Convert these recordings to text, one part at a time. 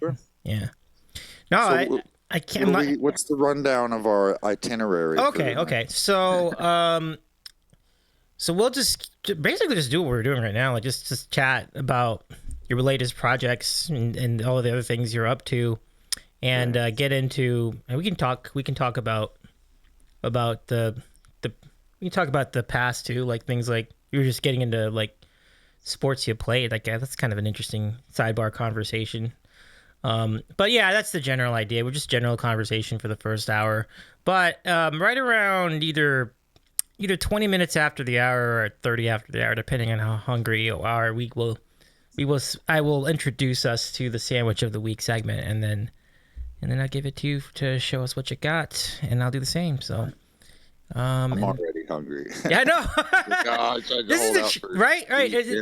Sure. Yeah. No, So I can't. what's the rundown of our itinerary? Okay. So we'll just basically just do what we're doing right now, like just chat about your latest projects and all of the other things you're up to, and get into. And we can talk about the we can talk about the past too, like things like you were just getting into like sports you played. Like that's kind of an interesting sidebar conversation. But yeah, that's the general idea. We're just general conversation for the first hour. But right around either 20 minutes after the hour or 30 after the hour, depending on how hungry you are, I will introduce us to the sandwich of the week segment, and then I'll give it to you to show us what you got, and I'll do the same. So I'm already hungry. yeah, I know. This is right. Dinner,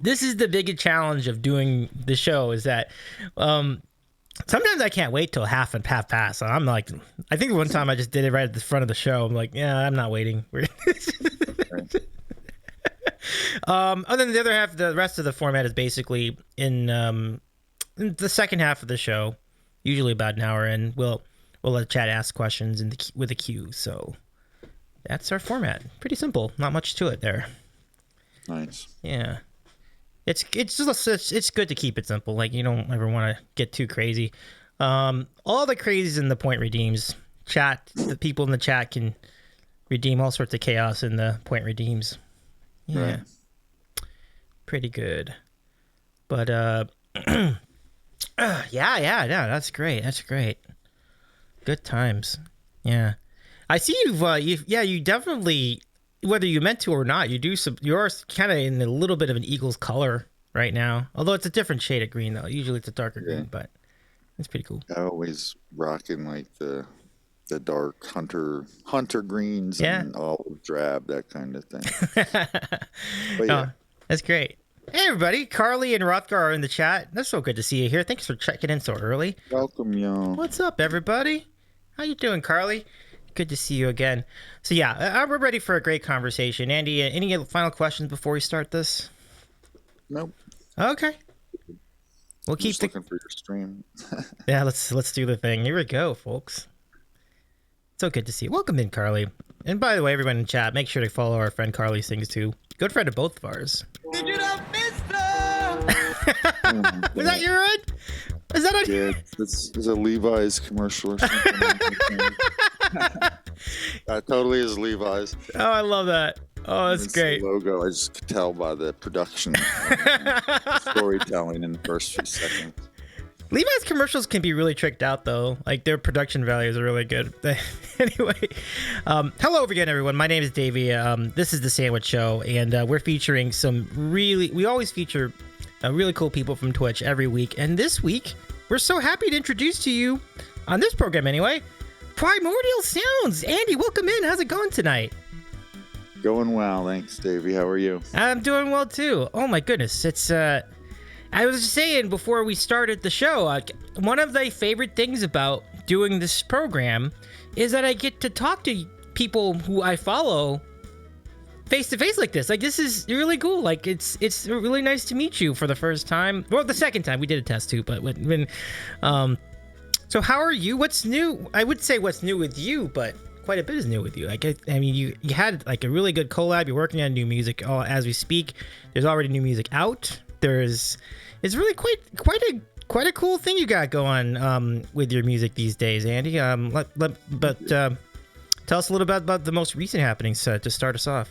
This is the big challenge of doing the show is that sometimes I can't wait till half past. I'm like, I think one time I just did it right at the front of the show. I'm like, yeah, I'm not waiting. Other than the other half, the rest of the format is basically in the second half of the show, usually about an hour in. We'll let chat ask questions with a queue. So that's our format. Pretty simple. Not much to it there. Nice. Yeah. It's good to keep it simple. Like you don't ever want to get too crazy. All the crazies in the point redeems. The people in the chat can redeem all sorts of chaos in the point redeems. Yeah. Right. Pretty good. But yeah, that's great. That's great. Good times. Yeah. I see you definitely, whether you meant to or not, you're kind of in a little bit of an Eagles color right now. Although it's a different shade of green though. Usually it's a darker green, but it's pretty cool. I always rocking like the dark hunter greens and olive drab, that kind of thing. But yeah. That's great. Hey everybody, Carly and Rothgar are in the chat. That's so good to see you here. Thanks for checking in so early. Welcome, y'all. What's up, everybody? How you doing, Carly? Good to see you again. So yeah, we're ready for a great conversation. Andy, any final questions before we start this? Nope. Okay. We'll keep looking for your stream. Yeah, let's do the thing. Here we go, folks. So good to see you. Welcome in, Carly. And by the way, everyone in chat, make sure to follow our friend Carly's things too. Good friend of both of ours. Digital Mister! Was that your right? Is that on? Yeah, it's a Levi's commercial or something. That totally is Levi's. Oh, I love that. Oh, that's great. The logo, I just could tell by the production, storytelling in the first few seconds. Levi's commercials can be really tricked out, though. Like, their production values are really good. Anyway, hello again, everyone. My name is Davey. This is The Sandwich Show, and we're featuring we always feature really cool people from Twitch every week. And this week, we're so happy to introduce to you, on this program anyway, Primordial Sounds. Andy, welcome in. How's it going tonight? Going well, thanks, Davey. How are you? I'm doing well, too. Oh, my goodness. It's, I was just saying before we started the show, one of the favorite things about doing this program is that I get to talk to people who I follow face to face like this. Like, this is really cool. Like, it's really nice to meet you for the first time. Well, the second time we did a test too, but so how are you? What's new? I would say what's new with you, but quite a bit is new with you. Like, I mean, you had like a really good collab. You're working on new music as we speak. There's already new music out. It's really quite a cool thing you got going with your music these days, Andy. Tell us a little bit about the most recent happenings to start us off.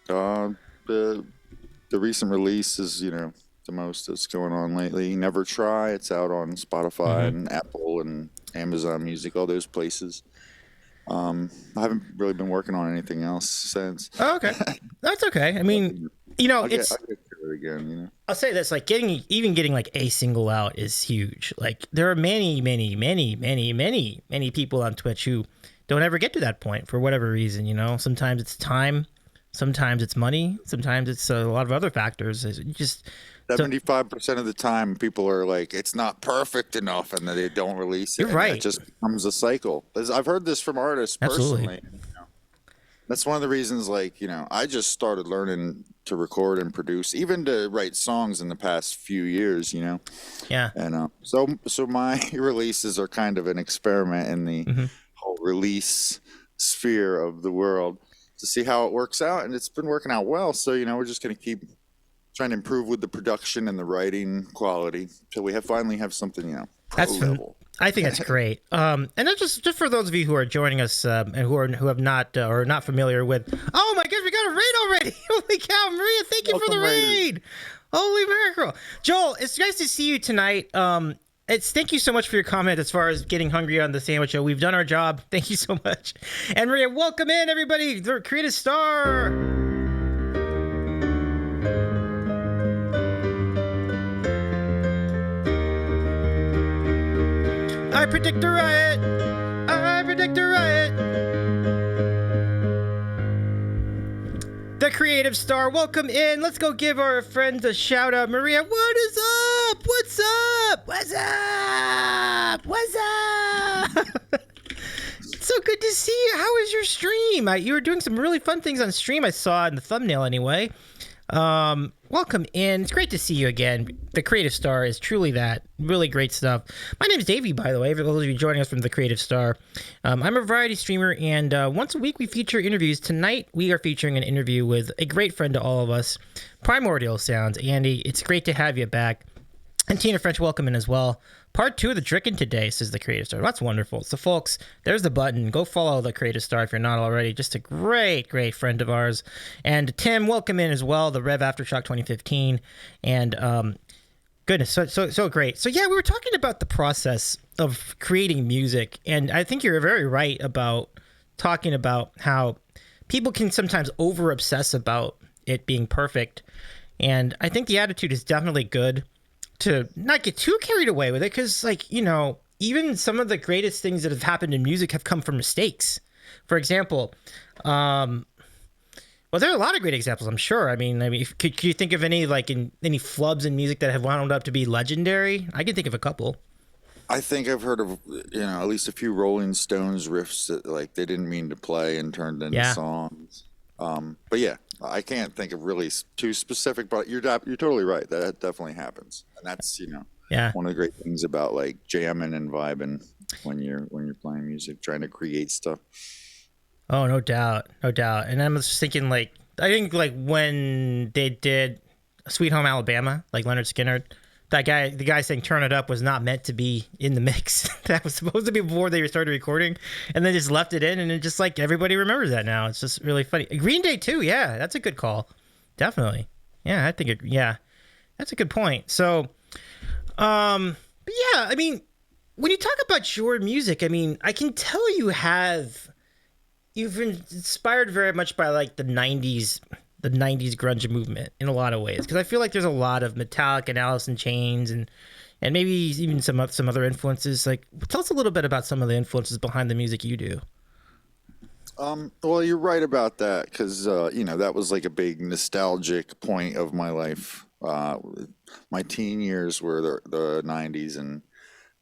The recent release is the most that's going on lately. Never Try. It's out on Spotify and Apple and Amazon Music, all those places. I haven't really been working on anything else since. Oh, okay. That's okay. I mean, I'll get to it again, I'll say this, like getting like a single out is huge. Like there are many people on Twitch who don't ever get to that point for whatever reason, Sometimes it's time, sometimes it's money, sometimes it's a lot of other factors. It's just 75% of the time people are like, it's not perfect enough, and then they don't release it. You're right. It just becomes a cycle. I've heard this from artists personally. Absolutely. That's one of the reasons, I just started learning to record and produce, even to write songs in the past few years, Yeah. And so my releases are kind of an experiment in the whole release sphere of the world to see how it works out, and it's been working out well. So we're just going to keep trying to improve with the production and the writing quality till we finally have something pro level. I think that's great. And then just for those of you who are joining us and who have not or are not familiar with, oh my gosh, we got a raid already! Holy cow, Maria! Thank you for the raid. Holy mackerel, Joel! It's nice to see you tonight. Thank you so much for your comment as far as getting hungry on the sandwich show. We've done our job. Thank you so much. And Maria, welcome in everybody. The Creative Star. I predict a riot. I predict a riot. The Creative Star, welcome in. Let's go give our friends a shout out. Maria, what is up? What's up? What's up? What's up? So good to see you. How was your stream? You were doing some really fun things on stream. I saw in the thumbnail anyway. Welcome in. It's great to see you again. The Creative Star is truly that. Really great stuff. My name is Davey, by the way, for those of you joining us from the Creative Star. I'm a variety streamer, and once a week we feature interviews. Tonight we are featuring an interview with a great friend to all of us, Primordial Sounds. Andy, it's great to have you back. And Tina French, welcome in as well. Part 2 of the Drickin' today, says the Creative Star. That's wonderful. So, folks, there's the button. Go follow the Creative Star if you're not already. Just a great, great friend of ours. And Tim, welcome in as well, the Rev Aftershock 2015. And goodness, so great. So, yeah, we were talking about the process of creating music. And I think you're very right about talking about how people can sometimes over-obsess about it being perfect. And I think the attitude is definitely good to not get too carried away with it, because even some of the greatest things that have happened in music have come from mistakes. For example, there are a lot of great examples, I'm sure. I mean, could you think of any any flubs in music that have wound up to be legendary? I can think of a couple. I think I've heard of at least a few Rolling Stones riffs that they didn't mean to play and turned into songs. But yeah, I can't think of really too specific, but you're totally right. That definitely happens, and that's one of the great things about jamming and vibing when you're playing music, trying to create stuff. Oh, no doubt. And I'm just thinking I think when they did Sweet Home Alabama, Leonard Skinner, the guy saying "Turn It Up" was not meant to be in the mix. That was supposed to be before they started recording, and then just left it in, and it just everybody remembers that now. It's just really funny. Green Day too, yeah, that's a good call, definitely. Yeah, I think that's a good point. So, but yeah, I mean, when you talk about your music, I mean, I can tell you've been inspired very much by the '90s. The 90s grunge movement in a lot of ways, because I feel like there's a lot of Metallica and Alice in Chains and maybe even some other influences. Tell us a little bit about some of the influences behind the music you do. Well, you're right about that, because that was a big nostalgic point of my life. My teen years were the 90s, and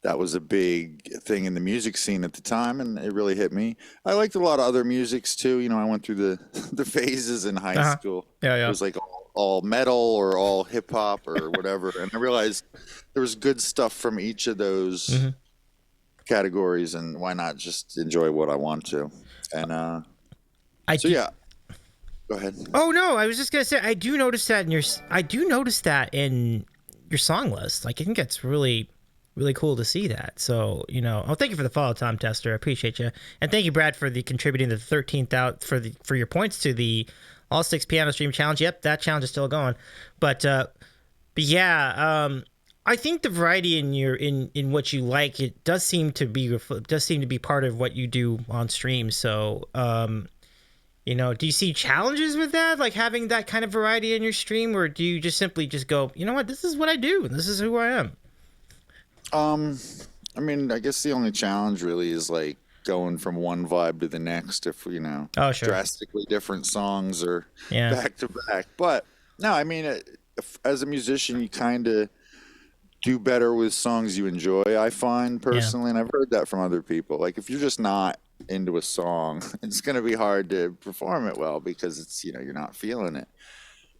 that was a big thing in the music scene at the time, and it really hit me. I liked a lot of other musics too. I went through the phases in high school. Yeah. It was all metal or all hip hop or whatever, and I realized there was good stuff from each of those categories, and why not just enjoy what I want to? And yeah. Go ahead. Oh no, I was just gonna say I do notice that in your song list. I think that's really cool to see that. So, thank you for the follow, Tom Tester. I appreciate you. And thank you, Brad, for the contributing the 13th out for your points to the All Sticks Piano Stream Challenge. Yep, that challenge is still going. But yeah, I think the variety in what you like, it does seem to be part of what you do on stream. So, do you see challenges with that, having that kind of variety in your stream, or do you just simply just go, you know what, this is what I do, and this is who I am? I mean, I guess the only challenge really is going from one vibe to the next, if oh, sure, drastically different songs or back to back. But no, I mean, as a musician, you kind of do better with songs you enjoy, I find personally, and I've heard that from other people. If you're just not into a song, it's going to be hard to perform it well, because it's you're not feeling it.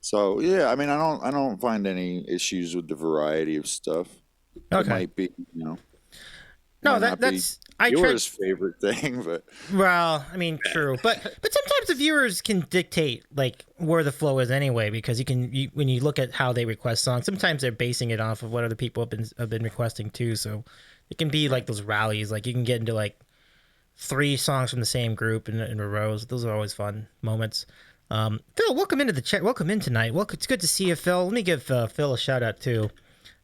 So yeah, I mean, I don't find any issues with the variety of stuff. It Okay. might be, No, might not be that's I tried. yours favorite thing, but Well, I mean, true, but sometimes the viewers can dictate like where the flow is anyway, because when you look at how they request songs, sometimes they're basing it off of what other people have been requesting too. So it can be like those rallies, like you can get into like three songs from the same group in a row. Those are always fun moments. Phil, welcome into the chat. Welcome in tonight. Welcome. It's good to see you, Phil. Let me give Phil a shout out too.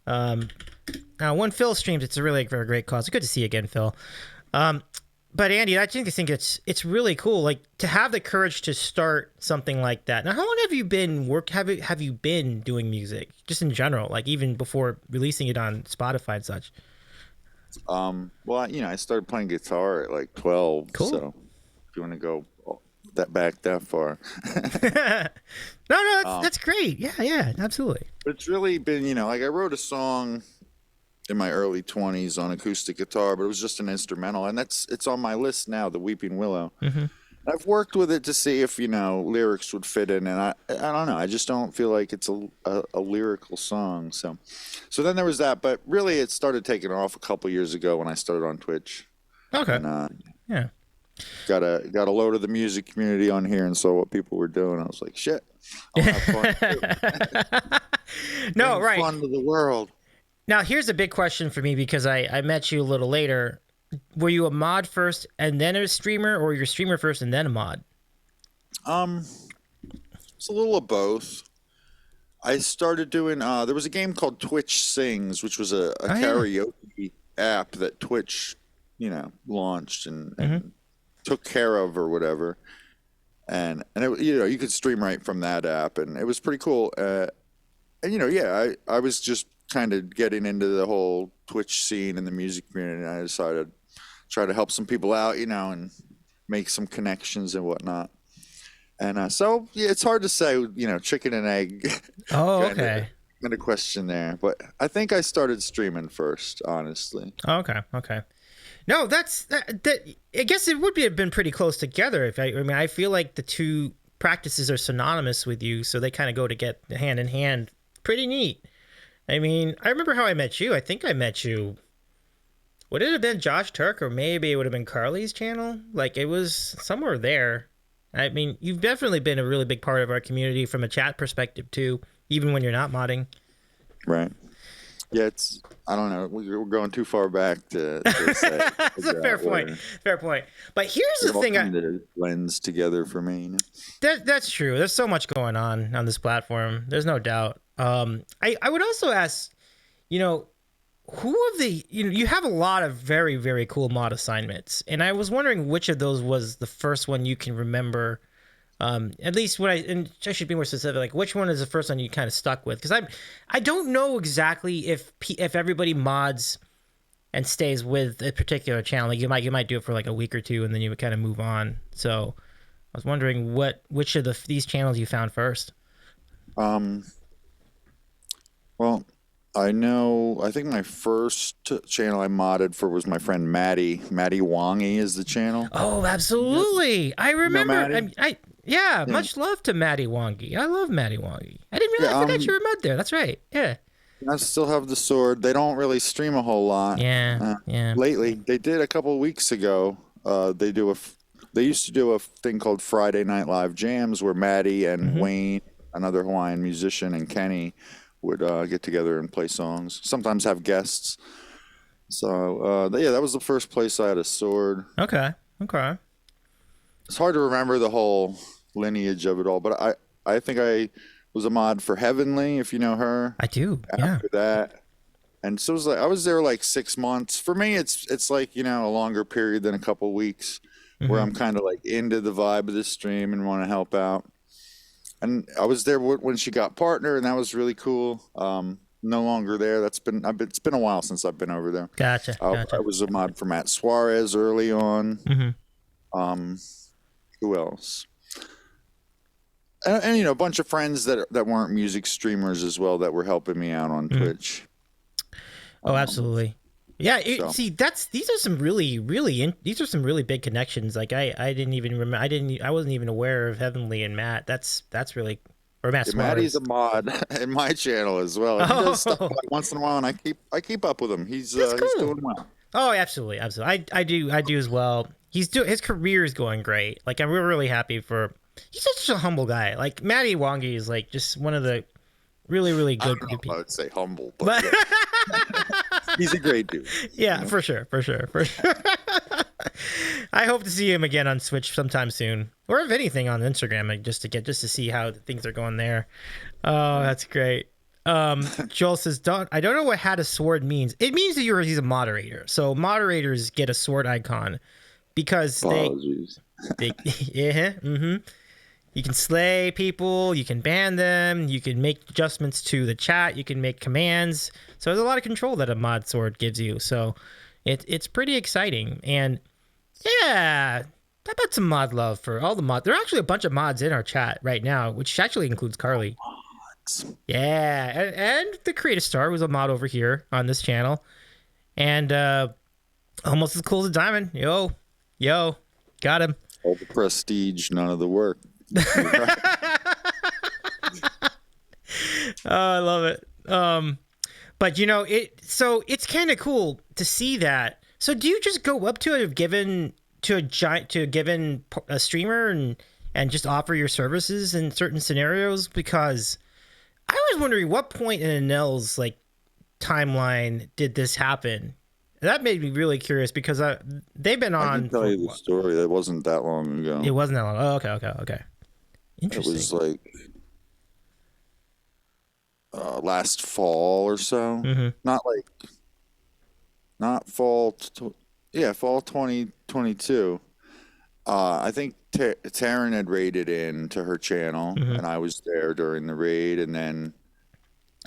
Now, when Phil streams, it's a really very great cause. Good to see you again, Phil. But Andy, I think it's really cool, like to have the courage to start something like that. Now, how long have you been Have you been doing music, just in general, like even before releasing it on Spotify and such? well, I started playing guitar at like 12. Cool. So if you want to go that far, No, that's great. Yeah, absolutely. but it's really been, like I wrote a song in my early 20s on acoustic guitar, but it was just an instrumental, and it's on my list now, The Weeping Willow. Mm-hmm. I've worked with it to see if lyrics would fit in, and I don't know. I just don't feel like it's a lyrical song. So then there was that, but really it started taking off a couple years ago when I started on Twitch. Okay. And Yeah. got a load of the music community on here and saw what people were doing. I was like, shit, I'll have fun too. No, Bring right. fun to the world. Now, here's a big question for me, because I met you a little later. Were you a mod first and then a streamer, or you're a streamer first and then a mod? It's a little of both. I started doing. There was a game called Twitch Sings, which was a yeah. karaoke app that Twitch, launched and took care of or whatever. And it, you could stream right from that app, and it was pretty cool. And yeah, I was just kind of getting into the whole Twitch scene and the music community, and I decided to try to help some people out, and make some connections and whatnot. And so yeah, it's hard to say, chicken and egg. Oh, kinda, okay. Kind of question there, but I think I started streaming first, honestly. Okay. No, that. I guess it would have been pretty close together. I mean, I feel like the two practices are synonymous with you, so they kind of go to get hand in hand. Pretty neat. I mean, I remember how I met you. I think I met you. Would it have been Josh Turk, or maybe it would have been Carly's channel? Like, it was somewhere there. I mean, you've definitely been a really big part of our community from a chat perspective too, even when you're not modding. Right. Yeah, I don't know. We're going too far back to say. That's a fair point. Fair point. But here's the thing. It blends together for me. That's true. There's so much going on this platform. There's no doubt. I would also ask, who of the, you have a lot of very, very cool mod assignments. And I was wondering which of those was the first one you can remember. At least and I should be more specific, like which one is the first one you kind of stuck with? Because I don't know exactly if everybody mods and stays with a particular channel. Like you might do it for like a week or two, and then you would kind of move on. So I was wondering which of these channels you found first. Well, I think my first channel I modded for was my friend Maddie. Maddie Wangy is the channel. Oh, absolutely. I remember. Yeah, much love to Maddie Wangy. I love Maddie Wangy. I didn't realize I forgot you were mod there. That's right. Yeah. I still have the sword. They don't really stream a whole lot. Yeah. Lately, they did a couple of weeks ago. They used to do a thing called Friday Night Live Jams, where Maddie and Wayne, another Hawaiian musician, and Kenny would get together and play songs. Sometimes have guests. So that was the first place I had a sword. Okay. It's hard to remember the whole lineage of it all, but I think I was a mod for Heavenly, if you know her. I do. After that, and so it was like I was there like 6 months. For me, it's like a longer period than a couple weeks, where I'm kind of like into the vibe of the stream and want to help out. And I was there when she got partner, and that was really cool. No longer there. It's been a while since I've been over there. Gotcha. I was a mod for Matt Suarez early on. Who else? And a bunch of friends that weren't music streamers as well that were helping me out on Twitch. Oh, absolutely. Yeah. See, these are some really big connections. Like I didn't even remember. I wasn't even aware of Heavenly and Matt. That's really Or Matt Yeah, Maddie's Suarez. a mod in my channel as well. And he does stuff Oh, like once in a while, and I keep up with him. that's He's cool. doing well. Oh, absolutely, absolutely. I do as well. His career is going great. Like I'm really happy for. He's such a humble guy. Like Matty Wongi is like just one of the really I don't know good if I people. would say humble, but But yeah, he's a great dude. yeah, for sure, for sure, for sure. I hope to see him again on Switch sometime soon, or if anything on Instagram, like, just to see how things are going there. Oh, that's great. Joel says, I don't know what had a sword means. It means that he's a moderator. So moderators get a sword icon because Apologies. yeah, you can slay people, you can ban them, you can make adjustments to the chat, you can make commands. So there's a lot of control that a mod sword gives you. So it's pretty exciting. And yeah, how about some mod love for all the mods? There are actually a bunch of mods in our chat right now, which actually includes Carly. Yeah, and the Creative Star was a mod over here on this channel. And almost as cool as a diamond. Yo, got him. All the prestige, none of the work. Oh, I love it. But it's kind of cool to see that. So do you just go up to a given a streamer and just offer your services in certain scenarios? Because I was wondering what point in Annelle's like timeline did this happen. That made me really curious because they've been I on. can tell you the story. That wasn't that long ago. It wasn't that long. Oh, okay. Interesting. It was like last fall or so. Mm-hmm. Not fall. Fall 2022. I think Taryn had raided into her channel, and I was there during the raid, and then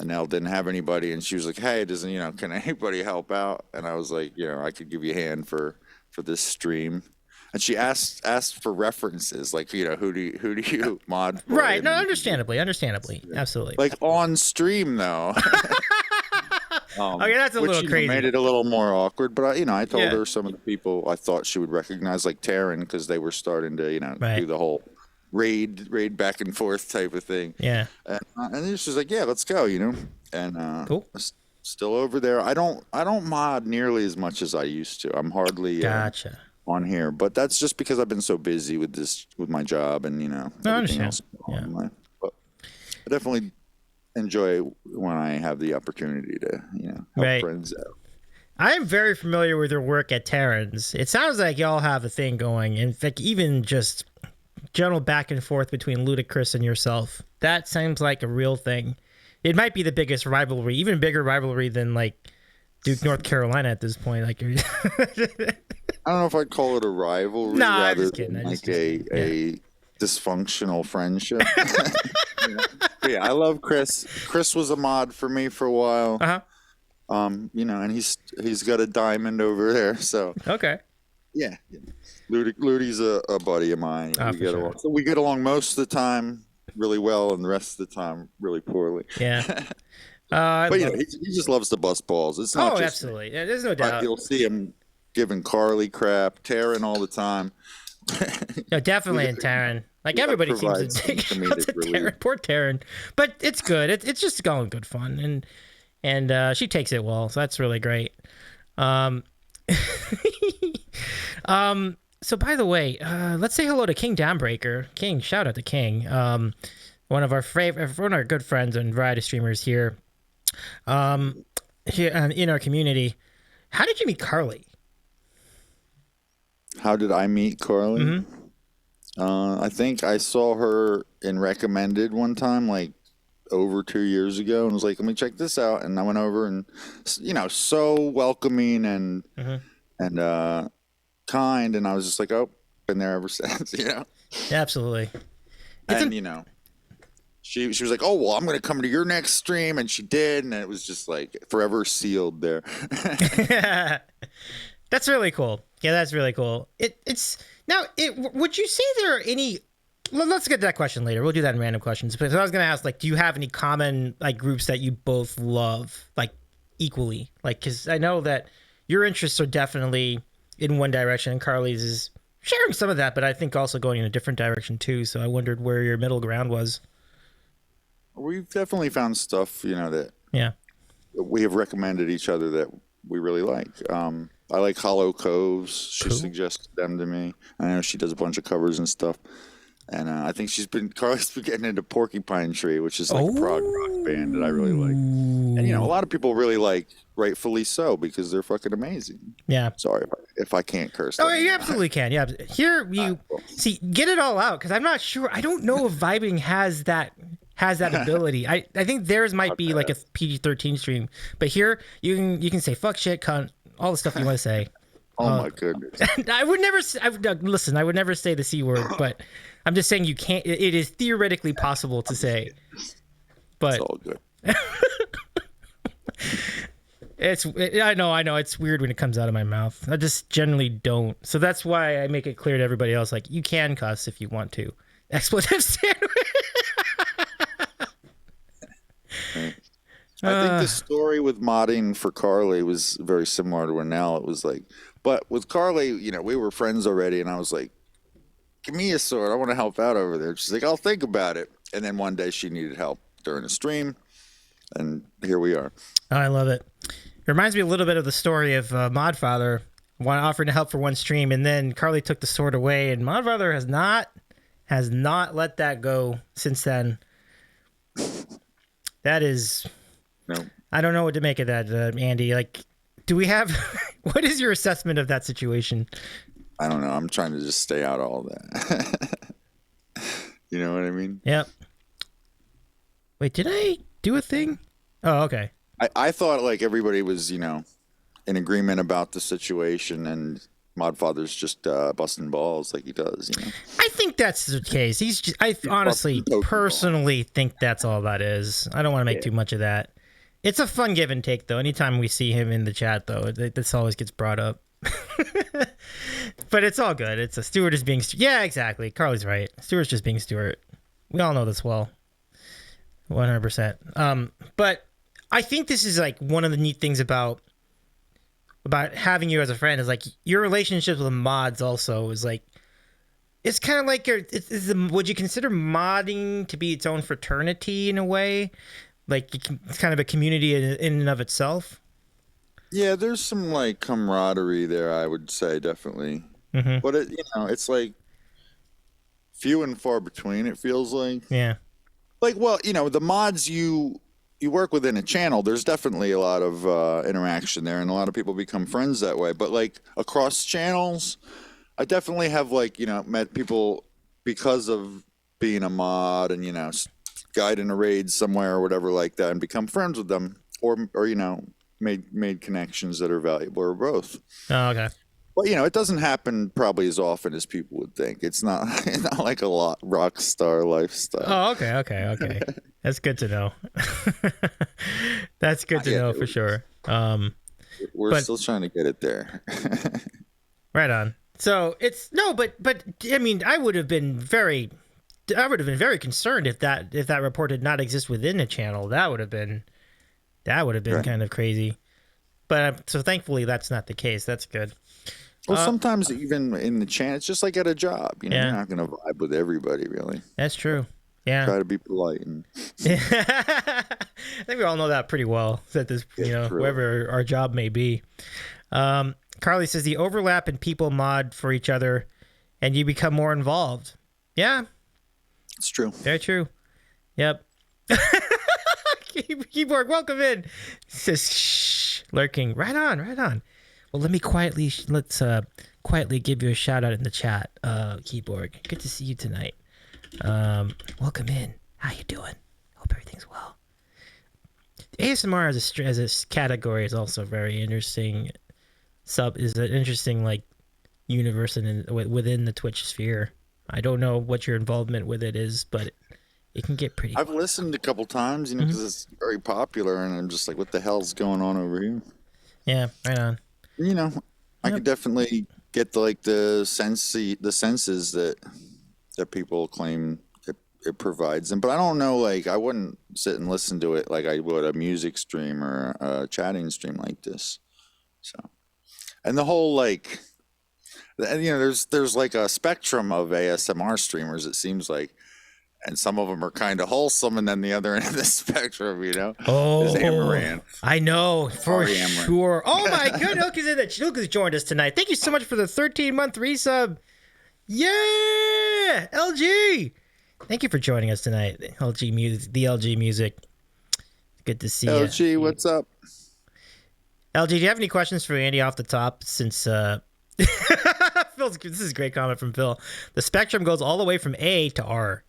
Annelle didn't have anybody, and she was like, "Hey, can anybody help out?" And I was like, I could give you a hand for this stream. And she asked for references, like, who do you mod for? Right. No, And, understandably. Absolutely. like on stream though. Okay, that's a little crazy. Made it a little more awkward, but I told Yeah. her some of the people I thought she would recognize, like Taryn, because they were starting to Right. do the whole raid back and forth type of thing. Yeah. And then she's like, "Yeah, let's go," and Cool. still over there. I don't mod nearly as much as I used to. I'm hardly Gotcha. on here, but that's just because I've been so busy with my job and I everything understand. else going on in life. But I definitely enjoy when I have the opportunity to help Right. friends out. I'm very familiar with your work at Terran's. It sounds like y'all have a thing going. In fact, even just general back and forth between Ludacris and yourself. That seems like a real thing. It might be the biggest rivalry, even bigger rivalry than like Duke, North Carolina at this point. Like, I don't know if I'd call it a rivalry. No, I'm rather just kidding. than I'm like just kidding. a dysfunctional friendship. But yeah, I love Chris. Chris was a mod for me for a while. uh-huh. And he's got a diamond over there. So Okay. yeah, Ludy's a buddy of mine. Oh, We for get sure. along. So we get along most of the time really well, and the rest of the time really poorly. Yeah. But he just loves to bust balls. It's not Oh, just absolutely. Yeah, there's no doubt. you'll see him giving Carly crap, Taryn all the time. No, definitely in Taryn. Like everybody seems to provides take some out comedic to relief. Taryn. Poor Taryn. But it's good. It's just going good fun. And she takes it well. So that's really great. So by the way, let's say hello to King Downbreaker. King, shout out to King. One of our good friends and variety streamers here. Here in our community. How did you meet Carly? How did I meet Carly? I think I saw her in Recommended one time, like over 2 years ago, and was like, "Let me check this out." And I went over, and so welcoming and kind, and I was just like, "Oh, been there ever since," Absolutely. And she was like, "Oh well, I'm gonna come to your next stream," and she did, and it was just like forever sealed there. That's really cool. Yeah, that's really cool. Would you say there are any? Let's get to that question later. We'll do that in random questions. But I was gonna ask, like, do you have any common like groups that you both love, like equally? Like, because I know that your interests are definitely in one direction, and Carly's is sharing some of that, but I think also going in a different direction too. So I wondered where your middle ground was. We've definitely found stuff, that Yeah. we have recommended each other that we really like. I like Hollow Coves. She Cool. suggested them to me. I know she does a bunch of covers and stuff. And I think Carly's been getting into Porcupine Tree, which is like a prog rock band that I really like. And, a lot of people really like, rightfully so, because they're fucking amazing. Yeah. Sorry if I can't curse. Oh, you absolutely can. Yeah. Here you see, get it all out, because I'm not sure. I don't know if vibing has that ability. I think theirs might be like a PG-13 stream, but here you can say fuck, shit, cunt, all the stuff you want to say. Oh my goodness. I would never. Listen, I would never say the C word, but I'm just saying you can't. It is theoretically possible to say, but It's all good. I know it's weird when it comes out of my mouth. I just generally don't. So that's why I make it clear to everybody else, like, you can cuss if you want to. Expletive sandwich. I think the story with modding for Carly was very similar to Annelle. It was like, but with Carly, we were friends already, and I was like, give me a sword. I want to help out over there. She's like, I'll think about it. And then one day she needed help during a stream, and here we are. Oh, I love it. It reminds me a little bit of the story of Modfather offering to help for one stream, and then Carly took the sword away, and Modfather has not let that go since then. That is, No. I don't know what to make of that, Andy. Like, do we have? What is your assessment of that situation? I don't know. I'm trying to just stay out of all that. You know what I mean? Yep. Wait, did I do a thing? Oh, okay. I thought like everybody was, in agreement about the situation, and Modfather's just busting balls like he does, I think that's the case. I honestly, personally think that's all that is. I don't want to make too much of that. It's a fun give and take, though. Anytime we see him in the chat, though, this always gets brought up. But it's all good. It's a Stuart is being... Yeah, exactly. Carly's right. Stuart's just being Stuart. We all know this well. 100%. But I think this is like one of the neat things about having you as a friend is like your relationships with mods also is like, it's kind of like would you consider modding to be its own fraternity in a way? Like it's kind of a community in and of itself. Yeah, there's some like camaraderie there, I would say, definitely. Mm-hmm. But it's like few and far between. It feels like. Yeah. Like, well, the mods you work within a channel, there's definitely a lot of interaction there, and a lot of people become friends that way. But like across channels, I definitely have like met people because of being a mod and guiding a raid somewhere or whatever like that, and become friends with them, or made connections that are valuable, or both. Oh, okay. But it doesn't happen probably as often as people would think. It's not like a rock star lifestyle. Oh, okay. That's good to know. That's good to know for sure. We're still trying to get it there. Right on. So it's but I mean, I would have been very concerned if that report did not exist within the channel. That would have been right. Kind of crazy. But so thankfully that's not the case. That's good. Well, sometimes even in the channel, it's just like at a job. You're not going to vibe with everybody, really. That's true. Yeah. Try to be polite. And... I think we all know that pretty well. That this, whoever our job may be. Carly says the overlap in people mod for each other, and you become more involved. Yeah. It's true. Very true. Yep. Keyboard, welcome in. Says shh, lurking. Right on. Well, let's quietly give you a shout out in the chat. Keyboard, good to see you tonight. Welcome in. How you doing? Hope everything's well. ASMR as a category is also very interesting. Is an interesting like universe within the Twitch sphere. I don't know what your involvement with it is, but it can get pretty. I've listened a couple times, because it's very popular, and I'm just like, what the hell's going on over here? Yeah, right on. I could definitely get the senses that people claim it provides them, but I don't know. Like, I wouldn't sit and listen to it like I would a music stream or a chatting stream like this. So, and the whole like, there's like a spectrum of ASMR streamers. It seems like. and some of them are kind of wholesome, and then the other end of the spectrum, is Oh, amaranth. I know for Sorry, Amaranth. sure. Oh my God, Ilk has joined us tonight. Thank you so much for the 13-month resub. Yeah, LG. Thank you for joining us tonight. LG music, the LG music. Good to see you. LG, what's up? LG, do you have any questions for Andy off the top? Since Phil's, this is a great comment from Phil. The spectrum goes all the way from A to R.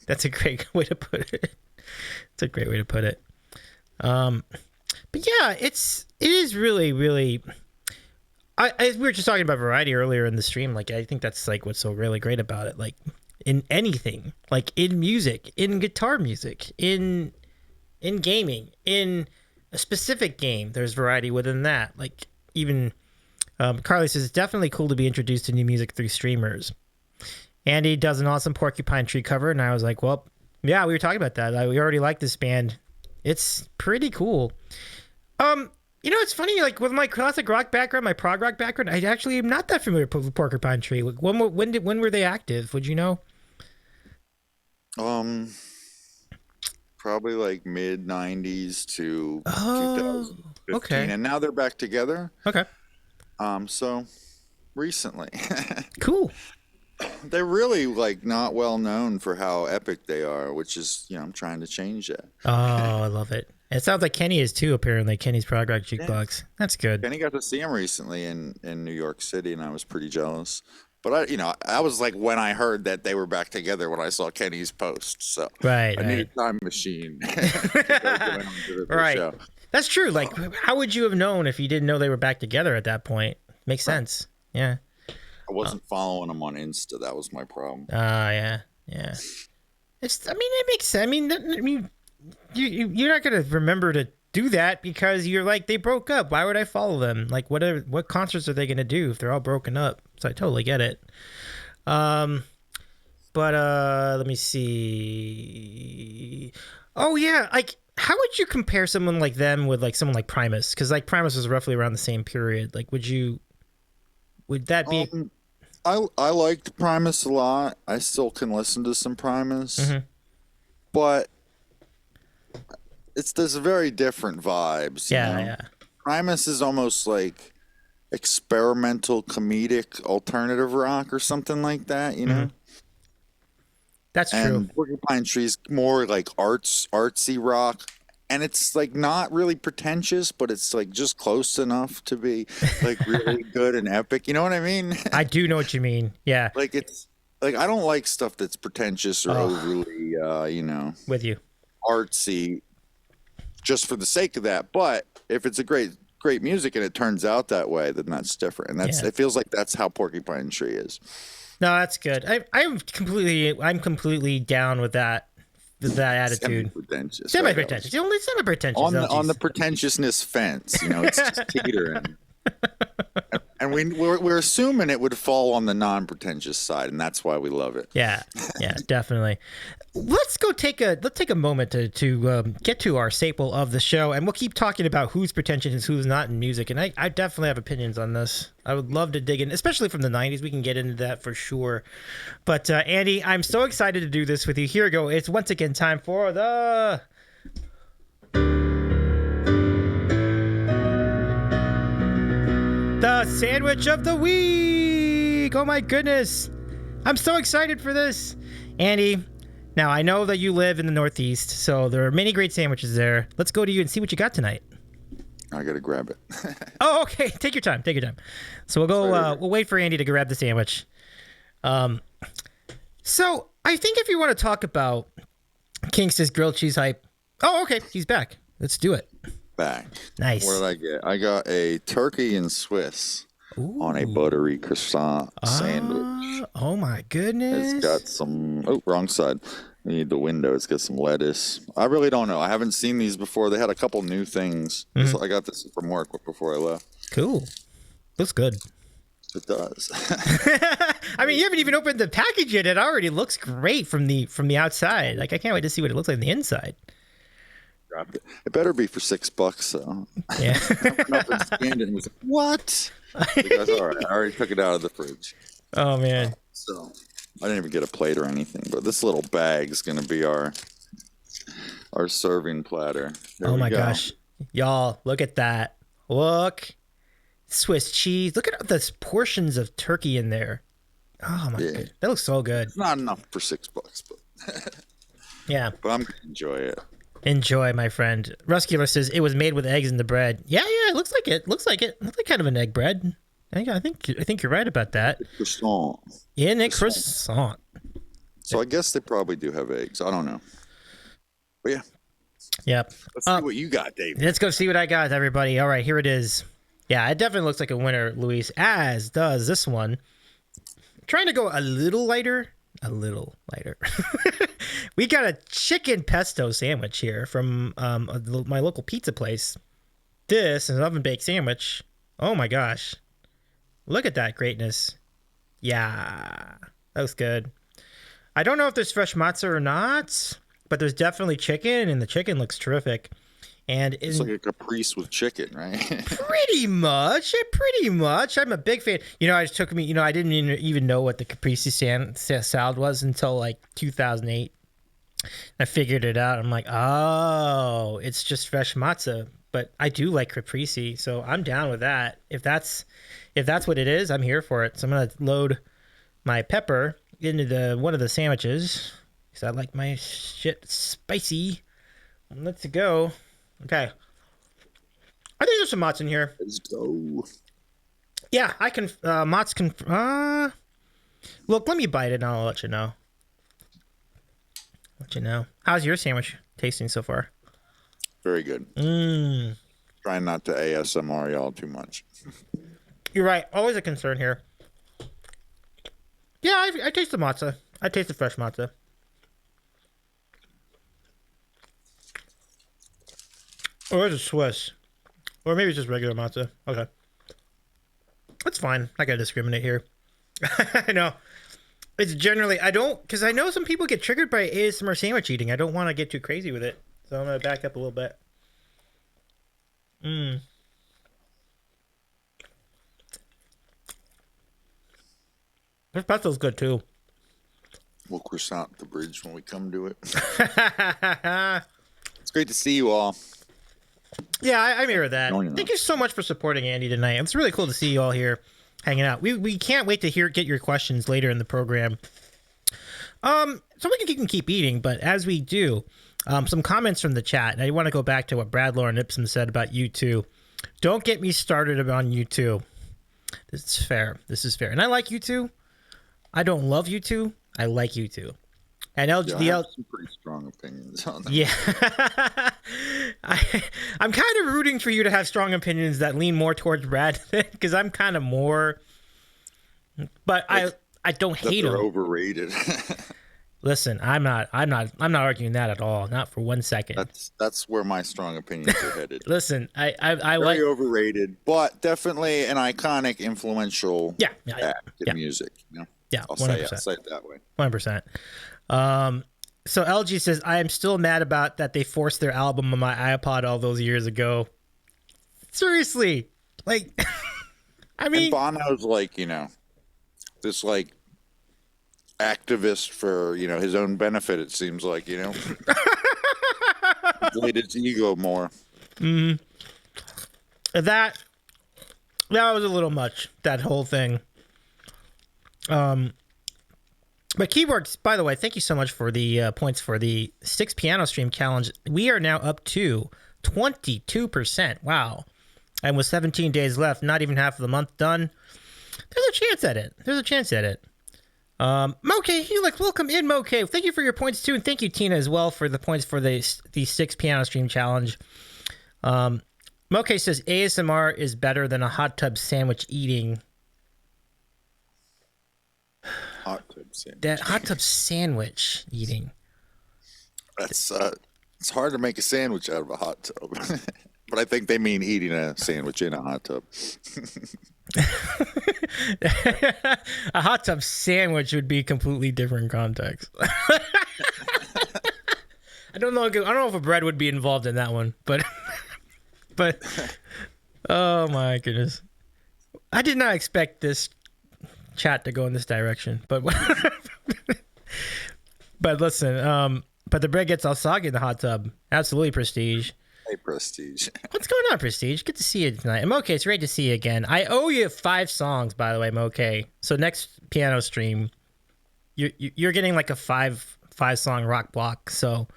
That's a great way to put it. It's a great way to put it. But yeah, it is really, really. We were just talking about variety earlier in the stream. Like, I think that's like what's so really great about it. Like, in anything, like in music, in guitar music, in gaming, in a specific game, there's variety within that. Like, even Carly says it's definitely cool to be introduced to new music through streamers. Andy does an awesome Porcupine Tree cover, and I was like, well, yeah, we were talking about that. We already like this band. It's pretty cool. It's funny, like with my classic rock background, my prog rock background, I actually am not that familiar with Porcupine Tree. When were they active? Would you know? Probably like mid 90s to Oh, 2015, okay. and now they're back together. Okay. So recently. Cool. They're really like not well known for how epic they are, which is, I'm trying to change that. Oh, I love it. It sounds like Kenny is too, apparently. Kenny's prog rock jukebox. That's good. Kenny got to see him recently in New York City, and I was pretty jealous. But I was like, when I heard that they were back together when I saw Kenny's post. So Right. I need a time machine. To go to Right. show. That's true. Like, how would you have known if you didn't know they were back together at that point? Makes sense. Yeah. I wasn't following them on Insta. That was my problem. Yeah. It makes sense. You're not gonna remember to do that because you're like, they broke up. Why would I follow them? Like, what concerts are they gonna do if they're all broken up? So I totally get it. But let me see. Oh yeah, like, how would you compare someone like them with like someone like Primus? Because like Primus was roughly around the same period. Like, would that be? I liked Primus a lot. I still can listen to some Primus, but there's very different vibes. Yeah. Primus is almost like experimental comedic alternative rock or something like that. That's true. And Porcupine Tree's more like artsy rock. And it's like not really pretentious, but it's like just close enough to be like really good and epic. You know what I mean? I do know what you mean. Yeah. Like it's like I don't like stuff that's pretentious or overly, with you, artsy, just for the sake of that. But if it's a great music and it turns out that way, then that's different. And it feels like that's how Porcupine Tree is. No, that's good. I'm completely down with that. That attitude. Semi-pretentious. Only semi-pretentious. On the pretentiousness fence, it's just teetering. And we're assuming it would fall on the non-pretentious side, and that's why we love it. Yeah, definitely. Let's take a moment to get to our staple of the show, and we'll keep talking about who's pretentious and who's not in music. And I definitely have opinions on this. I would love to dig in, especially from the 90s. We can get into that for sure. But Andy, I'm so excited to do this with you. Here we go. It's once again time for the sandwich of the week. Oh my goodness. I'm so excited for this. Andy, now I know that you live in the Northeast, so there are many great sandwiches there. Let's go to you and see what you got tonight. I gotta grab it. Oh, okay. Take your time. So we'll go, we'll wait for Andy to grab the sandwich. So I think if you want to talk about Kingston's grilled cheese hype. Oh, okay. He's back. Let's do it. Back. Nice. What did I get? I got a turkey and Swiss on a buttery croissant sandwich. Oh my goodness. It's got some, wrong side. I need the window. It's got some lettuce. I really don't know. I haven't seen these before. They had a couple new things. So I got this from work before I left. Cool. Looks good. It does. I mean, you haven't even opened the package yet. It already looks great from the outside. Like, I can't wait to see what it looks like on the inside. It better be for $6. So yeah. Scanned it and was like, what? Because, all right, I already took it out of the fridge. Oh man. So I didn't even get a plate or anything, but this little bag's gonna be our serving platter. There Oh we my go. gosh. Y'all, look at that. Look. Swiss cheese. Look at the portions of turkey in there. Oh my god. That looks so good. It's not enough for $6, but Yeah. but I'm gonna enjoy it. Enjoy, my friend. Ruscular says it was made with eggs in the bread. Yeah, it looks like it. Looks like kind of an egg bread. I think you're right about that. Croissant. Yeah, Nick, croissant. So I guess they probably do have eggs. I don't know. But yeah, Yep. let's see what you got, Dave. Let's go see what I got, everybody. All right, here it is. Yeah, it definitely looks like a winner, Luis, as does this one. Trying to go a little lighter. We got a chicken pesto sandwich here from my local pizza place. This is an oven baked sandwich. Oh my gosh. Look at that greatness. Yeah, that looks good. I don't know if there's fresh matzo or not, but there's definitely chicken, and the chicken looks terrific. And It's like a caprese with chicken, right? pretty much. I'm a big fan. I didn't even know what the caprese salad was until like 2008. I figured it out. I'm like, oh, it's just fresh matzah. But I do like caprese, so I'm down with that. If that's what it is, I'm here for it. So I'm gonna load my pepper into one of the sandwiches because I like my shit spicy. Let's go. Okay. I think there's some mozz in here. Let's go. Yeah, I can. Mozz can. Look, let me bite it and I'll let you know. How's your sandwich tasting so far? Very good. Trying not to ASMR y'all too much. You're right. Always a concern here. Yeah, I taste the matzah. I taste the fresh matzah. Or is it Swiss? Or maybe it's just regular matzah. Okay. That's fine. I gotta discriminate here. I know. It's generally, because I know some people get triggered by ASMR sandwich eating. I don't want to get too crazy with it. So I'm gonna back up a little bit. This pesto's good too. We'll croissant the bridge when we come to it. It's great to see you all. Yeah, I mirror that. No, you're not. Thank you so much for supporting Andy tonight. It's really cool to see you all here hanging out. We can't wait to get your questions later in the program. So we can keep eating, but as we do, some comments from the chat. And I want to go back to what Brad Lauren Ipsum said about U2. Don't get me started on U2. This is fair. And I like U2. I don't love U2. I like U2. And I have some pretty strong opinions on that. Yeah. I'm kind of rooting for you to have strong opinions that lean more towards Brad because I'm kind of more. But I don't hate they're them. Overrated. Listen, I'm not arguing that at all. Not for 1 second. That's where my strong opinions are headed. Listen, I Very like overrated, but definitely an iconic, influential act in music. You know? Yeah, I'll 100%. say it that way. 100%. So LG says, I am still mad about that they forced their album on my iPod all those years ago. Seriously. Like, I mean. And Bono's like, this like activist for, his own benefit, it seems like, Inflated his ego more. That was a little much, that whole thing. But Keyboards, by the way, thank you so much for the points for the 6 piano stream challenge. We are now up to 22%. Wow. And with 17 days left, not even half of the month done, there's a chance at it. Moke Helix, welcome in, Moke. Thank you for your points too, and thank you, Tina, as well, for the points for the 6 piano stream challenge. Moke says ASMR is better than a hot tub sandwich eating. Hot tub sandwich. That hot tub sandwich eating. That's it's hard to make a sandwich out of a hot tub. But I think they mean eating a sandwich in a hot tub. A hot tub sandwich would be completely different context. I don't know if a bread would be involved in that one, but oh my goodness. I did not expect this chat to go in this direction, but But listen, but the bread gets all soggy in the hot tub. Absolutely, Prestige. Hey, Prestige. What's going on, Prestige? Good to see you tonight. Moke, it's great to see you again. I owe you 5 songs, by the way, Moke. So next piano stream, you're getting like a five song rock block. So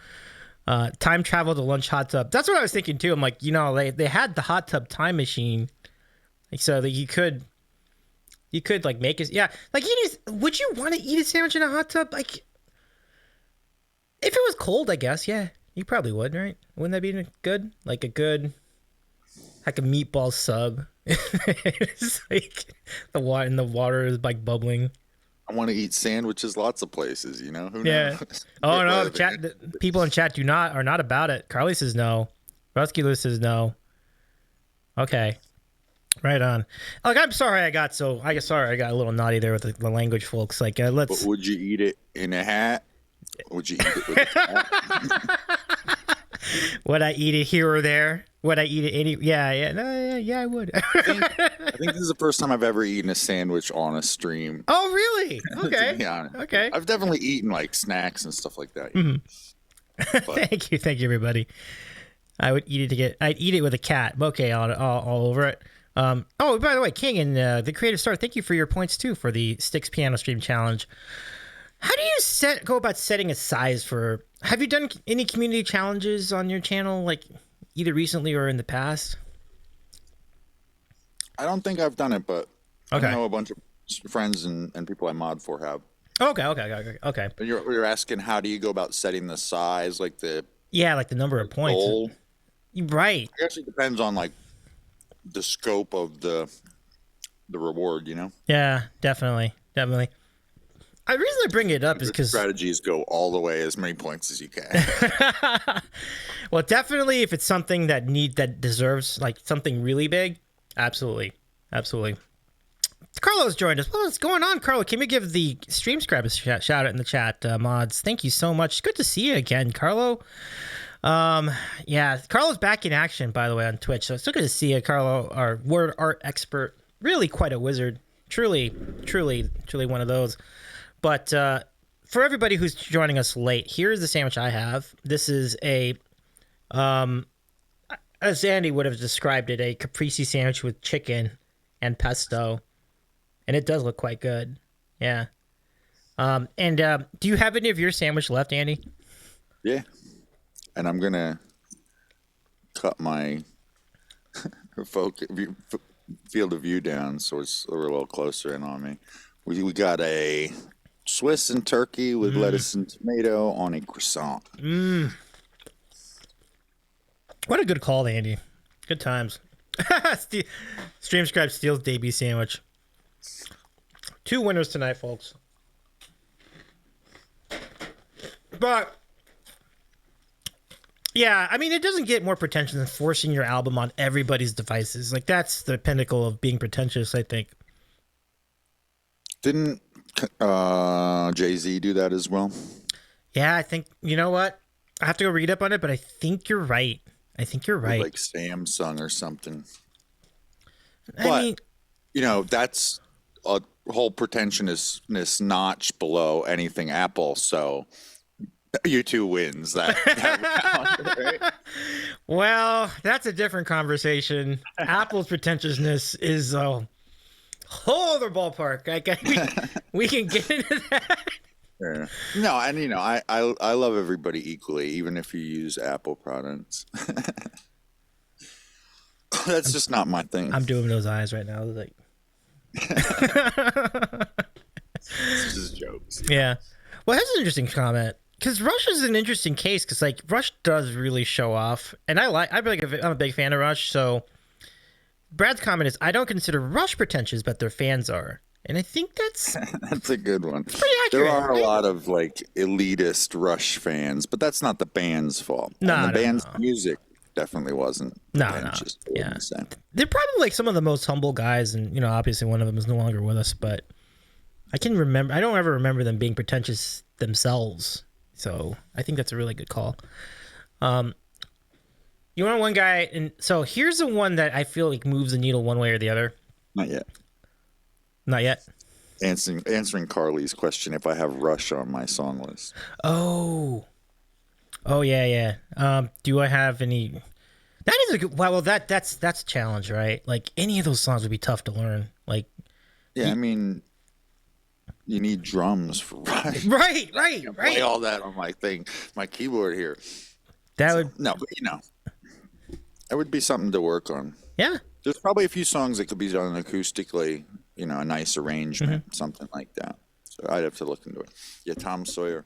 time travel to lunch hot tub. That's what I was thinking too. I'm like, they had the hot tub time machine, like, so that you could like make it. Yeah, like would you want to eat a sandwich in a hot tub? Like, if it was cold, I guess. Yeah, you probably would, right? Wouldn't that be good? Like a meatball sub. It's like the water is like bubbling. I want to eat sandwiches lots of places, Who Yeah. knows? Oh no, the people in chat are not about it. Carly says no. Rusky says no. Okay. Right on. Like, I'm sorry I got a little naughty there with the language, folks. Like, let's. But would you eat it in a hat? Would you eat it with a hat? Would I eat it here or there? Would I eat it any? Yeah, no, yeah, I would. I think this is the first time I've ever eaten a sandwich on a stream. Oh, really? Okay. To be honest. Okay. I've definitely eaten like snacks and stuff like that. Thank you, everybody. I'd eat it with a cat. Okay, all over it. Oh, by the way, King and the Creative Star, thank you for your points too for the Sticks Piano Stream Challenge. How do you go about setting a size for? Have you done any community challenges on your channel, like either recently or in the past? I don't think I've done it, but okay. I know a bunch of friends and people I mod for have. Okay. And you're asking how do you go about setting the size, like the number of points. Goal? Right. I guess it depends on like the scope of the reward, Yeah, definitely. The reason I bring it up is because strategies go all the way as many points as you can. Well, definitely if it's something that deserves like something really big, absolutely. Carlo's joined us. What's going on, Carlo? Can we give the Stream Scribe a shout out in the chat, mods? Thank you so much. Good to see you again, Carlo. Yeah, Carlo's back in action, by the way, on Twitch. So it's so good to see you, Carlo, our word art expert. Really quite a wizard. Truly one of those. But for everybody who's joining us late, here's the sandwich I have. This is a, as Andy would have described it, a caprese sandwich with chicken and pesto. And it does look quite good. Yeah. And do you have any of your sandwich left, Andy? Yeah. And I'm going to cut my field of view down so it's a little closer in on me. We got a Swiss and turkey with lettuce and tomato on a croissant. What a good call, Andy. Good times. Stream Scribe steals debut sandwich. 2 winners tonight, folks. But yeah, I mean, it doesn't get more pretentious than forcing your album on everybody's devices. Like, that's the pinnacle of being pretentious, I think. Didn't Jay-Z do that as well? Yeah, I think, you know what? I have to go read up on it, but I think you're right. Like Samsung or something. I mean, that's a whole pretentiousness notch below anything Apple. So U2 wins that round, right? Well, that's a different conversation. Apple's pretentiousness is a whole other ballpark. We can get into that. Yeah. No, and I love everybody equally, even if you use Apple products. That's just not my thing. I'm doing those eyes right now. Like, it's just jokes. Yeah. Well, that's an interesting comment because Rush is an interesting case because like Rush does really show off, and I'm a big fan of Rush. So Brad's comment is, I don't consider Rush pretentious, but their fans are. And I think that's a good one. Pretty accurate. There are a lot of like elitist Rush fans, but that's not the band's fault. The band's music definitely wasn't. Yeah, they're probably like some of the most humble guys, and obviously one of them is no longer with us. But I don't ever remember them being pretentious themselves. So I think that's a really good call. You want one guy, and so here's the one that I feel like moves the needle one way or the other. Not yet. Not yet. answering Carly's question if I have Rush on my song list. Oh. Oh yeah, yeah. Do I have any? That is a good. Well, that's a challenge, right? Like any of those songs would be tough to learn. Like, Yeah, I mean, you need drums for Rush. right, Play all that on my keyboard here. That So, would, no, but it would be something to work on. yeah. There's probably a few songs that could be done acoustically, a nice arrangement, something like that. So I'd have to look into it. Yeah, Tom Sawyer.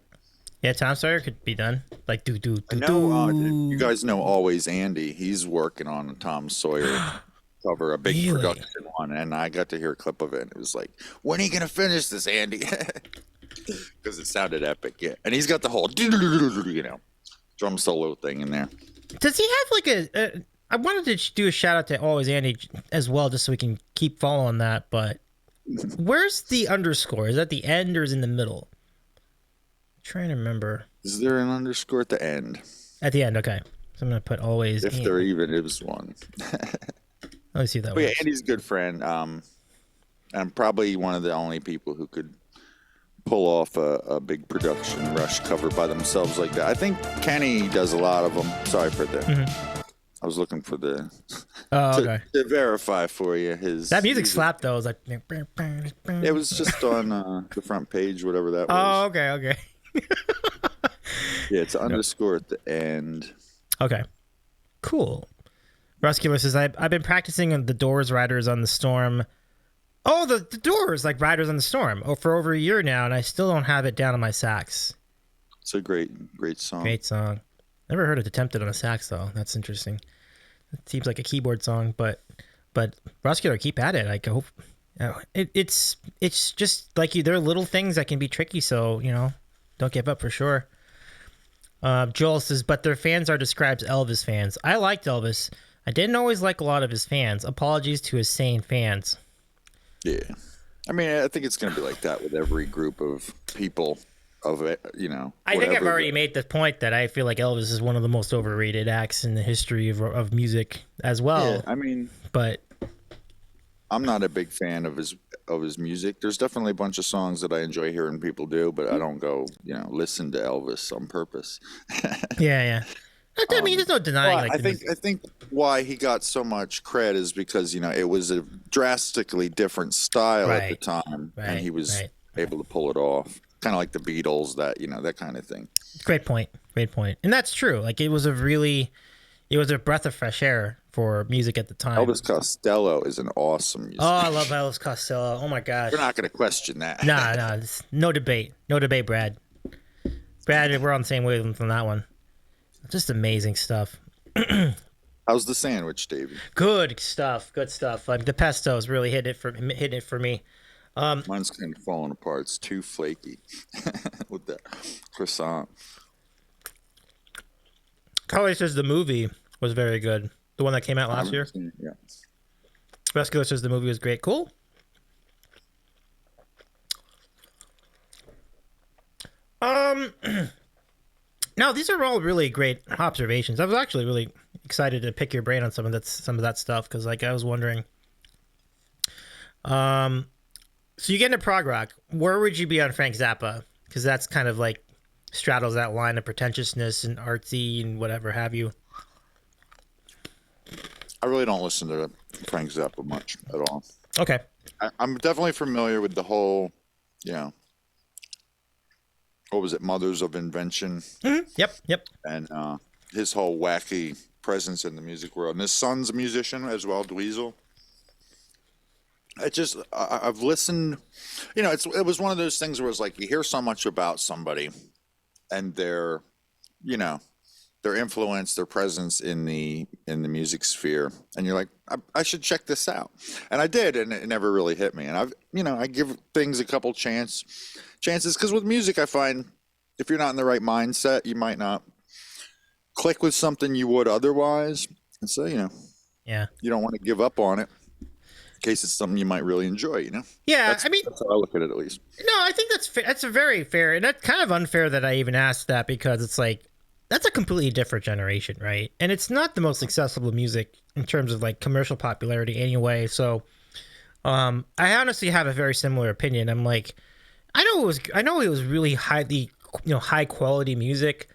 Yeah, Tom Sawyer could be done. Like do I know you guys know Always Andy. He's working on a Tom Sawyer cover, a big Really? production one, and I got to hear a clip of it. And it was like, when are you gonna finish this, Andy? Because it sounded epic. Yeah, and he's got the whole drum solo thing in there. Does he have like a? I wanted to do a shout out to Always Andy as well, just so we can keep following that. But where's the underscore? Is that the end or is it in the middle? I'm trying to remember. Is there an underscore at the end? At the end, okay. So I'm gonna put Always. If Andy. there even is one. Let me see if that. But yeah, works. Andy's a good friend. I'm probably one of the only people who could pull off a big production Rush cover by themselves like that. I think Kenny does a lot of them. Sorry for the. I was looking for the. Oh, okay. To verify for you his. That music slapped though. It was like. It was just on the front page, whatever that was. Oh, okay. Yeah, it's underscore at the end. Okay. Cool. Ruscular says, I've been practicing on the Doors Riders on the Storm. Oh, the Doors, like Riders on the Storm, for over a year now, and I still don't have it down on my sax. It's a great song. Great song. Never heard it attempted on a sax, though. That's interesting. It seems like a keyboard song, but Ruscular, keep at it. I hope it's just like you. There are little things that can be tricky, so don't give up for sure. Joel says, but their fans are described as Elvis fans. I liked Elvis. I didn't always like a lot of his fans. Apologies to his sane fans. Yeah. I mean, I think it's going to be like that with every group of people of it, I think I've already made the point that I feel like Elvis is one of the most overrated acts in the history of music as well. Yeah, I mean, but I'm not a big fan of his music. There's definitely a bunch of songs that I enjoy hearing people do, but I don't go, listen to Elvis on purpose. yeah. I mean, there's no denying. Well, I think why he got so much cred is because it was a drastically different style at the time, and he was able to pull it off, kind of like the Beatles, that kind of thing. Great point, and that's true. Like it was a breath of fresh air for music at the time. Elvis Costello is an awesome musician. Oh, I love Elvis Costello. Oh my gosh. We're not going to question that. Nah, no debate, Brad. We're on the same wavelength on that one. Just amazing stuff. How's the sandwich, Davey? Good stuff. Like the pesto is really hitting it for me. Mine's kind of falling apart. It's too flaky with that croissant. Carly says the movie was very good. The one that came out last year. Yeah. Rescuer says the movie was great. Cool. Now these are all really great observations. I was actually really excited to pick your brain on some of that stuff because, like, I was wondering. So you get into prog rock. Where would you be on Frank Zappa? Because that's kind of like straddles that line of pretentiousness and artsy and whatever have you. I really don't listen to Frank Zappa much at all. Okay. I'm definitely familiar with the whole, what was it, Mothers of Invention? Mm-hmm. Yep. And his whole wacky presence in the music world. And his son's a musician as well, Dweezil. I've listened, it was one of those things where it's like you hear so much about somebody and their influence, their presence in the music sphere, and you're like, I should check this out, and I did, and it never really hit me. And I give things a couple chances, because with music, I find if you're not in the right mindset, you might not click with something you would otherwise, and so you don't want to give up on it in case it's something you might really enjoy. Yeah, that's how I look at it, at least. No, I think that's fair. That's a very fair, and that's kind of unfair that I even asked that because it's like. That's a completely different generation, right? And it's not the most accessible music in terms of like commercial popularity anyway. So I honestly have a very similar opinion. I'm like, I know it was really highly, high quality music,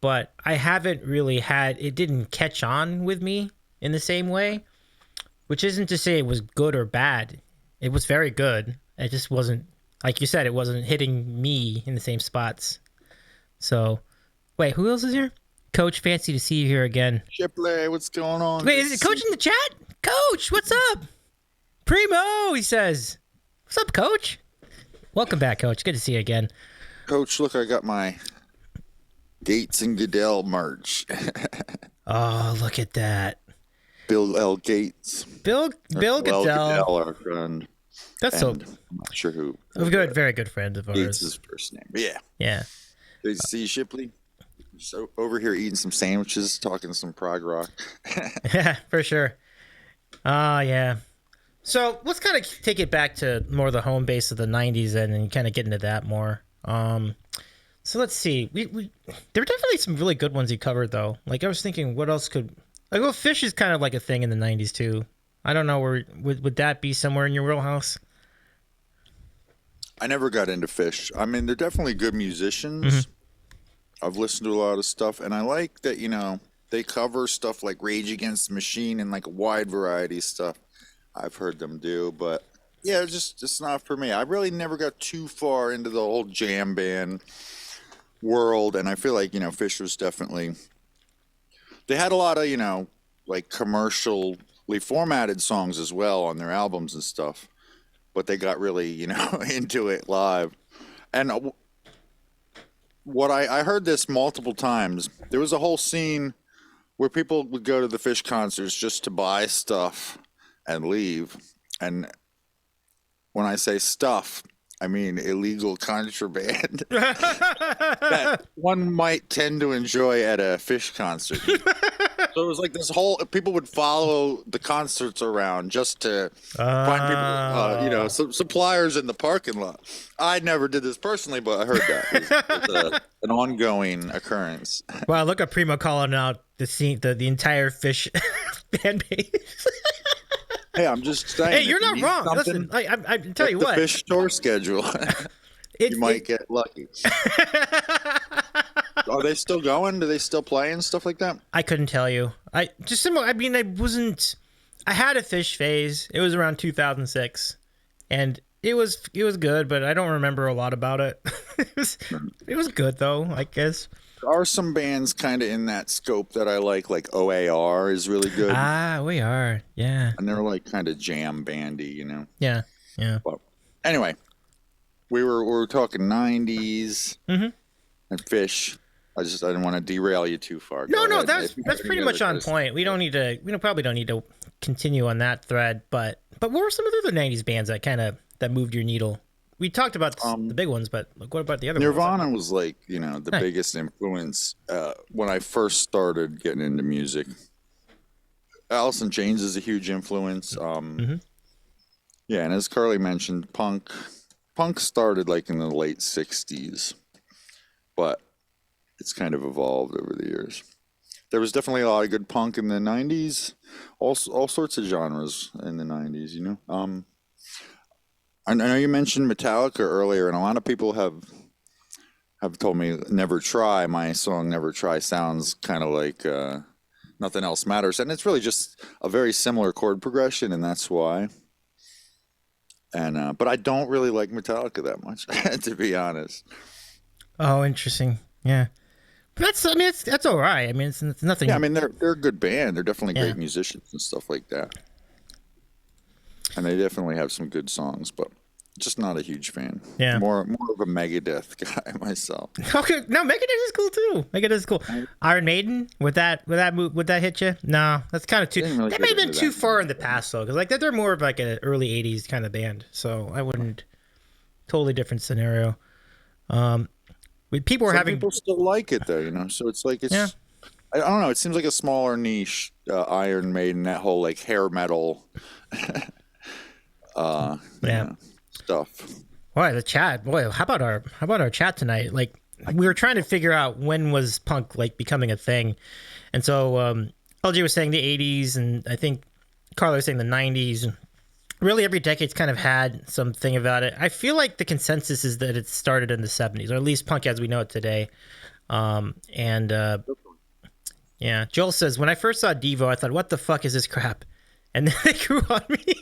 but I haven't really had it didn't catch on with me in the same way, which isn't to say it was good or bad. It was very good. It just wasn't, like you said, it wasn't hitting me in the same spots. So, wait, who else is here? Coach, fancy to see you here again. Shipley, what's going on? Wait, is it Coach in the chat? Coach, what's up? Primo, he says. What's up, Coach? Welcome back, Coach. Good to see you again. Coach, look, I got my Gates and Goodell merch. Oh, look at that. Bill L. Gates. Bill Goodell. Our friend. That's so. I'm not sure who. A good, very good friend of ours. Gates' his first name. But yeah. Yeah. Good to see you, Shipley. So over here eating some sandwiches, talking some prog rock. Yeah, for sure. Yeah. So let's kind of take it back to more the home base of the '90s, and kind of get into that more. So let's see. We there were definitely some really good ones you covered though. Like I was thinking, what else could like? Well, Fish is kind of like a thing in the '90s too. I don't know where would that be somewhere in your wheelhouse? I never got into Fish. I mean, they're definitely good musicians. I've listened to a lot of stuff, and I like that, they cover stuff like Rage Against the Machine and like a wide variety of stuff I've heard them do. But yeah, it's not for me. I really never got too far into the whole jam band world, and I feel like, Fish was definitely, they had a lot of, like commercially formatted songs as well on their albums and stuff, but they got really, into it live. And what I heard this multiple times. There was a whole scene where people would go to the Fish concerts just to buy stuff and leave. And when I say stuff, I mean illegal contraband that one might tend to enjoy at a Fish concert. So it was like this whole, people would follow the concerts around just to find people, suppliers in the parking lot. I never did this personally, but I heard that. It's an ongoing occurrence. Wow, look at Primo calling out the entire Fish fan base. Hey, I'm just saying. Hey, you're not wrong. Listen, I tell you what. The Fish tour schedule. You might get lucky. Are they still going? Do they still play and stuff like that? I couldn't tell you. I had a Fish phase. It was around 2006, and it was good, but I don't remember a lot about it. It was good though, I guess. There are some bands kind of in that scope that I like OAR is really good. OAR, yeah. And they're like kind of jam bandy, Yeah. But anyway, we were talking 90s and Fish. I didn't want to derail you too far. No, that's pretty much on point. We probably don't need to continue on that thread. But what were some of the other '90s bands that moved your needle? We talked about the big ones, but what about the other Nirvana ones? was like, the biggest influence when I first started getting into music. Alice in Chains is a huge influence. Yeah, and as Carly mentioned, punk started like in the late '60s, but it's kind of evolved over the years. There was definitely a lot of good punk in the '90s, all sorts of genres in the '90s. I know you mentioned Metallica earlier, and a lot of people have told me "Never Try." My song "Never Try" sounds kind of like "Nothing Else Matters," and it's really just a very similar chord progression, and that's why. And but I don't really like Metallica that much, to be honest. Oh, interesting. Yeah. That's all right. I mean, it's nothing. Yeah, I mean they're a good band. They're definitely great musicians and stuff like that, and they definitely have some good songs. But just not a huge fan. Yeah, more of a Megadeth guy myself. Okay, no, Megadeth is cool too. Megadeth is cool. Iron Maiden, would that hit you? No, that's kind of too. Really that may have been too far in the past though, because like they're more of like an early '80s kind of band. So I wouldn't. Totally different scenario. People still like it though, so it's like I don't know. It seems like a smaller niche. Iron Maiden, that whole like hair metal, stuff. Boy, the chat. Boy, how about our chat tonight? Like we were trying to figure out when was punk like becoming a thing, and so LG was saying the '80s, and I think Carla was saying the '90s. really every decade's kind of had something about it. I feel like the consensus is that it started in the 70s, or at least punk as we know it today. And yeah, Joel says, when I first saw Devo, I thought, what the fuck is this crap? And then it grew on me.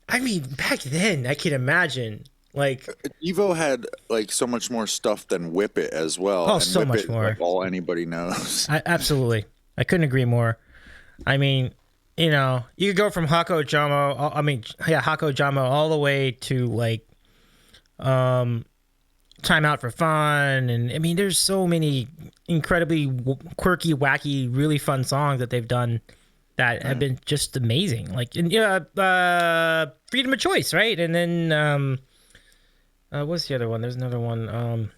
I mean, back then, I can imagine. Like, Evo had like so much more stuff than Whip It as well. oh, And so Whip much It, more. like all anybody knows. Absolutely. I couldn't agree more. I mean, you know, you could go from Hako Jamo, Hako Jamo all the way to like Time Out for Fun. And I mean, there's so many incredibly quirky, wacky, really fun songs that they've done that have been just amazing. Like, and, Freedom of Choice, right? And then, what's the other one? There's another one.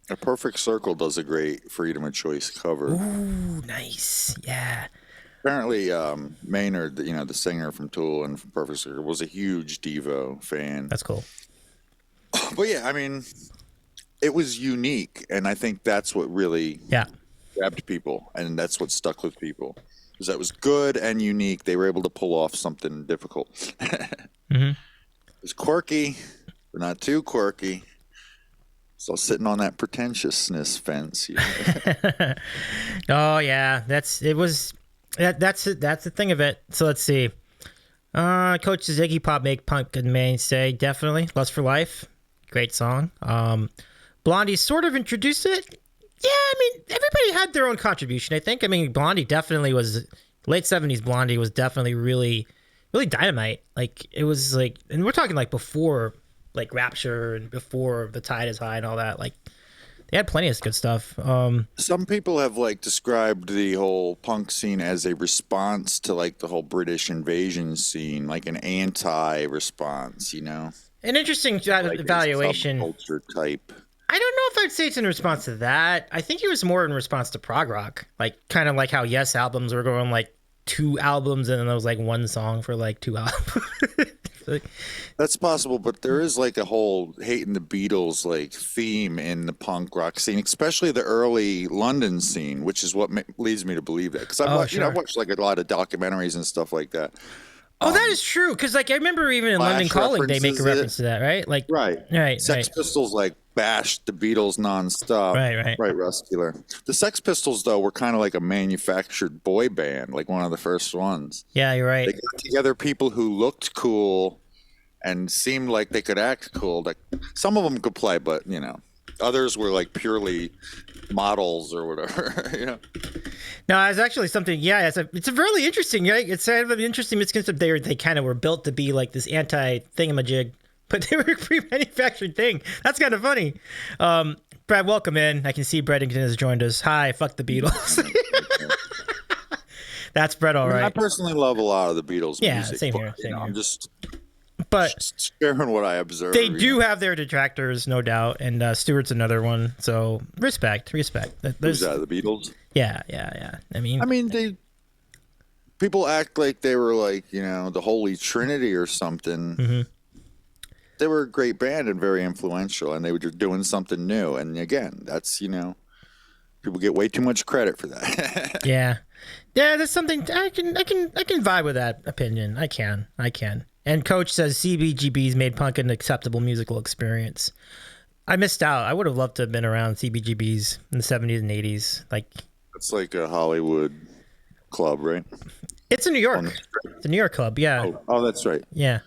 A Perfect Circle does a great Freedom of Choice cover. Ooh, nice. Yeah. Apparently, Maynard, the singer from Tool and from Perfect Circle, was a huge Devo fan. That's cool. But yeah, I mean, it was unique, and I think that's what really grabbed people, and that's what stuck with people. Because that was good and unique. They were able to pull off something difficult. It was quirky, but not too quirky. So sitting on that pretentiousness fence. Oh yeah, that's the thing of it. So let's see. Coach says Iggy Pop make punk a mainstay. Definitely. Lust for Life. Great song. Blondie sort of introduced it. Yeah, I mean, everybody had their own contribution, I think. I mean, Blondie definitely was, late 70s Blondie was definitely really, really dynamite. Like, it was like, and we're talking like before, like Rapture and before The Tide is High and all that. Like, they had plenty of good stuff. Some people have like described the whole punk scene as a response to like the whole British invasion scene, like an anti-response, An interesting like evaluation. Culture type. I don't know if I'd say it's in response to that. I think it was more in response to prog rock, like kind of like how Yes albums were going like 2 albums and then there was like 1 song for like 2 albums. That's possible, but there is like a whole hating the Beatles like theme in the punk rock scene, especially the early London scene, which is what leads me to believe that. Because I watched like a lot of documentaries and stuff like that. Oh, that is true. Because like I remember even in London Calling, they make a reference to that, right? Like right. Sex Pistols like bashed the Beatles nonstop. Right. Ruscular. The Sex Pistols though were kind of like a manufactured boy band, like one of the first ones. Yeah, you're right. They got together people who looked cool and seemed like they could act cool. Like some of them could play, but others were like purely models or whatever. No, it's actually something. Yeah, it's a really interesting. Right? It's kind of an interesting misconception. They kind of were built to be like this anti-thingamajig, but they were a pre-manufactured thing. That's kind of funny. Brad, welcome in. I can see Bredington has joined us. Hi, fuck the Beatles. That's Brett, all right. I personally love a lot of the Beatles music. Yeah, same here. I'm just sharing what I observe. They do have their detractors, no doubt, and Stewart's another one. So respect. Who's that? The Beatles? Yeah. I mean, people act like they were like the Holy Trinity or something. Mm-hmm. They were a great band and very influential, and they were just doing something new. And again, that's people get way too much credit for that. Yeah, that's something I can vibe with that opinion. I can. And Coach says CBGBs made punk an acceptable musical experience. I missed out. I would have loved to have been around CBGBs in the 70s and 80s. Like, it's like a Hollywood club, right? It's in New York. It's a New York club, yeah. Oh, that's right. Yeah.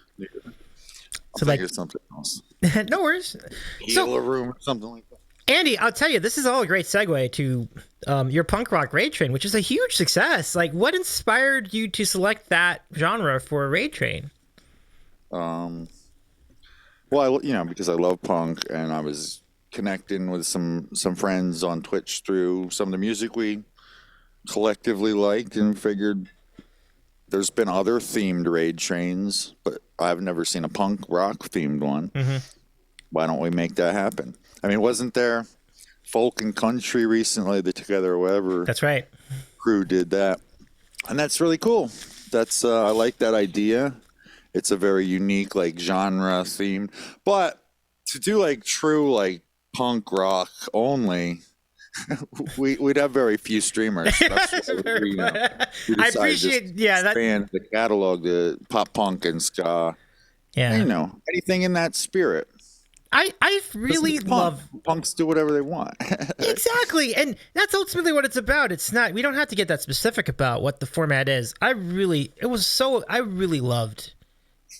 So like something else. No worries. Healer room or something like that. Andy, I'll tell you, this is all a great segue to your punk rock Raid Train, which is a huge success. Like, what inspired you to select that genre for Raid Train? Well, because I love punk, and I was connecting with some friends on Twitch through some of the music we collectively liked, and figured there's been other themed Raid Trains, but I've never seen a punk rock themed one. Mm-hmm. Why don't we make that happen? I mean, wasn't there folk and country recently, the Together or whatever? That's right. Crew did that, and that's really cool. That's I like that idea. It's a very unique like genre theme, but to do like true like punk rock only, we'd have very few streamers. That's why we I decided to appreciate, yeah, that, expand the catalog to pop punk and ska. yeah. And, anything in that spirit. I 'Cause really it's punk. love Punks do whatever they want. exactly, and that's ultimately what it's about. It's not. We don't have to get that specific about what the format is. I really loved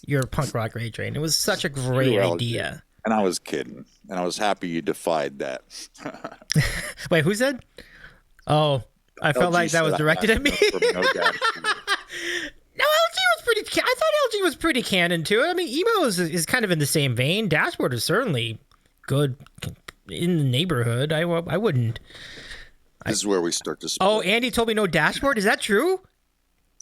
your punk rock raid train. It was such a great You idea. And I was kidding, and I was happy you defied that. Wait, who said? Oh, I felt like that was directed at me. No doubt. No, LG was pretty. I thought LG was pretty canon to it. I mean, emo is kind of in the same vein. Dashboard is certainly good in the neighborhood. I wouldn't. This is where we start to split. Oh, Andy told me no dashboard. Is that true?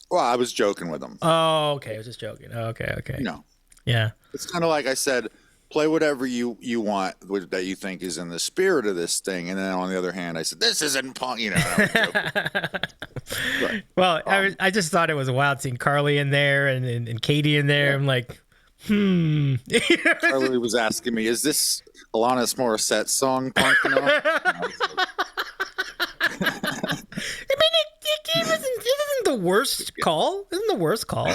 Well, I was joking with him. Oh, okay. I was just joking. Okay. No, Yeah. it's kind of like I said. Play whatever you want that you think is in the spirit of this thing, and then on the other hand, I said this isn't punk. Right. Well, I just thought it was wild seeing Carly in there and Katie in there. Yeah. I'm like, Carly was asking me, "Is this Alanis Morissette song punk enough?" I mean, it isn't the worst call. Isn't the worst call.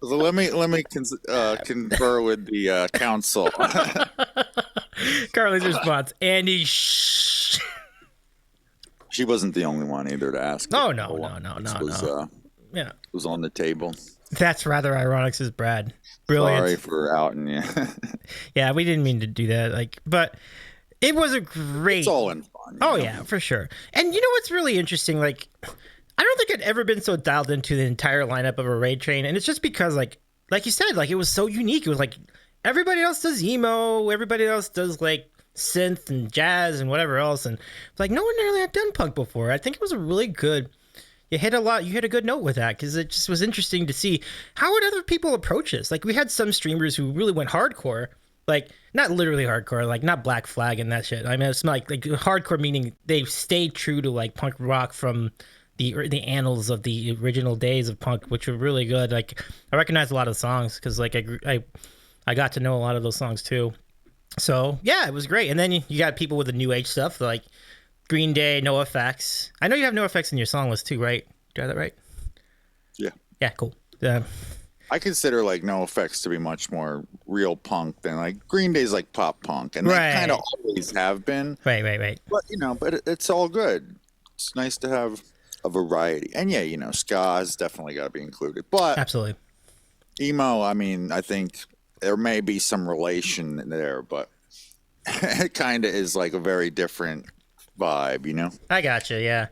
So let me confer with the council. Carly's response, Andy, shh. She wasn't the only one either to ask. Oh, no. Yeah. It was on the table. That's rather ironic, says Brad. Brilliant. Sorry for outing you. Yeah, we didn't mean to do that. But it was a great. It's all in fun. Oh, yeah, for sure. And you know what's really interesting? I don't think I'd ever been so dialed into the entire lineup of a raid train, and it's just because, like you said, it was so unique. It was like everybody else does emo, everybody else does synth and jazz and whatever else, and no one really had done punk before. I think it was a really good. You hit a good note with that because it just was interesting to see how would other people approach this. We had some streamers who really went hardcore, not literally hardcore, not Black Flag and that shit. I mean, it's like hardcore meaning they stayed true to punk rock from the annals of the original days of punk, which were really good. I recognize a lot of the songs because I got to know a lot of those songs too. So yeah, it was great. And then you got people with the new age stuff like Green Day, NoFX. I know you have NoFX in your song list too, right? Do I have that right? Yeah. Yeah, cool. I consider NoFX to be much more real punk than Green Day's pop punk, and they kind of always have been. Right. But but it's all good. It's nice to have a variety, and yeah, ska has definitely got to be included. But absolutely, emo. I mean, I think there may be some relation there, but it kind of is a very different vibe, I gotcha. Yeah.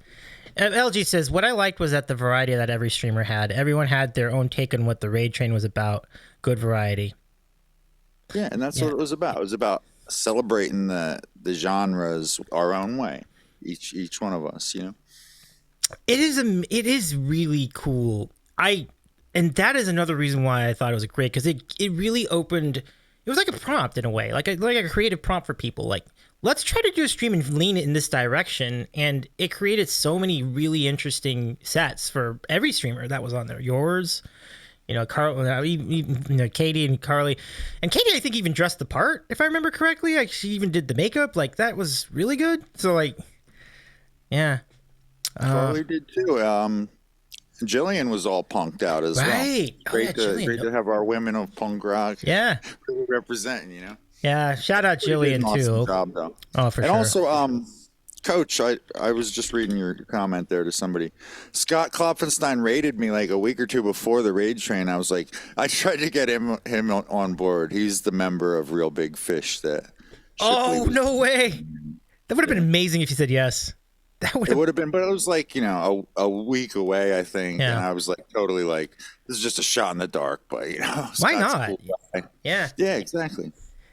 LG says, what I liked was that the variety that every streamer had. Everyone had their own take on what the raid train was about. Good variety. Yeah, and that's what it was about. It was about celebrating the genres our own way. Each one of us, It is really cool. And that is another reason why I thought it was great, because it really opened. It was like a prompt in a way, like a creative prompt for people. Let's try to do a stream and lean it in this direction. And it created so many really interesting sets for every streamer that was on there. Yours, Katie and Carly. And Katie, I think, even dressed the part, if I remember correctly. She even did the makeup. That was really good. So, yeah. Carly did too. Jillian was all punked out as well. Right. Great to have our women of punk rock. Yeah. Really representing, Yeah, shout out Jillian too. Awesome job, though. Oh, for and sure. And also, Coach, I was just reading your comment there to somebody. Scott Klopfenstein raided me a week or two before the raid train. I was I tried to get him on board. He's the member of Real Big Fish that. No way! That would have been amazing if you said yes. It would have been, but it was a week away, I think. Yeah. And I was totally this is just a shot in the dark, but why not? Cool. Yeah, exactly.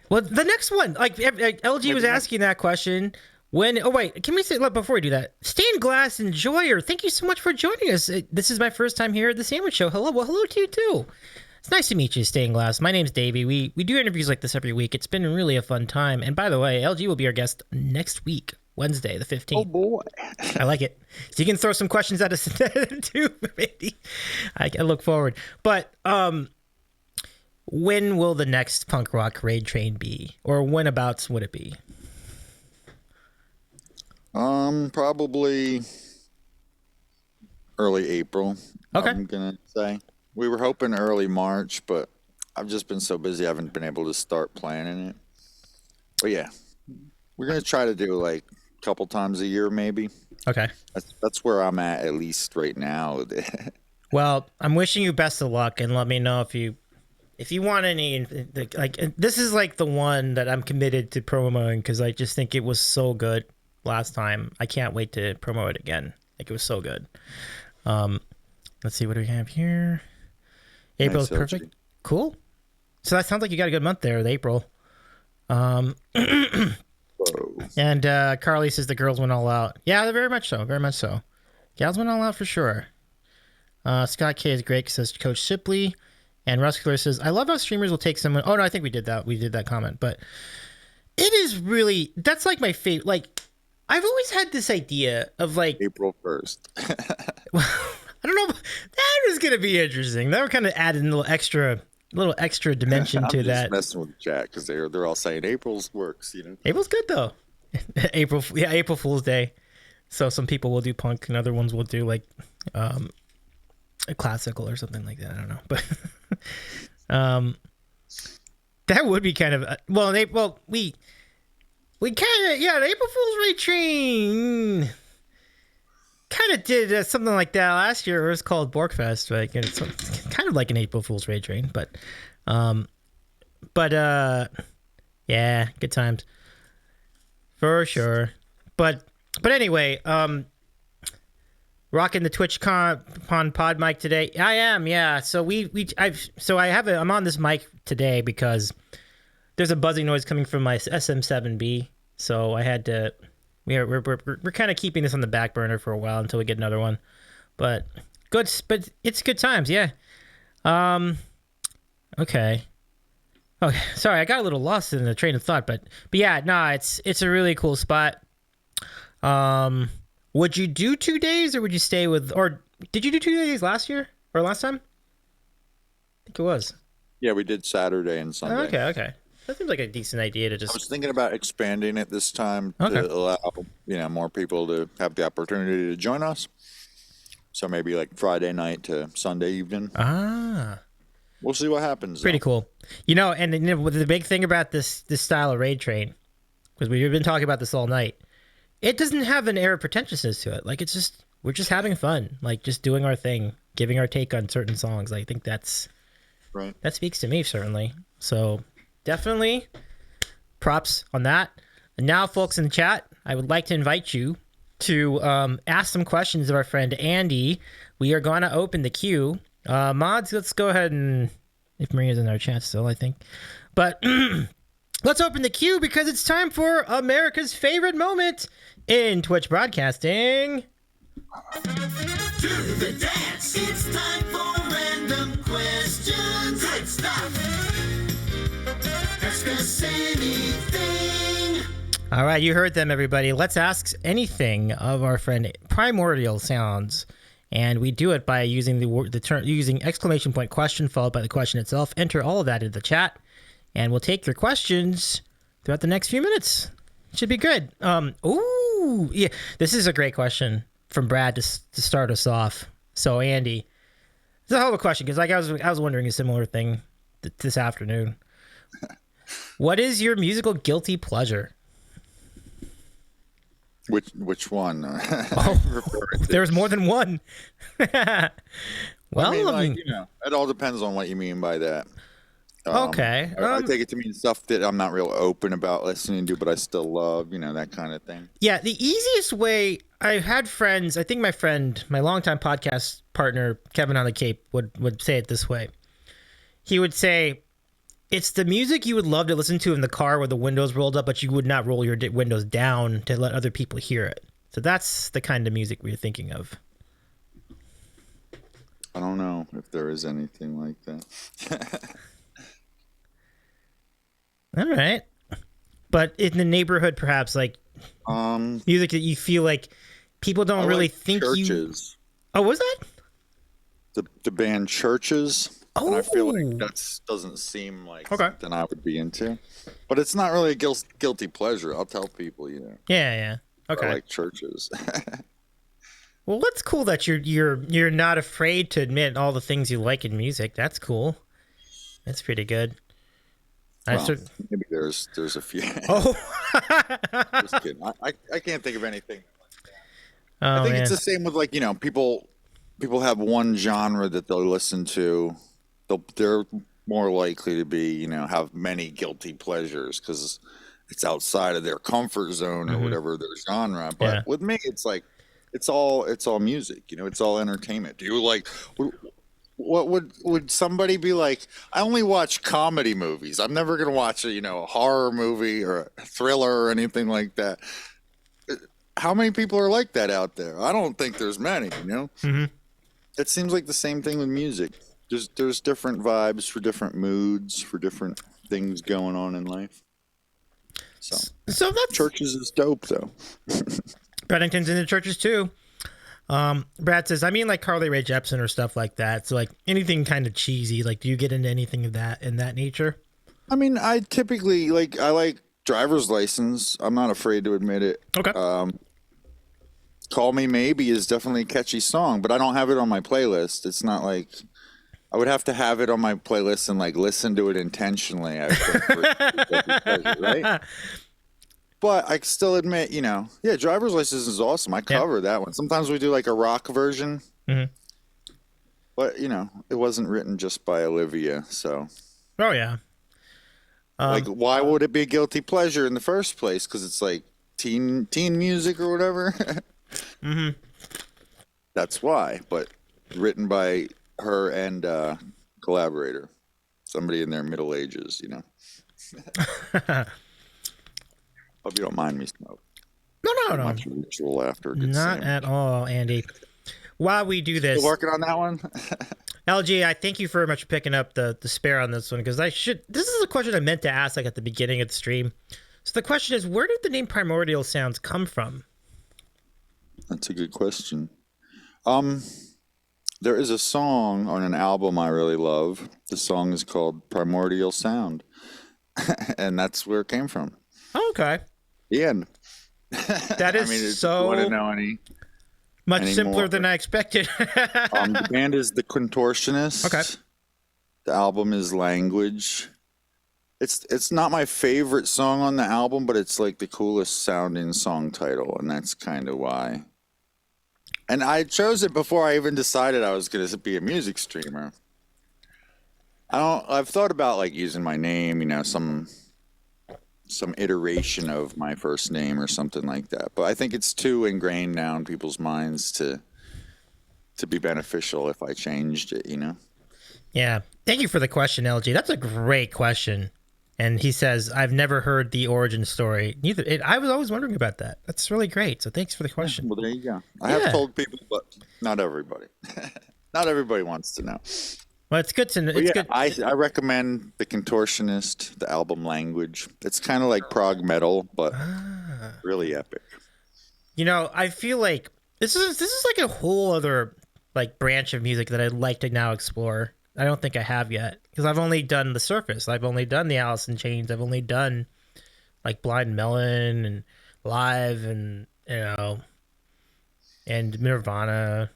Well, the next one, LG was asking that question. Can we say before we do that? Stained Glass Enjoyer, thank you so much for joining us. This is my first time here at the Sandwich Show. Hello, well, hello to you too. It's nice to meet you, Stained Glass. My name's Davey. We do interviews like this every week. It's been really a fun time. And by the way, LG will be our guest next week, Wednesday, the 15th. Oh boy, I like it. So you can throw some questions at us too, maybe. I look forward. But when will the next punk rock raid train be, or whenabouts would it be? Probably early April. Okay. I'm gonna say we were hoping early March, but I've just been so busy I haven't been able to start planning it. But yeah, we're gonna try to do like a couple times a year, maybe. Okay. That's where I'm at least right now. Well, I'm wishing you best of luck, and let me know if you want any, like, this is like the one that I'm committed to promoting because I just think it was so good last time. I can't wait to promote it again. Like, it was so good. Um, let's see, what do we have here? April's Nice, perfect. LG. Cool. So that sounds like you got a good month there with April. Whoa. And Carly says the girls went all out. Yeah, very much so. Very much so. Gals went all out for sure. Scott K is great, says Coach Shipley. And Ruskler says, I love how streamers will take someone. Oh, no, I think we did that. We did that comment. But it is really, that's like my favorite. Like, I've always had this idea of like, April 1st. I don't know. That was going to be interesting. That would kind of add a little extra dimension I'm to just that. messing with the chat because they're all saying April's works, you know. April's good though. April Fool's Day. So some people will do punk and other ones will do like a classical or something like that. I don't know, but that would be kind of we kind of the April Fool's Day train kind of did something like that last year. It was called Borkfest, like, and it's kind of like an April Fool's Day train, but yeah, good times for sure. But anyway, rocking the TwitchCon pod mic today. I am, yeah. So I'm on this mic today because there's a buzzing noise coming from my SM7B. So I had to. We're kind of keeping this on the back burner for a while until we get another one. But it's good times, yeah. Okay. Okay, sorry, I got a little lost in the train of thought, but yeah, no, it's a really cool spot. Would you do 2 days or would you stay with, or did you do 2 days last year or last time? I think it was. Yeah, we did Saturday and Sunday. Okay. That seems like a decent idea to I just. was thinking about expanding it this time Okay. to allow more people to have the opportunity to join us. So maybe like Friday night to Sunday evening. We'll see what happens. Pretty cool. And the big thing about this style of raid train, because we've been talking about this all night, it doesn't have an air of pretentiousness to it. Like, we're just having fun, like just doing our thing, giving our take on certain songs. I think that's Right. that speaks to me certainly. So definitely props on that. And now, folks in the chat, I would like to invite you to ask some questions of our friend Andy. We are going to open the queue. Mods, let's go ahead and, if Maria's in our chat still, I think. But let's open the queue because it's time for America's favorite moment in Twitch broadcasting. Do the dance. It's time for random questions. Great stuff. Ask us anything. All right, you heard them, everybody. Let's ask anything of our friend Primordial Sounds. And we do it by using the term, using exclamation point question followed by the question itself. Enter all of that into the chat, and we'll take your questions throughout the next few minutes. Should be good. Ooh, yeah, this is a great question from Brad to start us off. So Andy, it's a hell of a question because I was wondering a similar thing this afternoon. What is your musical guilty pleasure? Which one? There's more than one. Well, I mean, it all depends on what you mean by that. Okay. I take it to mean stuff that I'm not real open about listening to, but I still love, that kind of thing. Yeah, the easiest way, I've had friends, I think my longtime podcast partner, Kevin on the Cape, would say it this way. He would say, it's the music you would love to listen to in the car with the windows rolled up, but you would not roll your windows down to let other people hear it. So that's the kind of music we're thinking of. I don't know if there is anything like that. All right. But in the neighborhood, perhaps, like music that you feel like people don't really think Churches. Oh, was that? The band Churches. Oh. And I feel like that doesn't seem like Okay. something I would be into. But it's not really a guilty pleasure. I'll tell people, Yeah. Okay. I like churches. Well, that's cool that you're not afraid to admit all the things you like in music. That's cool. That's pretty good. Well, maybe there's a few. Oh. Just kidding. I can't think of anything. I Oh think it's man. the same with, like, people have one genre that they'll listen to. They're more likely to be, have many guilty pleasures because it's outside of their comfort zone or whatever their genre. But Yeah. with me, it's like it's all music. It's all entertainment. Do you like? What would somebody be like? I only watch comedy movies. I'm never gonna watch a horror movie or a thriller or anything like that. How many people are like that out there? I don't think there's many. Mhm. It seems like the same thing with music. There's different vibes for different moods for different things going on in life. So that's churches is dope though. Bennington's in the churches too. Brad says, I mean, like Carly Rae Jepsen or stuff like that. So like anything kind of cheesy. Like, do you get into anything of that in that nature? I mean, I typically I like Driver's License. I'm not afraid to admit it. Okay. Call Me Maybe is definitely a catchy song, but I don't have it on my playlist. It's not like I would have to have it on my playlist and like listen to it intentionally. I think, for it to be pleasure, right? But I still admit, yeah, Driver's License is awesome. I cover that one. Sometimes we do like a rock version, but it wasn't written just by Olivia. So, Oh yeah. like, why would it be a guilty pleasure in the first place? Because it's like teen music or whatever. That's why. But written by her and collaborator, somebody in their middle ages. Hope you don't mind me smoke. No. Much mutual laughter. Good Not sandwich. at all, Andy. While we do this, Still working on that one. LG, I thank you very much for picking up the spare on this one because this is a question I meant to ask like at the beginning of the stream. So the question is, where did the name Primordial Sounds come from? That's a good question. There is a song on an album I really love. The song is called Primordial Sound, and that's where it came from. Oh, okay. The end. That is I mean, so want to know any much simpler than I expected. The band is The Contortionists. Okay. The album is Language. It's not my favorite song on the album, but it's like the coolest sounding song title, and that's kind of why. And I chose it before I even decided I was going to be a music streamer. I've thought about like using my name, some iteration of my first name or something like that. But I think it's too ingrained now in people's minds to be beneficial if I changed it, Yeah. Thank you for the question, LG. That's a great question. And he says, I've never heard the origin story. I was always wondering about that. That's really great. So thanks for the question. Well, there you go. I have told people, but not everybody. Not everybody wants to know. Well, it's good to know. It's good. I recommend The Contortionist, the album Language. It's kind of like prog metal, but really epic. I feel like this is like a whole other like branch of music that I'd like to now explore. I don't think I have yet because I've only done the surface. I've only done the Alice in Chains. I've only done like Blind Melon and Live and and Nirvana.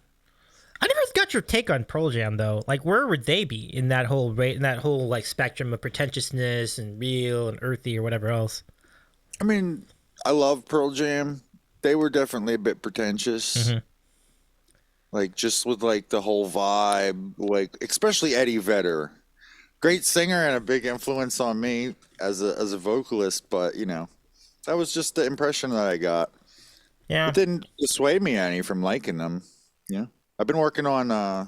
I never got your take on Pearl Jam though. Like, where would they be in that whole like spectrum of pretentiousness and real and earthy or whatever else? I mean, I love Pearl Jam. They were definitely a bit pretentious. Like, just with like the whole vibe, like especially Eddie Vedder, great singer and a big influence on me as a vocalist. But that was just the impression that I got. Yeah, it didn't dissuade me any from liking them. I've been working on the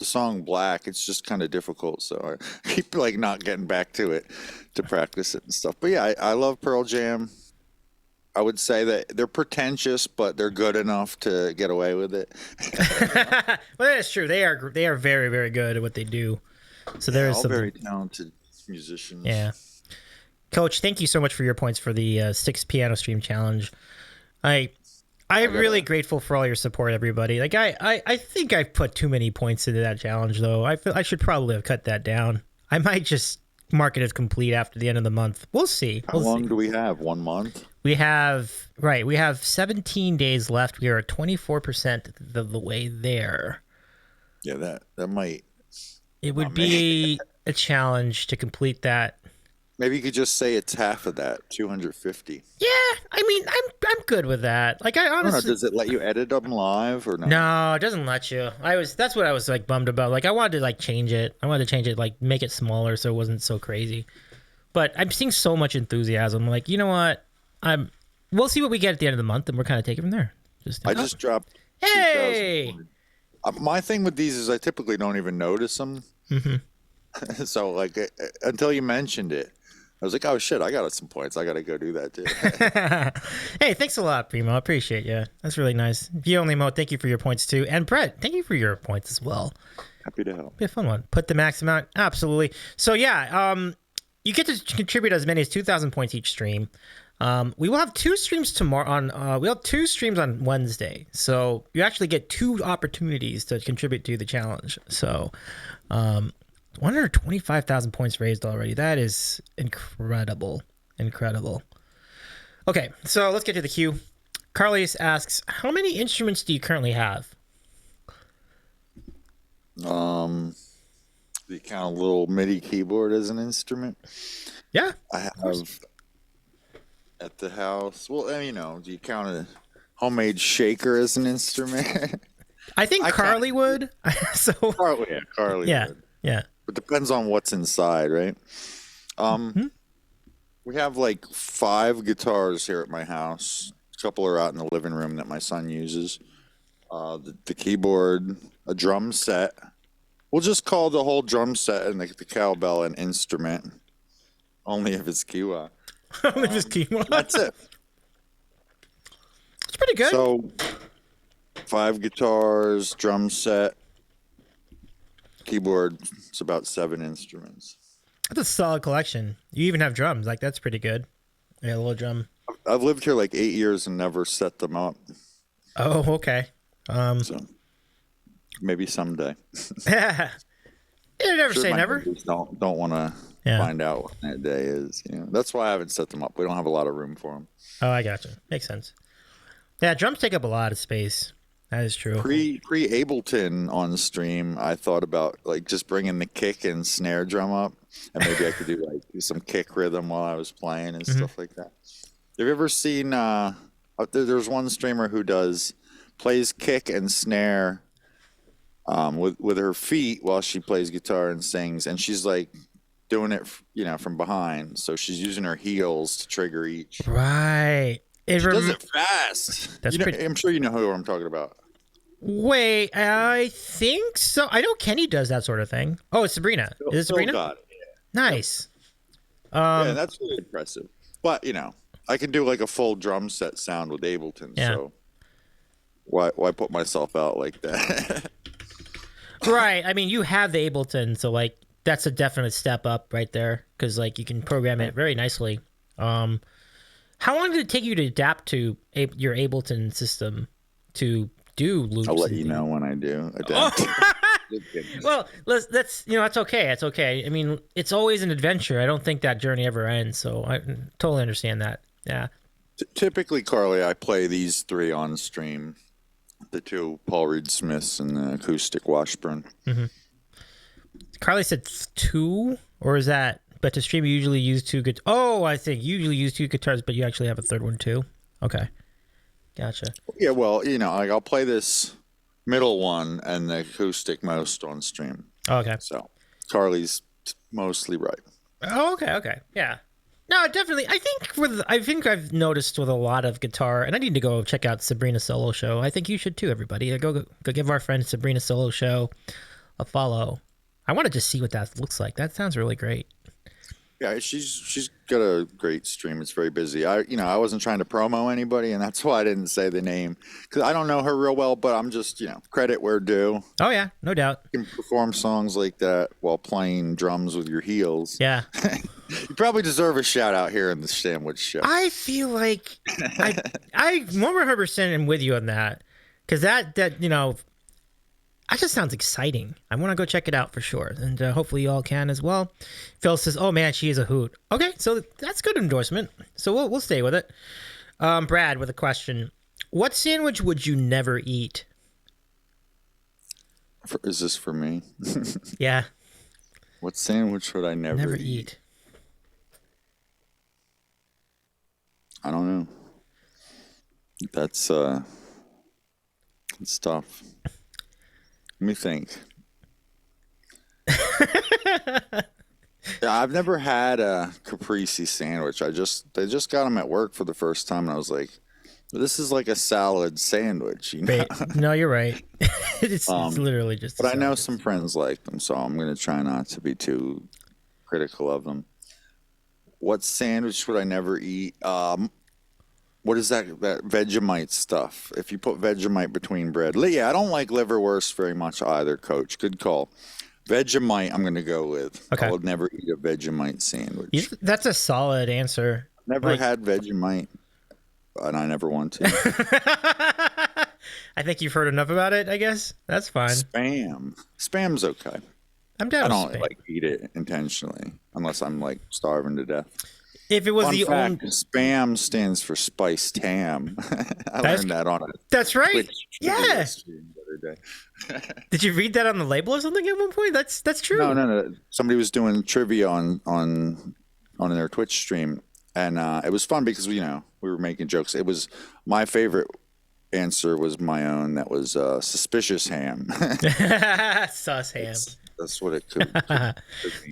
song Black. It's just kind of difficult, so I keep like not getting back to it to practice it and stuff. But yeah, I love Pearl Jam. I would say that they're pretentious, but they're good enough to get away with it. Well, that's true. They are very, very good at what they do. So there is all some very talented musicians. Yeah, Coach, thank you so much for your points for the 6 piano stream challenge. I'm really grateful for all your support, everybody. Like I think I put too many points into that challenge, though. I feel I should probably have cut that down. I might just mark it as complete after the end of the month. We'll see. How long do we have? 1 month? We have 17 days left. We are 24% of the way there. Yeah, that might. It would be a challenge to complete that. Maybe you could just say it's half of that, 250. Yeah, I mean, I'm good with that. Like, I I don't know, honestly, does it let you edit them live or no? no, it doesn't let you. That's what I was like bummed about. Like, I wanted to like change it. I wanted to change it, like make it smaller so it wasn't so crazy. But I'm seeing so much enthusiasm. Like, you know what? We'll see what we get at the end of the month, and we're kind of taking it from there. I just dropped. Hey! 2,000. My thing with these is I typically don't even notice them. Mm-hmm. So like until you mentioned it, I was like, oh shit, I got some points. I got to go do that too. Hey, thanks a lot, Primo. I appreciate you. That's really nice. Only Mo, thank you for your points too. And Brett, thank you for your points as well. Happy to help. Be a fun one. Put the max amount. Absolutely. So yeah, you get to contribute as many as 2,000 points each stream. We will have 2 streams tomorrow we'll have 2 streams on Wednesday. So you actually get 2 opportunities to contribute to the challenge. So 125,000 points raised already. That is incredible. Incredible. Okay, so let's get to the queue. Carlos asks, how many instruments do you currently have? Do you count a little MIDI keyboard as an instrument? Yeah. I have at the house. Well, you know, do you count a homemade shaker as an instrument? I think Carly would. So Carly yeah, would. yeah. It depends on what's inside, right? We have like 5 guitars here at my house. A couple are out in the living room that my son uses. The keyboard, a drum set. We'll just call the whole drum set and the cowbell an instrument. Only if it's Kiwa. Only if it's Kiwa. That's it. It's pretty good. So 5 guitars, drum set, keyboard. It's about 7 instruments. That's a solid collection. You even have drums. Like, that's pretty good. Yeah, a little drum. I've lived here like 8 years and never set them up. Oh, okay. So maybe someday. Yeah. You never Sure, say my never. neighbors don't want to find out what that day is. You know, that's why I haven't set them up. We don't have a lot of room for them. Oh, I gotcha. Makes sense. Yeah, drums take up a lot of space. That is true. Pre Ableton on stream, I thought about like just bringing the kick and snare drum up, and maybe I could do like some kick rhythm while I was playing and stuff like that. Have you ever seen? There's one streamer who plays kick and snare with her feet while she plays guitar and sings, and she's like doing it, from behind. So she's using her heels to trigger each. Right. She does it fast. That's pretty. I'm sure you know who I'm talking about. Wait, I think so. I know Kenny does that sort of thing. Oh, it's Sabrina. Is it Sabrina? Got it. Nice. Yeah, that's really impressive. But I can do like a full drum set sound with Ableton. Yeah. So why put myself out like that? Right. I mean, you have the Ableton, so like that's a definite step up right there because like you can program it very nicely. How long did it take you to adapt to your Ableton system to do loops? I'll let you know when I do adapt. Well, that's that's okay. That's okay. I mean, it's always an adventure. I don't think that journey ever ends. So I totally understand that. Yeah. Typically, Carly, I play these 3 on stream: the 2 Paul Reed Smiths and the acoustic Washburn. Mm-hmm. Carly said 2, or is that? But to stream, you usually use 2 guitars. Oh, I think you usually use 2 guitars, but you actually have a third one too. Okay, gotcha. Yeah, well, like I'll play this middle one and the acoustic most on stream. Oh, okay. So Carly's mostly right. Oh, okay. Yeah. No, definitely. I think I've noticed with a lot of guitar, and I need to go check out Sabrina's solo show. I think you should too, everybody. Go give our friend Sabrina's solo show a follow. I want to just see what that looks like. That sounds really great. Yeah, she's got a great stream. It's very busy. I wasn't trying to promo anybody, and that's why I didn't say the name because I don't know her real well. But I'm just credit where due. Oh yeah, no doubt. You can perform songs like that while playing drums with your heels. Yeah, you probably deserve a shout out here in the Sandwich Show. I feel like I 100% am with you on that because that that just sounds exciting. I want to go check it out for sure, and hopefully you all can as well. Phil says, "Oh man, she is a hoot." Okay, so that's good endorsement. So we'll stay with it. Brad with a question: what sandwich would you never eat? Is this for me? Yeah, What sandwich would I never eat? eat. I don't know. That's tough. Let me think. Yeah, I've never had a caprese sandwich. They just got them at work for the first time, and I was like, this is like a salad sandwich, you know? Wait, no, you're right. It's literally just. But I know some friends like them, so I'm gonna try not to be too critical of them. What sandwich would I never eat? What is that Vegemite stuff? If you put Vegemite between bread, yeah, I don't like liverwurst very much either. Coach, good call. Vegemite, I'm gonna go with. Okay. I would never eat a Vegemite sandwich. That's a solid answer. Never had Vegemite, and I never want to. I think you've heard enough about it. I guess that's fine. Spam's okay. I'm down. I don't with spam. like eat it intentionally unless I'm like starving to death. If it was Fun the fact, only, spam stands for spiced ham. I learned that on a that's right. Twitch Yeah. video stream the other day. Did you read that on the label or something at one point? That's true. No. Somebody was doing trivia on their Twitch stream, and it was fun because we were making jokes. It was my favorite answer was my own. That was suspicious ham. Sus ham. That's what it could mean.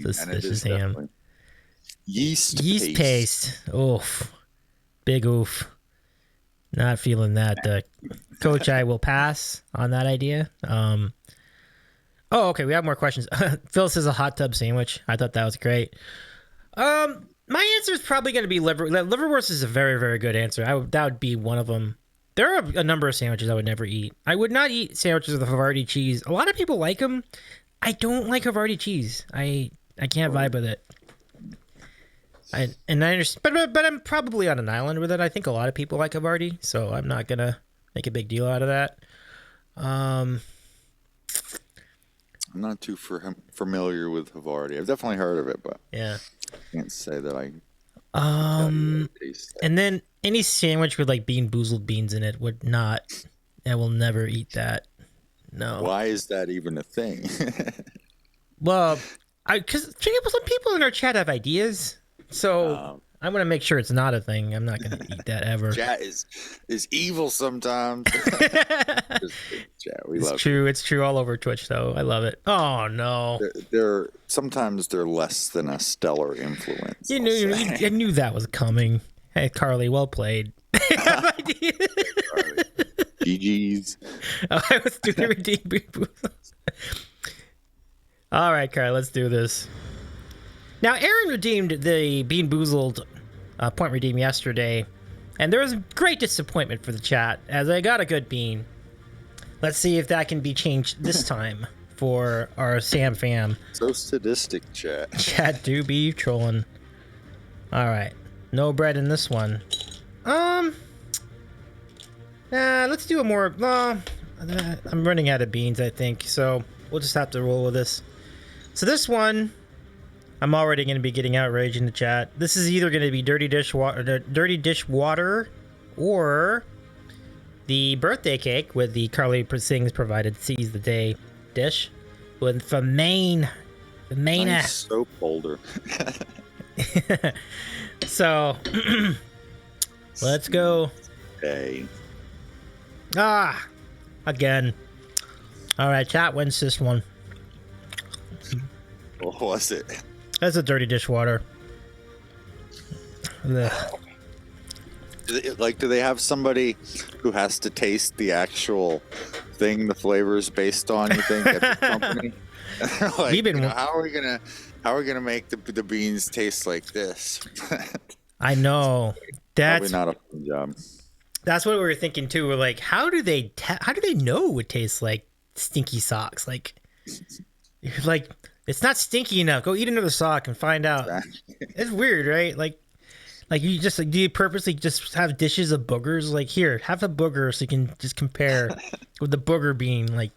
Suspicious ham. Definitely. Yeast paste. Oof. Big oof. Not feeling that. Coach, I will pass on that idea. Oh, okay. We have more questions. Phil says a hot tub sandwich. I thought that was great. My answer is probably going to be liverwurst is a very, very good answer. That would be one of them. There are a number of sandwiches I would never eat. I would not eat sandwiches with Havarti cheese. A lot of people like them. I don't like Havarti cheese. I can't vibe with it. I understand, but I'm probably on an island with it. I think a lot of people like Havarti, so I'm not gonna make a big deal out of that. I'm not too familiar with Havarti. I've definitely heard of it, but yeah, I can't say that I. And then any sandwich with like bean boozled beans in it would not. I will never eat that. No. Why is that even a thing? Well, because some people in our chat have ideas. So I'm gonna make sure it's not a thing. I'm not gonna eat that ever. Chat is evil sometimes. Chat, we love true. It's true all over Twitch, though. I love it. Oh no. They're sometimes they're less than a stellar influence. I knew that was coming. Hey, Carly, well played. GG's. I was doing the redeem. All right, Carly, let's do this. Now, Aaron redeemed the Bean Boozled point redeem yesterday, and there was great disappointment for the chat, as I got a good bean. Let's see if that can be changed this time for our Sam fam. So sadistic, chat. Chat do be trolling. All right, no bread in this one. Let's do a more. I'm running out of beans, I think, so we'll just have to roll with this. So this one, I'm already going to be getting outraged in the chat. This is either going to be dirty dish water, or the birthday cake with the Carly Sings provided seize the day dish with from Maine. The Maine nice soap holder. So let's go. Hey. Again. All right, chat wins this one. What was it? That's a dirty dishwater. Do they have somebody who has to taste the actual thing the flavor is based on, you think, at the company? How are we gonna make the beans taste like this? I know. That's probably not a fun job. That's what we were thinking too. We're like, how do they know it tastes like stinky socks? Like it's not stinky enough. Go eat another sock and find out. It's weird, right? Like you just do you purposely just have dishes of boogers? Like, here, have a booger so you can just compare with the booger bean. Like,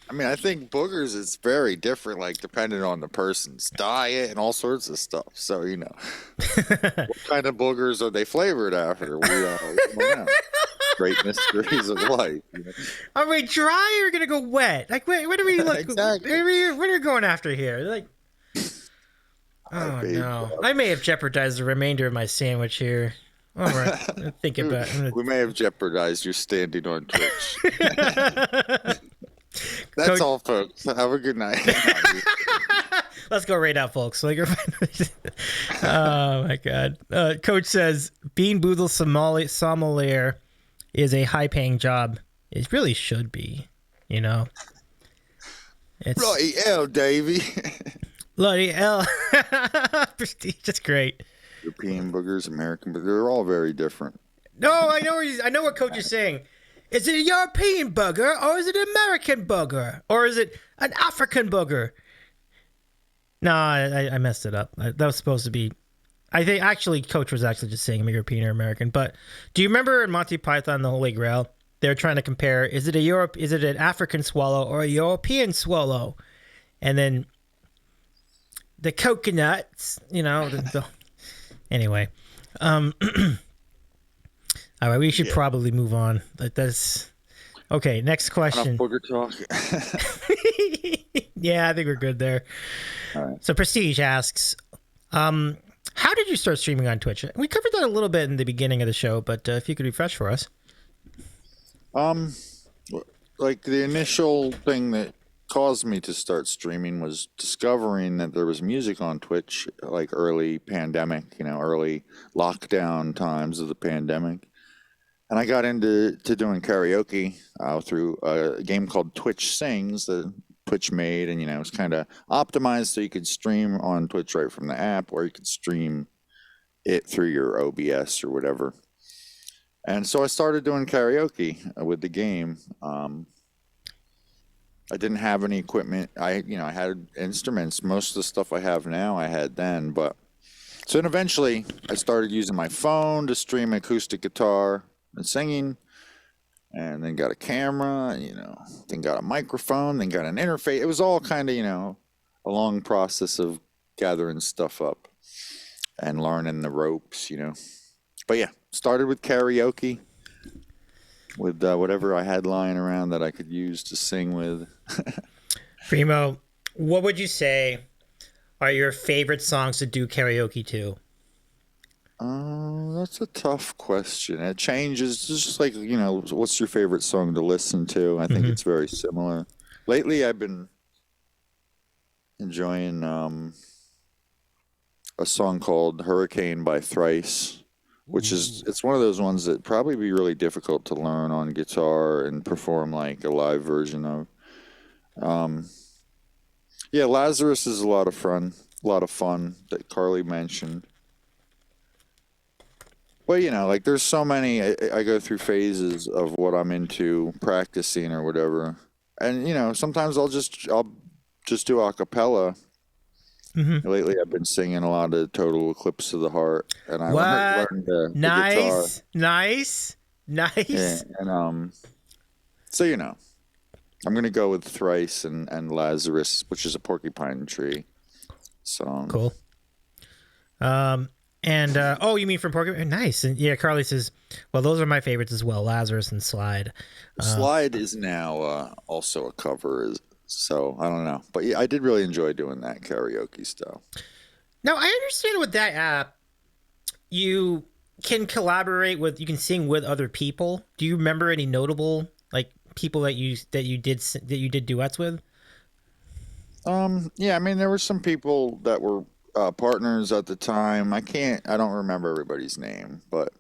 I mean, I think boogers is very different, like depending on the person's diet and all sorts of stuff. So, what kind of boogers are they flavored after? We don't know. Great mysteries of life. Are we dry or gonna go wet? Like, what are we like? Exactly. What are we going after here? Like, oh babe. no, I may have jeopardized the remainder of my sandwich here. All right, think about it. We may have jeopardized your standing on Twitch. That's Coach- all, folks. Have a good night. Let's go right out, folks. Like, oh my god. Coach says Bean Boozle sommelier is a high-paying job. It really should be. It's Bloody hell, Davey. bloody hell. Prestige. That's great. European boogers, American boogers, they're all very different. No, I know what Coach is saying. Is it a European booger or is it an American booger or is it an African booger? No, I messed it up. That was supposed to be. I think actually Coach was actually just saying European or American. But do you remember in Monty Python the Holy Grail? They're trying to compare: is it an African swallow or a European swallow? And then the coconuts, anyway. All right, we should probably move on. That's okay. Next question. Enough booger talk. Yeah, I think we're good there. All right. So Prestige asks, how did you start streaming on Twitch? We covered that a little bit in the beginning of the show, but if you could refresh for us. Like the initial thing that caused me to start streaming was discovering that there was music on Twitch, like early pandemic, early lockdown times of the pandemic. And I got into doing karaoke through a game called Twitch Sings that Twitch made, and it was kind of optimized so you could stream on Twitch right from the app, or you could stream it through your OBS or whatever. And so I started doing karaoke with the game. I didn't have any equipment. I had instruments. Most of the stuff I have now, I had then. But so then eventually, I started using my phone to stream acoustic guitar and singing, and then got a camera, then got a microphone, then got an interface. It was all kind of, a long process of gathering stuff up and learning the ropes, But yeah, started with karaoke, with whatever I had lying around that I could use to sing with. Primo, what would you say are your favorite songs to do karaoke to? That's a tough question. It changes. It's just like, what's your favorite song to listen to? I think it's very similar. Lately, I've been enjoying a song called Hurricane by Thrice, which it's one of those ones that probably be really difficult to learn on guitar and perform like a live version of. Yeah, Lazarus is a lot of fun that Carly mentioned. But like there's so many. I go through phases of what I'm into practicing or whatever, and sometimes I'll just do a cappella. Lately, I've been singing a lot of Total Eclipse of the Heart, and I learned the guitar. Nice. Yeah, and so I'm gonna go with Thrice and Lazarus, which is a Porcupine Tree song. Cool. And you mean from Porcupine? Nice. And yeah, Carly says, well, those are my favorites as well, Lazarus and Slide. Slide is now also a cover, so I don't know, but yeah, I did really enjoy doing that karaoke stuff. Now I understand with that app, you can collaborate with, you can sing with other people. Do you remember any notable like people that you did duets with? Yeah, I mean there were some people that were partners at the time. I don't remember everybody's name, but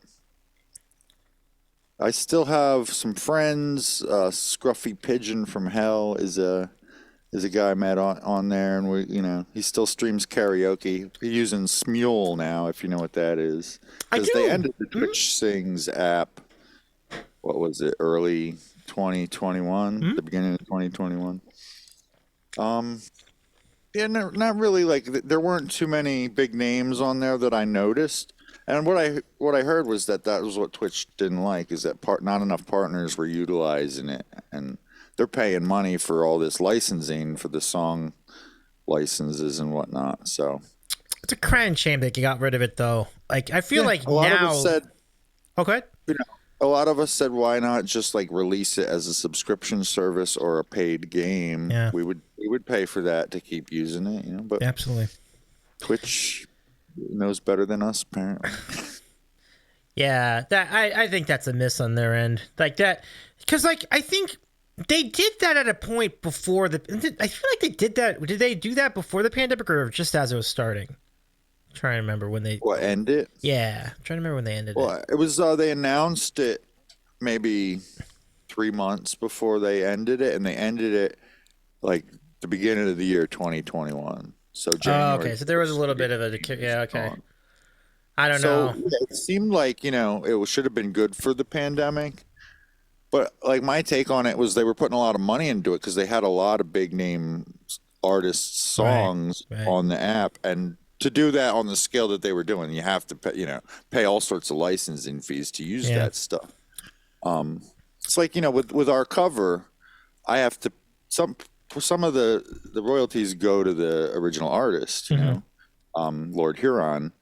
I still have some friends. Scruffy Pigeon from Hell is a guy I met on there, and he still streams karaoke. He's using Smule now, if you know what that is, because they ended the Twitch Sings app. What was it? Early 2021, the beginning of 2021. Yeah, no, not really. Like there weren't too many big names on there that I noticed. And what I heard was that was what Twitch didn't like, is that not enough partners were utilizing it, and they're paying money for all this licensing for the song licenses and whatnot. So It's a crying shame that you got rid of it, though. Like, I feel like a lot now. of us said, Okay. you know, a lot of us said, why not just like release it as a subscription service or a paid game? Yeah. We would pay for that to keep using it, you know. But Absolutely. Twitch knows better than us, apparently. Yeah, that I think that's a miss on their end. Like that, because like I think they did that at a point before the. I feel like they did that. Did they do that before the pandemic or just as it was starting? I'm trying to remember when they. What, end it? Yeah, I'm trying to remember when they ended it. Well, it was they announced it maybe 3 months before they ended it, and they ended it like the beginning of the year 2021. So January. Oh, okay. So there was a little bit of a. Yeah, okay. on. I don't So know. yeah, it seemed like, you know, it should have been good for the pandemic. But like my take on it was they were putting a lot of money into it because they had a lot of big name artists' songs right. on the app, and to do that on the scale that they were doing, you have to pay, you know, pay all sorts of licensing fees to use that stuff. It's like, you know, with our cover, I have to some of the royalties go to the original artist, you know, Lord Huron.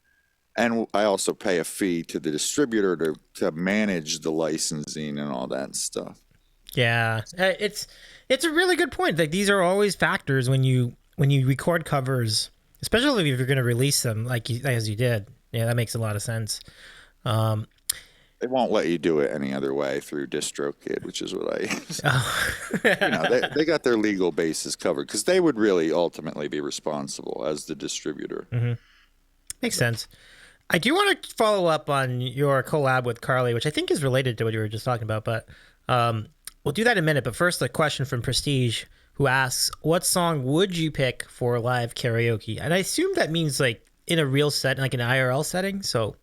And I also pay a fee to the distributor to manage the licensing and all that stuff. Yeah, it's a really good point. Like these are always factors when you record covers, especially if you're going to release them, like as you did. Yeah, that makes a lot of sense. They won't let you do it any other way through DistroKid, which is what I use. You know, they got their legal bases covered because they would really ultimately be responsible as the distributor. Makes sense. I do want to follow up on your collab with Carly, which I think is related to what you were just talking about, but we'll do that in a minute. But first, a question from Prestige, who asks, what song would you pick for live karaoke? And I assume that means like in a real set, like an IRL setting. So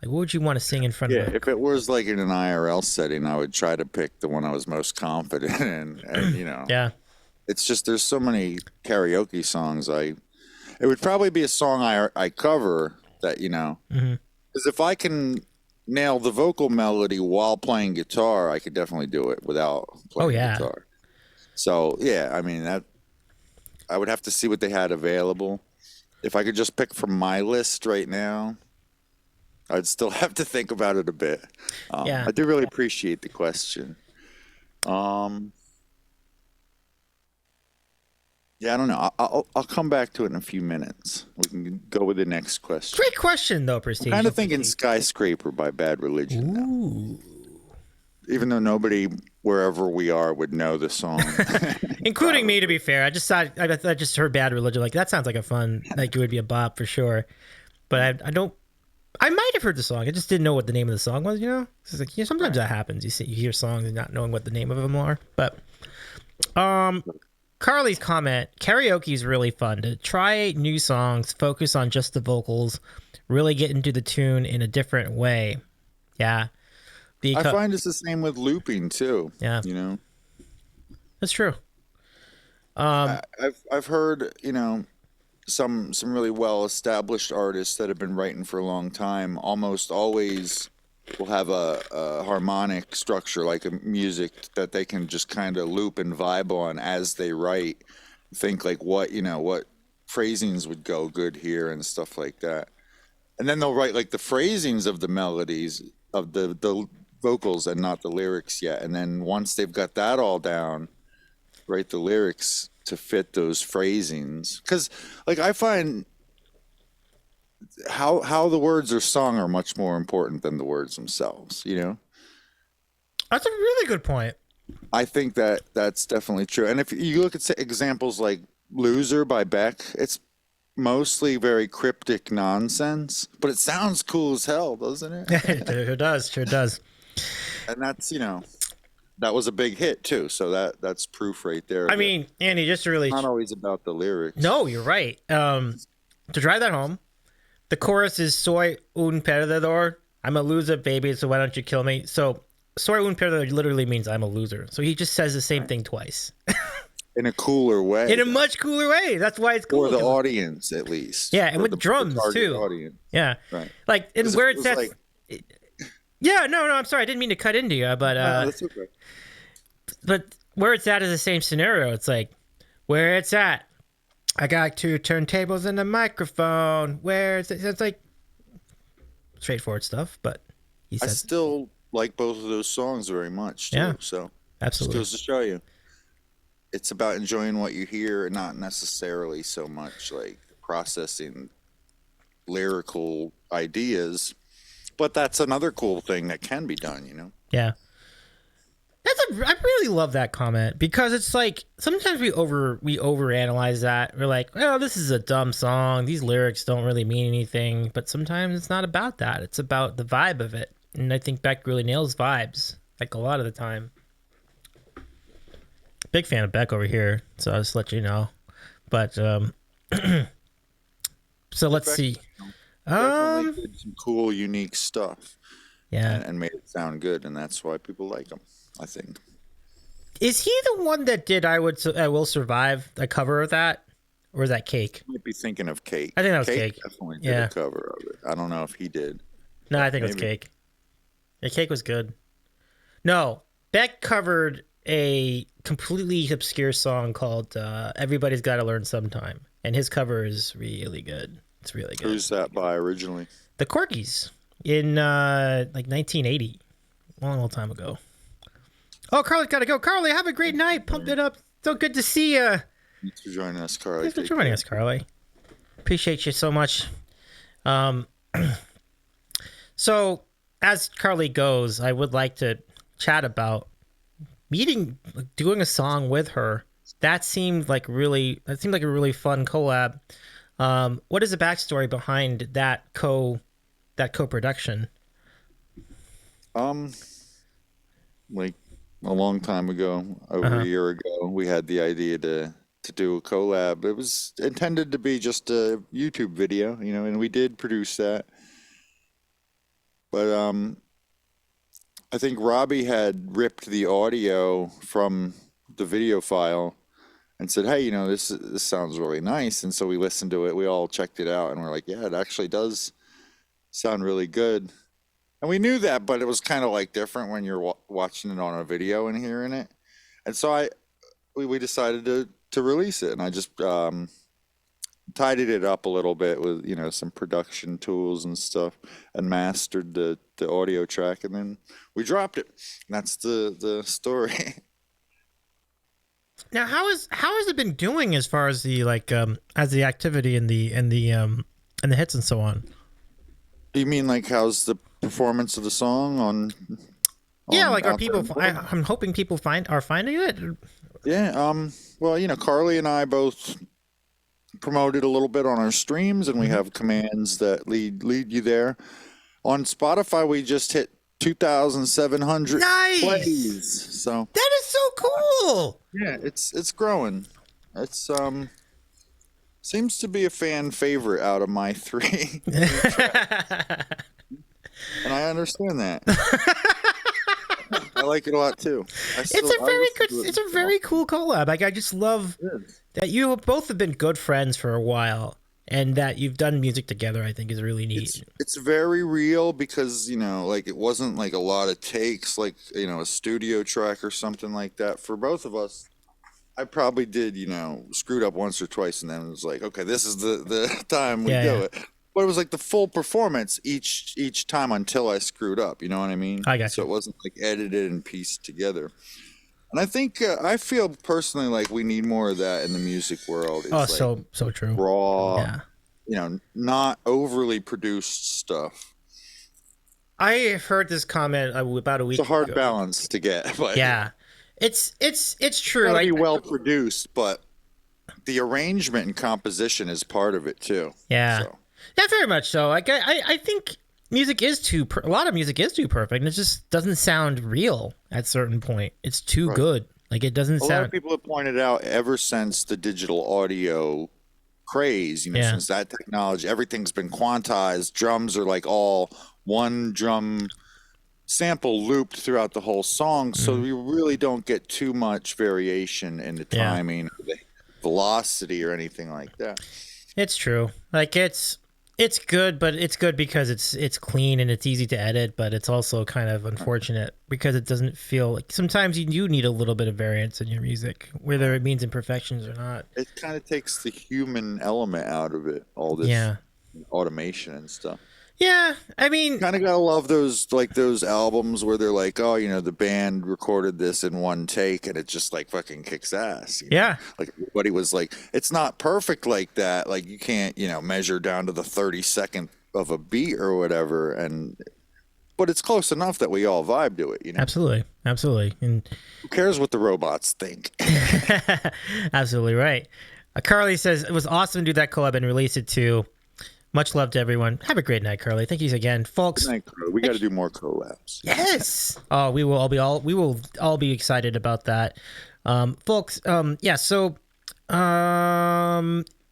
like, what would you want to sing in front of? If it was like in an IRL setting, I would try to pick the one I was most confident in. And you know, it's just there's so many karaoke songs. It would probably be a song I cover. That, you know, because if I can nail the vocal melody while playing guitar, I could definitely do it without playing guitar. So yeah, I mean that I would have to see what they had available. If I could just pick from my list right now, I'd still have to think about it a bit. I do really appreciate the question. Yeah, I don't know. I'll come back to it in a few minutes. We can go with the next question. Great question, though, Prestige. I'm kind of thinking Skyscraper by Bad Religion now. Even though nobody, wherever we are, would know the song. Including me, to be fair. I just heard Bad Religion. Like, that sounds like a fun, like it would be a bop for sure. But I might have heard the song. I just didn't know what the name of the song was, you know? It's like, you know, sometimes that happens. You hear songs and not knowing what the name of them are. But, Carly's comment, karaoke is really fun. To try new songs, focus on just the vocals, really get into the tune in a different way. Yeah. I find it's the same with looping too. Yeah. You know? That's true. I've heard, you know, some really well-established artists that have been writing for a long time almost always will have a harmonic structure, like a music that they can just kind of loop and vibe on as they write. Think like what phrasings would go good here and stuff like that. And then they'll write like the phrasings of the melodies of the vocals and not the lyrics yet. And then once they've got that all down, write the lyrics to fit those phrasings. Because like I find how the words are sung are much more important than the words themselves, you know? That's a really good point. I think that's definitely true. And if you look at examples like Loser by Beck, it's mostly very cryptic nonsense, but it sounds cool as hell, doesn't it? It sure does. And that's, you know, that was a big hit too. So that's proof right there. I mean, Andy, just to really... It's not always about the lyrics. No, you're right. To drive that home, the chorus is Soy un perdedor. I'm a loser, baby, so why don't you kill me? So Soy un perdedor literally means I'm a loser. So he just says the same thing twice. In a cooler way. In a much cooler way. That's why it's cool. For the audience, at least. Yeah, and with drums, too. Audience. Yeah. Right. Like, and where it says... Like... Yeah, no, I'm sorry. I didn't mean to cut into you, but... No, that's okay. But where it's at is the same scenario. It's like where it's at. I got 2 turntables and a microphone. Where it's like straightforward stuff, but he I says still like both of those songs very much too. Yeah, So absolutely. just goes to show you, it's about enjoying what you hear, and not necessarily so much like processing lyrical ideas. But that's another cool thing that can be done, you know. Yeah. I really love that comment because it's like sometimes we overanalyze that. We're like, oh, this is a dumb song. These lyrics don't really mean anything. But sometimes it's not about that. It's about the vibe of it. And I think Beck really nails vibes like a lot of the time. Big fan of Beck over here, so I'll just let you know. But so let's Beck, see. Definitely did some cool, unique stuff. Yeah. And made it sound good, and that's why people like him, I think. Is he the one that did I Will Survive, a cover of that? Or is that Cake? You might be thinking of Cake. I think that was Cake. Definitely did a cover of it. I don't know if he did. No, I think it was Cake. Yeah, Cake was good. No, Beck covered a completely obscure song called Everybody's Gotta Learn Sometime. And his cover is really good. It's really good. Who's that by originally? The Corgis in like 1980. A long time ago. Oh, Carly's got to go. Carly, have a great night. Pumped it up. So good to see you. Thanks for joining us, Carly. Thanks for joining us, Carly. Appreciate you so much. So, as Carly goes, I would like to chat about doing a song with her. That seemed like a really fun collab. What is the backstory behind that co-production? Like a long time ago, over a year ago, we had the idea to do a collab. It was intended to be just a YouTube video, you know, and we did produce that. But I think Robbie had ripped the audio from the video file and said, "Hey, you know, this sounds really nice." And so we listened to it. We all checked it out, and we're like, "Yeah, it actually does sound really good." And we knew that, but it was kind of like different when you're watching it on a video and hearing it. And so we decided to release it, and I just tidied it up a little bit with, you know, some production tools and stuff, and mastered the audio track, and then we dropped it. And that's the story. Now, how has it been doing as far as the as the activity and the hits and so on? You mean like how's the performance of the song on? Yeah, like are people? I'm hoping people are finding it. Yeah. Well, you know, Carly and I both promoted a little bit on our streams, and we have commands that lead you there. On Spotify, we just hit 2,700 plays. So that is so cool. Yeah, it's growing. It's seems to be a fan favorite out of my 3. And I understand that. I like it a lot too. It's a very cool collab. Like, I just love that you both have been good friends for a while, and that you've done music together. I think is really neat. It's very real because, you know, like it wasn't like a lot of takes, like, you know, a studio track or something like that. For both of us, I probably did, you know, screwed up once or twice, and then it was like, okay, this is the time we do it. But it was like the full performance each time until I screwed up. You know what I mean? I got you. So it wasn't like edited and pieced together. And I think I feel personally like we need more of that in the music world. It's like so true. Raw, you know, not overly produced stuff. I heard this comment about a week ago. It's a hard balance to get. But yeah, it's true. Gotta be well produced, but the arrangement and composition is part of it too. Yeah. Yeah, very much so. Like I think music is a lot of music is too perfect, and it just doesn't sound real at a certain point. It's too good. Like, it doesn't sound. A lot of people have pointed out ever since the digital audio craze, you know, since that technology, everything's been quantized. Drums are like all one drum sample looped throughout the whole song, so we really don't get too much variation in the timing, or the velocity, or anything like that. It's true. Like, it's It's good, but it's good because it's clean and it's easy to edit, but it's also kind of unfortunate because it doesn't feel like sometimes you do need a little bit of variance in your music, whether it means imperfections or not. It kind of takes the human element out of it, all this Yeah. automation and stuff. Yeah, I mean, Kind of gotta love those albums where they're like, oh, the band recorded this in one take and it just like fucking kicks ass. yeah. Like everybody was like, it's not perfect like that. Like you can't, measure down to the 32nd of a beat or whatever, but it's close enough that we all vibe to it. Absolutely. Absolutely. And Who cares what the robots think? absolutely right. Carly says it was awesome to do that collab and release it too. Much love to everyone. Have a great night, Carly. Thank you again, folks. Good night, Crow. We got to do more collabs. Yes. Oh, we will all be excited about that, folks. Yeah. So,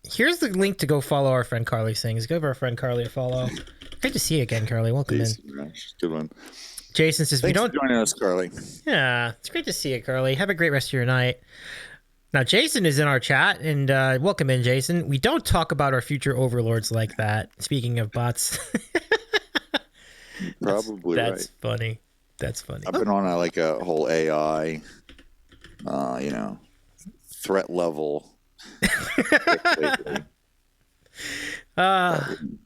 here's the link to go follow our friend Carly Sings. Give our friend Carly a follow. Great to see you again, Carly. Welcome in. Good one. Jason says Thanks for joining us, Carly. Yeah, it's great to see you, Carly. Have a great rest of your night. Now, Jason is in our chat, and welcome in, Jason. We don't talk about our future overlords like that. Speaking of bots. Probably that's right. funny. That's funny. I've been on a whole AI, threat level. lately.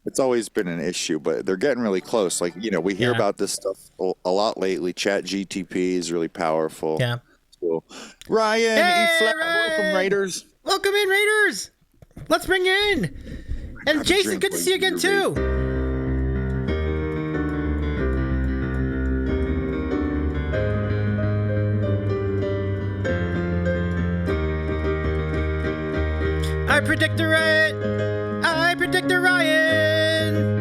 It's always been an issue, but they're getting really close. Like, we hear about this stuff a lot lately. Chat GTP is really powerful. Yeah. Cool. Ryan, Ryan! welcome, Raiders. Welcome in, Raiders. Let's bring you in. And Jason, good to see you again, too. I predict a riot. I predict a Ryan.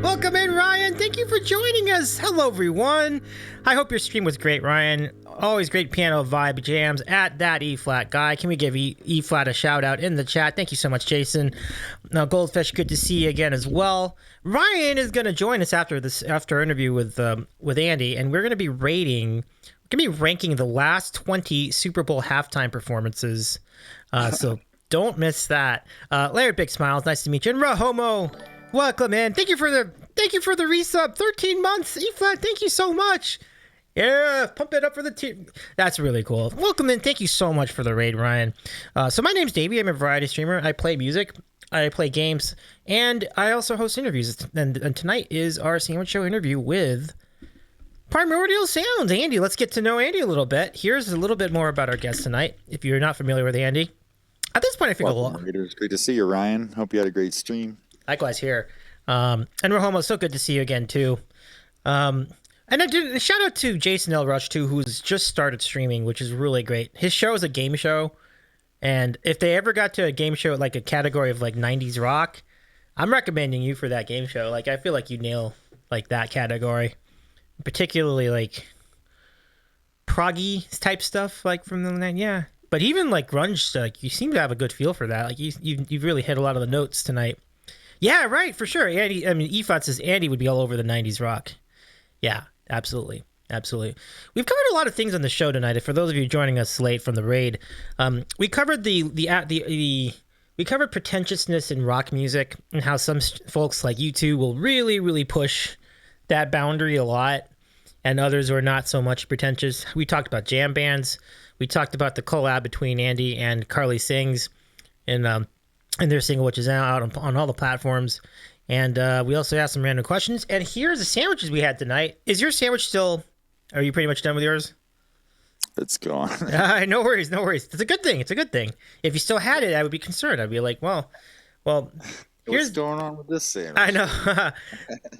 Welcome in, Ryan. Thank you for joining us. Hello, everyone. I hope your stream was great, Ryan. Always great piano vibe jams at ThatEflatGuy. Can we give E-Flat a shout out in the chat? Thank you so much, Jason. Now, Goldfish, good to see you again as well. Ryan is going to join us after our interview with Andy, and we're going to be ranking the last 20 Super Bowl halftime performances. So don't miss that. Larry Big Smiles, nice to meet you. And Rahomo, welcome in. Thank you for the resub. 13 months. E-Flat, thank you so much. Yeah, pump it up for the team. That's really cool. Welcome in. Thank you so much for the raid, Ryan. So my name's Davey. I'm a variety streamer. I play music. I play games. And I also host interviews. And tonight is our Sandwich Show interview with Primordial Sounds. Andy, let's get to know Andy a little bit. Here's a little bit more about our guest tonight, if you're not familiar with Andy. At this point, I feel a lot. It's great to see you, Ryan. Hope you had a great stream. Likewise here. And Rahomo, so good to see you again, too. And I did a shout out to Jason L. Rush, too, who's just started streaming, which is really great. His show is a game show. And if they ever got to a game show, like a category of like 90s rock, I'm recommending you for that game show. Like, I feel like you nail like that category, particularly like proggy type stuff, like from the 90s. Yeah. But even like grunge, like you seem to have a good feel for that. Like you've really hit a lot of the notes tonight. Yeah, right, for sure. Andy, I mean, EFOT says Andy would be all over the 90s rock. Yeah, absolutely. Absolutely. We've covered a lot of things on the show tonight. For those of you joining us late from the raid, we covered we covered pretentiousness in rock music and how some folks like you two will really, really push that boundary a lot, and others are not so much pretentious. We talked about jam bands. We talked about the collab between Andy and Carly Sings, and their single, which is out on all the platforms. And we also asked some random questions. And here's the sandwiches we had tonight. Is your sandwich still? Are you pretty much done with yours? It's gone. No worries, no worries. It's a good thing. It's a good thing. If you still had it, I would be concerned. I'd be like, well, what's going on with this sandwich? I know.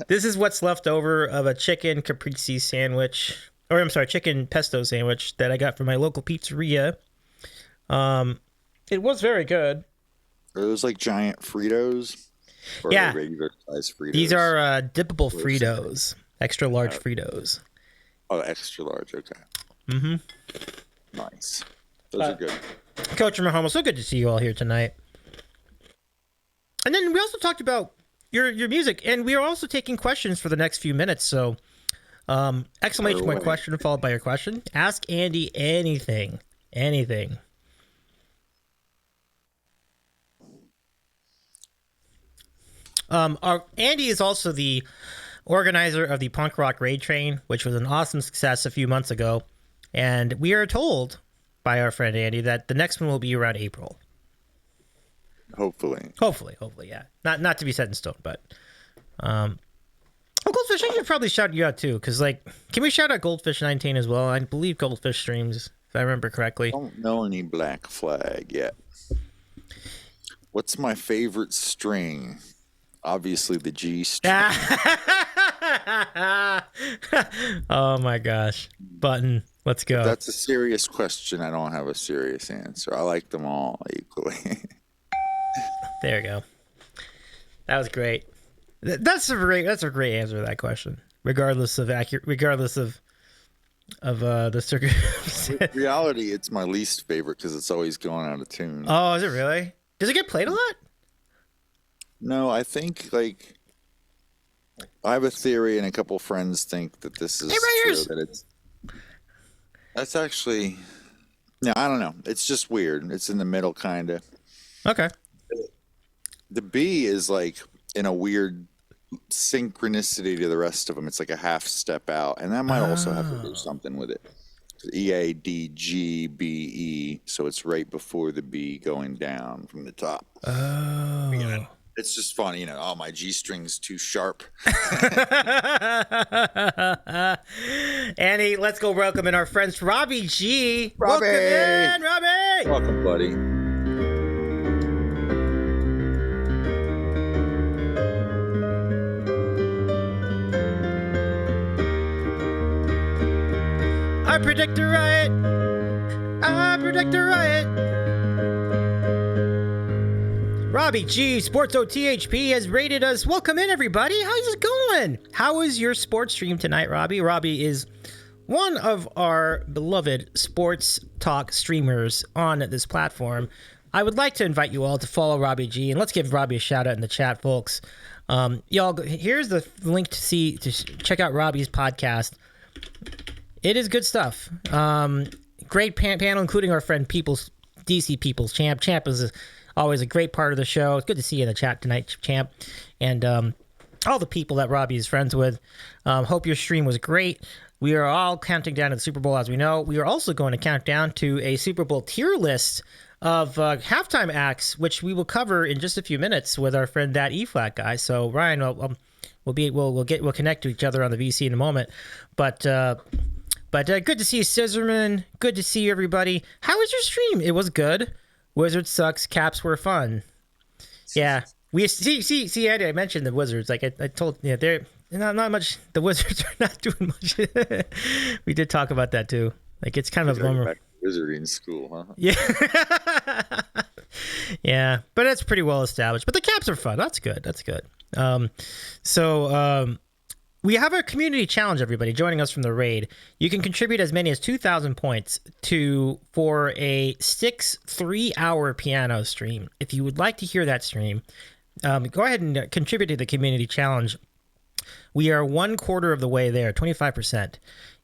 This is what's left over of a chicken caprese sandwich, or I'm sorry, chicken pesto sandwich that I got from my local pizzeria. It was very good. Are those like giant Fritos? Or Yeah. regular size Fritos? These are dippable Fritos, extra large Fritos. Oh, extra large. Okay. Mm-hmm. Nice. Those are good. Coach Mahomes, so good to see you all here tonight. And then we also talked about your music, and we are also taking questions for the next few minutes. So, exclamation point question followed by your question. Ask Andy anything. Andy is also the organizer of the Punk Rock Raid Train, which was an awesome success a few months ago. And we are told by our friend Andy that the next one will be around April. Hopefully, yeah. Not to be set in stone, but Goldfish, I should probably shout you out too, because can we shout out Goldfish 19 as well? I believe Goldfish streams, if I remember correctly. don't know any Black Flag yet. What's my favorite string? Obviously, the G string. Oh my gosh, Button, let's go. That's a serious question. I don't have a serious answer. I like them all equally. There you go. That was great. That's a great answer to that question. Regardless of the circumstance. In reality, it's my least favorite because it's always going out of tune. Oh, is it really? Does it get played a lot? No, I think I have a theory, and a couple friends think that this is true. That's actually, I don't know. It's just weird. It's in the middle, kind of. Okay. The B is in a weird synchronicity to the rest of them. It's like a half step out, and that might also have to do something with it. E, A, D, G, B, E. So it's right before the B going down from the top. Oh. It's just fun, oh, my G string's too sharp. Annie, let's go welcome in our friends Robbie G. Robbie! Welcome in, Robbie! Welcome, buddy. I predict a riot. I predict a riot. Robbie G, Sports OTHP has rated us. Welcome in, everybody. How's it going? How is your sports stream tonight, Robbie? Robbie is one of our beloved sports talk streamers on this platform. I would like to invite you all to follow Robbie G, and let's give Robbie a shout out in the chat, folks. Y'all, here's the link to check out Robbie's podcast. It is good stuff. Great panel, including our friend DC Peoples Champ. Champ is always a great part of the show. It's good to see you in the chat tonight, Champ. And all the people that Robbie is friends with. Hope your stream was great. We are all counting down to the Super Bowl, as we know. We are also going to count down to a Super Bowl tier list of halftime acts, which we will cover in just a few minutes with our friend ThatEflatGuy. So Ryan, we'll connect to each other on the VC in a moment. But good to see you, Scissorman. Good to see you, everybody. How was your stream? It was good. Wizards sucks. Caps were fun. Yeah, we see. Eddie, I mentioned the Wizards. I told they're not much. The Wizards are not doing much. We did talk about that too. It's kind of a bummer. Back to wizarding school, huh? Yeah, yeah, but it's pretty well established. But the Caps are fun. That's good. We have a community challenge, everybody, joining us from the raid. You can contribute as many as 2,000 points for a 3-hour piano stream. If you would like to hear that stream, go ahead and contribute to the community challenge. We are 1/4 of the way there, 25%.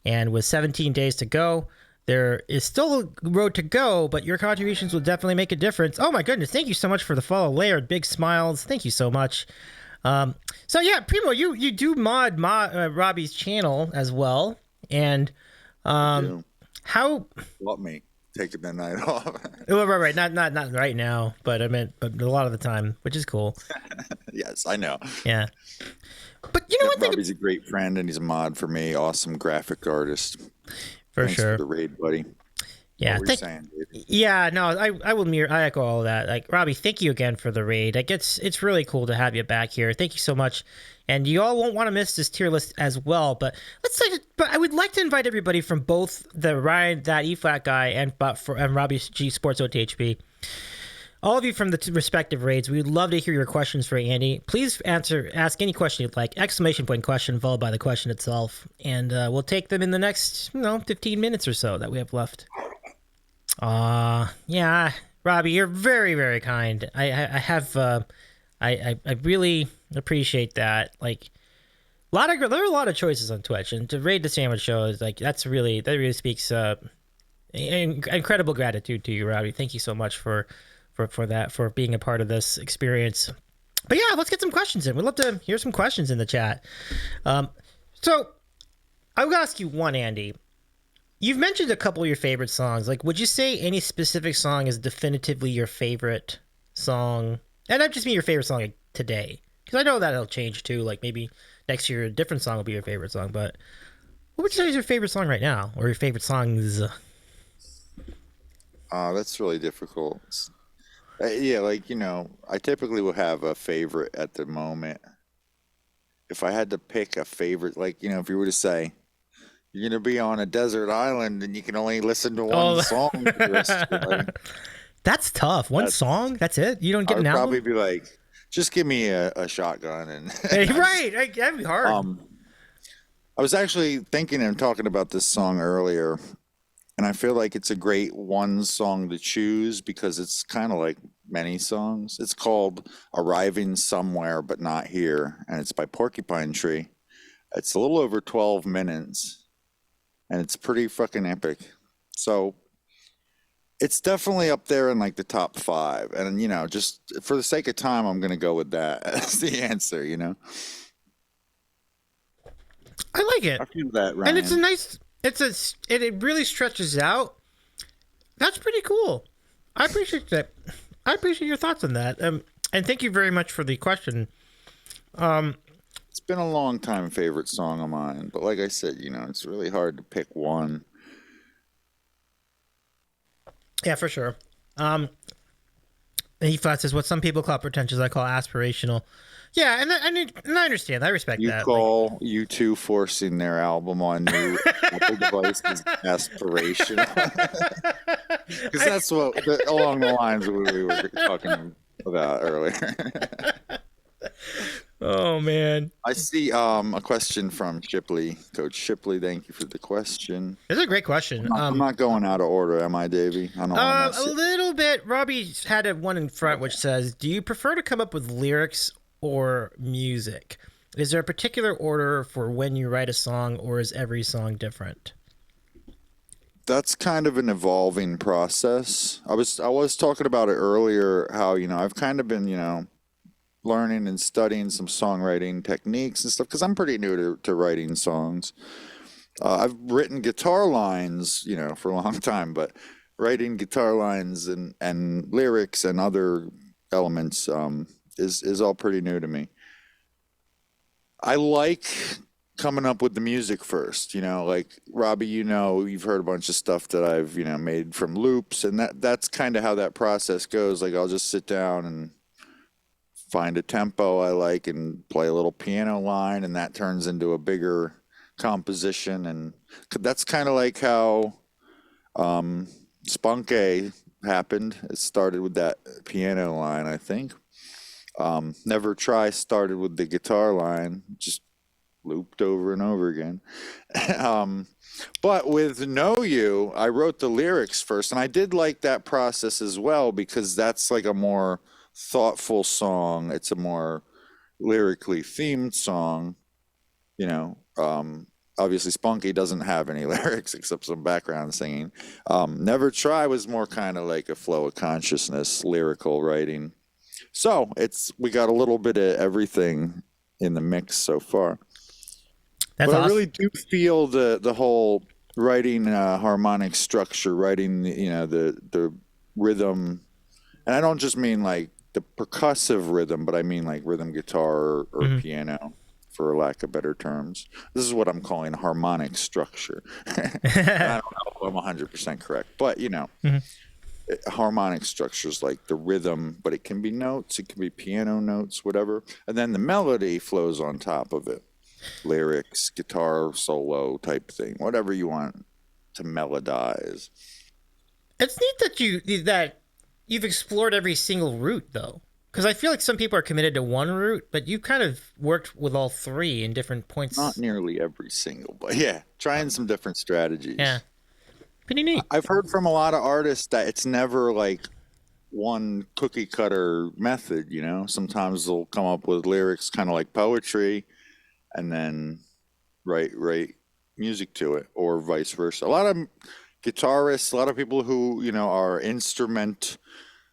And with 17 days to go, there is still a road to go, but your contributions will definitely make a difference. Oh my goodness, thank you so much for the follow, Layered. Big smiles. Thank you so much. So yeah, Primo, you do mod Robbie's channel as well, and how? Let me taking the night off. Right, not right now, but I meant, but a lot of the time, which is cool. Yes, I know. Yeah, but you know what? Robbie's a great friend, and he's a mod for me. Awesome graphic artist. Thanks for the raid, buddy. Yeah, I will I echo all of that. Robbie, thank you again for the raid. It's really cool to have you back here. Thank you so much. And you all won't want to miss this tier list as well. But I would like to invite everybody from both the Ryan ThatEflatGuy and Robbie G Sports OTHP. All of you from the respective raids, we would love to hear your questions for Andy. Please ask any question you'd like, ! Question followed by the question itself, and we'll take them in the next 15 minutes or so that we have left. Yeah, Robbie, you're very, very kind. I really appreciate that. There are a lot of choices on Twitch, and to raid the Sandwich Show is that really speaks incredible gratitude to you, Robbie. Thank you so much for that, for being a part of this experience. But yeah, let's get some questions in. We'd love to hear some questions in the chat. So I would ask you one, Andy. You've mentioned a couple of your favorite songs. Like, would you say any specific song is definitively your favorite song? And not just mean your favorite song like, today, because I know that'll change too. Like maybe next year a different song will be your favorite song. But what would you say is your favorite song right now, or your favorite songs? That's really difficult. Yeah, like, I typically will have a favorite at the moment. If I had to pick a favorite, like, if you were to say, you're going to be on a desert island and you can only listen to one Oh, song for the rest of your life, that's tough. One that's, song. That's it. You don't I get an would probably album. be like, just give me a shotgun. Hey, And right. That'd be hard. I was actually thinking and talking about this song earlier, and I feel like it's a great one song to choose because it's kind of like many songs. It's called Arriving Somewhere But Not Here, and it's by Porcupine Tree. It's a little over 12 minutes, and it's pretty fucking epic. So it's definitely up there in like the top five. And, just for the sake of time, I'm going to go with that as the answer. I like it. I feel that, And it's a Ryan. nice. It really stretches out. That's pretty cool. I appreciate that. I appreciate your thoughts on that. And thank you very much for the question. It's been a long time favorite song of mine, but like I said, it's really hard to pick one. Yeah, for sure. He thought says what some people call pretentious, I call aspirational. Yeah, and I understand. I respect You that. call you two forcing their album on new Apple devices aspirational? Because that's along the lines of what we were talking about earlier. Oh man, I see a question from Shipley. Coach Shipley, thank you for the question. this is a great question. I'm not going out of order, am I, Davey? I don't want to A mess it. little bit. Robbie's had one in front which says, "Do you prefer to come up with lyrics or music? Is there a particular order for when you write a song, or is every song different?" That's kind of an evolving process. I was talking about it earlier, how, I've kind of been, learning and studying some songwriting techniques and stuff because I'm pretty new to writing songs. I've written guitar lines, for a long time, but writing guitar lines and lyrics and other elements is all pretty new to me. I like coming up with the music first, like Robbie, you've heard a bunch of stuff that I've, made from loops, and that's kind of how that process goes. Like I'll just sit down and find a tempo I like and play a little piano line, and that turns into a bigger composition. And that's kind of like how Spunky happened. It started with that piano line, I think. Never Try started with the guitar line, just looped over and over again. But with Know You, I wrote the lyrics first, and I did like that process as well because that's like a more thoughtful song. It's a more lyrically themed song. You know, obviously Spunky doesn't have any lyrics except some background singing. Never Try was more kind of like a flow of consciousness, lyrical writing. So we got a little bit of everything in the mix so far. That's But awesome. I really do feel the whole writing harmonic structure, writing the rhythm, and I don't just mean like the percussive rhythm, but I mean like rhythm guitar or piano, for lack of better terms. This is what I'm calling harmonic structure. And I don't know if I'm 100% correct, but harmonic structures like the rhythm, but it can be notes, it can be piano notes, whatever, and then the melody flows on top of it. Lyrics, guitar solo type thing, whatever you want to melodize. It's neat that you've explored every single route, though, because I feel like some people are committed to one route, but you've kind of worked with all three in different points. Not nearly every single, but yeah, trying some different strategies. Yeah, pretty neat. I've heard from a lot of artists that it's never like one cookie cutter method, Sometimes they'll come up with lyrics kind of like poetry and then write music to it, or vice versa. A lot of guitarists, a lot of people who, are instrument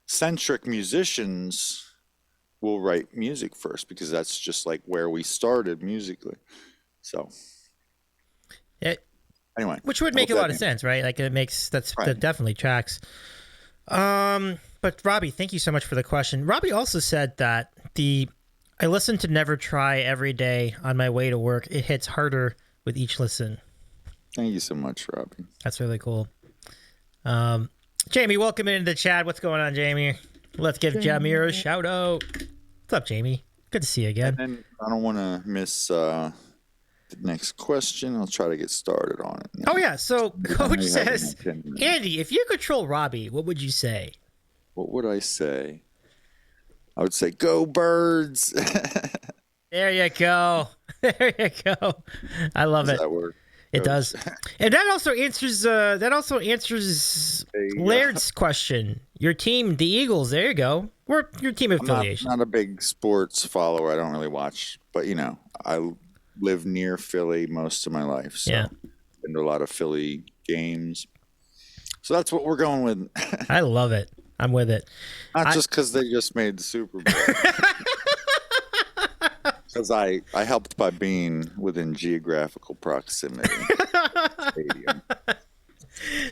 centric musicians, we'll write music first because that's just like where we started musically. So It, anyway, which would I make hope a that lot of sense, right? Like it makes that right. definitely tracks. But Robbie, thank you so much for the question. Robbie also said that I listen to Never Try every day on my way to work. It hits harder with each listen. Thank you so much, Robbie. That's really cool. Jamie, welcome into the chat. What's going on, Jamie? Let's give Jamir a shout out. What's up, Jamie? Good to see you again. And I don't want to miss the next question. I'll try to get started on it. Oh yeah. So Coach only have says, about 10 minutes. Andy, if you could troll Robbie, what would you say? What would I say? I would say, "Go Birds." There you go. There you go. I love Does it. that work? It does. And that also answers There you go. Laird's question. Your team, the Eagles, there you go. We're your team I'm affiliation. not a big sports follower. I don't really watch, but I live near Philly most of my life, so Yeah. been to a lot of Philly games. So that's what we're going with. I love it. I'm with it. Not just because they just made the Super Bowl. Because I helped by being within geographical proximity. Stadium.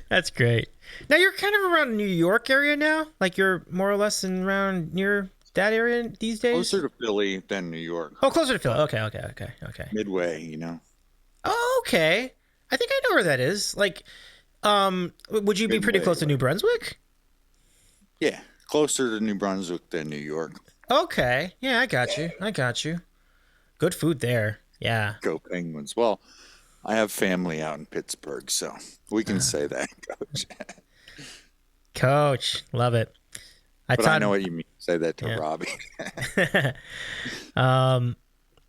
That's great. Now you're kind of around New York area now? Like you're more or less around near that area these days? Closer to Philly than New York. Oh, closer to Philly. Okay. Midway, Oh, okay. I think I know where that is. Like, would you be pretty Midway, close to New Brunswick? Yeah, closer to New Brunswick than New York. Okay. Yeah, I got you. Good food there. Yeah. Go Penguins. Well, I have family out in Pittsburgh, so we can say that, Coach. Coach, love it. But I know what you mean. Say that to Yeah. Robbie.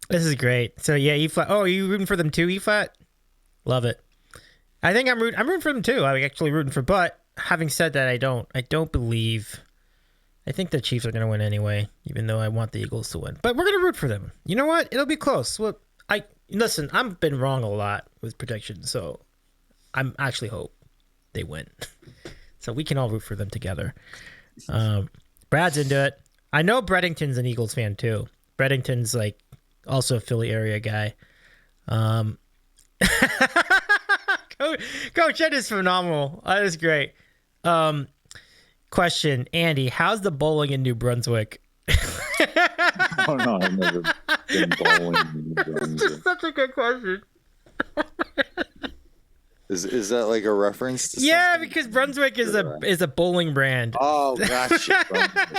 This is great. So yeah, E flat. Oh, are you rooting for them too, E flat? Love it. I think I'm rooting for them too. I'm actually rooting for. But having said that, I don't believe. I think the Chiefs are going to win anyway, even though I want the Eagles to win. But we're going to root for them. You know what? It'll be close. Well, listen. I've been wrong a lot with predictions, so I'm actually hope they win. So we can all root for them together. Brad's into it. I know Breddington's an Eagles fan too. Breddington's like also a Philly area guy. Coach, that is phenomenal. That is great. Question, Andy, how's the bowling in New Brunswick? Oh no, I've never been bowling in New Brunswick. That's such a good question. Is that like a reference to Yeah, something? because Brunswick is a bowling brand. Oh, gotcha.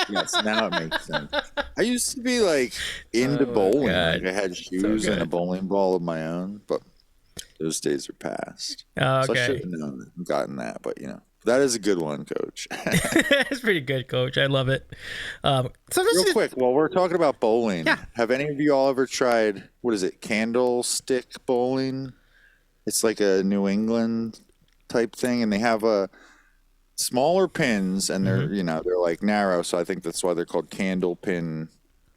Yes, now it makes sense. I used to be like into bowling. God. Like I had shoes good. and a bowling ball of my own, but those days are past. Oh, So I okay. should have known gotten that, but that is a good one, Coach. That's pretty good, Coach. I love it. So this Real is quick, while we're talking about bowling, Yeah. have any of you all ever tried, what is it, candlestick bowling? It's like a New England type thing, and they have smaller pins, and they're they're like narrow, so I think that's why they're called candle pin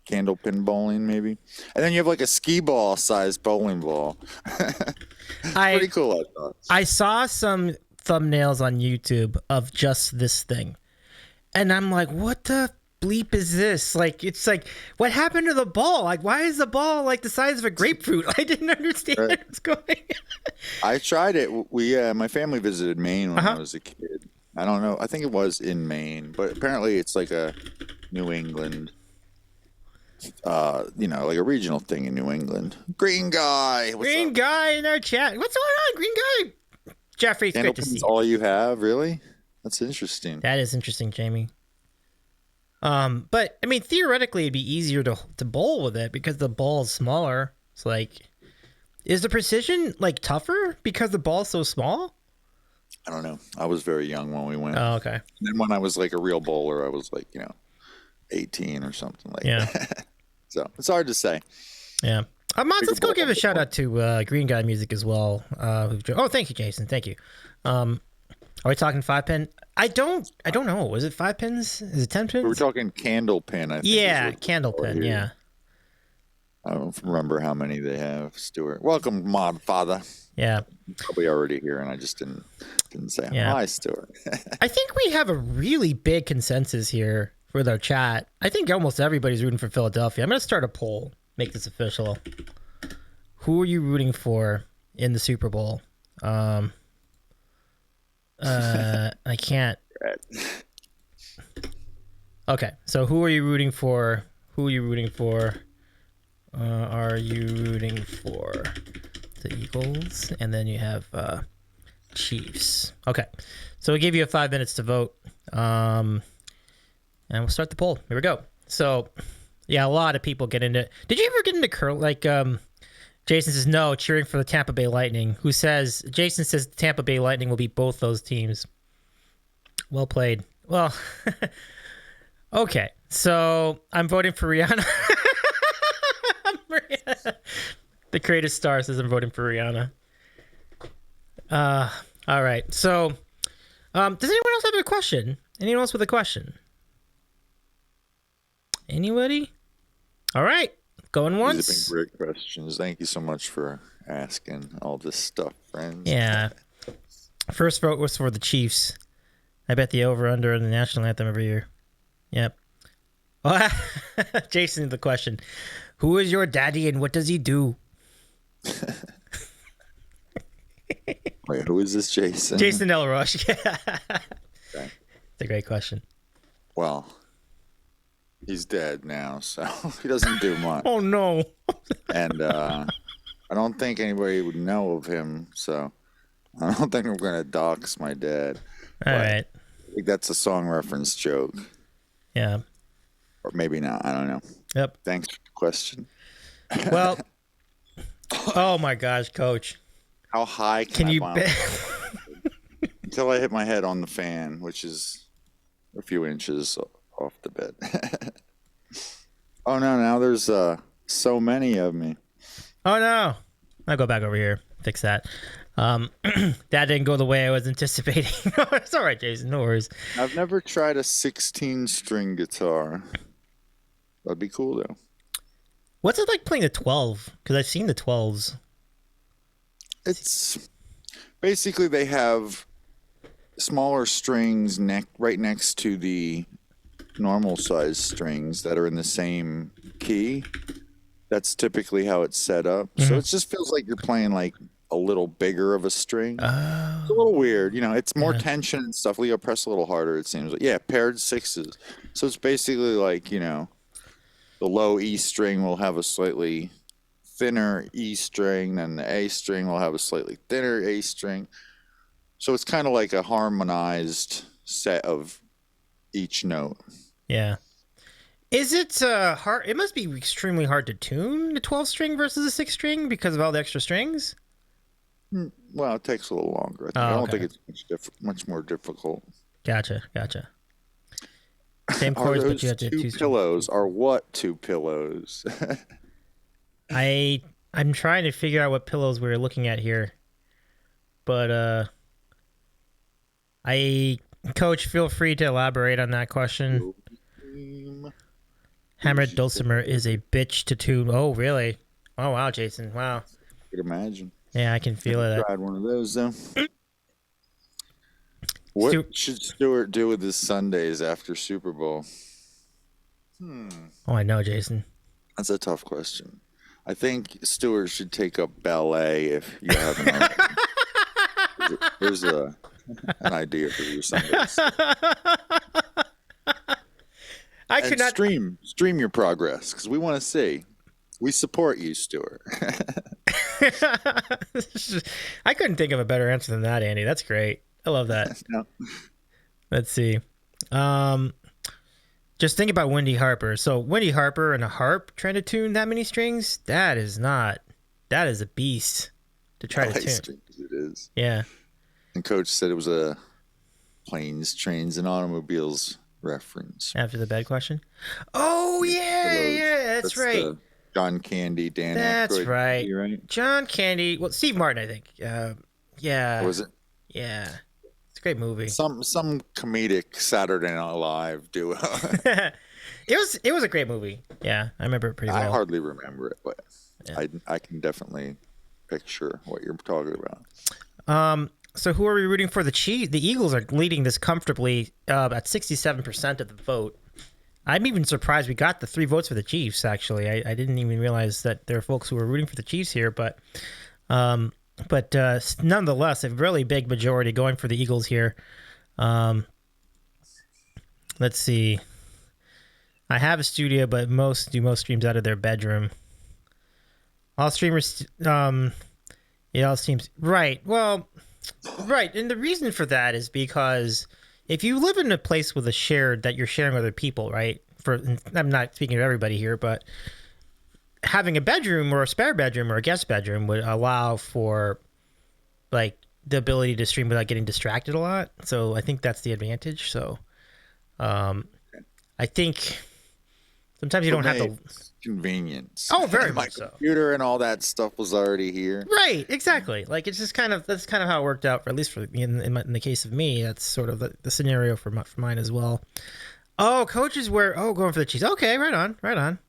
bowling, maybe. And then you have like a skee ball sized bowling ball. Pretty cool, I thought. I saw some thumbnails on YouTube of just this thing, and I'm like, what the bleep is this? Like, it's like, what happened to the ball? Like, why is the ball like the size of a grapefruit? I didn't understand what's going on. I tried it. My family visited Maine when Uh-huh. I was a kid. I don't know. I think it was in Maine, but apparently it's like a New England, like a regional thing in New England. Green guy. What's Green up? guy in our chat. What's going on, Green guy? Jeffrey, it's great to see Candlepin's you. all you have, really? That's interesting. That is interesting, Jamie. But I mean, theoretically, it'd be easier to bowl with it because the ball's smaller. It's like, is the precision like tougher because the ball's so small? I don't know. I was very young when we went. Oh, okay. And then when I was like a real bowler, I was like, 18 or something like Yeah. that. So it's hard to say. Yeah. Mods, let's go ball. give a shout out to Green Guy Music as well. Thank you, Jason. Thank you. Are we talking 5-pin? I don't know. Was it 5 pins? Is it 10 pins? We were talking candle pin, I think. Yeah, candle pin. Yeah. I don't remember how many they have, Stuart. Welcome, Mod Father. Yeah. Probably already here, and I just didn't say Yeah. hi, Stuart. I think we have a really big consensus here with our chat. I think almost everybody's rooting for Philadelphia. I'm going to start a poll, make this official. Who are you rooting for in the Super Bowl? I can't. Okay, so who are you rooting for? Who are you rooting for? Are you rooting for the Eagles? And then you have Chiefs. Okay, so we give you 5 minutes to vote. And we'll start the poll. Here we go. So, yeah, a lot of people get into. Did you ever get into curl? Like, Jason says no, cheering for the Tampa Bay Lightning. Jason says the Tampa Bay Lightning will beat both those teams. Well played. Well, okay. So I'm voting for Rihanna. The creative star says I'm voting for Rihanna. All right. So, does anyone else have a question? Anyone else with a question? Anybody? All right. Going once. These have been great questions. Thank you so much for asking all this stuff, friends. Yeah. First vote was for the Chiefs. I bet the over-under in the national anthem every year. Yep. Jason, the question. Who is your daddy and what does he do? Wait, who is this Jason? Jason Elrush. Okay. It's a great question. Well, he's dead now, so he doesn't do much. Oh, no. And I don't think anybody would know of him, so I don't think I'm going to dox my dad. All right. I think that's a song reference joke. Yeah. Or maybe not. I don't know. Yep. Thanks for the question. Well, oh, my gosh, Coach. How high Can I you bounce? bet? Until I hit my head on the fan, which is a few inches off the bed. Oh, no. Now there's so many of me. Oh, no. I'll go back over here. Fix that. That didn't go the way I was anticipating. It's all right, Jason. No worries. I've never tried a 16-string guitar. That'd be cool, though. What's it like playing the 12? Because I've seen the 12s. It's basically they have smaller strings right next to the normal size strings that are in the same key. That's typically how it's set up. So it just feels like you're playing like a little bigger of a string. It's a little weird, it's more tension and stuff. Leo, press a little harder, it seems like. Yeah, paired sixes. So it's basically like, the low E string will have a slightly thinner E string, then the A string will have a slightly thinner A string. So it's kind of like a harmonized set of each note. Yeah. Is it hard? It must be extremely hard to tune the 12 string versus the 6 string because of all the extra strings. Well, it takes a little longer. I, think. Oh, I don't okay. think it's much more difficult. Gotcha. Same Are chords, but those you have to two two strings. pillows? Are what two pillows? I'm trying to figure out what pillows we're looking at here, but Coach, feel free to elaborate on that question. Hammered dulcimer is a bitch to tune. Oh, really? Oh, wow, Jason. Wow. I could imagine. Yeah, I can feel it. Tried one of those though. What should Stewart do with his Sundays after Super Bowl? Oh, I know, Jason. That's a tough question. I think Stewart should take up ballet if you haven't. Here's an idea for your Sundays. I could not stream your progress because we want to see. We support you, Stewart. I couldn't think of a better answer than that, Andy. That's great. I love that. No. Let's see. Just think about Wendy Harper. So Wendy Harper and a harp trying to tune that many strings, that is a beast to try to tune. Strings, it is. Yeah. And Coach said it was a planes, trains, and automobiles reference. After the bed question. Oh yeah, that's right. The John Candy, Dan. That's Aykroyd right. movie, right. John Candy. Well, Steve Martin, I think. Yeah. Was it? Yeah. It's a great movie. Some comedic Saturday Night Live duo. It was a great movie. Yeah, I remember it pretty well. I hardly remember it, but I can definitely picture what you're talking about. So who are we rooting for? The Eagles are leading this comfortably at 67% of the vote. I'm even surprised we got the 3 votes for the Chiefs. Actually, I didn't even realize that there are folks who were rooting for the Chiefs here, but nonetheless, a really big majority going for the Eagles here. Let's see. I have a studio, but most streams out of their bedroom. All streamers, it all seems right. Well, right, and the reason for that is because if you live in a place with that you're sharing with other people, right? I'm not speaking of everybody here, but having a bedroom or a spare bedroom or a guest bedroom would allow for like the ability to stream without getting distracted a lot. So I think that's the advantage. So I think sometimes you don't have to. Convenience. Oh, very my much so. Computer and all that stuff was already here. Right, exactly. Like it's just that's kind of how it worked out. For at least in the case of me, that's sort of the scenario for mine as well. Oh, coaches going for the Chiefs. Okay, right on.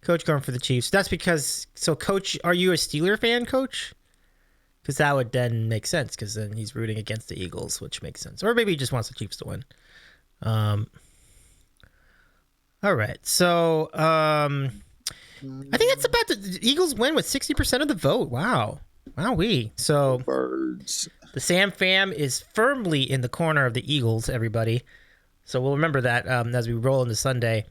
Coach going for the Chiefs. That's because Coach, are you a Steeler fan, Coach? Because that would then make sense. Because then he's rooting against the Eagles, which makes sense. Or maybe he just wants the Chiefs to win. All right, so I think that's about the Eagles win with 60% of the vote. Wow. So Birds. the Sam fam is firmly in the corner of the Eagles, everybody. So we'll remember that as we roll into Sunday.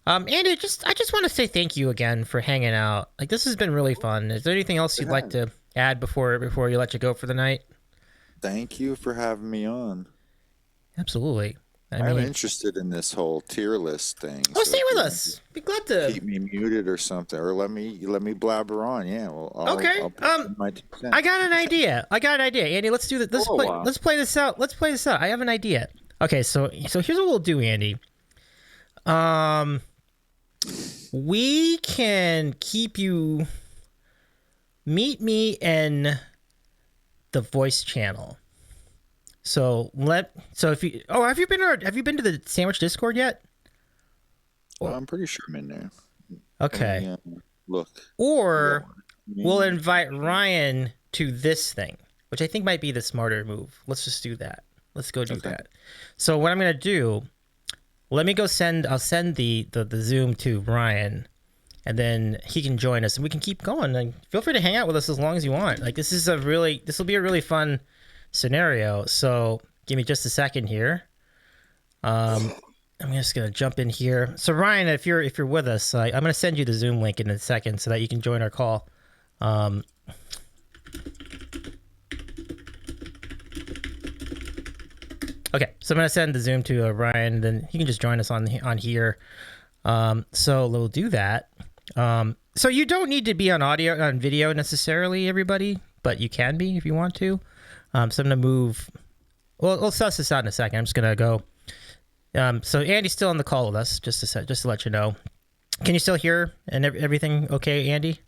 Andy, I just want to say thank you again for hanging out. Like this has been really fun. Is there anything else you'd like to add before you let you go for the night? Thank you for having me on. Absolutely. I'm interested in this whole tier list thing. Oh, stay with us. Be glad to keep me muted or something, or let me blabber on. Yeah. Well, okay. I got an idea. Andy, let's do that. Let's play this out. I have an idea. Okay, so here's what we'll do, Andy. We can keep you meet me in the voice channel. So have you been to the Sandwich Discord yet? Well, I'm pretty sure I'm in there. Okay. Look. Or we'll invite Ryan to this thing, which I think might be the smarter move. Let's just do that. Let's go do that. So what I'm gonna do, I'll send the Zoom to Ryan, and then he can join us and we can keep going. And feel free to hang out with us as long as you want. Like this will be a really fun scenario. So give me just a second here. I'm just gonna jump in here. So Ryan, if you're with us, I'm gonna send you the Zoom link in a second so that you can join our call. Okay, so I'm gonna send the Zoom to Ryan, then he can just join us on here. So we'll do that. So you don't need to be on video necessarily, everybody, but you can be if you want to. So I'm gonna move. Well, we'll suss this out in a second. I'm just gonna go. So Andy's still on the call with us, just to let you know. Can you still hear and everything? Okay, Andy.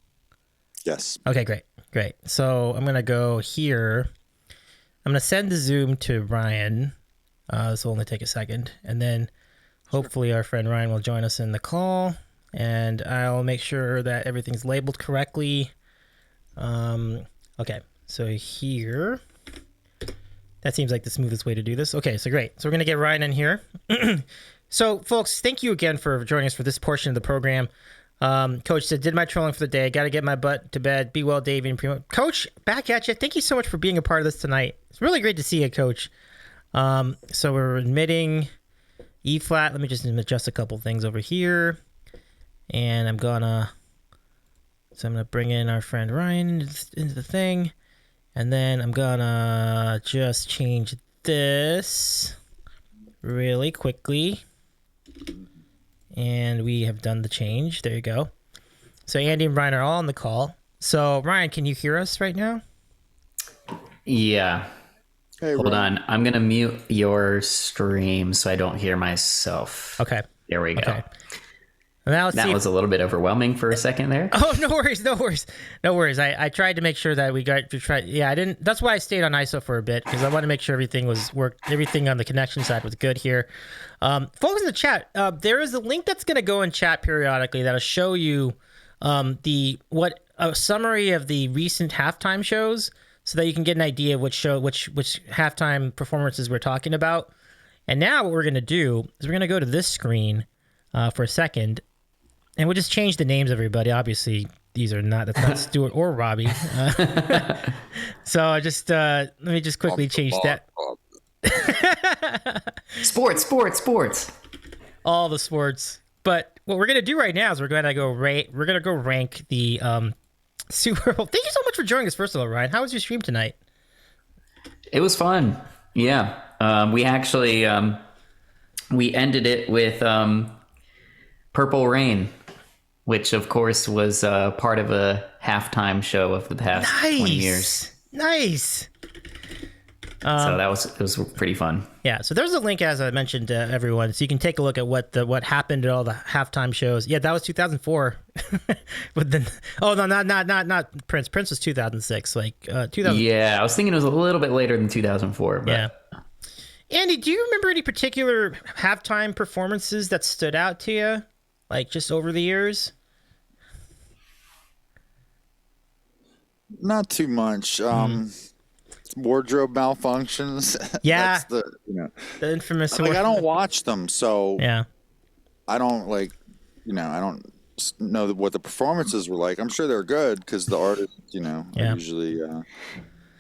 Yes. Okay, great. So I'm gonna go here. I'm gonna send the Zoom to Ryan. This will only take a second, and then hopefully our friend Ryan will join us in the call, and I'll make sure that everything's labeled correctly. Okay, so here. That seems like the smoothest way to do this. Okay, so great. So we're going to get Ryan in here. So, folks, thank you again for joining us for this portion of the program. Coach said, did my trolling for the day. Got to get my butt to bed. Be well, Davey and Primo. Coach, back at you. Thank you so much for being a part of this tonight. It's really great to see you, Coach. So we're admitting E flat. Let me just adjust a couple things over here. And I'm going to bring in our friend Ryan into the thing. And then I'm gonna just change this really quickly. And we have done the change. There you go. So Andy and Ryan are all on the call. So Ryan, can you hear us right now? Yeah. Hey, Hold Ryan. on. I'm going to mute your stream so I don't hear myself. Okay. There we go. Okay. Now That was a little bit overwhelming for a second there. Oh, no worries. I tried to make sure that we got to try. Yeah, I didn't. That's why I stayed on ISO for a bit, because I wanted to make sure everything on the connection side was good here. Folks in the chat, there is a link that's going to go in chat periodically that'll show you a summary of the recent halftime shows, so that you can get an idea of which halftime performances we're talking about. And now what we're going to do is we're going to go to this screen for a second, and we'll just change the names, everybody. Obviously, that's not Stuart or Robbie. So just let me just quickly change that. Sports. All the sports. But what we're gonna do right now is we're gonna go rank the Super Bowl. Thank you so much for joining us. First of all, Ryan, how was your stream tonight? It was fun. Yeah. We actually we ended it with Purple Rain, which of course was part of a halftime show of the past 20 years. Nice. So it was pretty fun. Yeah, so there's a link, as I mentioned to everyone, so you can take a look at what happened at all the halftime shows. Yeah, that was 2004. But then, not Prince. Prince was 2006. 2000. Yeah, I was thinking it was a little bit later than 2004. But. Yeah. Andy, do you remember any particular halftime performances that stood out to you, like just over the years? Not too much. Wardrobe malfunctions. Yeah. That's The infamous. I don't watch them, so Yeah. I don't I don't know what the performances were like. I'm sure they're good because the artists, are usually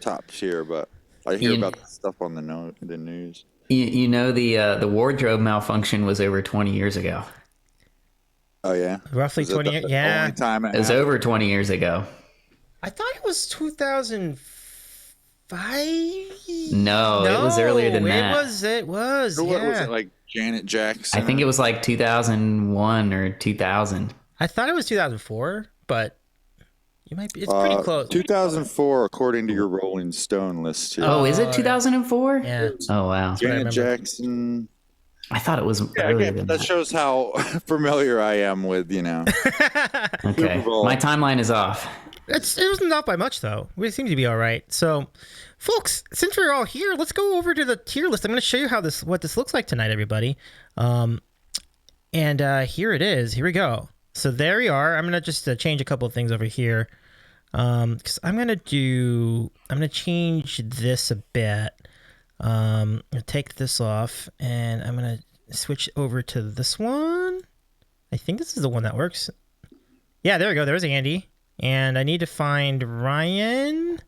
top tier, but I hear about that stuff on the news. The wardrobe malfunction was over 20 years ago. Oh yeah, Roughly 20 years. Yeah, only time it was over 20 years ago. I thought it was 2005. No, it was earlier than that. It was. What Yeah. was it, like Janet Jackson? I think it was like 2001 or 2000. I thought it was 2004, but you might be. It's pretty close. 2004, according to your Rolling Stone list here. Oh, is it 2004? Yeah. Oh wow. Janet Jackson. I thought it was earlier than that. Shows how familiar I am with Okay, Super Bowl. my timeline is off. It wasn't off by much, though. We seem to be all right. So, folks, since we're all here, let's go over to the tier list. I'm going to show you what this looks like tonight, everybody. And here it is. Here we go. So there we are. I'm going to just change a couple of things over here. Because I'm going to change this a bit. I'm going to take this off, and I'm going to switch over to this one. I think this is the one that works. Yeah, there we go. There's Andy. And I need to find Ryan.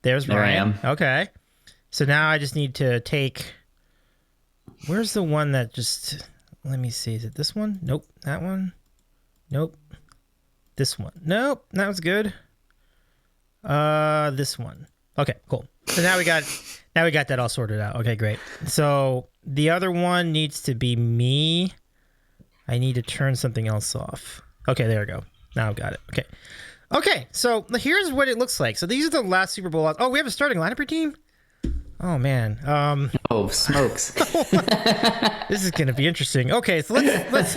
There's Ryan. I am. Okay. So now I just need to take... Where's the one that just... Let me see. Is it this one? Nope. That one? Nope. This one? Nope. That was good. This one. Okay, cool. So now we got that all sorted out. Okay, great. So the other one needs to be me. I need to turn something else off. Okay, there we go. Now I've got it. Okay, so here's what it looks like. So these are the last Super Bowl. Oh, we have a starting lineup for team? Oh, man. Oh, smokes. This is going to be interesting. Okay, so let's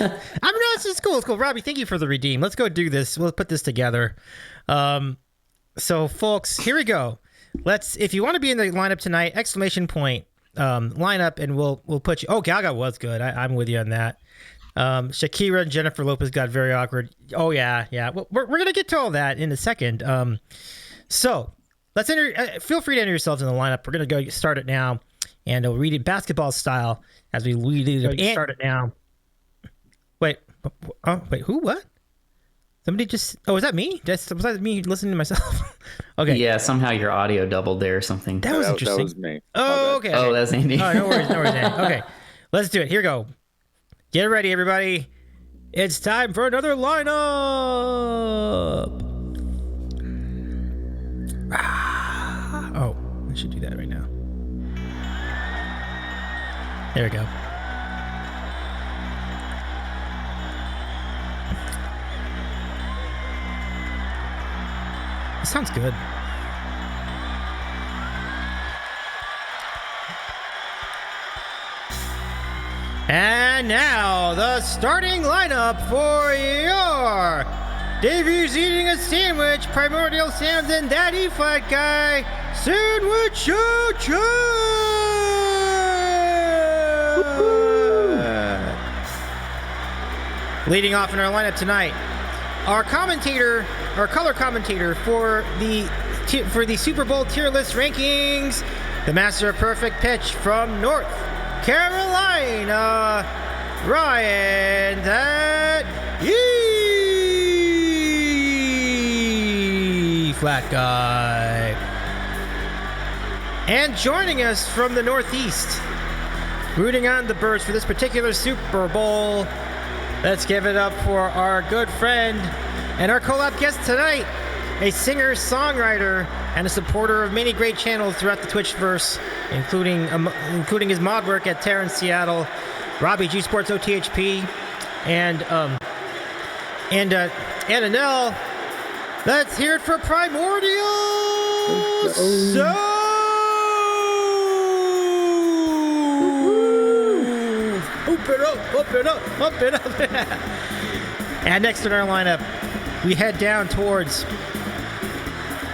it's cool. It's cool. Robbie, thank you for the redeem. Let's go do this. We'll put this together. So, folks, here we go. If you want to be in the lineup tonight, ! Lineup, and we'll put you. Oh, Gaga was good. I'm with you on that. Shakira and Jennifer Lopez got very awkward. Oh yeah. Well, we're gonna get to all that in a second. So let's feel free to enter yourselves in the lineup. We're gonna go start it now, and we'll read it basketball style as we lead it. Start it now. Wait. Who? What? Somebody just... Oh, was that me? Was that me listening to myself? Okay. Yeah, somehow your audio doubled there or something. That was interesting. That was me. Oh, okay. Oh, that's Andy. Oh, no worries, Andy. Okay, let's do it. Here we go. Get ready, everybody. It's time for another lineup. Oh, I should do that right now. There we go. It sounds good. And now, the starting lineup for your Davey's Eating a Sandwich, Primordial Sounds, and ThatEflatGuy Sandwich Show. Leading off in our lineup tonight, our color commentator for the Super Bowl tier list rankings, the master of perfect pitch from North Carolina, Ryan ThatEflatGuy. And joining us from the Northeast, rooting on the Birds for this particular Super Bowl, let's give it up for our good friend and our collab guest tonight, a singer, songwriter, and a supporter of many great channels throughout the Twitchverse, including his mod work at Terra in Seattle, Robbie G Sports OTHP, and Annelle. Let's hear it for Primordial Sounds. Up it up, up it up, up it up. And next in our lineup, we head down towards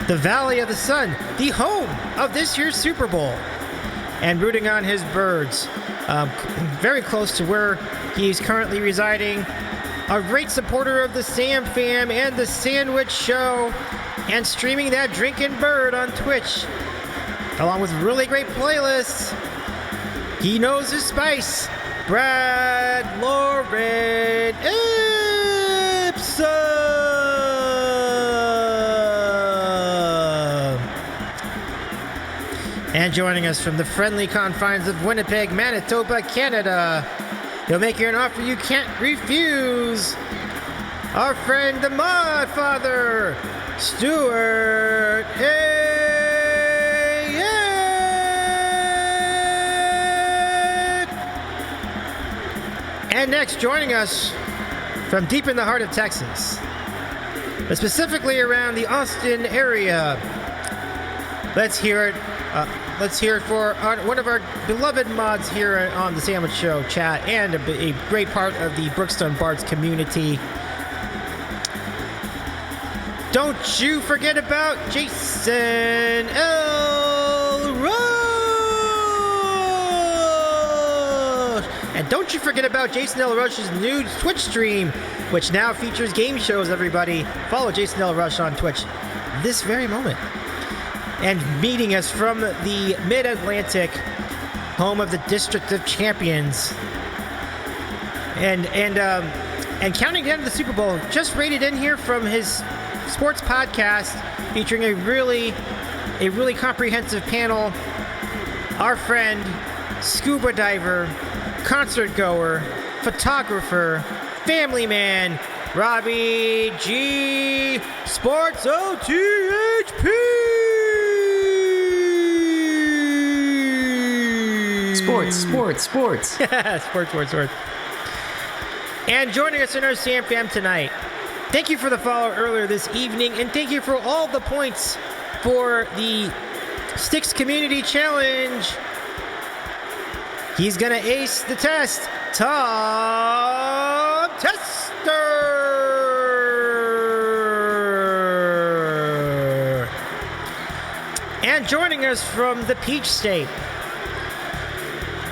the Valley of the Sun, the home of this year's Super Bowl, and rooting on his Birds, very close to where he's currently residing. A great supporter of the Sam Fam and the Sandwich Show, and streaming that Drinkin' Bird on Twitch, along with really great playlists. He knows his spice. Brad Lauren Ipsum. And joining us from the friendly confines of Winnipeg, Manitoba, Canada, he'll make you an offer you can't refuse. Our friend, the Mod Father, Stuart And next, joining us from deep in the heart of Texas, but specifically around the Austin area, let's hear it. Let's hear it for one of our beloved mods here on the Sandwich Show chat, and a great part of the Brookstone Bards community. Don't you forget about Jason L. Rush! And don't you forget about Jason L. Rush's new Twitch stream, which now features game shows, everybody. Follow Jason L. Rush on Twitch this very moment. And meeting us from the Mid-Atlantic, home of the District of Champions, and counting down to the Super Bowl, just rated in here from his sports podcast, featuring a really comprehensive panel. Our friend, scuba diver, concert goer, photographer, family man, Robbie G Sports OTHP. Sports. sports. And joining us in our Sam Fam tonight, thank you for the follow earlier this evening, and thank you for all the points for the Sticks Community Challenge. He's gonna ace the test, Tom Tester. And joining us from the Peach State,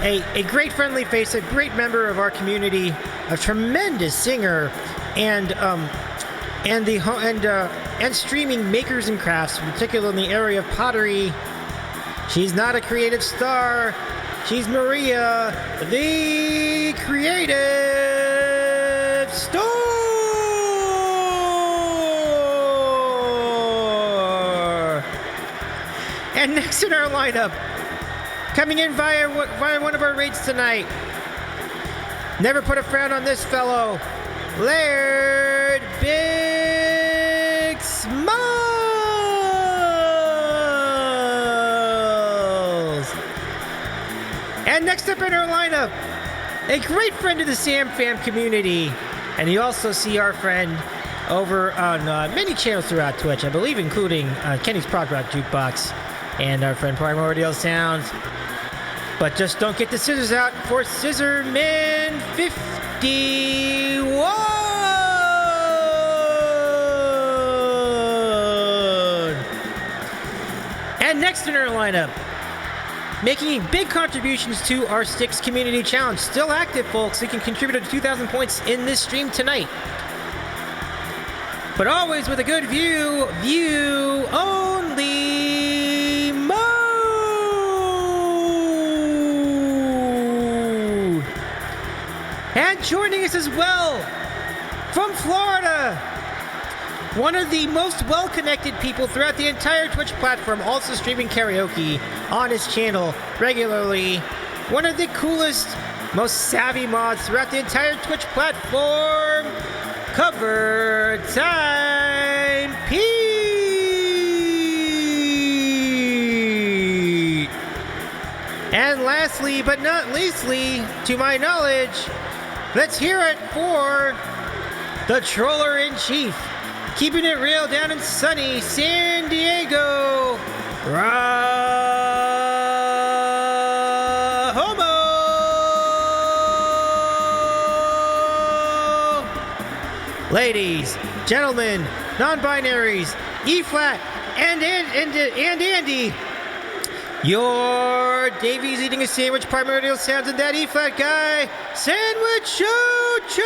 a great friendly face, a great member of our community, a tremendous singer, and streaming makers and crafts, particularly in the area of pottery. She's not a creative star. She's Maria, the Creative Store. And next in our lineup, coming in via one of our rates tonight, never put a frown on this fellow, Laird Big Smiles. And next up in our lineup, a great friend of the Sam Fam community, and you also see our friend over on many channels throughout Twitch, I believe, including Kenny's Prog Rock Jukebox and our friend Primordial Sounds. But just don't get the scissors out for Scissorman 51. And next in our lineup, making big contributions to our Sticks Community Challenge. Still active, folks. You can contribute to 2,000 points in this stream tonight. But always with a good view only mode. And joining us as well from Florida, one of the most well-connected people throughout the entire Twitch platform, also streaming karaoke on his channel regularly. One of the coolest, most savvy mods throughout the entire Twitch platform. Cover Time Pete! And lastly, but not leastly, to my knowledge, let's hear it for the Troller-in-Chief, keeping it real down in sunny San Diego, ladies, gentlemen, non-binaries, E-flat, and Andy, your Davies eating a sandwich, Primordial Sounds, and that E-flat guy, Sandwich Show Show!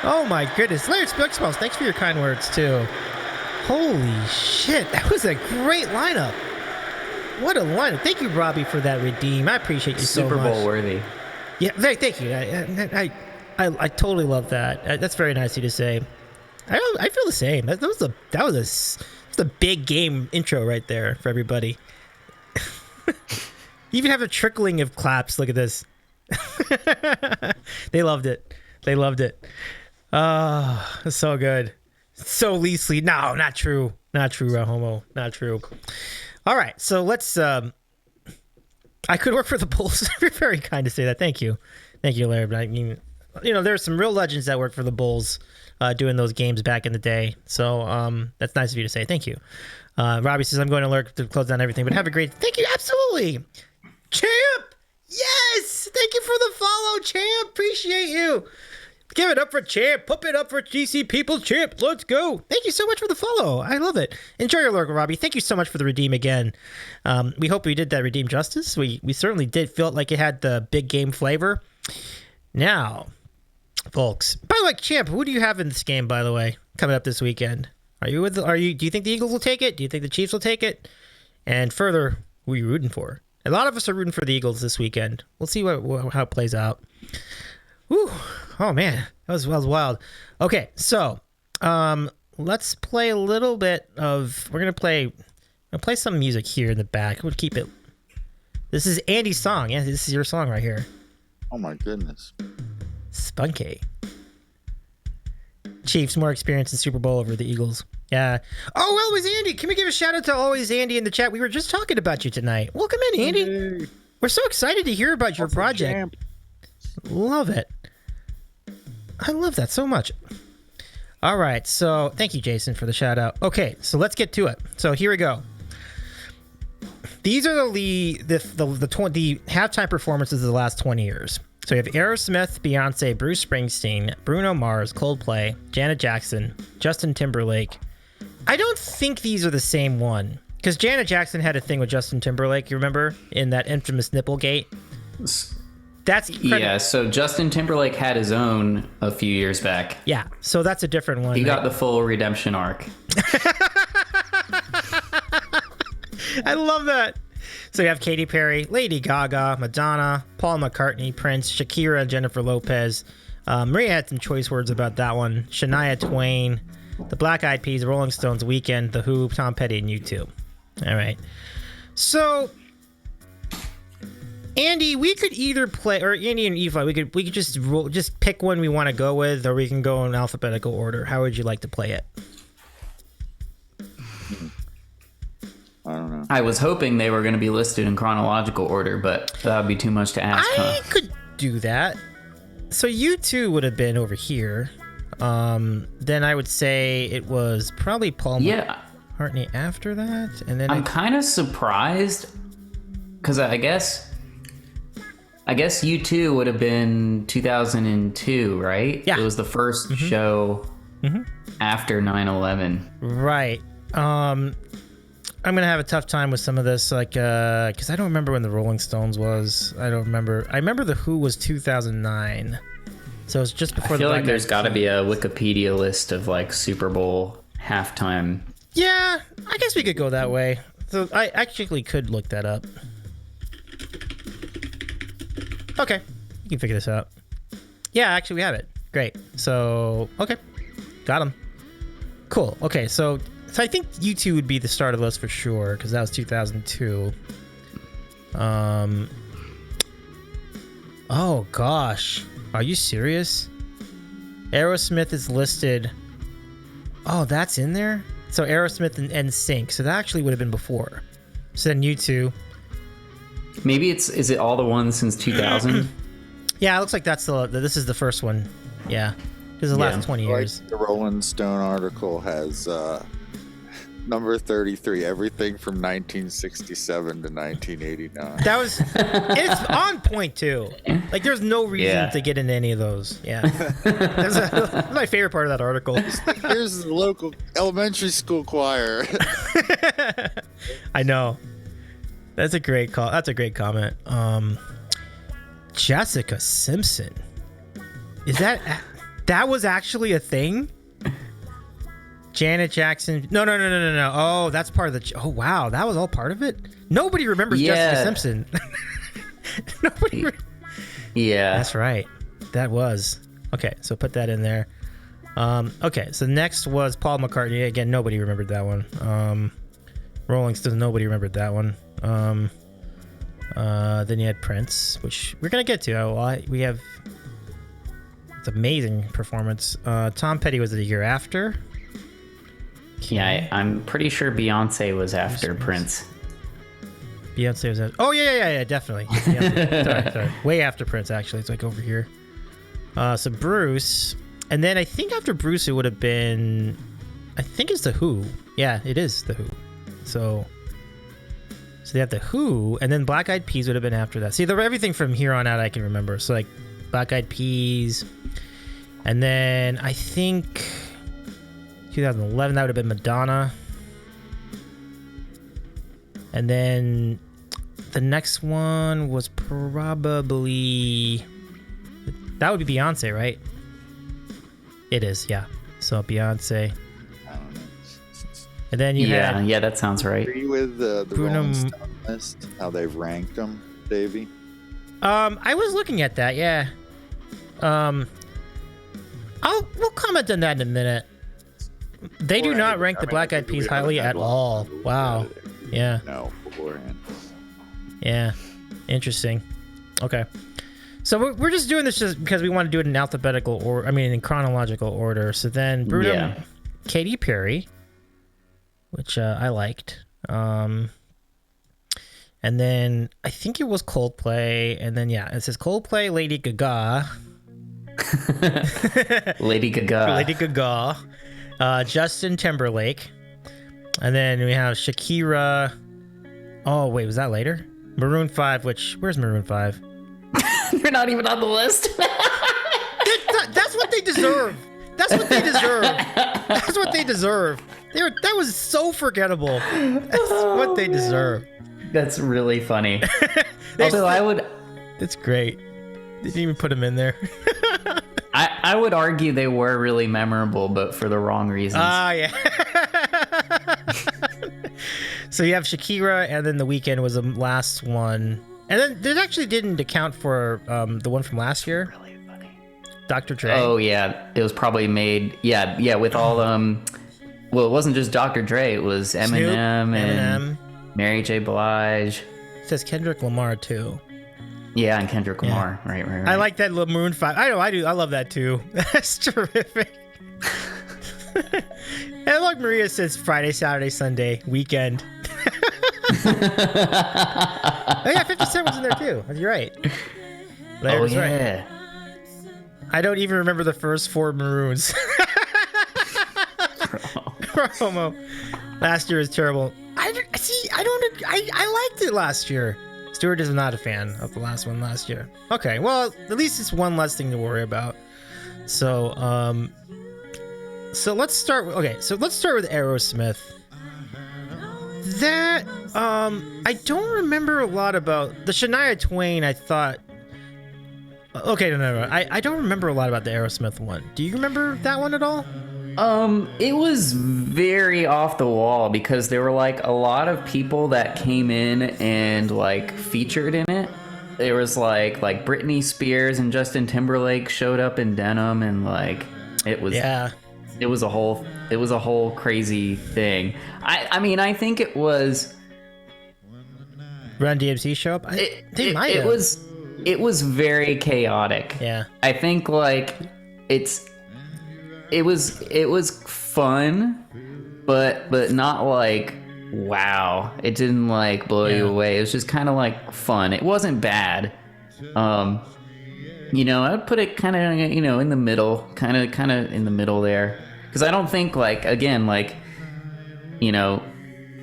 Oh my goodness, Laird Spooksmalls, thanks for your kind words too. Holy shit, that was a great lineup. What a lineup. Thank you, Robbie, for that redeem. I appreciate you so much. Super Bowl worthy. Yeah, thank you. I totally love that. That's very nice of you to say. I feel the same. That was a big game intro right there for everybody. You even have a trickling of claps. Look at this. They loved it. Oh, so good. So Leasley. No, not true. Not true, Rahomo. Not true. All right, so let's. I could work for the Bulls. You're very kind to say that. Thank you, Larry. But I mean, there's some real legends that worked for the Bulls, doing those games back in the day. So that's nice of you to say. Thank you. Robbie says I'm going to lurk to close down everything, but have a great. Thank you, absolutely, Champ. Yes, thank you for the follow, Champ. Appreciate you. Give it up for Champ. Pump it up for GC People. Champ, let's go. Thank you so much for the follow. I love it. Enjoy your lurk, Robbie. Thank you so much for the redeem again. We hope we did that redeem justice. We certainly did feel like it had the big game flavor. Now, folks. By the way, Champ, who do you have in this game, by the way, coming up this weekend? Do you think the Eagles will take it? Do you think the Chiefs will take it? And further, who are you rooting for? A lot of us are rooting for the Eagles this weekend. We'll see how it plays out. Whew. Oh man, that was wild. Okay, so let's play a little bit of. I'll play some music here in the back. We'll keep it. This is Andy's song. Yeah, this is your song right here. Oh my goodness. Spunky. Chiefs more experience in Super Bowl over the Eagles. Yeah. Oh, Always Andy. Can we give a shout out to Always Andy in the chat? We were just talking about you tonight. Welcome in, Andy. Hey. We're so excited to hear about your project. Champ. Love it. I love that so much. All right, so thank you, Jason, for the shout out. Okay, so let's get to it. So here we go. These are the halftime performances of the last 20 years. So we have Aerosmith, Beyonce, Bruce Springsteen, Bruno Mars, Coldplay, Janet Jackson, Justin Timberlake. I don't think these are the same one, because Janet Jackson had a thing with Justin Timberlake. You remember in that infamous Nipplegate? That's yeah, so Justin Timberlake had his own a few years back. Yeah, so that's a different one. He got the full redemption arc. I love that. So you have Katy Perry, Lady Gaga, Madonna, Paul McCartney, Prince, Shakira, Jennifer Lopez. Maria had some choice words about that one. Shania Twain, the Black Eyed Peas, Rolling Stones, Weekend, The Who, Tom Petty, and U2. All right. So Andy, we could either play, or Andy and Eva, we could just pick one we want to go with, or we can go in alphabetical order. How would you like to play it? I don't know. I was hoping they were going to be listed in chronological order, but that would be too much to ask. I could do that. So U2 would have been over here. Then I would say it was probably Paul McCartney after that, and then I'm kind of surprised because I guess U2 would have been 2002, right? Yeah. It was the first show after 9/11. Right. I'm going to have a tough time with some of this, like, because I don't remember when the Rolling Stones was. I don't remember. I remember The Who was 2009. So it's just before the I feel like there's got to be a Wikipedia list of, like, Super Bowl halftime. Yeah, I guess we could go that way. So I actually could look that up. Okay, you can figure this out. Yeah, actually we have it. Great. So okay, got him. Cool. Okay, so I think U2 would be the start of the list for sure because that was 2002. Oh gosh, are you serious? Aerosmith is listed. Oh, that's in there. So Aerosmith and NSYNC. So that actually would have been before. So then U2. Maybe is it all the ones since 2000? Yeah, it looks like this is the first one. Yeah, because the last 20 years. Like the Rolling Stone article has number 33, everything from 1967 to 1989. That was, it's on point too. Like there's no reason to get into any of those. Yeah, that's my favorite part of that article. Here's the local elementary school choir. I know. That's a great call. That's a great comment. Jessica Simpson. Is that was actually a thing? Janet Jackson. No. Oh, that's part of the. Oh, wow. That was all part of it? Nobody remembers Jessica Simpson. Nobody. Yeah. That's right. That was. Okay, so put that in there. Okay, so next was Paul McCartney. Again, nobody remembered that one. Rolling Stones, nobody remembered that one. Then you had Prince, which we're going to get to. We have. It's amazing performance. Tom Petty was the year after. Yeah, I'm pretty sure Beyonce was after Prince. Beyonce was after. Oh yeah, definitely. Sorry. Way after Prince, actually. It's like over here. So Bruce, and then I think after Bruce it would have been, I think it's the Who. Yeah, it is the Who. So they have the Who, and then Black Eyed Peas would have been after that. See, everything from here on out I can remember. So like Black Eyed Peas, and then I think 2011 that would have been Madonna, and then the next one was probably that would be Beyonce, right? It is, yeah. So Beyonce. I don't know. And then you had... Yeah, that sounds right. Agree with the Bruno... Rolling Stone list, how they've ranked them, Davey? I was looking at that, yeah. We'll comment on that in a minute. They do not rank the Black Eyed Peas highly at all. Wow. Yeah. No, beforehand. Yeah. Interesting. Okay. So we're just doing this just because we want to do it in alphabetical or in chronological order. So then Bruno, Katy Perry, which I liked. And then I think it was Coldplay, and then it says Coldplay, Lady Gaga. Lady Gaga. Justin Timberlake. And then we have Shakira. Oh, wait, was that later? Maroon 5, where's Maroon 5? You're not even on the list. That's what they deserve. That's what they deserve. That's what they deserve. That was so forgettable. That's what they deserve. That's really funny. Although It's great. Didn't even put them in there. I would argue they were really memorable, but for the wrong reasons. Yeah. So you have Shakira, and then The Weeknd was the last one. And then this actually didn't account for the one from last year. Really funny. Dr. Dre. Oh, yeah. It was probably made, with all, well, it wasn't just Dr. Dre. It was Eminem and Mary J. Blige. It says Kendrick Lamar, too. Yeah, and Kendrick Lamar. Right. I like that little Maroon 5. I do. I love that, too. That's terrific. And look, Maria says Friday, Saturday, Sunday, weekend. Oh, yeah, 50 Cent was in there, too. You're right. Larry was right. I don't even remember the first 4 Maroons. Promo. Last year was terrible. I liked it last year. Stuart is not a fan of the last one last year. Okay, well, at least it's one less thing to worry about. So let's start with Aerosmith. That I don't remember a lot about the Shania Twain. I thought. Okay, no. I don't remember a lot about the Aerosmith one. Do you remember that one at all? It was very off the wall because there were like a lot of people that came in and like featured in it. There was like Britney Spears and Justin Timberlake showed up in denim, and like it was a whole crazy thing. I mean, I think it was Run DMC show up. it was very chaotic. Yeah. I think like it was fun, but not like wow. It didn't like blow you away. It was just kind of like fun. It wasn't bad. You know, I'd put it kind of, you know, in the middle, kind of in the middle there, because I don't think like, again, like, you know,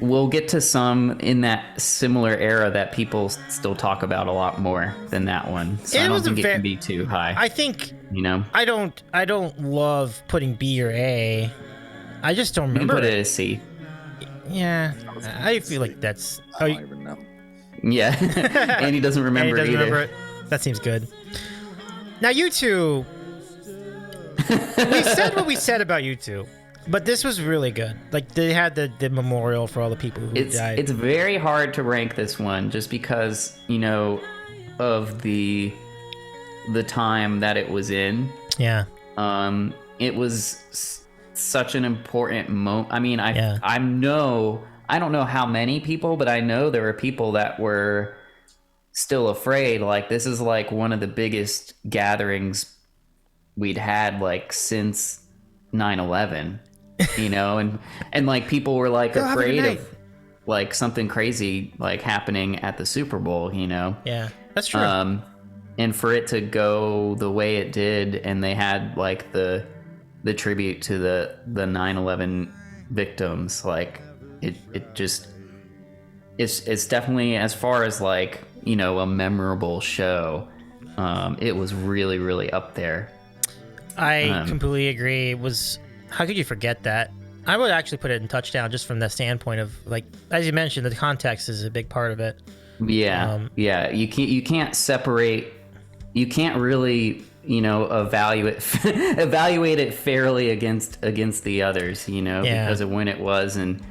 we'll get to some in that similar era that people still talk about a lot more than that one. So I don't think it can be too high. I think, you know, I don't love putting B or A. I just don't you can remember. put it as C. Yeah, I feel like that's. I don't even know. Yeah, Andy doesn't remember Andy doesn't either. remember it. That seems good. Now you two, we said what we said about you two, but this was really good. Like they had the memorial for all the people who died. It's very hard to rank this one just because, you know, of the time that it was in. Yeah. It was such an important moment. I mean, Yeah. I don't know how many people, but I know there were people that were still afraid. Like this is like one of the biggest gatherings we'd had like since 9/11, you know, and like people were like afraid of like something crazy like happening at the Super Bowl, you know. Yeah, that's true. And for it to go the way it did, and they had like the tribute to the 9/11 victims, like it's definitely, as far as like, you know, a memorable show, it was really, really up there. I completely agree. It was, how could you forget that? I would actually put it in touchdown just from the standpoint of, like, as you mentioned, the context is a big part of it. Yeah, yeah. You can't separate. You can't really, you know, evaluate it fairly against the others, you know, because of when it was, and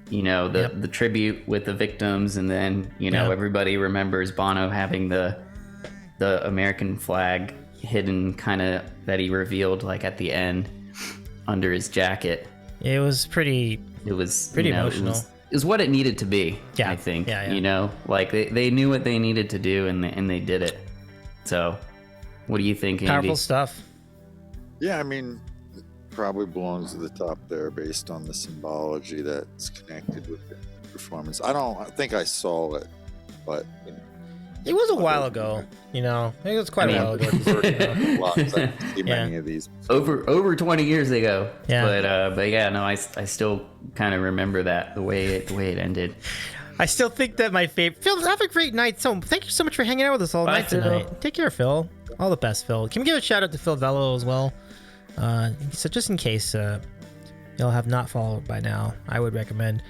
you know the tribute with the victims, and then you know everybody remembers Bono having the American flag hidden, kind of, that he revealed like at the end under his jacket. It was pretty. It was pretty you know, emotional. It was what it needed to be. Yeah, I think. Yeah. You know, like they knew what they needed to do, and they did it. So, what do you think, Andy? Powerful stuff. Yeah, I mean, it probably belongs to the top there based on the symbology that's connected with the performance. I think I saw it, but you know, It was a while ago, you know. It was quite a while ago. I didn't see many of these. Over 20 years ago. Yeah. But yeah, no, I still kind of remember that the way it ended. I still think that my favorite. Phil, have a great night. So thank you so much for hanging out with us all night Phil. tonight. Take care, Phil. All the best, Phil. Can we give a shout out to Phil Vello as well? So just in case you'll have not followed by now, I would recommend.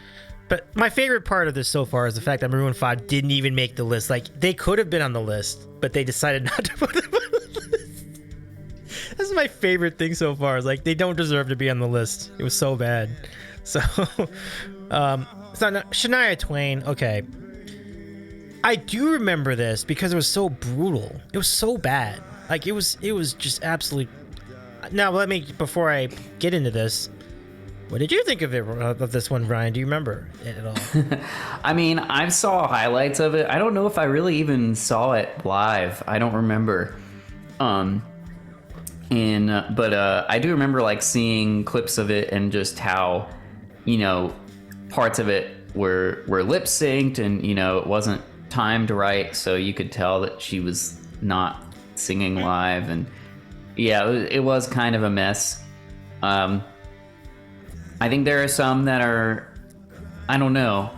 But my favorite part of this so far is the fact that Maroon 5 didn't even make the list. Like, they could have been on the list, but they decided not to put them on the list. This is my favorite thing so far. Is like, they don't deserve to be on the list. It was so bad. So, it's not Shania Twain. Okay. I do remember this because it was so brutal. It was so bad. Like, it was just absolutely. Now, before I get into this, what did you think of this one, Brian? Do you remember it at all? I mean, I saw highlights of it. I don't know if I really even saw it live. I don't remember. But I do remember like seeing clips of it, and just how, you know, parts of it were lip synced, and you know, it wasn't timed right, so you could tell that she was not singing live, and yeah, it was kind of a mess. I think there are some that are, I don't know.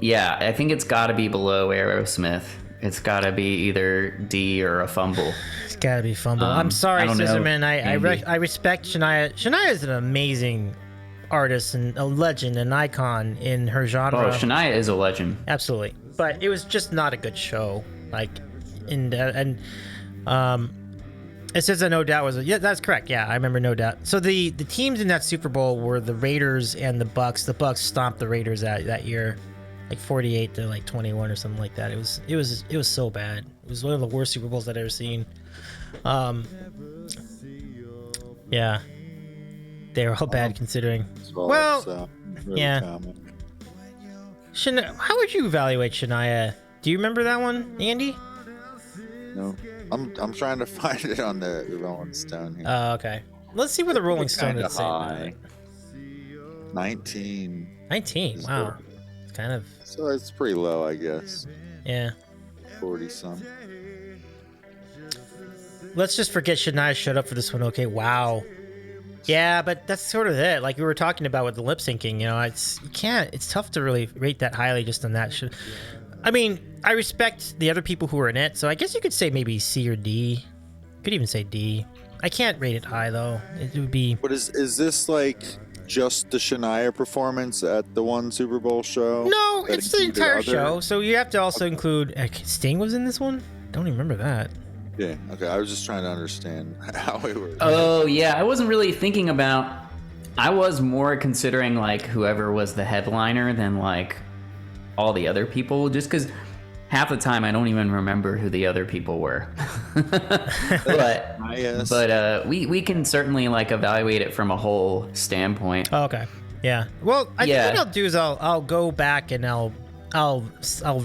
Yeah, I think it's got to be below Aerosmith. It's got to be either D or a fumble. It's got to be fumble. I'm sorry, Scissorman. I respect Shania. Shania is an amazing artist and a legend, an icon in her genre. Oh, Shania is a legend. Absolutely. But it was just not a good show. Like, It says that No Doubt was yeah, that's correct. Yeah, I remember No Doubt. So the teams in that Super Bowl were the Raiders and the Bucks. The Bucks stomped the Raiders that year, like 48 to like 21 or something like that. It was so bad. It was one of the worst Super Bowls I'd ever seen. Yeah, they were all bad considering. Well, really yeah. common. How would you evaluate Shania? Do you remember that one, Andy? No, I'm trying to find it on the Rolling Stone here. Oh, okay. Let's see what the Rolling Stone Kinda is saying. about high. it. 19. 19. Wow. It's kind of So it's pretty low, I guess. yeah. 40 some. Let's just forget Shania showed up for this one. Okay. Wow. Yeah, but that's sort of it. Like we were talking about with the lip syncing, you know, it's tough to really rate that highly just on that. I mean, I respect the other people who were in it, so I guess you could say maybe C or D. Could even say D. I can't rate it high though. It would be. But is this like just the Shania performance at the one Super Bowl show? No, That it's the included entire other- show. So you have to also include Sting was in this one. Don't even remember that. Yeah. Okay. I was just trying to understand how it worked. Oh yeah, I wasn't really thinking about. I was more considering like whoever was the headliner than like all the other people, just because half the time I don't even remember who the other people were. but Yes. we can certainly like evaluate it from a whole standpoint. Oh, okay. Yeah. Well, I think Yeah. what I'll do is I'll go back and I'll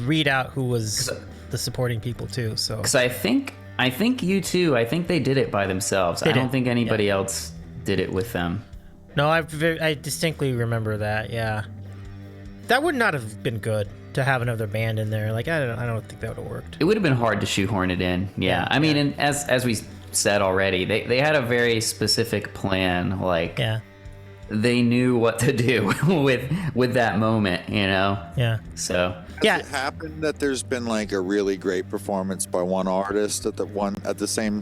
read out who was the supporting people too. So Because I think U2, I think they did it by themselves. I don't did, think anybody else did it with them. no, I distinctly remember that. Yeah, that would not have been good to have another band in there. Like I don't think that would have worked. It would have been hard to shoehorn it in. Yeah. I mean, and as we said already, they had a very specific plan. Like Yeah. they knew what to do with that moment, you know? Yeah. So Yeah. Has it happened that there's been like a really great performance by one artist at the same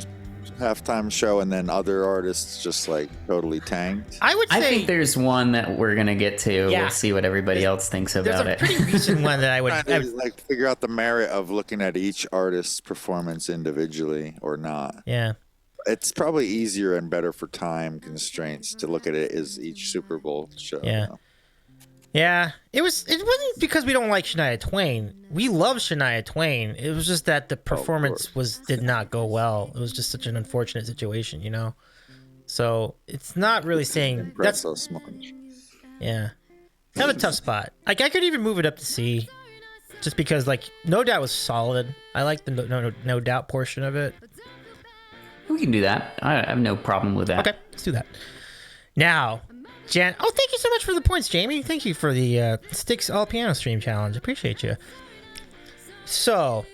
halftime show, and then other artists just like totally tanked? I would say I think there's one that we're gonna get to. Yeah. We'll see what everybody else thinks there's about a it. pretty recent one that I would. Trying to like figure out the merit of looking at each artist's performance individually or not. Yeah. It's probably easier and better for time constraints to look at it as each Super Bowl show. Yeah. though. Yeah, it wasn't because we don't like Shania Twain. We love Shania Twain. It was just that the performance did not go well. It was just such an unfortunate situation, you know. So it's not really saying That's that's so smudge. yeah, kind of a tough spot. Like I could even move it up to C, just because like No Doubt was solid. I like the no Doubt portion of it. We can do that. I have no problem with that. Okay, let's do that. Now, Jan. Oh, thank you so much for the points, Jamie. Thank you for the Sticks All Piano Stream Challenge. Appreciate you. So,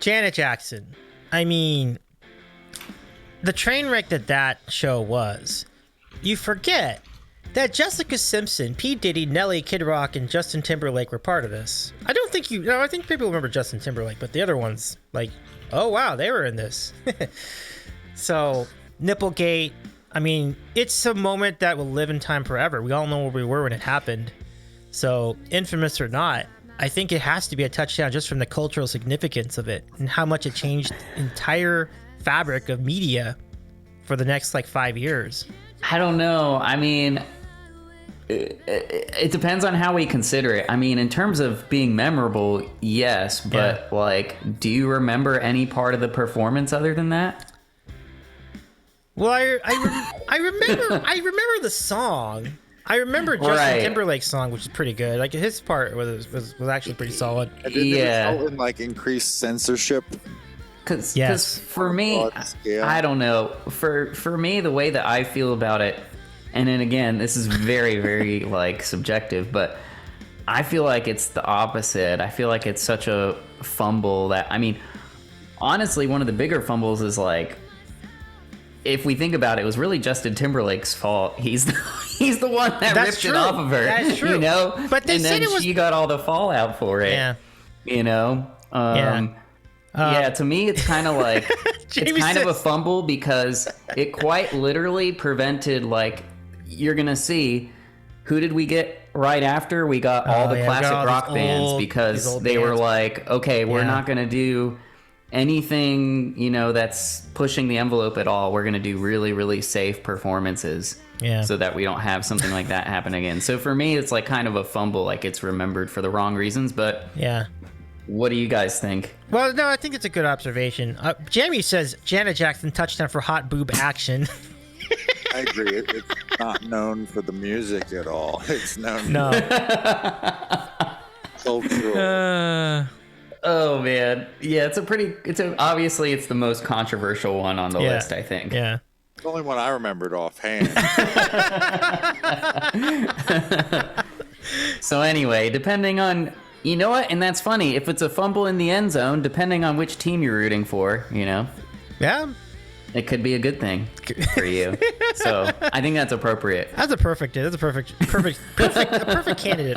Janet Jackson. I mean, the train wreck that show was. You forget that Jessica Simpson, P. Diddy, Nelly, Kid Rock, and Justin Timberlake were part of this. I don't think you. No, I think people remember Justin Timberlake, but the other ones, like, oh wow, they were in this. So, Nipplegate. I mean, it's a moment that will live in time forever. We all know where we were when it happened. So, infamous or not, I think it has to be a touchdown just from the cultural significance of it and how much it changed the entire fabric of media for the next, like, 5 years. I don't know. I mean, it depends on how we consider it. I mean, in terms of being memorable, yes, but like, do you remember any part of the performance other than that? Well, I remember the song. I remember Justin Right. Timberlake's song, which is pretty good. Like his part was actually pretty solid. And did Yeah. it result in like increased censorship? Because Yes. for me, Broad scale. I don't know. For me, the way that I feel about it, and then again, this is very, very like subjective, but I feel like it's the opposite. I feel like it's such a fumble that, I mean, honestly, one of the bigger fumbles is like, if we think about it, it was really Justin Timberlake's fault. He's the one that That's ripped true. it off of her. That's true. You know? But they and said then it was- she got all the fallout for it. Yeah. You know? Yeah. Yeah, to me, it's kind of like, Jamie it's kind of a says- fumble because it quite literally prevented, like, you're going to see, who did we get right after? We got all the yeah, we got classic all rock these bands old- these because old they were bands. like, okay, we're Yeah. not going to do anything, you know, that's pushing the envelope at all, we're going to do really, really safe performances. Yeah. So that we don't have something like that happen again. So for me, it's like kind of a fumble, like it's remembered for the wrong reasons. But Yeah. what do you guys think? Well, no, I think it's a good observation. Jamie says Janet Jackson touchdown for hot boob action. I agree. It's not known for the music at all. It's known No. for cultural. Oh man, yeah, obviously it's the most controversial one on the list, I think. Yeah. It's the only one I remembered offhand. So anyway, depending on, you know what, and that's funny, if it's a fumble in the end zone, depending on which team you're rooting for, you know, Yeah. it could be a good thing for you. So I think that's appropriate. That's a perfect candidate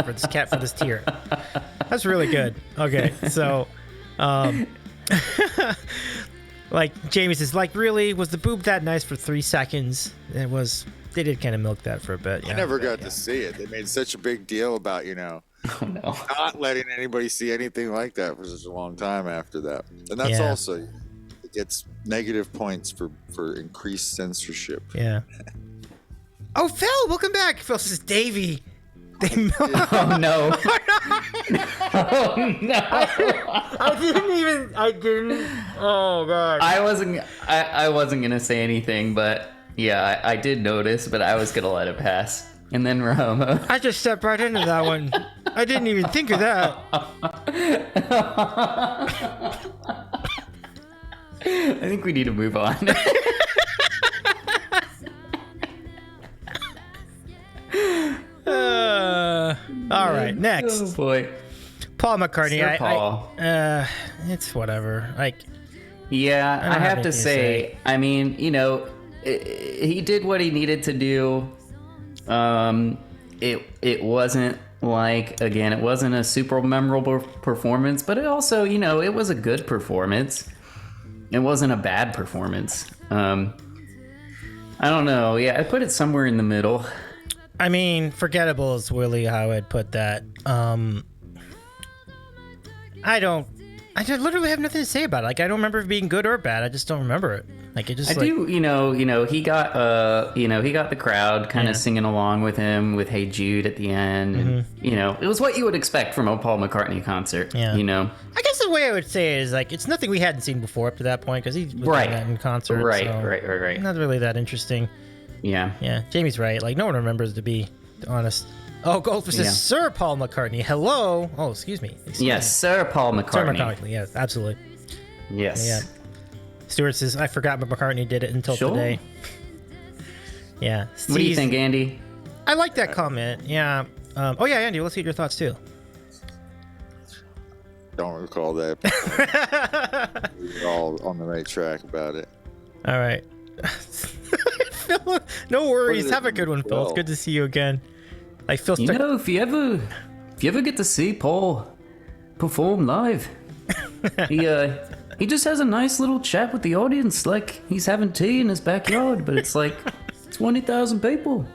for this tier. That's really good. Okay, so, like Jamie says, like really, was the boob that nice for 3 seconds? It was. They did kind of milk that for a bit. Yeah, I never got to see it. They made such a big deal about, not letting anybody see anything like that for such a long time after that. And that's also, it gets negative points for increased censorship. Yeah. Oh, Phil, welcome back. Phil says, Davey. Oh no. Oh no. I didn't. Oh god. I wasn't gonna say anything, but yeah, I did notice, but I was gonna let it pass. And then Romo. I just stepped right into that one. I didn't even think of that. I think we need to move on. All right, next. Oh boy. Paul McCartney. Sir Paul. It's whatever. Like, Yeah, I have to anything to say, I mean, he did what he needed to do. It wasn't like, again, it wasn't a super memorable performance, but it also, it was a good performance. It wasn't a bad performance. I don't know. Yeah, I put it somewhere in the middle. I mean, forgettable is really how I'd put that. I literally have nothing to say about it. Like, I don't remember it being good or bad. I just don't remember it. Like, it just. Do. He got the crowd kind of singing along with him with "Hey Jude" at the end. And, it was what you would expect from a Paul McCartney concert. Yeah. I guess the way I would say it is like it's nothing we hadn't seen before up to that point because he was doing that in concert. Right. So Right. Not really that interesting. Yeah. Yeah. Jamie's right. Like, no one remembers, to be honest. Oh, Goldfish says, Sir Paul McCartney. Hello. Oh, excuse me. Yes, Sir Paul McCartney. Sir McCartney. Yes, absolutely. Yes. Yeah. Stuart says, I forgot, but McCartney did it until today. Yeah. What do you think, Andy? I like that comment. Yeah. Oh, yeah, Andy, let's get your thoughts, too. Don't recall that. We're all on the right track about it. All right. Phil, no worries. Have a good one, Phil. It's good to see you again. Like, Phil, if you ever get to see Paul perform live, he just has a nice little chat with the audience, like he's having tea in his backyard, but it's like 20,000 people.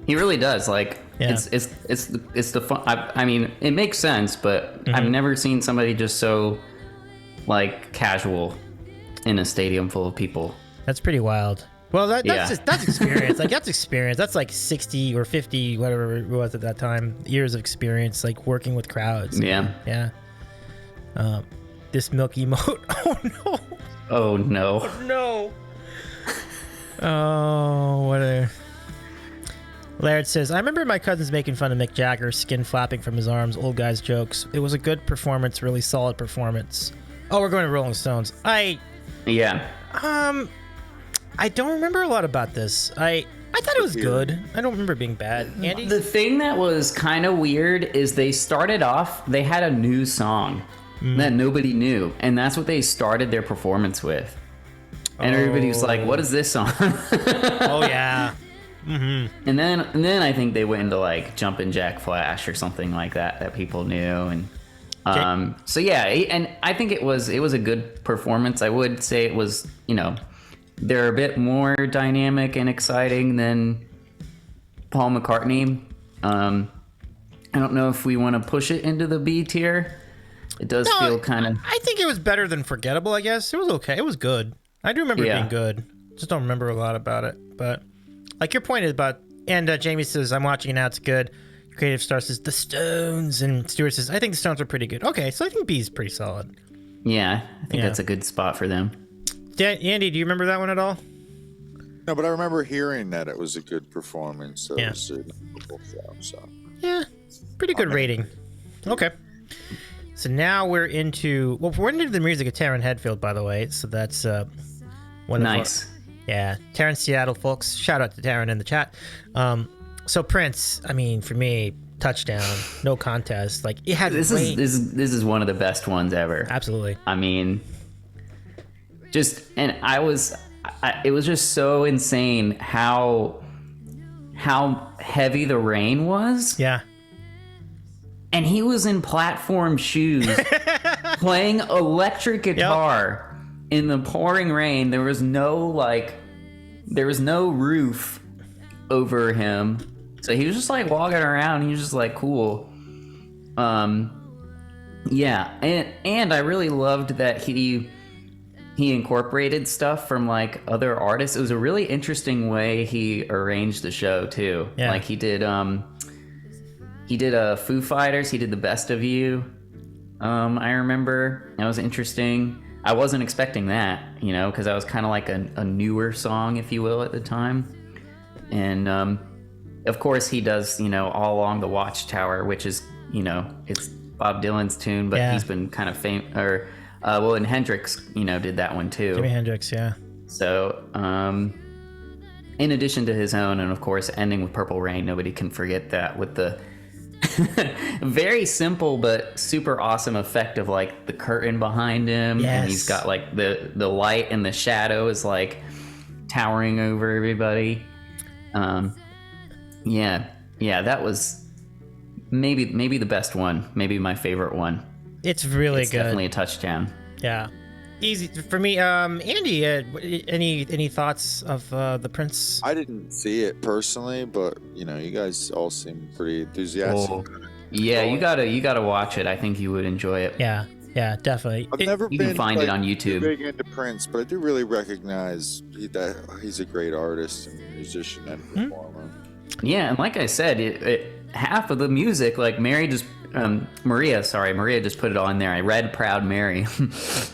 He really does. Like, it's the fun. I mean, it makes sense, but I've never seen somebody just so like casual in a stadium full of people. That's pretty wild. Well, that's experience. Like, that's experience. That's like 60 or 50, whatever it was at that time, years of experience, like working with crowds. Yeah. Yeah. This milk emote. Oh no. Oh no. Oh no. Oh, what a. Laird says, I remember my cousins making fun of Mick Jagger's skin flapping from his arms, old guy's jokes. It was a good performance, really solid performance. Oh, we're going to Rolling Stones. Yeah. I don't remember a lot about this. I thought it was good. I don't remember it being bad. Andy? The thing that was kind of weird is they started off, they had a new song that nobody knew, and that's what they started their performance with. And everybody was like, what is this song? Oh, yeah. Mm-hmm. And then I think they went into like Jumpin' Jack Flash or something like that people knew. And so yeah, and I think it was a good performance. I would say it was, they're a bit more dynamic and exciting than Paul McCartney. I don't know if we want to push it into the B tier. It does No, feel kind of. I think it was better than forgettable. I guess it was okay. It was good. I do remember it Yeah. being good. Just don't remember a lot about it. But like your point is about, and Jamie says I'm watching it now. It's good. Creative Star says the Stones, and Stuart says I think the Stones are pretty good. Okay, so I think B is pretty solid. Yeah, I think Yeah. that's a good spot for them. Andy, do you remember that one at all? No, but I remember hearing that it was a good performance. So Yeah. it was a notable show, so. Yeah, pretty good rating. Okay. So now we're into we're into the music of Taryn Hedfield, by the way. So that's one of Nice. yeah, Taryn Seattle, folks. Shout out to Taryn in the chat. So Prince, I mean, for me, touchdown, no contest. Like it had This is one of the best ones ever. absolutely. I mean, it was just so insane how heavy the rain was. Yeah, And he was in platform shoes playing electric guitar in the pouring rain. There was no roof over him. So he was just like walking around. He was just like cool. Yeah, and I really loved that he incorporated stuff from like other artists. It was a really interesting way he arranged the show too. Yeah. Like he did Foo Fighters. He did The Best of You. I remember that was interesting. I wasn't expecting that, because that was kind of like a newer song, if you will, at the time. And of course, he does, All Along the Watchtower, which is, it's Bob Dylan's tune, but Yeah. he's been kind of famous. And Hendrix, did that one too. Jimi Hendrix. Yeah, So, in addition to his own, and of course, ending with Purple Rain, nobody can forget that with the very simple but super awesome effect of like the curtain behind him, Yes. and he's got like the light and the shadow is like towering over everybody. Yeah, that was maybe the best one, maybe my favorite one. it's really It's good. definitely a touchdown. Yeah, easy for me. Andy, any thoughts of the Prince? I didn't see it personally, but you guys all seem pretty enthusiastic. Oh, yeah, you gotta watch it. I think you would enjoy it. Yeah, definitely. I've never You been can find it on too YouTube. big into Prince, but I do really recognize that he's a great artist and musician and performer. Yeah, and like I said, half of the music, like Maria just put it on there. I read Proud Mary,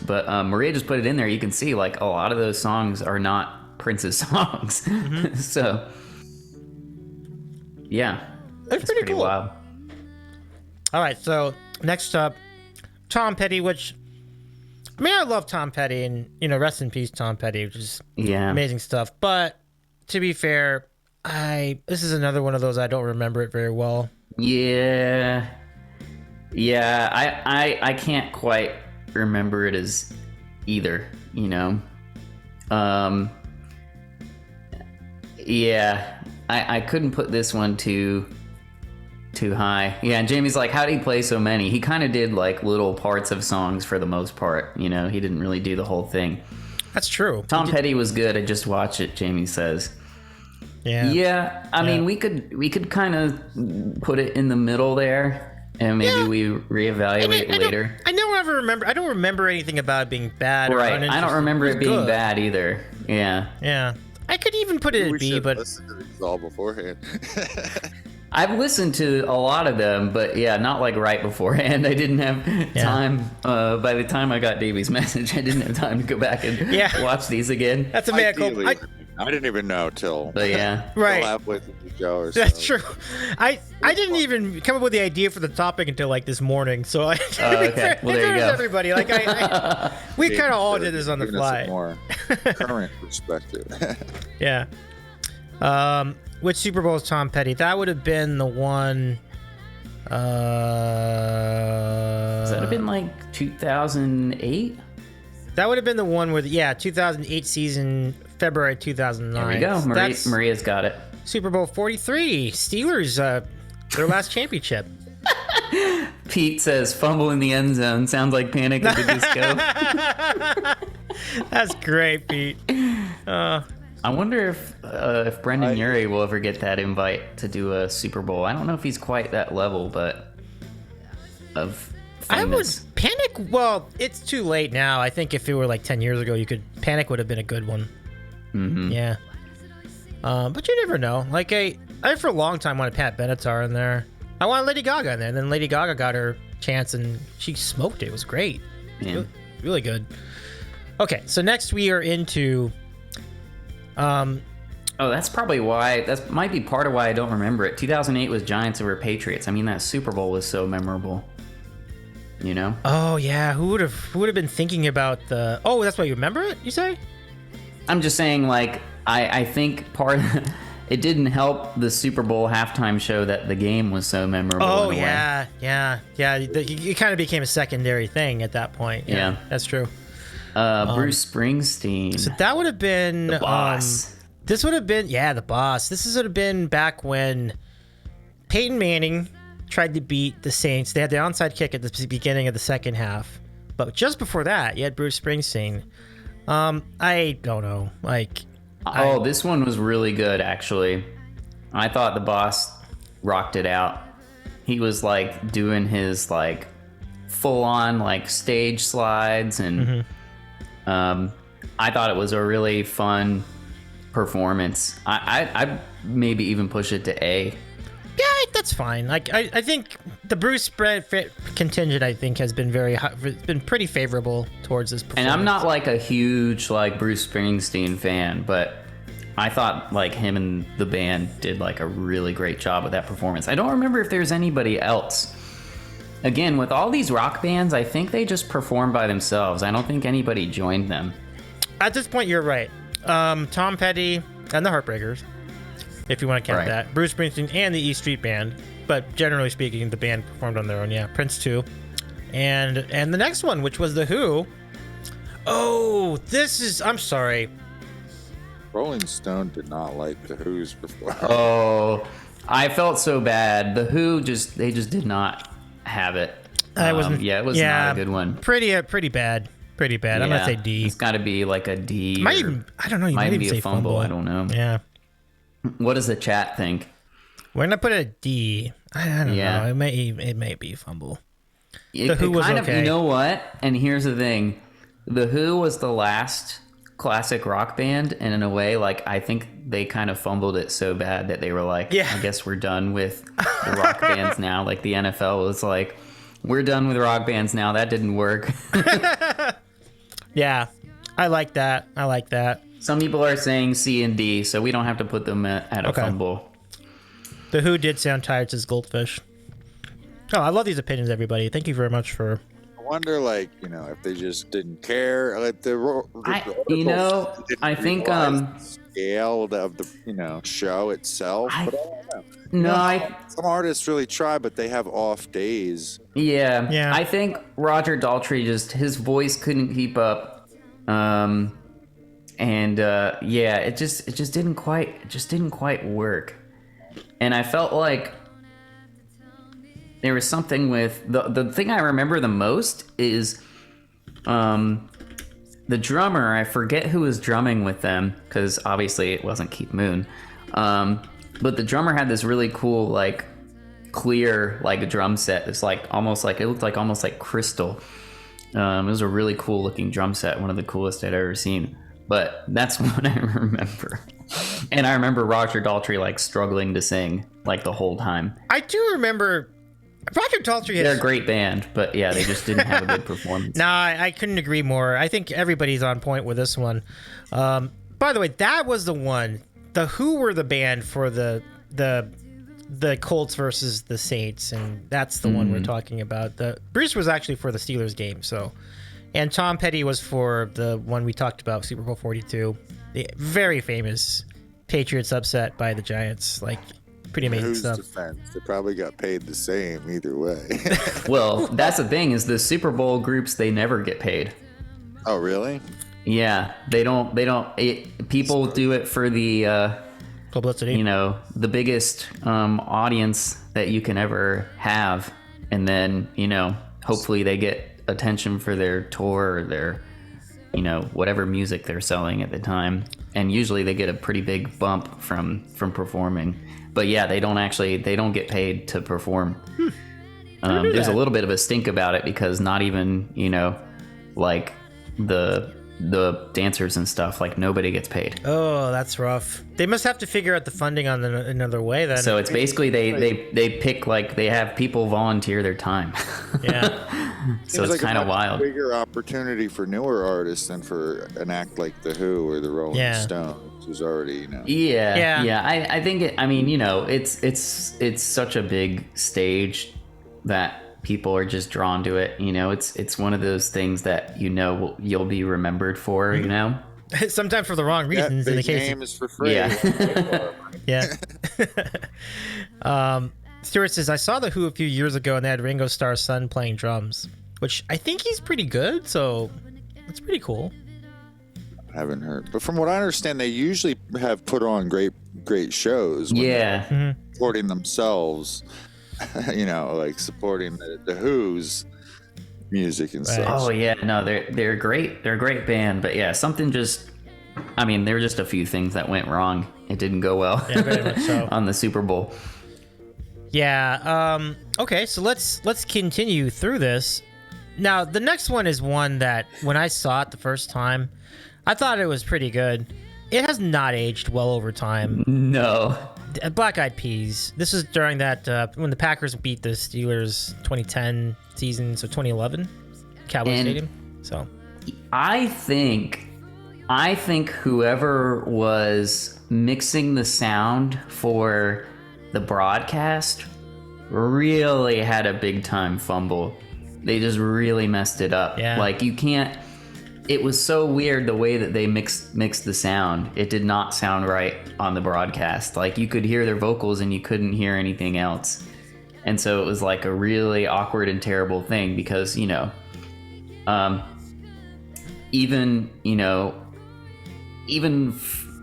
but Maria just put it in there. You can see like a lot of those songs are not Prince's songs. So, yeah, That's pretty cool. wild. All right, so next up, Tom Petty, which I mean, I love Tom Petty, and rest in peace, Tom Petty, which is Yeah. amazing stuff. But to be fair, this is another one of those I don't remember it very well. Yeah. I can't quite remember it as either, Yeah, I couldn't put this one too high. Yeah, and Jamie's like, how did he play so many? He kind of did like little parts of songs for the most part, he didn't really do the whole thing. That's true. Tom Petty was good. I just watched it, Jamie says. Yeah. I mean, we could kind of put it in the middle there, and maybe we reevaluate later. I don't remember anything about it being bad. Or Right. I uninteresting. don't remember it being good. bad either. Yeah. Yeah. I could even put it We at B, should but listen to these all beforehand. I've listened to a lot of them, but yeah, not like right beforehand. I didn't have time. By the time I got Davey's message, I didn't have time to go back and watch these again. that's a mea culpa. Ideally, I didn't even know till But yeah. Right. halfway through the show or so. That's true. I didn't even come up with the idea for the topic until like this morning. So I okay. Well, there you go. everybody. Like we kind of all did this on the Giving us a fly. more current perspective. Yeah. Which Super Bowl is Tom Petty? That would have been the one. Does that have been like 2008? That would have been the one where, 2008 season, February 2009. There we go. That's Maria's got it. Super Bowl 43. Steelers, their last championship. Pete says, fumble in the end zone. Sounds like Panic at the Disco. That's great, Pete. I wonder if Brendan Urie will ever get that invite to do a Super Bowl. I don't know if he's quite that level, but of I would famous. Panic. Well, it's too late now. I think if it were like 10 years ago, Panic would have been a good one. Mm-hmm. Yeah. But you never know. Like I for a long time wanted Pat Benatar in there. I wanted Lady Gaga in there, and then Lady Gaga got her chance and she smoked it. It was great. Yeah. Really, really good. Okay, so next we are into. Oh, that's probably why. That might be part of why I don't remember it. 2008 was Giants over Patriots. I mean, that Super Bowl was so memorable. You know? Oh yeah, who would have been thinking about the? Oh, that's why you remember it. You say? I'm just saying, like, I think it didn't help the Super Bowl halftime show that the game was so memorable. Oh in a way. yeah. It kind of became a secondary thing at that point. Yeah. That's true. Bruce Springsteen. So that would have been The Boss. This would have been the Boss. This would have been back when Peyton Manning tried to beat the Saints. They had the onside kick at the beginning of the second half, but just before that, you had Bruce Springsteen. I don't know, like. This one was really good, actually. I thought the Boss rocked it out. He was like doing his like full on like stage slides, and I thought it was a really fun performance. I'd maybe even push it to A. Yeah, that's fine. Like I think the Bruce contingent I think has been been pretty favorable towards this performance. And I'm not like a huge like Bruce Springsteen fan, but I thought like him and the band did like a really great job with that performance. I don't remember if there's anybody else. Again, with all these rock bands, I think they just perform by themselves. I don't think anybody joined them. At this point, you're right. Tom Petty and the Heartbreakers, if you want to count Right. that. Bruce Springsteen and the E Street Band, but generally speaking, the band performed on their own. Yeah, Prince too, and the next one, which was the Who. Oh, I'm sorry. Rolling Stone did not like the Who's performance. Oh, I felt so bad. The Who they just did not have it. It was not a good one. Pretty bad. Pretty bad. I'm gonna say D. It's got to be like a D. Might or even, I don't know. You might might even be say a fumble. I don't know. Yeah. What does the chat think? We're gonna put a D. I don't Yeah. know. It may be a fumble. The Who was okay. You know what? And here's the thing: the Who was the last classic rock band, and in a way, like I think they kind of fumbled it so bad that they were like, Yeah. I guess we're done with the rock bands now. Like the NFL was like, we're done with rock bands now. That didn't work. Yeah, I like that. Some people are saying C and D, so we don't have to put them at a Okay. fumble. The Who did sound tired, says Goldfish. Oh, I love these opinions, everybody. Thank you very much for. I wonder, like, if they just didn't care. Like I think the scale of the show itself. But I don't know. No, Some artists really try, but they have off days. Yeah. I think Roger Daltrey his voice couldn't keep up, it just didn't quite work, and I felt like there was something with the thing I remember the most is, the drummer. I forget who was drumming with them because obviously it wasn't Keith Moon, but the drummer had this really cool like clear like drum set. It's like it looked like almost like crystal. It was a really cool looking drum set, one of the coolest I'd ever seen. But that's what I remember. And I remember Roger Daltrey like struggling to sing like the whole time. I do remember Roger Daltrey. They're a great band, but yeah, they just didn't have a good performance. Nah, I couldn't agree more. I think everybody's on point with this one. By the way, that was the one. The Who were the band for the Colts versus the Saints, and that's the one we're talking about. The Bruce was actually for the Steelers game, and Tom Petty was for the one we talked about, Super Bowl 42, the very famous Patriots upset by the Giants. Like, pretty amazing Who's stuff. defense? They probably got paid the same either way. Well, that's the thing is the Super Bowl groups, they never get paid. Oh, really? Yeah, they don't. People do it for the Publicity. the biggest audience that you can ever have, and then hopefully they get attention for their tour or their whatever music they're selling at the time, and usually they get a pretty big bump from performing. But yeah, they don't get paid to perform. There's a little bit of a stink about it because not even, like the dancers and stuff, like nobody gets paid. Oh, that's rough. They must have to figure out the funding on another way then. So it's basically they pick, like, they have people volunteer their time. Yeah. So it's kind of wild. Bigger opportunity for newer artists than for an act like the Who or the Rolling Stones, who's already, Yeah. I think it's such a big stage that people are just drawn to it. It's one of those things that you'll be remembered for. Sometimes for the wrong reasons. In the case name is for free. Yeah. Stuart says, I saw the Who a few years ago and they had Ringo Starr's son playing drums, which I think he's pretty good, so it's pretty cool. Haven't heard, but from what I understand, they usually have put on great shows. When supporting themselves, like supporting the Who's music and stuff. Oh yeah, no, they're great. They're a great band, but yeah, something just. I mean, there were just a few things that went wrong. It didn't go well very much so. on the Super Bowl. Yeah. Okay, so let's continue through this. Now, the next one is one that when I saw it the first time, I thought it was pretty good. It has not aged well over time. No. Black Eyed Peas. This is during that when the Packers beat the Steelers 2010 season, so 2011 Cowboys Stadium. So I think whoever was mixing the sound for the broadcast really had a big time fumble. They just really messed it up. Yeah. Like it was so weird the way that they mixed the sound. It did not sound right on the broadcast. Like you could hear their vocals and you couldn't hear anything else. And so it was like a really awkward and terrible thing because, even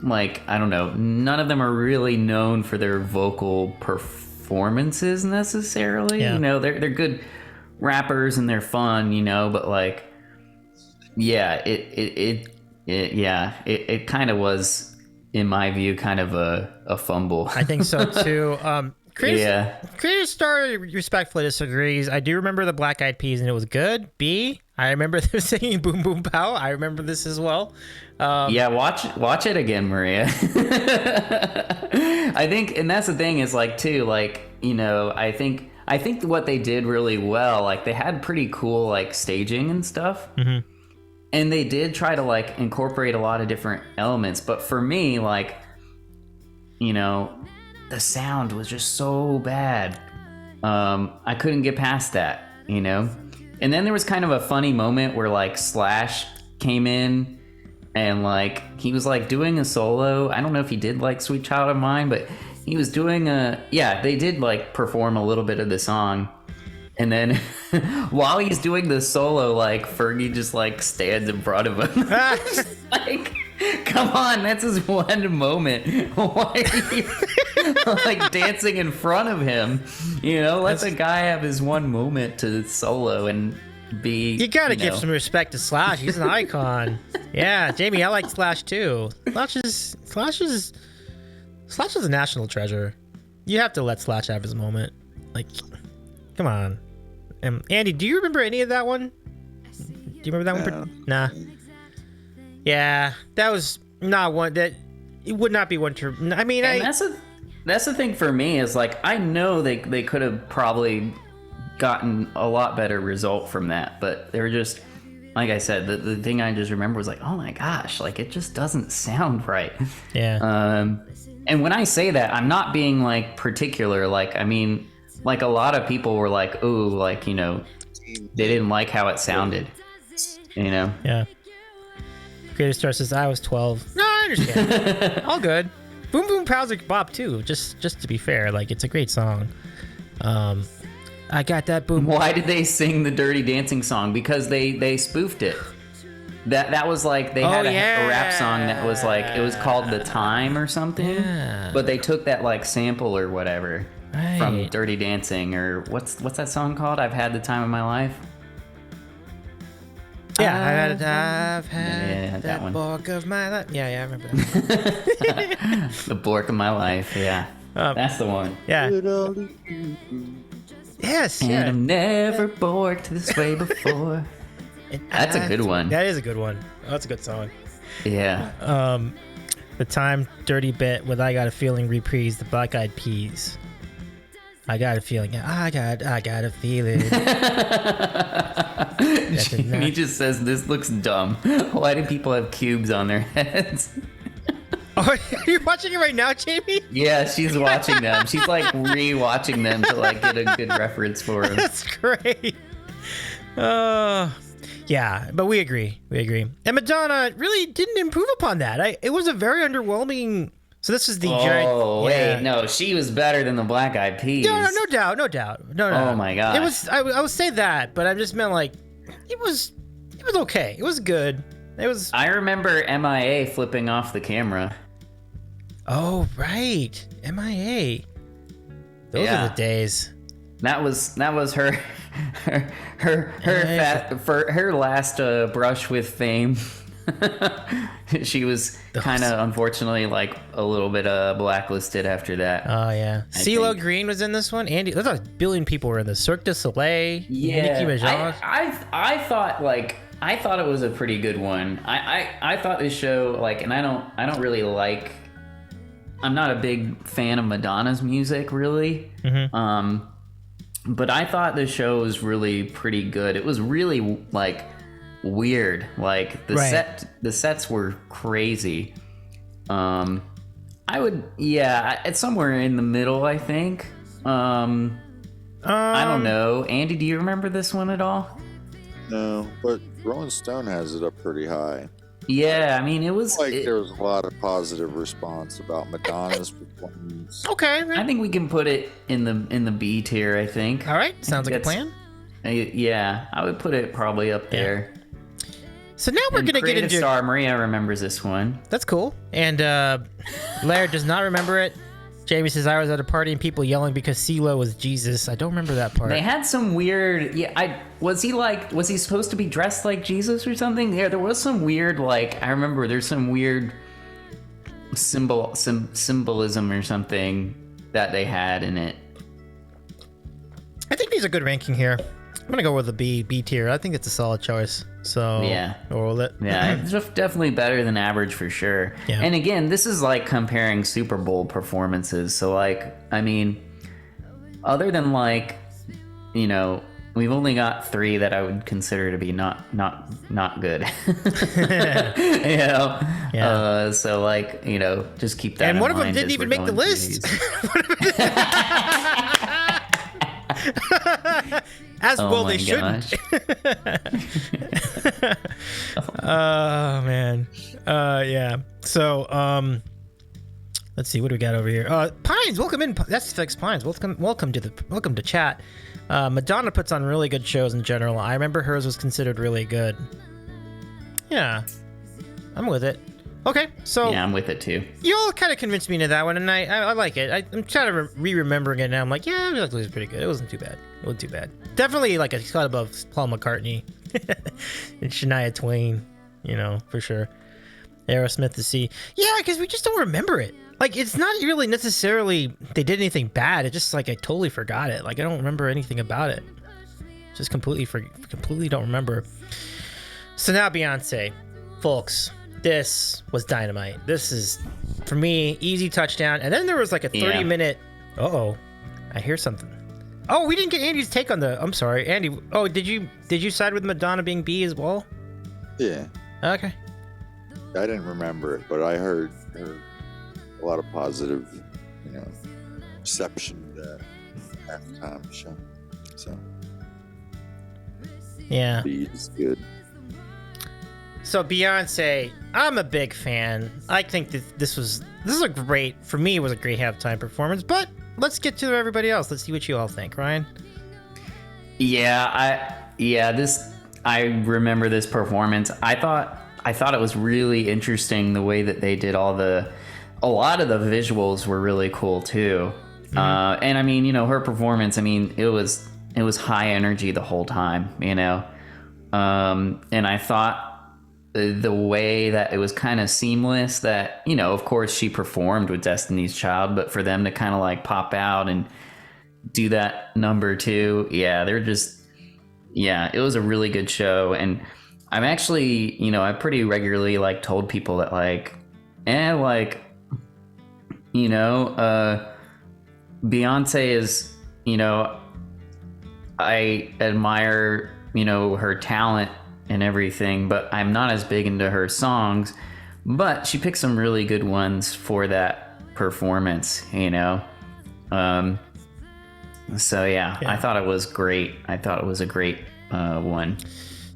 like, I don't know, none of them are really known for their vocal performances necessarily. Yeah. They're good rappers and they're fun, but like, yeah, it kind of was, in my view, kind of a fumble. I think so too. Creative Star respectfully disagrees. I do remember the Black Eyed Peas and it was good. B, I remember them singing Boom Boom Pow. I remember this as well. Watch it again, Maria. I think, and that's the thing is like too, like, I think what they did really well, like they had pretty cool like staging and stuff. Mm-hmm. And they did try to like incorporate a lot of different elements, but for me, like, the sound was just so bad. I couldn't get past that, And then there was kind of a funny moment where like Slash came in and like he was like doing a solo. I don't know if he did like Sweet Child of Mine, but he was doing they did like perform a little bit of the song. And then while he's doing the solo, like Fergie just like stands in front of him. Like, come on, that's his one moment. Why are you like dancing in front of him? Let the guy have his one moment to solo and be. You gotta give some respect to Slash. He's an icon. Yeah, Jamie, I like Slash too. Slash is a national treasure. You have to let Slash have his moment. Like, come on. Andy, do you remember any of that one? Do you remember that one? Nah. Yeah, that was not one that it would not be one to. I mean, that's the thing for me is like I know they could have probably gotten a lot better result from that, but they were just like I said. The thing I just remember was like, oh my gosh, like it just doesn't sound right. Yeah. And when I say that, I'm not being like particular. Like I mean. Like a lot of people were like, "Ooh, like they didn't like how it sounded," Yeah. Creative Star says I was 12. No, I understand. All good. Boom Boom Pow's a bop too. Just to be fair, like it's a great song. I got that boom. Why did they sing the Dirty Dancing song? Because they spoofed it. That was like they had a rap song that was like it was called The Time or something. Yeah. But they took that like sample or whatever. Right. From Dirty Dancing or what's that song called? I've had the time of my life. Yeah, I've had that one. Bork of my life. Yeah, I remember that. The Bork of my life. Yeah, that's the one. Yeah. Yes, And yeah. I'm never bored this way before. That's a good one. That is a good one. Oh, that's a good song. Yeah. The Time Dirty Bit with I Got a Feeling reprise, the Black Eyed Peas. I got a feeling. I got a feeling. He just says this looks dumb. Why do people have cubes on their heads? Oh, are you watching it right now, Jamie? Yeah, she's watching them. She's like re-watching them to like get a good reference for them. That's great. Yeah, but we agree. We agree. And Madonna really didn't improve upon that. It was a very underwhelming. So this is the Oh wait, yeah. no, she was better than the Black Eyed Peas. No doubt. No. Oh my gosh. It was. I would say that, but I just meant like it was okay. It was good. It was. I remember MIA flipping off the camera. Oh right, MIA. Those Yeah. are the days. That was her her last brush with fame. She was kind of unfortunately like a little bit blacklisted after that. Oh yeah, CeeLo think. Green was in this one. Andy, there's a billion people were in the Cirque du Soleil. Yeah, Nicki Minaj. I thought it was a pretty good one. I thought this show like, and I don't really like. I'm not a big fan of Madonna's music really. Mm-hmm. But I thought the show was really pretty good. It was really like weird. Like the sets were crazy. I would, it's somewhere in the middle, I think. I don't know. Andy, do you remember this one at all? No, but Rolling Stone has it up pretty high. Yeah, I mean, it was There was a lot of positive response about Madonna's performance. Okay. I think we can put it in the B tier. I think. All right. Sounds like a plan. Yeah, I would put it probably up there. So now we're gonna get Creative into. Star Maria remembers this one. That's cool. And Laird does not remember it. Jamie says I was at a party and people yelling because CeeLo was Jesus. I don't remember that part. They had some weird. Yeah, was he supposed to be dressed like Jesus or something? Yeah, there was some weird. Like I remember, there's some weird symbolism or something that they had in it. I think these are good ranking here. I'm gonna go with the B tier. I think it's a solid choice. So Yeah. we'll roll it. Yeah, it's definitely better than average for sure. Yeah. And again, this is like comparing Super Bowl performances. So like, I mean, other than like, you know, we've only got 3 that I would consider to be not good. You know? Yeah. So like, you know, just keep that And in one of them mind didn't as even we're make the going through list. these. As Oh well my they shouldn't. Oh man. Yeah. So let's see what do we got over here. Pines, welcome in. That's Fix Pines. Welcome to chat. Madonna puts on really good shows in general. I remember hers was considered really good. Yeah. I'm with it. Okay, so Yeah, I'm with it too. you all kind of convinced me into that one, and I like it. I'm trying to re-remembering it now. I'm like, yeah, it was pretty good. It wasn't too bad. Definitely like a cut above Paul McCartney and Shania Twain, you know, for sure. Aerosmith to see. Yeah, because we just don't remember it. Like, it's not really necessarily they did anything bad. It's just like I totally forgot it. Like, I don't remember anything about it. Just completely don't remember. So now Beyonce. Folks, this was dynamite. This is, for me, easy touchdown. And then there was like a 30-minute... Uh-oh. I hear something. Oh, we didn't get Andy's take on the... I'm sorry. Andy, oh, did you side with Madonna being B as well? Yeah, Okay. I didn't remember it, but I heard a lot of positive, you know, reception to that halftime show. So Yeah. B is good. So Beyonce, I'm a big fan. I think that this is a great, for me, it was a great halftime performance, but let's get to everybody else. Let's see what you all think, Ryan. I remember this performance. I thought it was really interesting the way that they did a lot of the visuals were really cool too. Mm-hmm. And I mean, you know, her performance, I mean, it was high energy the whole time, you know. And I thought the way that it was kind of seamless that, you know, of course she performed with Destiny's Child, but for them to kind of like pop out and do that number too. Yeah, they're just, yeah, it was a really good show. And I'm actually, I pretty regularly like told people that like, like, Beyonce is, I admire, her talent and everything, but I'm not as big into her songs. But she picked some really good ones for that performance, So yeah, I thought it was great. I thought it was a great one.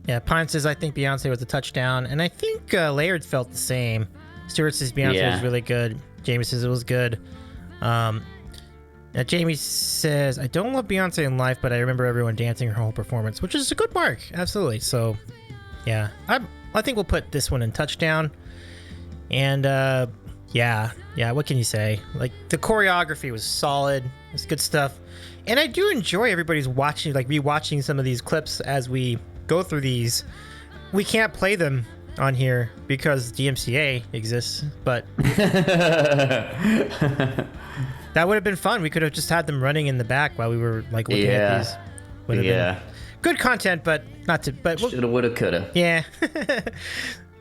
Yeah, Pine says, I think Beyonce was a touchdown, and I think Laird felt the same. Stuart says Beyonce was really good. Jamie says it was good. Now Jamie says, I don't love Beyonce in life, but I remember everyone dancing her whole performance, which is a good mark. Absolutely. So, yeah, I think we'll put this one in touchdown. And yeah, what can you say? Like, the choreography was solid. It's good stuff. And I do enjoy everybody's watching, like rewatching some of these clips as we go through these. We can't play them on here because DMCA exists, but that would have been fun. We could have just had them running in the back while we were like looking at these. Would have been good content, but not to. But shoulda, woulda, coulda. Yeah.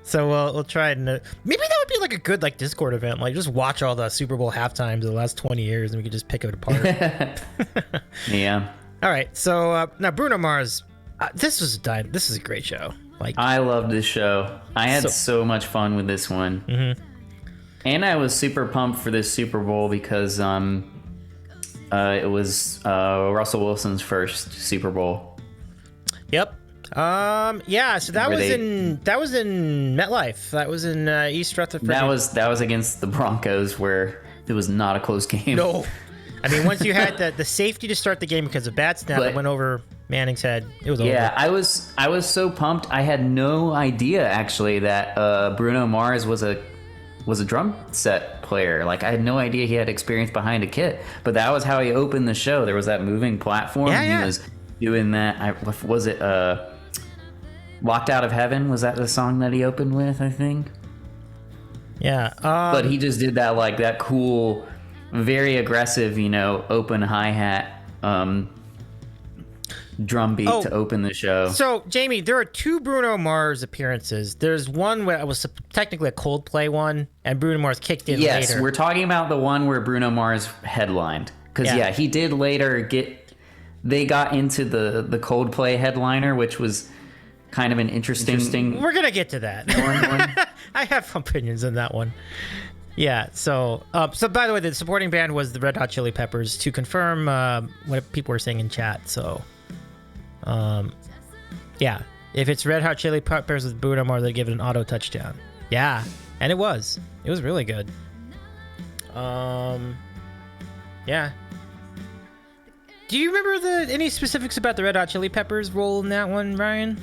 So we'll try it. Maybe that would be like a good like Discord event. Like just watch all the Super Bowl halftimes of the last 20 years, and we could just pick it apart. Yeah. All right. So now Bruno Mars. This is a great show. Like I loved this show. I had so much fun with this one. Mm-hmm. And I was super pumped for this Super Bowl because it was Russell Wilson's first Super Bowl. Yep. Yeah. So that was in MetLife. That was in East Rutherford. That was against the Broncos, where it was not a close game. No. I mean, once you had the safety to start the game because of bad snap, it went over Manning's head. It was over. Yeah, I was so pumped. I had no idea actually that Bruno Mars was a drum set player. Like I had no idea he had experience behind a kit. But that was how he opened the show. There was that moving platform. Yeah. He was doing that. Was it Locked Out of Heaven? Was that the song that he opened with? I think. Yeah. But he just did that like that cool, very aggressive, open hi-hat drum beat to open the show. So, Jamie, there are two Bruno Mars appearances. There's one where it was technically a Coldplay one, and Bruno Mars kicked in later. Yes, we're talking about the one where Bruno Mars headlined. Because, he did later they got into the Coldplay headliner, which was kind of an interesting... We're going to get to that. I have opinions on that one. Yeah, so by the way, the supporting band was the Red Hot Chili Peppers, to confirm what people were saying in chat. So, yeah, if it's Red Hot Chili Peppers with Bruno Mars, they give it an auto touchdown. Yeah, and it was really good. Yeah. Do you remember any specifics about the Red Hot Chili Peppers role in that one, Ryan?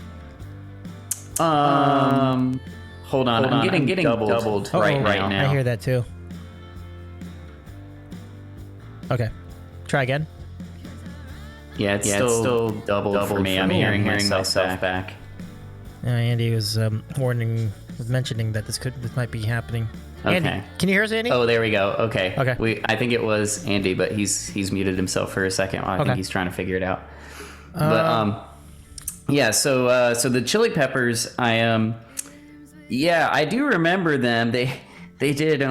Hold on, I'm getting doubled right now. I hear that too. Okay, try again. Yeah, it's still doubled for me. I'm hearing myself back. Andy was mentioning that this might be happening. Okay. Andy, can you hear us, Andy? Oh, there we go. Okay. Okay. I think it was Andy, but he's muted himself for a second. I think he's trying to figure it out. But yeah. So the Chili Peppers, I do remember them. They did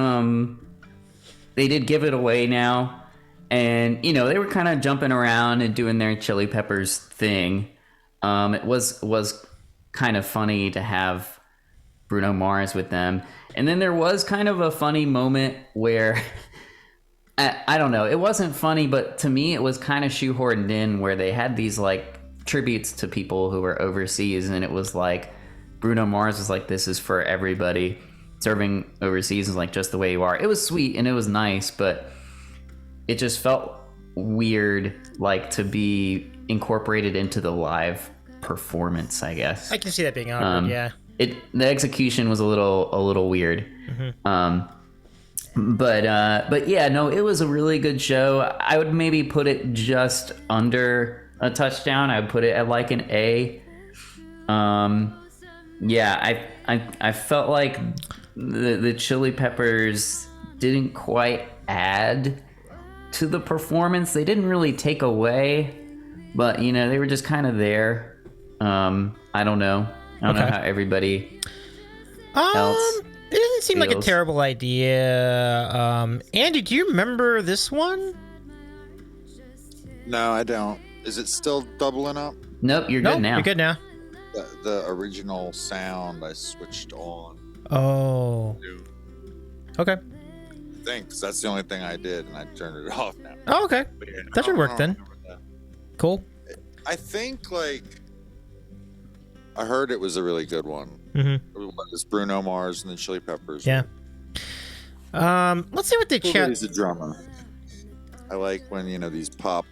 Give It Away Now, and they were kind of jumping around and doing their Chili Peppers thing. It was kind of funny to have Bruno Mars with them. And then there was kind of a funny moment where, I don't know, it wasn't funny, but to me it was kind of shoehorned in, where they had these like tributes to people who were overseas, and it was like Bruno Mars was like, this is for everybody. Serving overseas is like just the way you are. It was sweet and it was nice, but it just felt weird, like to be incorporated into the live performance, I guess. I can see that being awkward, yeah. The execution was a little weird. Mm-hmm. But yeah, no, it was a really good show. I would maybe put it just under a touchdown. I would put it at like an A. Yeah, I felt like the Chili Peppers didn't quite add to the performance. They didn't really take away, but you know, they were just kind of there. I don't know. I don't know how everybody else. It doesn't seem like a feels. terrible idea. Andy, do you remember this one? No, I don't. Is it still doubling up? Nope, you're good now. You're good now. The original sound I switched on. Oh. Okay. I think 'cause that's the only thing I did, and I turned it off now. Oh, okay. But yeah, That should I work don't then. remember that. Cool. I think like I heard it was a really good one. Mm-hmm. It was Bruno Mars and the Chili Peppers. Yeah. Let's see what the chat. He's a drummer. I like when these pop.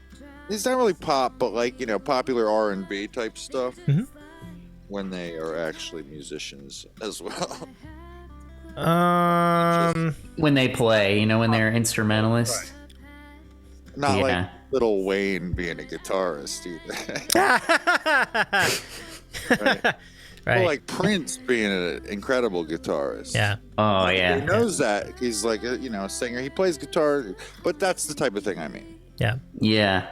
It's not really pop, but like popular R&B type stuff. Mhm. When they are actually musicians as well. When they play, when they're instrumentalists. Not Yeah. like Lil Wayne being a guitarist either. Right? Right. Well, like Prince being an incredible guitarist. Yeah. Oh He yeah. knows that. He's like a singer. He plays guitar, but that's the type of thing I mean. Yeah. Yeah.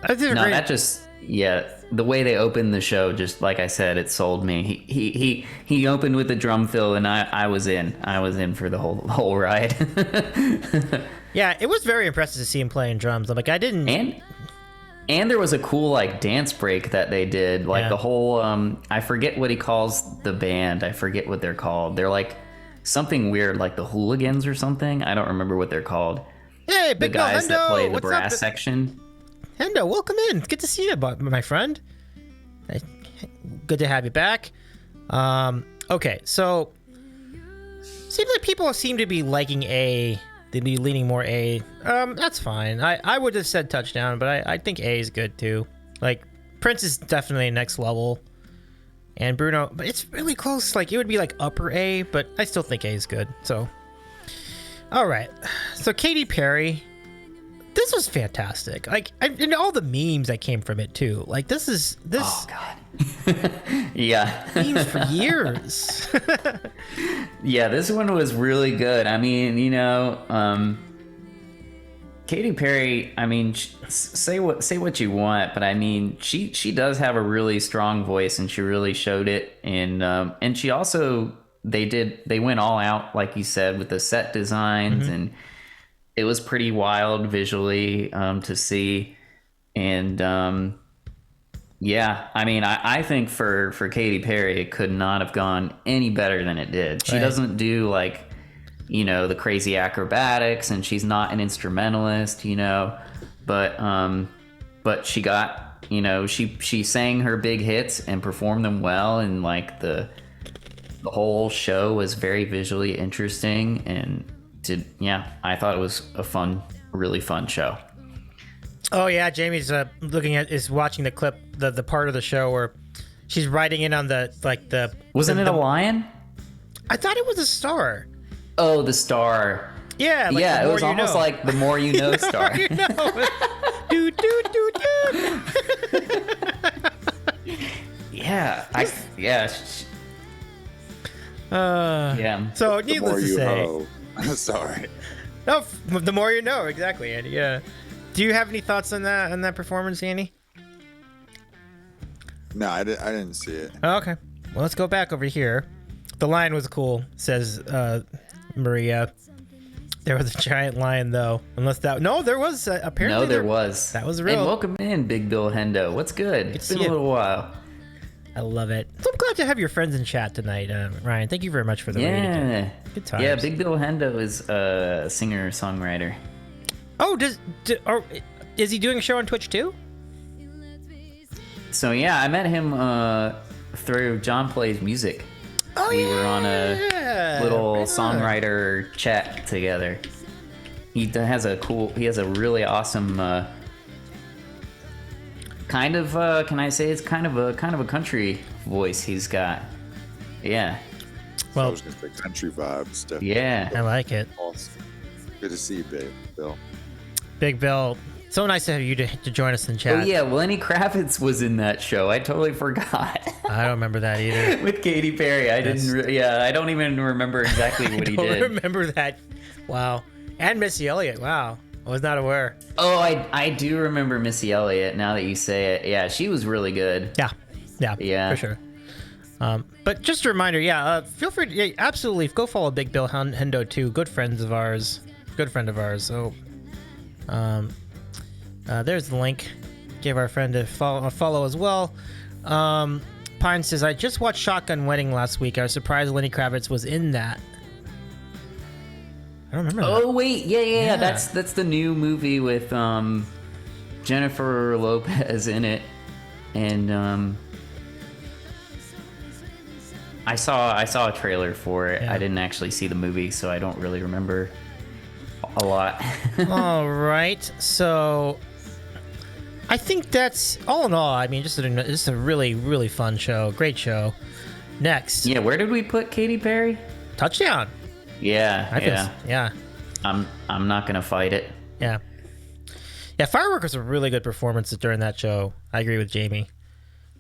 I did No, agree. that just the way they opened the show, just like I said, it sold me. He opened with the drum fill, and I was in. I was in for the whole ride. Yeah, it was very impressive to see him playing drums. I'm like, I didn't. And there was a cool like dance break that they did, like Yeah. the whole I forget what he calls the band. I forget what they're called. They're like something weird, like the Hooligans or something. I don't remember what they're called. Hey, The Big Bill guys that Hendo, play the what's brass up? section. Hendo, welcome in. Good to see you, my friend. Good to have you back. Okay, so seems like people seem to be liking A. They'd be leaning more A. That's fine. I would have said touchdown, but I think A is good too. Like Prince is definitely next level, and Bruno, but it's really close. Like it would be like upper A, but I still think A is good. So, all right. So Katy Perry. This was fantastic. Like, and all the memes that came from it too. Like, this. Oh God. Yeah. Memes for years. Yeah, this one was really good. I mean, Katy Perry. I mean, say what you want, but I mean, she does have a really strong voice, and she really showed it. And she also they went all out, like you said, with the set designs, and it was pretty wild visually to see. And yeah, I mean, I think for Katy Perry, it could not have gone any better than it did. She Right. doesn't do like, the crazy acrobatics, and she's not an instrumentalist, but she got, she sang her big hits and performed them well, and like the whole show was very visually interesting, and I thought it was a really fun show. Oh yeah, Jamie's watching the clip, the part of the show where she's riding in on the. Wasn't it a lion? I thought it was a star. Oh, the star. Yeah, like Yeah, the it more was you almost know. like the more you know star. You know. do do do do. Yeah, yeah. So The needless more to you say, know. Sorry. no, the more you know. Exactly, Andy. Yeah. Do you have any thoughts on that performance, Andy? No, I didn't see it. Oh, okay. Well, let's go back over here. The lion was cool, says Maria. There was a giant lion, though. Unless that... No, there was. Apparently No, there was. That was real. And welcome in, Big Bill Hendo. What's good? It's to been a see you. little while. I love it. So I'm glad to have your friends in chat tonight, Ryan. Thank you very much for the raid again. Yeah. Good times. Yeah, Big Bill Hendo is a singer-songwriter. Oh, is he doing a show on Twitch, too? So yeah, I met him through John Plays Music. Oh, We were on yeah. a little Right on. songwriter chat together. He has a really awesome kind of can I say it's kind of a country voice he's got. Yeah. I Well, was gonna say country vibes. Definitely. Yeah. I like it. Awesome. Good to see you, Bill. Big Bill. So nice to have you to join us in chat. Oh yeah, Lenny Kravitz was in that show. I totally forgot. I don't remember that either. With Katy Perry, I don't even remember exactly what he I don't did. remember that. Wow. And Missy Elliott. Wow, I was not aware. Oh, I do remember Missy Elliott now that you say it. Yeah, she was really good. Yeah, for sure. But just a reminder, feel free to absolutely go follow Big Bill Hendo too. Good friend of ours. So, there's the link. Give our friend a follow as well. Pine says, I just watched Shotgun Wedding last week. I was surprised Lenny Kravitz was in that. I don't remember that. Oh wait, yeah. That's the new movie with Jennifer Lopez in it, and I saw a trailer for it. Yeah. I didn't actually see the movie, so I don't really remember a lot. All right, so I think that's all in all. I mean, just a really, really fun show. Great show. Next, Yeah, where did we put Katy Perry? Touchdown. Yeah. I'm not gonna fight it. Yeah. Firework was a really good performance during that show. I agree with Jamie.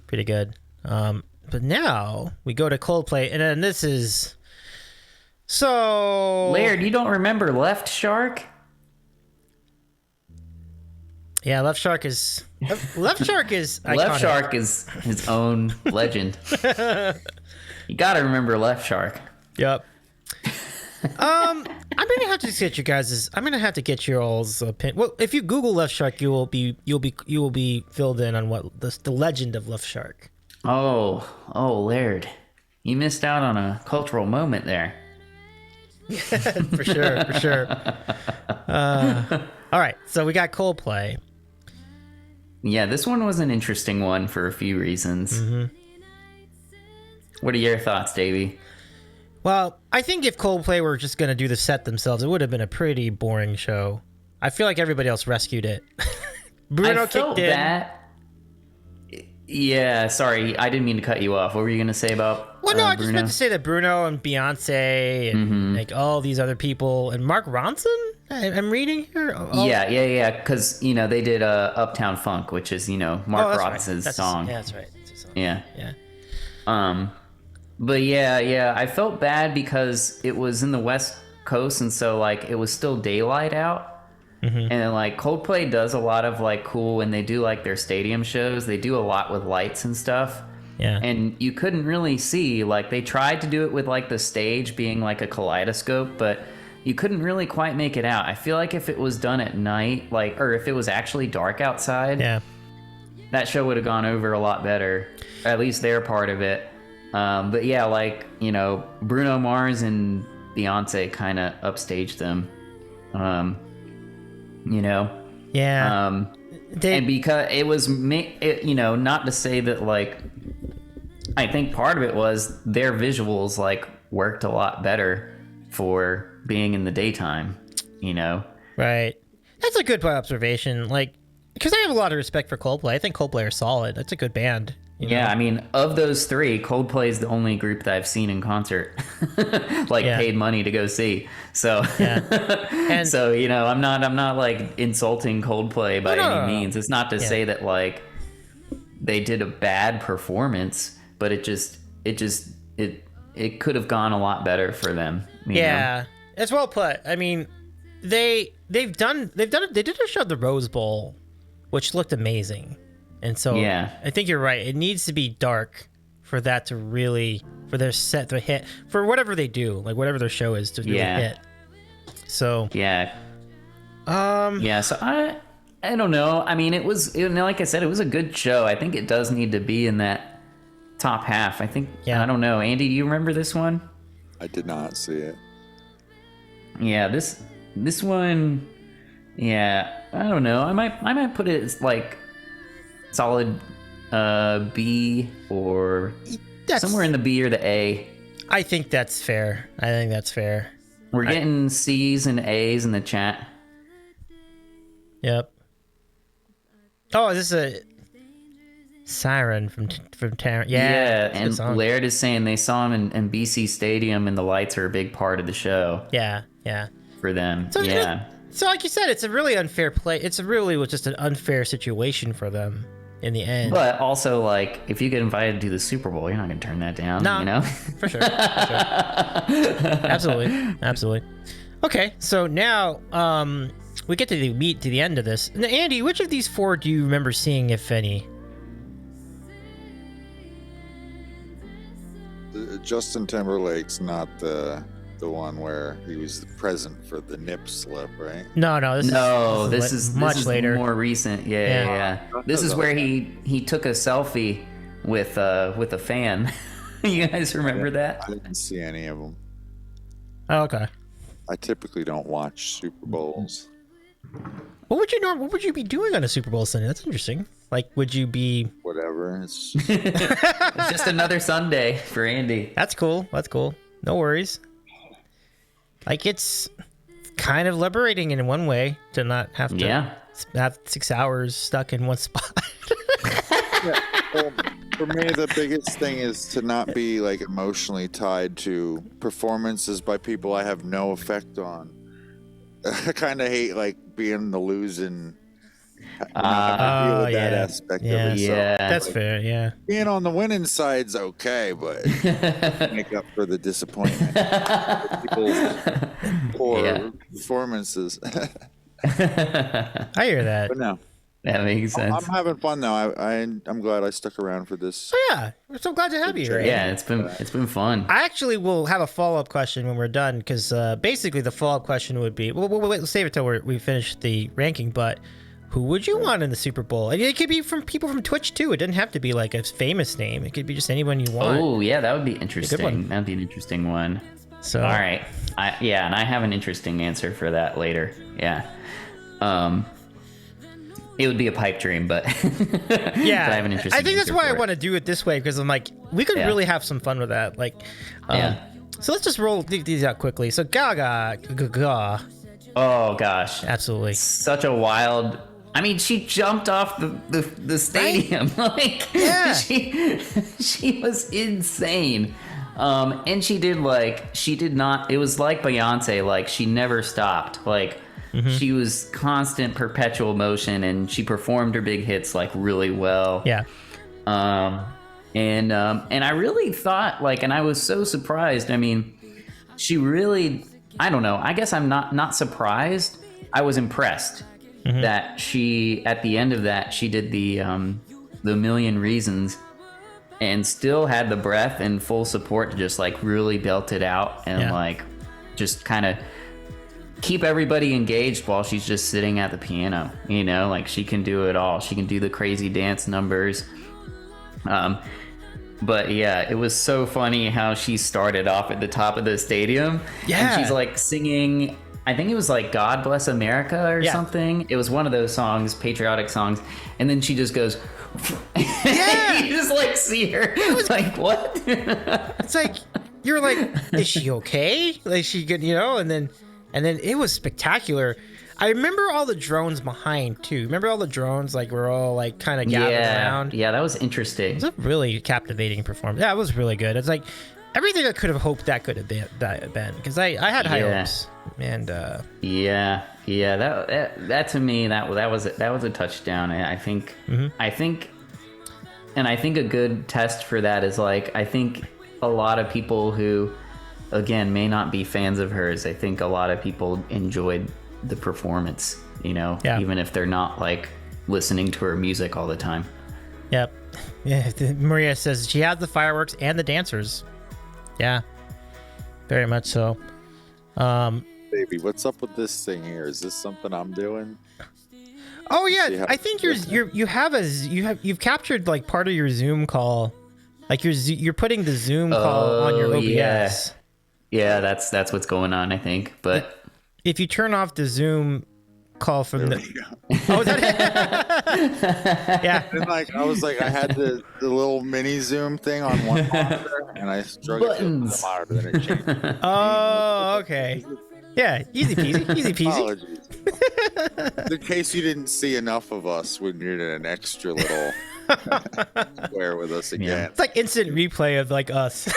Pretty good. But now we go to Coldplay, and then this is so. Laird, you don't remember Left Shark? Yeah, Left Shark is iconic. Left Shark is his own legend. You gotta remember Left Shark. Yep. I'm gonna have to get you guys'. I'm gonna have to get your all's opinion. Well, if you Google Left Shark, you will be filled in on what the legend of Left Shark. Oh, Laird, you missed out on a cultural moment there. For sure. All right, so we got Coldplay. Yeah, this one was an interesting one for a few reasons. Mm-hmm. What are your thoughts, Davey? Well, I think if Coldplay were just going to do the set themselves, it would have been a pretty boring show. I feel like everybody else rescued it. Bruno I felt kicked in. that. Yeah, sorry, I didn't mean to cut you off. What were you going to say about Well, no, I just Bruno? meant to say that Bruno and Beyonce and like all these other people and Mark Ronson. I'm reading here. Yeah, because they did Uptown Funk, which is Mark that's Ronson's right. song. Yeah, that's right. It's a song. Yeah. Yeah. But yeah, I felt bad because it was in the West Coast, and so like it was still daylight out. And like Coldplay does a lot of like cool when they do like their stadium shows. They do a lot with lights and stuff. Yeah. And you couldn't really see, like they tried to do it with like the stage being like a kaleidoscope, but you couldn't really quite make it out. I feel like if it was done at night, or if it was actually dark outside, that show would have gone over a lot better. At least their part of it. But yeah, like, Bruno Mars and Beyonce kind of upstaged them. Yeah. And because it was, not to say that, like, I think part of it was their visuals, like, worked a lot better for being in the daytime, Right. That's a good observation. Like, because I have a lot of respect for Coldplay. I think Coldplay are solid. That's a good band. Yeah, I mean, of those three, Coldplay is the only group that I've seen in concert, paid money to go see. So, And so I'm not like insulting Coldplay by any means. It's not to say that like they did a bad performance, but it could have gone a lot better for them. You know? It's well put. I mean, they did a show at the Rose Bowl, which looked amazing. And so I think you're right. It needs to be dark for that to really, for their set to hit, for whatever they do, like whatever their show is to really hit. So so I don't know. I mean, like I said, it was a good show. I think it does need to be in that top half. I think. I don't know. Andy, do you remember this one? I did not see it. Yeah, this one. Yeah, I don't know. I might put it as like solid B or somewhere in the B or the A. I think that's fair. We're getting C's and A's in the chat. Yep. Oh, is this a Siren from Taryn? Yeah, and Laird is saying they saw him in BC Stadium, and the lights are a big part of the show. Yeah. For them, So like you said, it's a really unfair play. It's really just an unfair situation for them in the end. But also, like, if you get invited to the Super Bowl, you're not going to turn that down, For sure. Absolutely. Okay, so now we get to the end of this. Now, Andy, which of these four do you remember seeing, if any? Justin Timberlake's not the one where he was present for the nip slip, right? No, This is much later. more recent. Yeah. This is where he took a selfie with a fan. You guys remember that? I didn't see any of them. Oh, okay. I typically don't watch Super Bowls. What would you be doing on a Super Bowl Sunday? That's interesting. Like, would you be? Whatever. It's It's just another Sunday for Andy. That's cool. No worries. Like, it's kind of liberating in one way to not have to have 6 hours stuck in one spot. well, for me, the biggest thing is to not be like emotionally tied to performances by people I have no effect on. I kind of hate like being the losing. Deal with that aspect of it. So, That's fair. Yeah. being on the winning side's okay, but make up for the disappointment. People's poor performances. I hear that. But no, That makes sense. I'm having fun though. I'm glad I stuck around for this. Oh, yeah, we're so glad to have you here. Yeah, it's been fun. I actually will have a follow-up question when we're done, because basically the follow-up question would be, we'll save it till we finish the ranking, but who would you want in the Super Bowl? And it could be from people from Twitch too. It doesn't have to be like a famous name. It could be just anyone you want. Oh yeah, that would be interesting. Good one. That'd be an interesting one. So all right, and I have an interesting answer for that later. Yeah, it would be a pipe dream, but yeah, but I have an interesting. I think that's answer why I for it. want to do it this way, because I'm like, we could really have some fun with that. Like, so let's just roll these out quickly. So Gaga. Oh gosh, Absolutely. such a wild. I mean, she jumped off the stadium. Like, she was insane. And she did not. It was like Beyonce. Like, she never stopped. Like, she was constant, perpetual motion, and she performed her big hits like really well. Yeah. And I really thought, like, and I was so surprised. I mean, she really. I don't know. I guess I'm not surprised. I was impressed. That she, at the end of that, she did the Million Reasons and still had the breath and full support to just like really belt it out and like just kind of keep everybody engaged while she's just sitting at the piano, you know, like she can do it all. She can do the crazy dance numbers. But yeah, it was so funny how she started off at the top of the stadium. Yeah. And she's like singing, I think it was like God Bless America or something. It was one of those songs, patriotic songs. And then she just goes, you just like see her. Like, what? It's like, you're like, is she okay? Like, she could, you know, and then it was spectacular. I remember all the drones behind too. Remember all the drones, like, we're all like kind of gathered around. Yeah, that was interesting. It was a really captivating performance. Yeah, it was really good. It's like everything I could have hoped that could have been, because I had high hopes. And that to me that was a touchdown. I think a good test for that is like, I think a lot of people who again may not be fans of hers, I think a lot of people enjoyed the performance, you know, even if they're not like listening to her music all the time. Yep. Yeah, Maria says she had the fireworks and the dancers. Yeah, very much so. Baby, what's up with this thing here? Is this something I'm doing? Oh yeah, I think you've captured like part of your Zoom call, like you're putting the Zoom call on your OBS. Yeah, that's what's going on, I think. But if you turn off the Zoom call from the, oh, is that it? Yeah. And like I was like, I had the little mini Zoom thing on one monitor, and I drug it to the monitor, then it changed. Oh, okay. Yeah, easy peasy. Apologies. In case you didn't see enough of us when you're in an extra little square with us again. It's like instant replay of like us.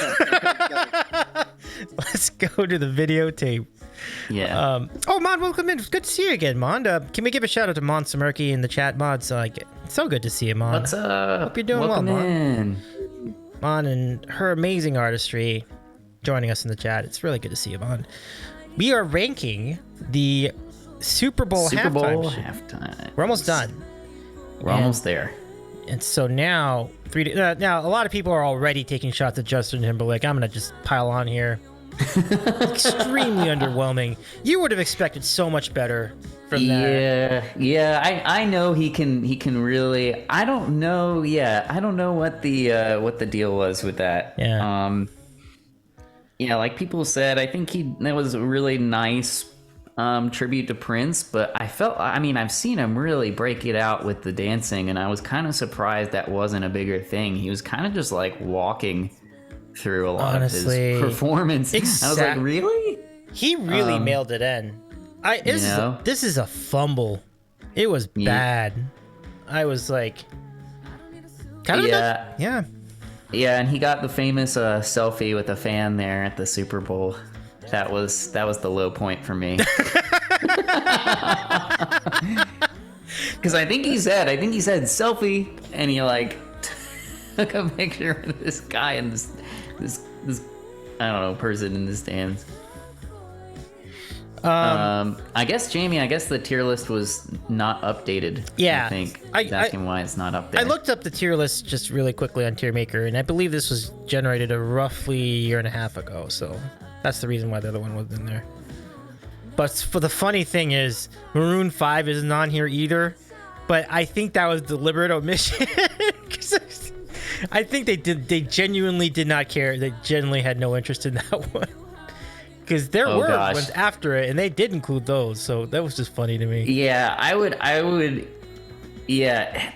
Let's go to the videotape. Yeah. Oh, Mon, welcome in. It's good to see you again, Mon. Can we give a shout out to Mon Samerki in the chat, Mon? So like, it's so good to see you, Mon. What's up? Hope you're doing Welcome well, Mon. in. Mon and her amazing artistry joining us in the chat. It's really good to see you, Mon. we are ranking the Super Bowl Super Bowl halftime. halftime. We're almost done. We're almost there. And so now, now a lot of people are already taking shots at Justin Timberlake. I'm gonna just pile on here. Extremely underwhelming. You would have expected so much better from that. Yeah. I know he can really. I don't know. Yeah, I don't know what the deal was with that. Yeah. Yeah, like people said, I think that was a really nice tribute to Prince, but I've seen him really break it out with the dancing, and I was kind of surprised that wasn't a bigger thing. He was kind of just like walking through a lot of his performance. I was like, really? He really mailed it in. This is a fumble. It was bad. I was like, kind of yeah. Yeah, and he got the famous selfie with a fan there at the Super Bowl. That was the low point for me. Because I think he said selfie, and he like took a picture of this guy and this I don't know, person in the stands. I guess Jamie, the tier list was not updated. Yeah, I think he's asking why it's not up there. I looked up the tier list just really quickly on TierMaker, and I believe this was generated a roughly year and a half ago. So that's the reason why the other one wasn't in there. But for the funny thing is, Maroon 5 isn't on here either. But I think that was deliberate omission. I think they genuinely did not care. They genuinely had no interest in that one. Because there were ones after it, and they did include those, so that was just funny to me. Yeah, I would. Yeah,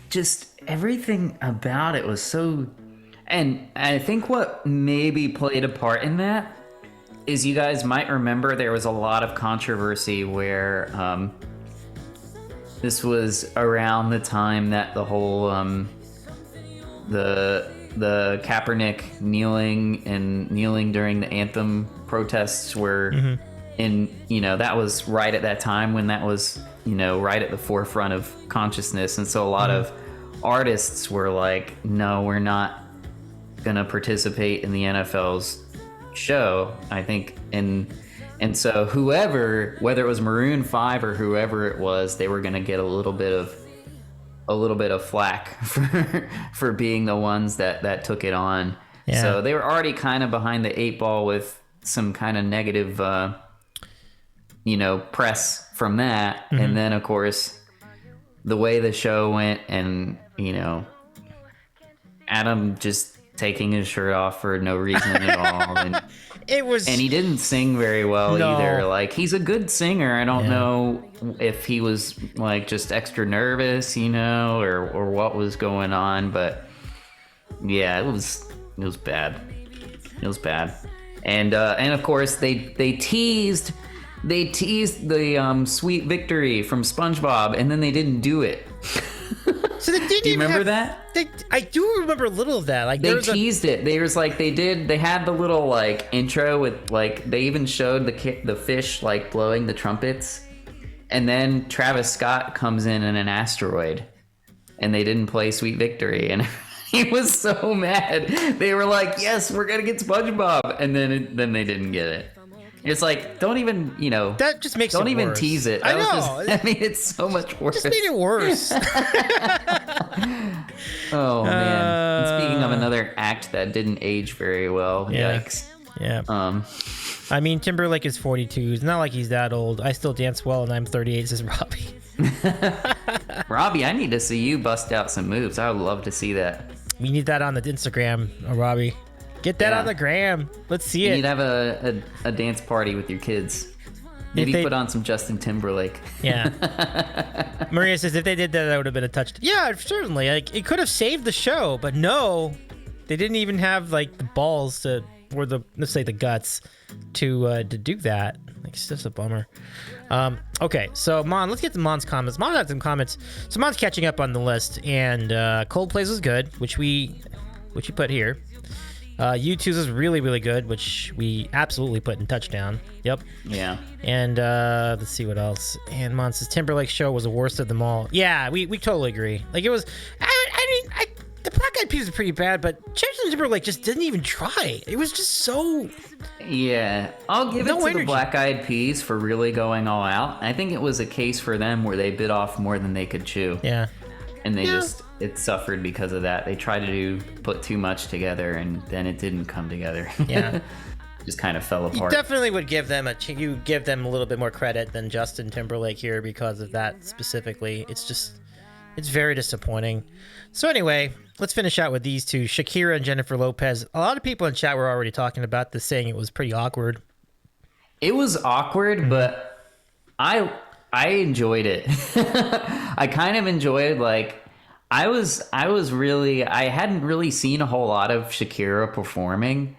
just everything about it was so. And I think what maybe played a part in that is you guys might remember there was a lot of controversy where this was around the time that the whole the Kaepernick kneeling during the anthem protests were that was right at that time when that was right at the forefront of consciousness, and so a lot of artists were like, no, we're not gonna participate in the NFL's show, I think, and so whoever, whether it was Maroon 5 or whoever it was, they were gonna get a little bit of flack for being the ones that took it on. Yeah. So they were already kind of behind the 8 ball with some kind of negative press from that. And then of course the way the show went, and Adam just taking his shirt off for no reason at all, and he didn't sing very well either. Like, he's a good singer. I don't know if he was like just extra nervous, or what was going on, but yeah, it was bad. It was bad. And of course they teased the Sweet Victory from SpongeBob, and then they didn't do it. So they didn't. Do you remember that? I do remember a little of that. Like, they teased it. They was like they had the little like intro with like, they even showed the fish like blowing the trumpets, and then Travis Scott comes in an asteroid, and they didn't play Sweet Victory, and he was so mad. They were like, yes, we're gonna get SpongeBob, and then they didn't get it. It's like, don't even, that just makes it worse. Don't even tease it. I know. It's so much worse. Just made it worse. Oh man. And speaking of another act that didn't age very well, yikes. Yeah. I mean, Timberlake is 42. It's not like he's that old. I still dance well, and I'm 38, says Robbie. Robbie, I need to see you bust out some moves. I would love to see that. We need that on the Instagram, Robbie. Get that on the gram. Let's see it. You need to have a dance party with your kids. Maybe put on some Justin Timberlake. Yeah. Maria says if they did that would have been a touchdown. Yeah, certainly. Like, it could have saved the show, but no, they didn't even have like the balls to, or let's say the guts to do that. Like, it's just a bummer. Okay, so Mon, let's get to Mon's comments. Mon had some comments. So Mon's catching up on the list, and Coldplay's was good, which we put here. U2's is really, really good, which we absolutely put in touchdown. Yep. Yeah. And let's see what else. And Mon says Timberlake's show was the worst of them all. Yeah, we totally agree. Like, it was. The Black Eyed Peas is pretty bad, but Justin Timberlake just didn't even try. It was just so. Yeah, I'll give it to the Black Eyed Peas for really going all out. I think it was a case for them where they bit off more than they could chew. Yeah. And they it suffered because of that. They tried to put too much together, and then it didn't come together. Yeah. Just kind of fell apart. You definitely would give them you give them a little bit more credit than Justin Timberlake here because of that specifically. It's very disappointing. So anyway, let's finish out with these two, Shakira and Jennifer Lopez. A lot of people in chat were already talking about this, saying it was pretty awkward. It was awkward, but I enjoyed it. I kind of enjoyed, like, I hadn't really seen a whole lot of Shakira performing,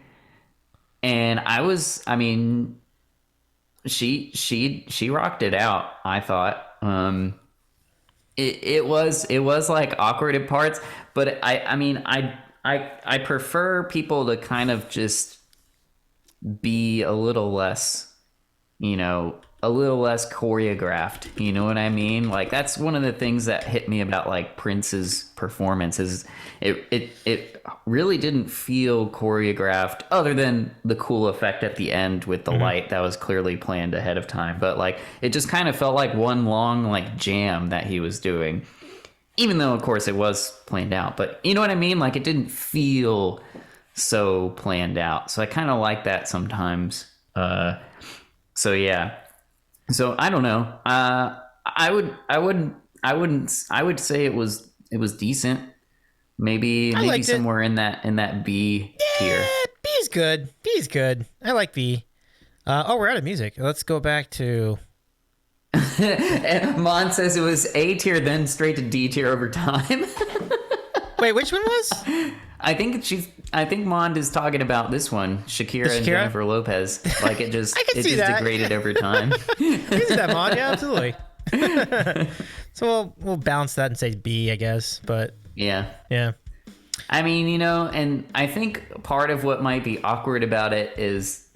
and she rocked it out, I thought. It was like awkward at parts, but I prefer people to kind of just be a little less, a little less choreographed. You know what I mean? Like, that's one of the things that hit me about like Prince's performance is it really didn't feel choreographed, other than the cool effect at the end with the light that was clearly planned ahead of time. But like, it just kind of felt like one long like jam that he was doing, even though of course it was planned out. But you know what I mean? Like, it didn't feel so planned out. So I kind of like that sometimes. So yeah. So I don't know. I would say it was decent. Maybe somewhere in that B tier. B is good. B is good. I like B. We're out of music. Let's go back to. Mon says it was A tier, then straight to D tier over time. Wait, which one was? I think Mond is talking about this one, Shakira and Jennifer Lopez. Like, it just degraded over time. You can see that, Mond. Yeah, absolutely. So we'll balance that and say B, I guess. But yeah. I mean, and I think part of what might be awkward about it is,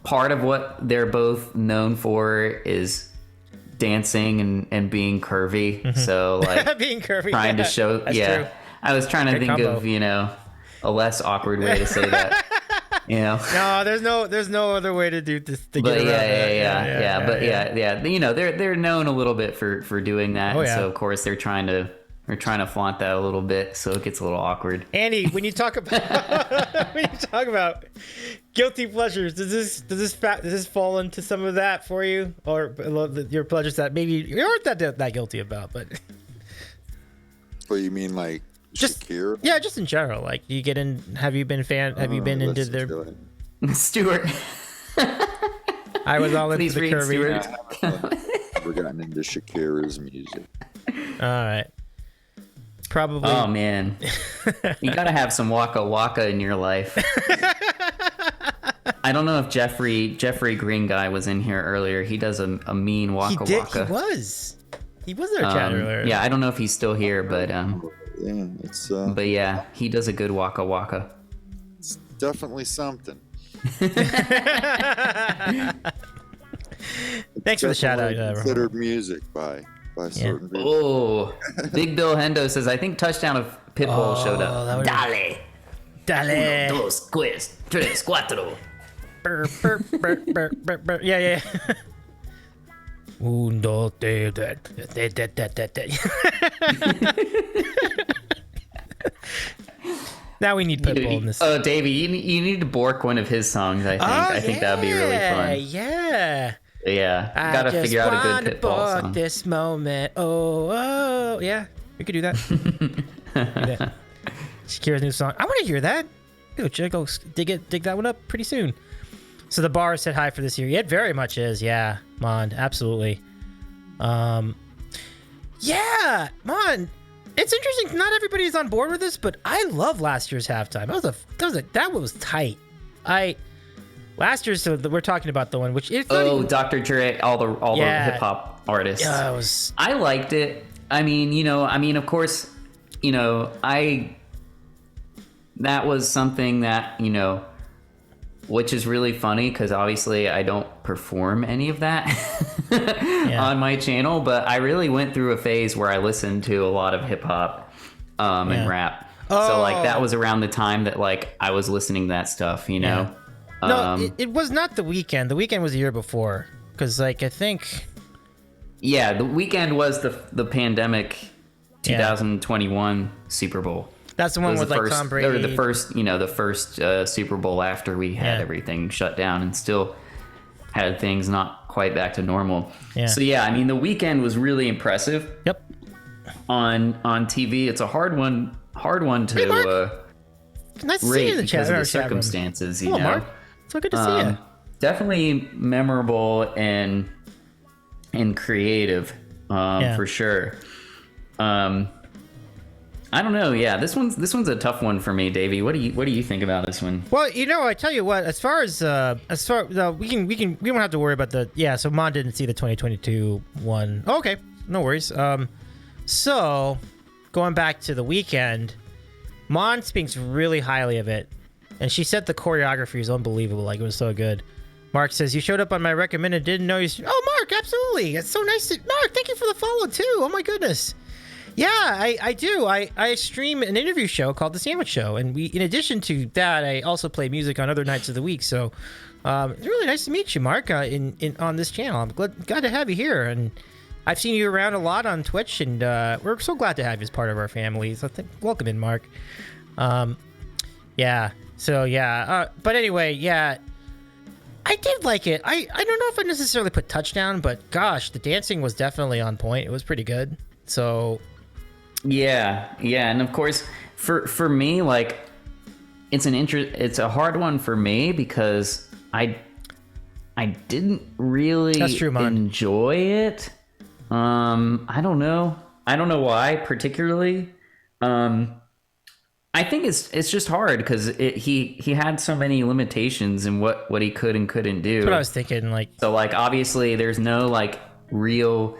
part of what they're both known for is dancing and being curvy. So like being curvy, trying to show. True. I was trying to think combo. of a less awkward way to say that. No, there's no other way to do this. To but get they're known a little bit for doing that. Oh, yeah. So of course they're trying to flaunt that a little bit, so it gets a little awkward. Andy, when you talk about guilty pleasures, does this fall into some of that for you, or your pleasures that maybe you aren't that guilty about? But what you mean, like Shakira? Yeah, just in general. Like, you get in. Have you been into their Stuart? I was all into the curvy. Never gotten into Shakira's music. All right. Probably. Oh man, you gotta have some Waka Waka in your life. I don't know if Jeffrey Green guy was in here earlier. He does a mean Waka Waka. He was in our chat earlier. Yeah, I don't know if he's still here, but it's but yeah, he does a good Waka Waka. It's definitely something. Thanks for the shout out. Considered music by certain people. Oh, Big Bill Hendo says, I think Touchdown of Pitbull showed up. Dale. Uno, dos, tres, cuatro. Yeah. Uno, Now we need Pitbull in this. Oh, Davey, you need to bork one of his songs, I think. I think that would be really fun. Yeah. Gotta figure out a good Pitbull song. This moment. Oh, yeah. We could do that. Shakira's new song. I want to hear that. Go dig that one up pretty soon. So the bar is set high for this year. It very much is. Yeah, Mond, absolutely. Yeah, Mond. It's interesting. Not everybody's on board with this, but I love last year's halftime. That was tight. Last year's, so we're talking about the one which it's Dr. Dre, all the hip hop artists. Yeah, I liked it. I mean, of course, that was something that, which is really funny because obviously I don't perform any of that on my channel, but I really went through a phase where I listened to a lot of hip hop and rap. So like that was around the time that like I was listening to that stuff, you know? No, it was not The Weeknd. The Weeknd was the year before. Because, like, I think... Yeah, The Weeknd was the pandemic 2021 Super Bowl. That's the one with, like, Tom Brady. Or the first Super Bowl after we had everything shut down and still had things not quite back to normal. Yeah. So, yeah, I mean, The Weeknd was really impressive. Yep. On TV. It's a hard one to nice to rate see you in the because chat, of the circumstances, you know? Mark. So good to see you. Definitely memorable and creative, for sure. I don't know. Yeah, this one's a tough one for me, Davey. What do you think about this one? Well, you know, I tell you what. As far we don't have to worry about the. Yeah, so Mon didn't see the 2022 one. Oh, okay, no worries. So going back to The Weeknd, Mon speaks really highly of it. And she said the choreography is unbelievable. Like, it was so good. Mark says, you showed up on my recommended, didn't know you... Oh, Mark, absolutely. It's so nice to... Mark, thank you for the follow, too. Oh, my goodness. Yeah, I do. I stream an interview show called The Sandwich Show. And in addition to that, I also play music on other nights of the week. So it's really nice to meet you, Mark, on this channel. I'm glad to have you here. And I've seen you around a lot on Twitch. And we're so glad to have you as part of our family. So welcome in, Mark. Yeah. So, yeah. But anyway, yeah. I did like it. I don't know if I necessarily put touchdown, but gosh, the dancing was definitely on point. It was pretty good. So... Yeah. And of course, for me, like, it's a hard one for me because I didn't really enjoy it. I don't know why particularly. I think it's just hard because he had so many limitations in what he could and couldn't do. That's what I was thinking. Like, so like obviously there's no like real.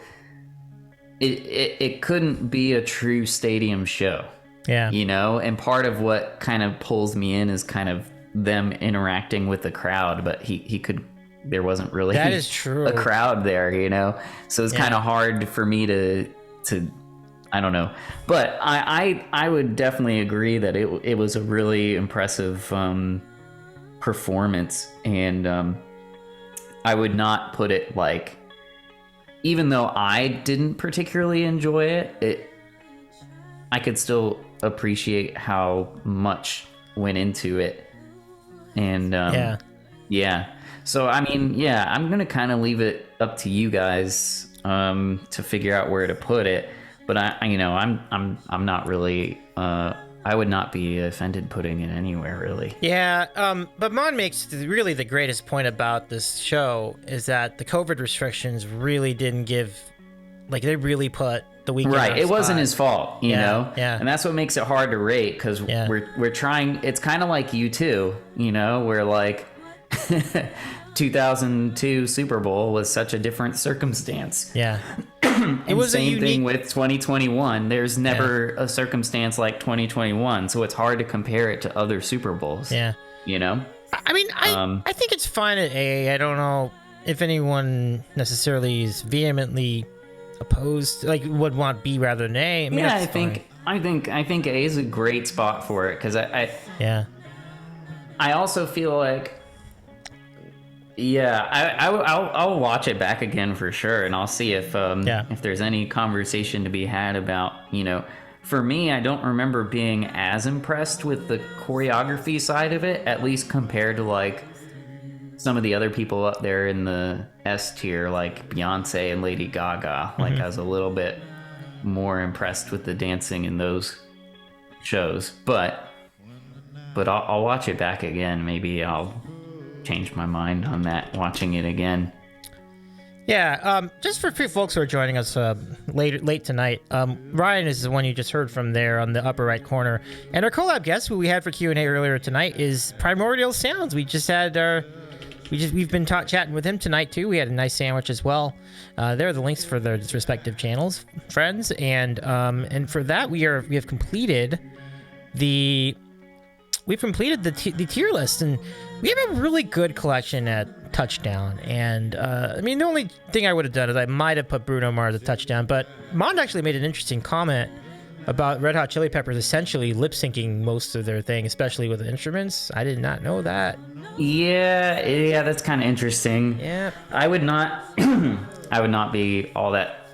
It couldn't be a true stadium show. Yeah. You know, and part of what kind of pulls me in is kind of them interacting with the crowd, but he could. There wasn't really that is true. A crowd there, you know, so it's kind of hard for me to. I don't know, but I would definitely agree that it was a really impressive performance, and I would not put it like, even though I didn't particularly enjoy it, I could still appreciate how much went into it, and yeah. So I mean, yeah, I'm gonna kind of leave it up to you guys to figure out where to put it. But I'm not really. I would not be offended putting it anywhere, really. Yeah. But Mon makes really the greatest point about this show is that the COVID restrictions really didn't give, like, they really put The Weeknd right. It wasn't his fault, you know. Yeah. And that's what makes it hard to rate because we're trying. It's kind of like U2, you know, where like 2002 Super Bowl was such a different circumstance. Yeah. It was same thing with 2021. There's never a circumstance like 2021, so it's hard to compare it to other Super Bowls. Yeah, you know. I mean, I think it's fine at A. I don't know if anyone necessarily is vehemently opposed, like would want B rather than A. I mean, yeah, I think A is a great spot for it because I also feel like. Yeah, I'll watch it back again for sure, and I'll see if there's any conversation to be had about, you know, for me, I don't remember being as impressed with the choreography side of it, at least compared to like some of the other people up there in the S tier, like Beyonce and Lady Gaga. Like I was a little bit more impressed with the dancing in those shows, but I'll watch it back again. Maybe I'll change my mind on that watching it again. Yeah, just for folks who are joining us late tonight, Ryan is the one you just heard from there on the upper right corner, and our collab guest who we had for Q&A earlier tonight is Primordial Sounds. We just had we've been chatting with him tonight too. We had a nice sandwich as well. There are the links for their respective channels, friends, and for that we have completed the we've completed the tier list, and we have a really good collection at touchdown. And I mean, the only thing I would have done is I might have put Bruno Mars at touchdown, but Mond actually made an interesting comment about Red Hot Chili Peppers essentially lip syncing most of their thing, especially with the instruments. I did not know that. Yeah, that's kind of interesting. Yeah, I would not, I would not be all that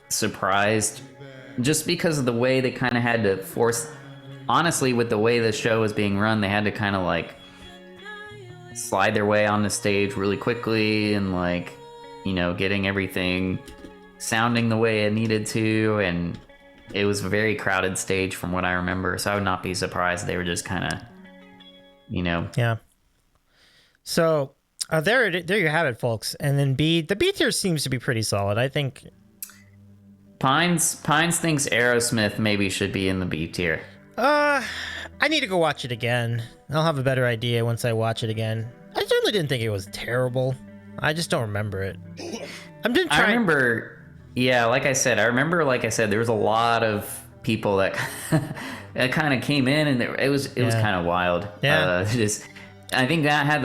surprised, just because of the way they kind of had to force. Honestly, with the way the show was being run, they had to kind of like slide their way on the stage really quickly, and like, you know, getting everything sounding the way it needed to, and it was a very crowded stage from what I remember. So I would not be surprised they were just kind of, you know. yeah. So there you have it, folks. And then the B tier seems to be pretty solid. I think Pines thinks Aerosmith maybe should be in the B tier. I need to go watch it again. I'll have a better idea once I watch it again. I certainly didn't think it was terrible. I just don't remember it. I remember, yeah, like I said, there was a lot of people that that kind of came in, and it was kind of wild. Yeah. I think that had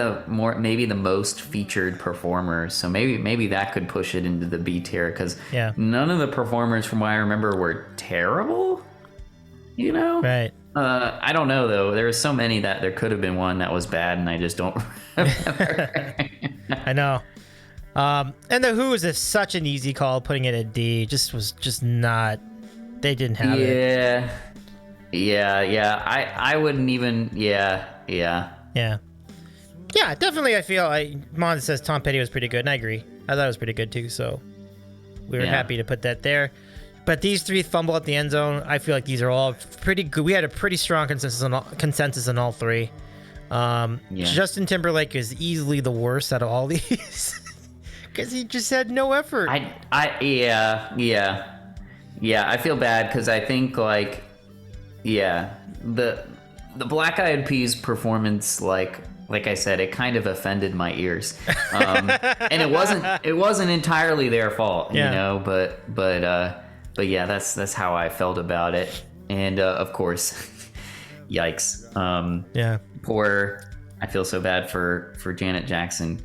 maybe the most featured performers, so maybe that could push it into the B tier, because none of the performers from what I remember were terrible. You know? Right. I don't know, though. There were so many that there could have been one that was bad, and I just don't remember. I know. And the Who was such an easy call, putting it at D. Was just not. They didn't have it. Yeah. I wouldn't even. Yeah. Yeah, definitely. I feel Mon says Tom Petty was pretty good, and I agree. I thought it was pretty good too. So we were happy to put that there. But these three fumble at the end zone. I feel like these are all pretty good. We had a pretty strong consensus on all three. Justin Timberlake is easily the worst out of all these because he just had no effort. Yeah. I feel bad because I think the Black Eyed Peas performance, like I said, it kind of offended my ears, and it wasn't entirely their fault, you know. But yeah, that's how I felt about it, and of course, yikes. I feel so bad for Janet Jackson.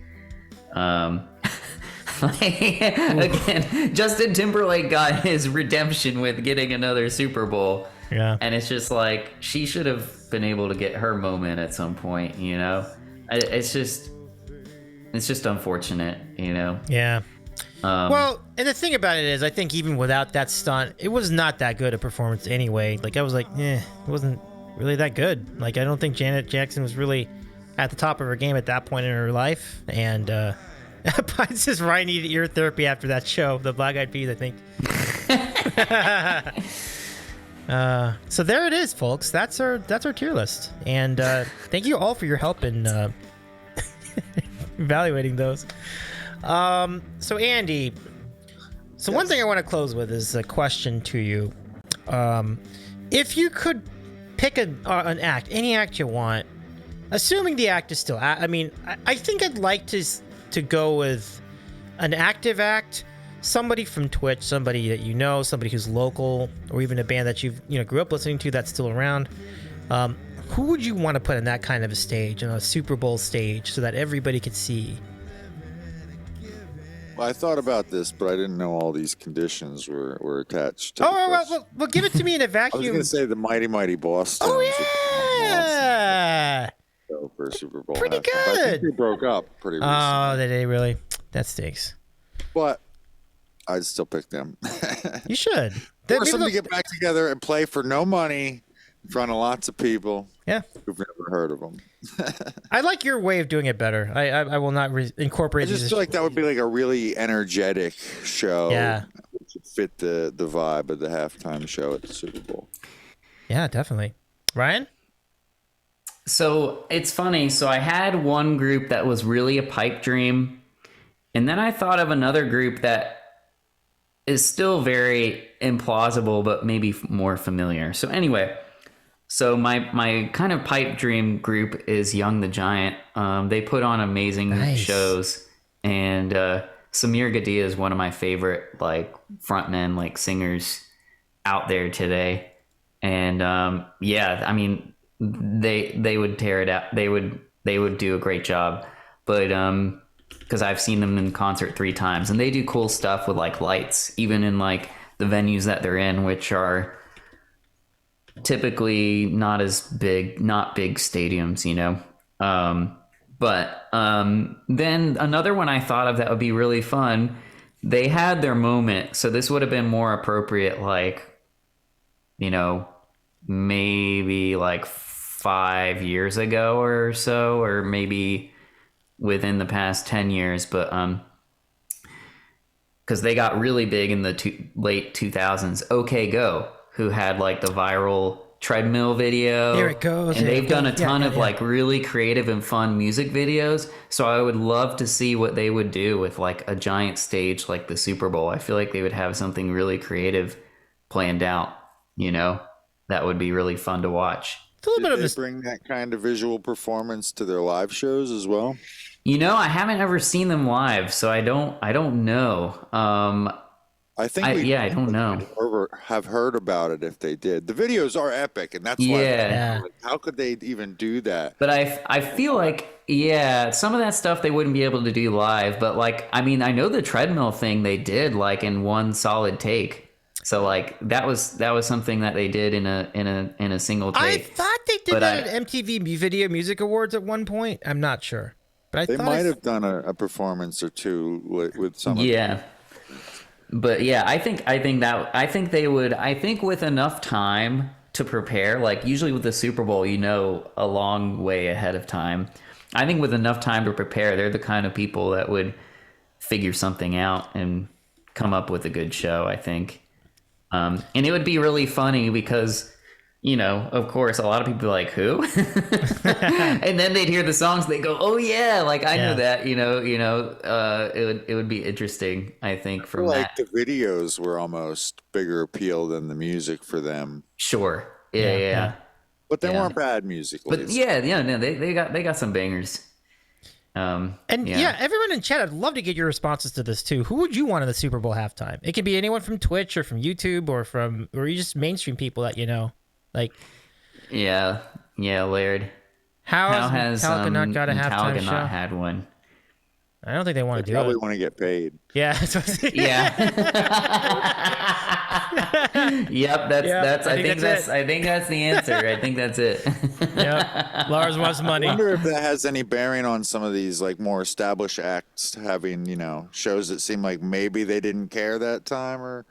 Again, Justin Timberlake got his redemption with getting another Super Bowl. Yeah. And it's just like, she should have been able to get her moment at some point, you know? It's just unfortunate, you know? Yeah. Well, and the thing about it is, I think even without that stunt, it was not that good a performance anyway. Like, I was like, it wasn't really that good. Like, I don't think Janet Jackson was really at the top of her game at that point in her life. And Pine says Ryan needed ear therapy after that show, the Black Eyed Peas, I think. So there it is, folks. That's our tier list. And thank you all for your help in evaluating those. So Andy, one thing I want to close with is a question to you. If you could pick an act, any act you want, assuming the act is still, I think I'd like to go with an active act, somebody from Twitch, somebody that you know, somebody who's local, or even a band that you grew up listening to that's still around. Who would you want to put in that kind of a stage, in a Super Bowl stage, so that everybody could see? Well, I thought about this, but I didn't know all these conditions were attached to the well, give it to me in a vacuum. I was going to say the Mighty Boston. Oh, yeah! For Super Bowl. Pretty good. I think they broke up pretty recently. Oh, did they really? That stinks. But I'd still pick them. You should. Force them to get back together and play for no money in front of lots of people who've never heard of them. I like your way of doing it better. I will not incorporate. I just feel like that would be like a really energetic show. Yeah. Which would fit the vibe of the halftime show at the Super Bowl. Yeah, definitely. Ryan? So it's funny. So I had one group that was really a pipe dream. And then I thought of another group that is still very implausible, but maybe more familiar. So anyway, my kind of pipe dream group is Young the Giant. They put on amazing shows. And Samir Gadia is one of my favorite frontmen, singers out there today. And they would tear it out. They would do a great job. But because I've seen them in concert 3 times, and they do cool stuff with like lights, even in like the venues that they're in, which are typically not as big, not big stadiums, you know. But then another one I thought of that would be really fun. They had their moment, so this would have been more appropriate, like, you know, maybe like 5 years ago or so, or maybe within the past 10 years. But because they got really big in the late 2000s. OK Go, who had like the viral treadmill video. There it goes. And there they've it done goes. a ton Yeah, of yeah. like really creative and fun music videos. So I would love to see what they would do with like a giant stage like the Super Bowl. I feel like they would have something really creative planned out, you know, that would be really fun to watch. It's a little bit Did of they this. bring that kind of visual performance to their live shows as well? You know, I haven't ever seen them live, so I don't know. I think we I don't know. have heard about it if they did. The videos are epic, and that's why Yeah. like, how could they even do that? But I feel like, yeah, some of that stuff they wouldn't be able to do live. But like, I mean, I know the treadmill thing they did like in one solid take. So like that was something that they did in a single I take. thought they did But that at MTV Video Music Awards at one point. I'm not sure, but I They thought might have done a performance or two with some. Yeah. But yeah, I think they would. I think with enough time to prepare, like usually with the Super Bowl, you know, a long way ahead of time. I think with enough time to prepare, they're the kind of people that would figure something out and come up with a good show, I think. And it would be really funny because, you know, of course, a lot of people are like, who? And then they'd hear the songs, they go, oh yeah, like I know that, it would be interesting, I think, I from feel like that. the videos were almost bigger appeal than the music for them, Sure. Yeah. but they Yeah. weren't bad musically. But yeah, no, they got some bangers. And yeah, everyone in chat, I'd love to get your responses to this too. Who would you want in the Super Bowl halftime? It could be anyone from Twitch or from YouTube or you just mainstream people that you know. Like Yeah, Laird. how has Metallica not got a halftime Metallica show? not had one? I don't think they want They to do probably it. want to get paid. Yeah. Yeah. Yep, that's I I think think that's that's it. I think that's the answer. I think that's it. Yeah. Lars wants money. I wonder if that has any bearing on some of these like more established acts having, shows that seem like maybe they didn't care that time, or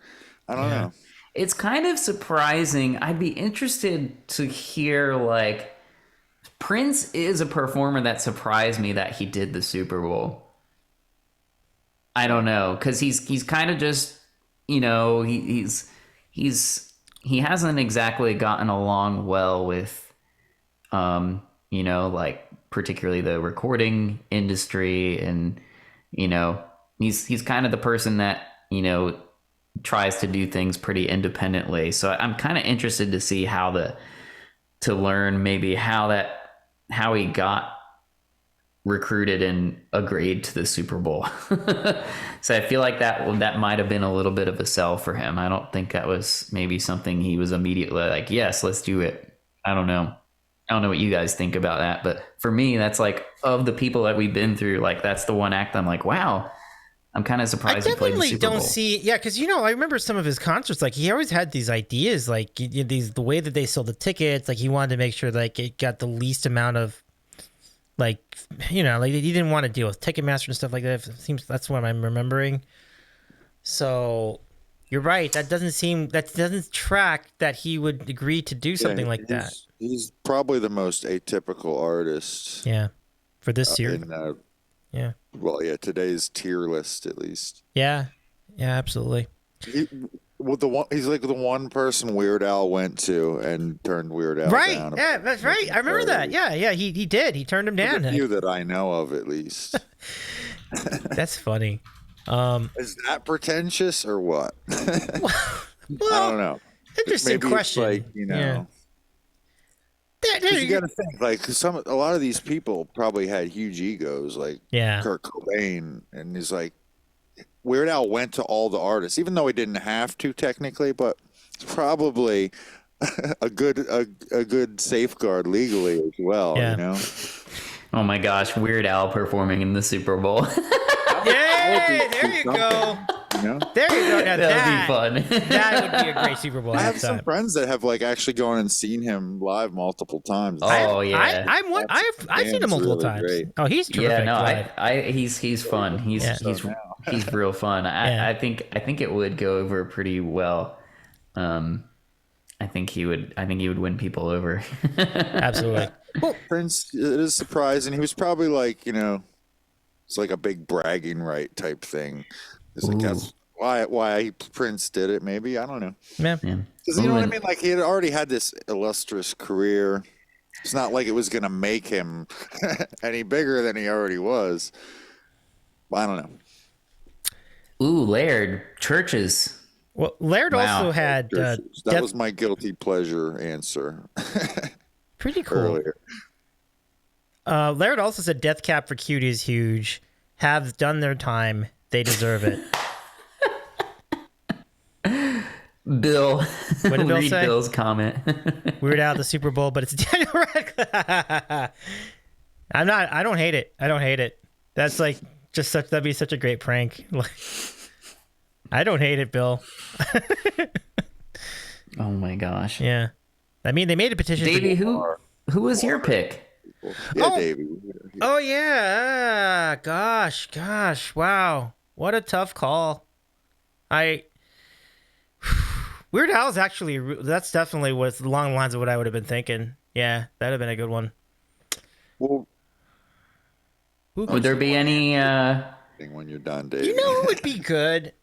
I don't know. It's kind of surprising. I'd be interested to hear, like, Prince is a performer that surprised me that he did the Super Bowl. I don't know, because he's kind of just, he hasn't exactly gotten along well with, like particularly the recording industry, and he's kind of the person that tries to do things pretty independently. So I'm kind of interested to see to learn maybe how he got recruited and agreed to the Super Bowl. So I feel like that might have been a little bit of a sell for him. I don't think that was maybe something he was immediately like, yes, let's do it. I don't know what you guys think about that, but for me, that's like, of the people that we've been through, like that's the one act I'm like, wow, I'm kind of surprised I he played the definitely Super don't Bowl. see, because I remember some of his concerts. Like he always had these ideas, like the way that they sold the tickets. Like he wanted to make sure like it got the least amount of, like like he didn't want to deal with Ticketmaster and stuff like that. It seems that's what I'm remembering. So you're right. That doesn't track that he would agree to do something like that. He's probably the most atypical artist. Yeah, for this year. In, today's tier list at least. Yeah, absolutely. He's like the one person Weird Al went to and turned Weird Al Right. down. Yeah, that's right. I remember that. Yeah. He did. He turned him down. A few that I know of, at least. That's funny. Is that pretentious or what? Well, I don't know. Interesting Maybe question. It's like, Yeah. 'cause you got to think like a lot of these people probably had huge egos, like Kurt Cobain, and he's like, Weird Al went to all the artists, even though he didn't have to technically, but it's probably a good safeguard legally as well. Yeah. You know. Oh my gosh, Weird Al performing in the Super Bowl. Yay! There you go. You know. There you go. Now That would be fun. That would be a great Super Bowl I have some halftime. friends that have like actually gone and seen him live multiple times. Oh, yeah. I've seen him multiple really times. great. Oh, he's terrific. Yeah, no, live. he's fun. He's Yeah. he's real fun. Yeah. I think it would go over pretty well. I think he would win people over. Absolutely. Well, Prince, it is surprising. He was probably like, it's like a big bragging right type thing. It's like that's why Prince did it. Maybe, I don't know. man. Yeah. Because you know what I mean. Like he had already had this illustrious career. It's not like it was gonna make him any bigger than he already was. I don't know. Ooh, Laird Churches. Well, Laird Wow. also had That was my guilty pleasure answer pretty cool. earlier. Laird also said Death Cab for Cutie is huge. Have done their time. They deserve it. Bill, What did Bill read say? Bill's comment. Weird Al at the Super Bowl, but it's Daniel Radcliffe. I don't hate it. I don't hate it. That's like that'd be such a great prank. I don't hate it, Bill. Oh my gosh, Yeah. I mean, they made a petition. Davey, who was your pick? Yeah, Oh. Davey. Oh yeah. Gosh. Wow. What a tough call. Weird Al is actually, that's definitely what's along the lines of what I would have been thinking. Yeah, that'd have been a good one. Well, Would there be any? when you're done, Davey. You know who would be good?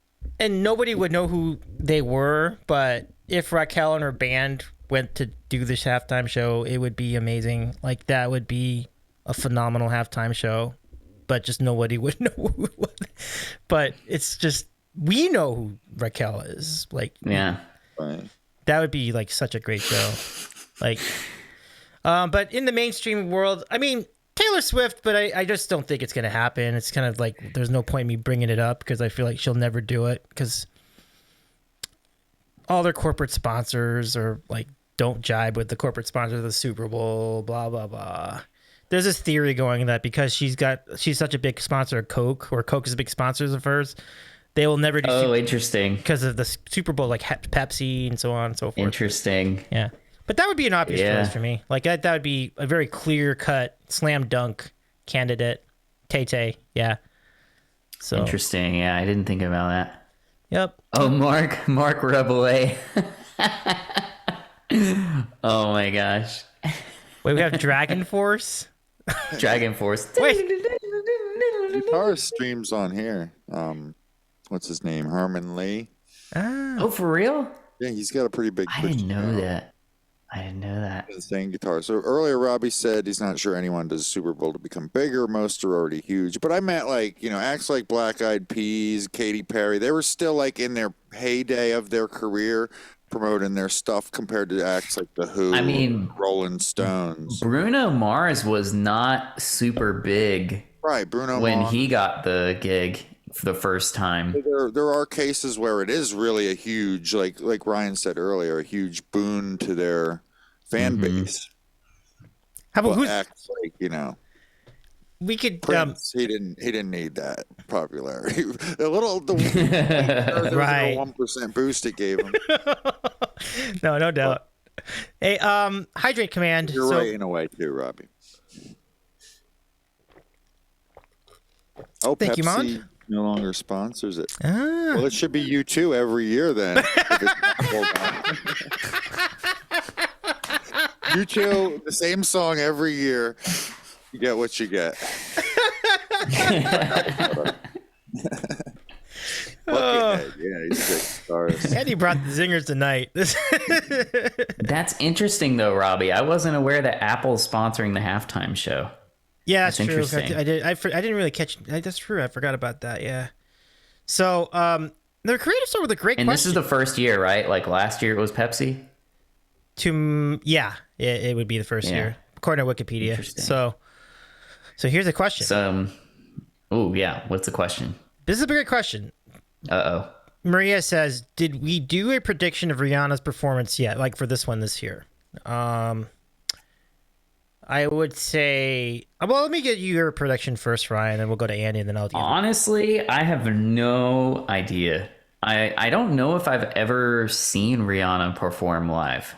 And nobody would know who they were, but if Raquel and her band went to do this halftime show, it would be amazing. Like, that would be a phenomenal halftime show, but just nobody would know who it was. But it's just, we know who Raquel is. Like, Yeah. Right. that would be like such a great show. Like, but in the mainstream world, I mean, Taylor Swift, but I just don't think it's going to happen. It's kind of like, there's no point in me bringing it up because I feel like she'll never do it because all their corporate sponsors are like, don't jibe with the corporate sponsors of the Super Bowl, blah, blah, blah. There's this theory going that because she's such a big sponsor of Coke, or Coke is a big sponsor of hers, they will never do Interesting. because of the Super Bowl, like Pepsi and so on and so forth. Interesting. Yeah. But that would be an obvious Yeah. choice for me. Like that would be a very clear cut slam dunk candidate. Tay. Yeah. So Interesting. Yeah, I didn't think about that. yep. Oh, Mark Rabelais. Oh my gosh. Wait, we have Dragon Force. Dragon Force. Wait. Guitarist streams on here. What's his name? Herman Lee. Oh, for real? Yeah, he's got a pretty big. I didn't know that. Saying guitar. So earlier, Robbie said he's not sure anyone does Super Bowl to become bigger. Most are already huge. But I meant like, acts like Black Eyed Peas, Katy Perry. They were still like in their heyday of their career, promoting their stuff compared to acts like The Who, I mean, Rolling Stones. Bruno Mars was not super big Right, Bruno when Mars. he got the gig for the first time. There are cases where it is really a huge, like Ryan said earlier, a huge boon to their fan base. How about But acts like, we could Prince, he didn't need that popularity. The Right. 1% boost it gave him. no doubt. Hey, hydrate command. You're So right in a way too, Robbie. Oh, Thank you, Pepsi Mond. no longer sponsors it. Ah. Well, it should be you too every year then. If it's not sold out. You two, the same song every year. You get what you get. Buckethead. Yeah, he's a great guitarist. Eddie brought the zingers tonight. That's interesting though, Robbie. I wasn't aware that Apple's sponsoring the halftime show. Yeah, That's that's true. interesting. I didn't really catch. That's true. I forgot about that. Yeah. So, the creative store with a great And question. this is the first year, right? Like last year it was Pepsi. It would be the first Yeah. year according to Wikipedia. Interesting. So here's a question. Oh yeah. What's the question? This is a great question. Uh Maria says, "Did we do a prediction of Rihanna's performance yet? Like for this one this year?" I would say. Well, let me get you your prediction first, Ryan, and we'll go to Andy, and then I'll do. Honestly, I have no idea. I don't know if I've ever seen Rihanna perform live.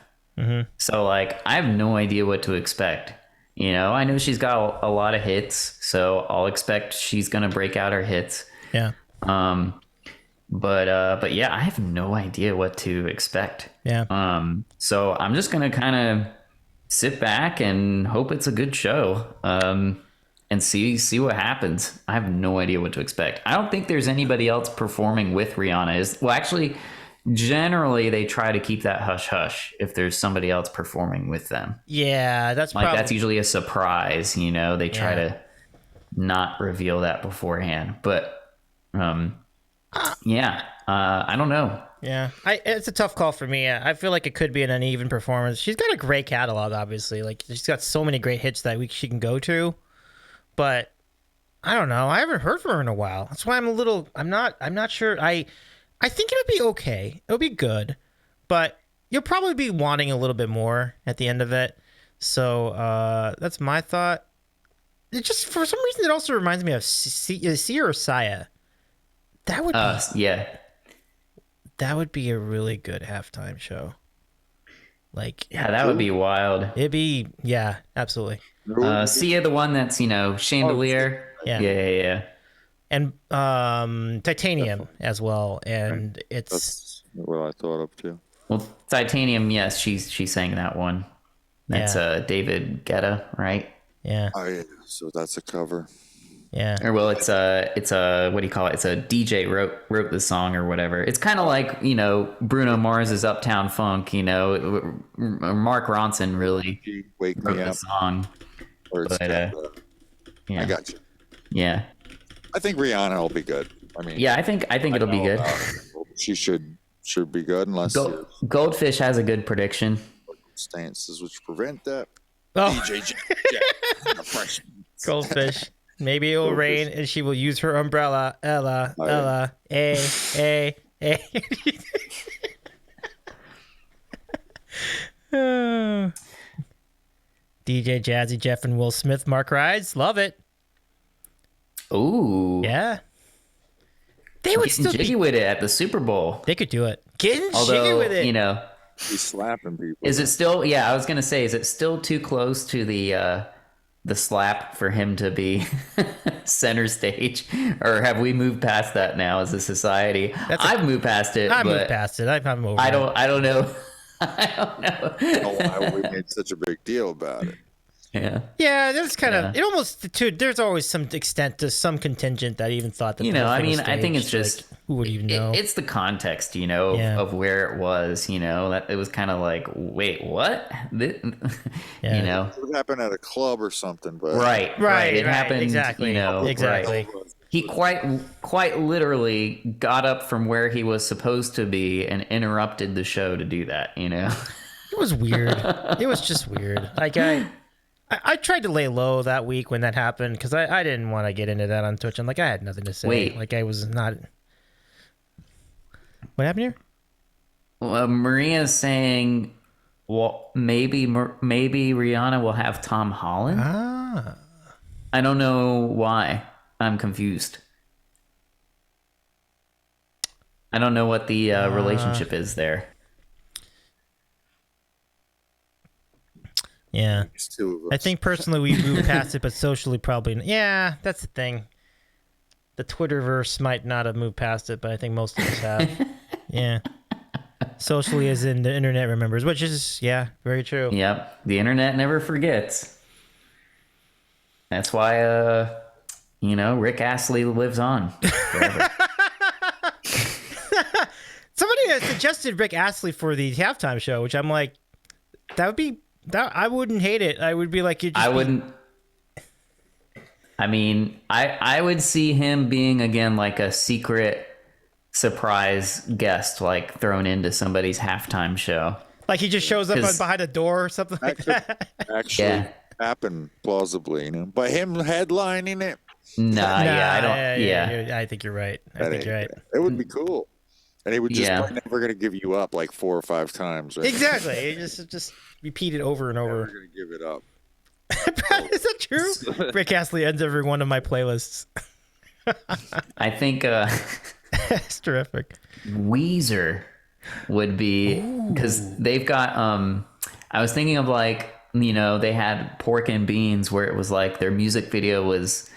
So like, I have no idea what to expect. You know, I know she's got a lot of hits, so I'll expect she's gonna break out her hits. Yeah. But yeah, I have no idea what to expect. Yeah. So I'm just gonna kind of sit back and hope it's a good show. And see what happens. I have no idea what to expect. I don't think there's anybody else performing with Rihanna. Well, actually, generally they try to keep that hush hush if there's somebody else performing with them. Yeah, that's Like probably... that's usually a surprise. You know, they try to not reveal that beforehand. But yeah, I don't know. Yeah, it's a tough call for me. I feel like it could be an uneven performance. She's got a great catalog, obviously. Like she's got so many great hits that she can go to. But I don't know. I haven't heard from her in a while. That's why I'm not sure. I think it'll be okay. It'll be good, but you'll probably be wanting a little bit more at the end of it. So that's my thought. It just for some reason it also reminds me of Sia or Saya. That would be That would be a really good halftime show. Like that would be wild. It'd be absolutely. Sia, the one that's chandelier. Yeah. And Titanium as well, and That's what I thought of too. Well, Titanium, yes, she sang that one. That's David Guetta, right? Yeah. Oh yeah, so that's a cover. Yeah. Or well, it's a what do you call it? It's a DJ wrote the song or whatever. It's kind of like Bruno Mars's Uptown Funk. Mark Ronson really Wake wrote Me the Up. song. Or it's But, yeah. I got you. Yeah. I think Rihanna will be good. I mean, Yeah, I think it'll be good. She should be good unless Goldfish has a good prediction. circumstances which prevent that. Oh, DJ Jack. Goldfish. Maybe it will rain and she will use her umbrella. Ella. DJ Jazzy Jeff and Will Smith, Mark Rides. Love it. Ooh. Yeah. They would Getting still jiggy be... with it at the Super Bowl. They could do it. Getting jiggy Although, with it. He's slapping people. Is it still? Yeah, I was gonna say, is it still too close to the slap for him to be center stage, or have we moved past that now as a society? I've moved past it. I moved past it. I'm over. I don't know. I don't know. Why we made such a big deal about it. Yeah. Yeah, that's kind of it. Almost too. There's always some extent to some contingent that even thought that. I mean, I think it's just who would even know? It's the context, of where it was. That it was kind of like, wait, what? It would happen at a club or something, but right. It happened exactly. Exactly. Right. He quite literally got up from where he was supposed to be and interrupted the show to do that. It was weird. It was just weird. Like I tried to lay low that week when that happened because I didn't want to get into that on Twitch. I'm like, I had nothing to say. Wait. Like I was not. What happened here? Well, Maria's saying, well, maybe Rihanna will have Tom Holland. Ah. I don't know why. I'm confused. I don't know what the relationship is there. Yeah. I think personally we moved past it, but socially probably. Yeah, that's the thing. The Twitterverse might not have moved past it, but I think most of us have. Yeah. Socially as in the internet remembers, which is, very true. Yep. The internet never forgets. That's why, Rick Astley lives on forever. Somebody has suggested Rick Astley for the halftime show, which I'm like, that would be... I wouldn't hate it. I would be like, wouldn't. I mean, I would see him being again like a secret surprise guest, like thrown into somebody's halftime show. Like he just shows up behind a door or something like that. Actually, happen plausibly, but him headlining it. I don't. I think you're right. It would be cool. And he would just Yeah. play Never Gonna Give You Up like 4 or 5 times, right? Exactly. You just repeat it over and Never over. Gonna Give It Up. Is that true? Rick Astley ends every one of my playlists. I think It's terrific. Weezer would be, because they've got I was thinking of like, you know, they had Pork and Beans, where it was like their music video was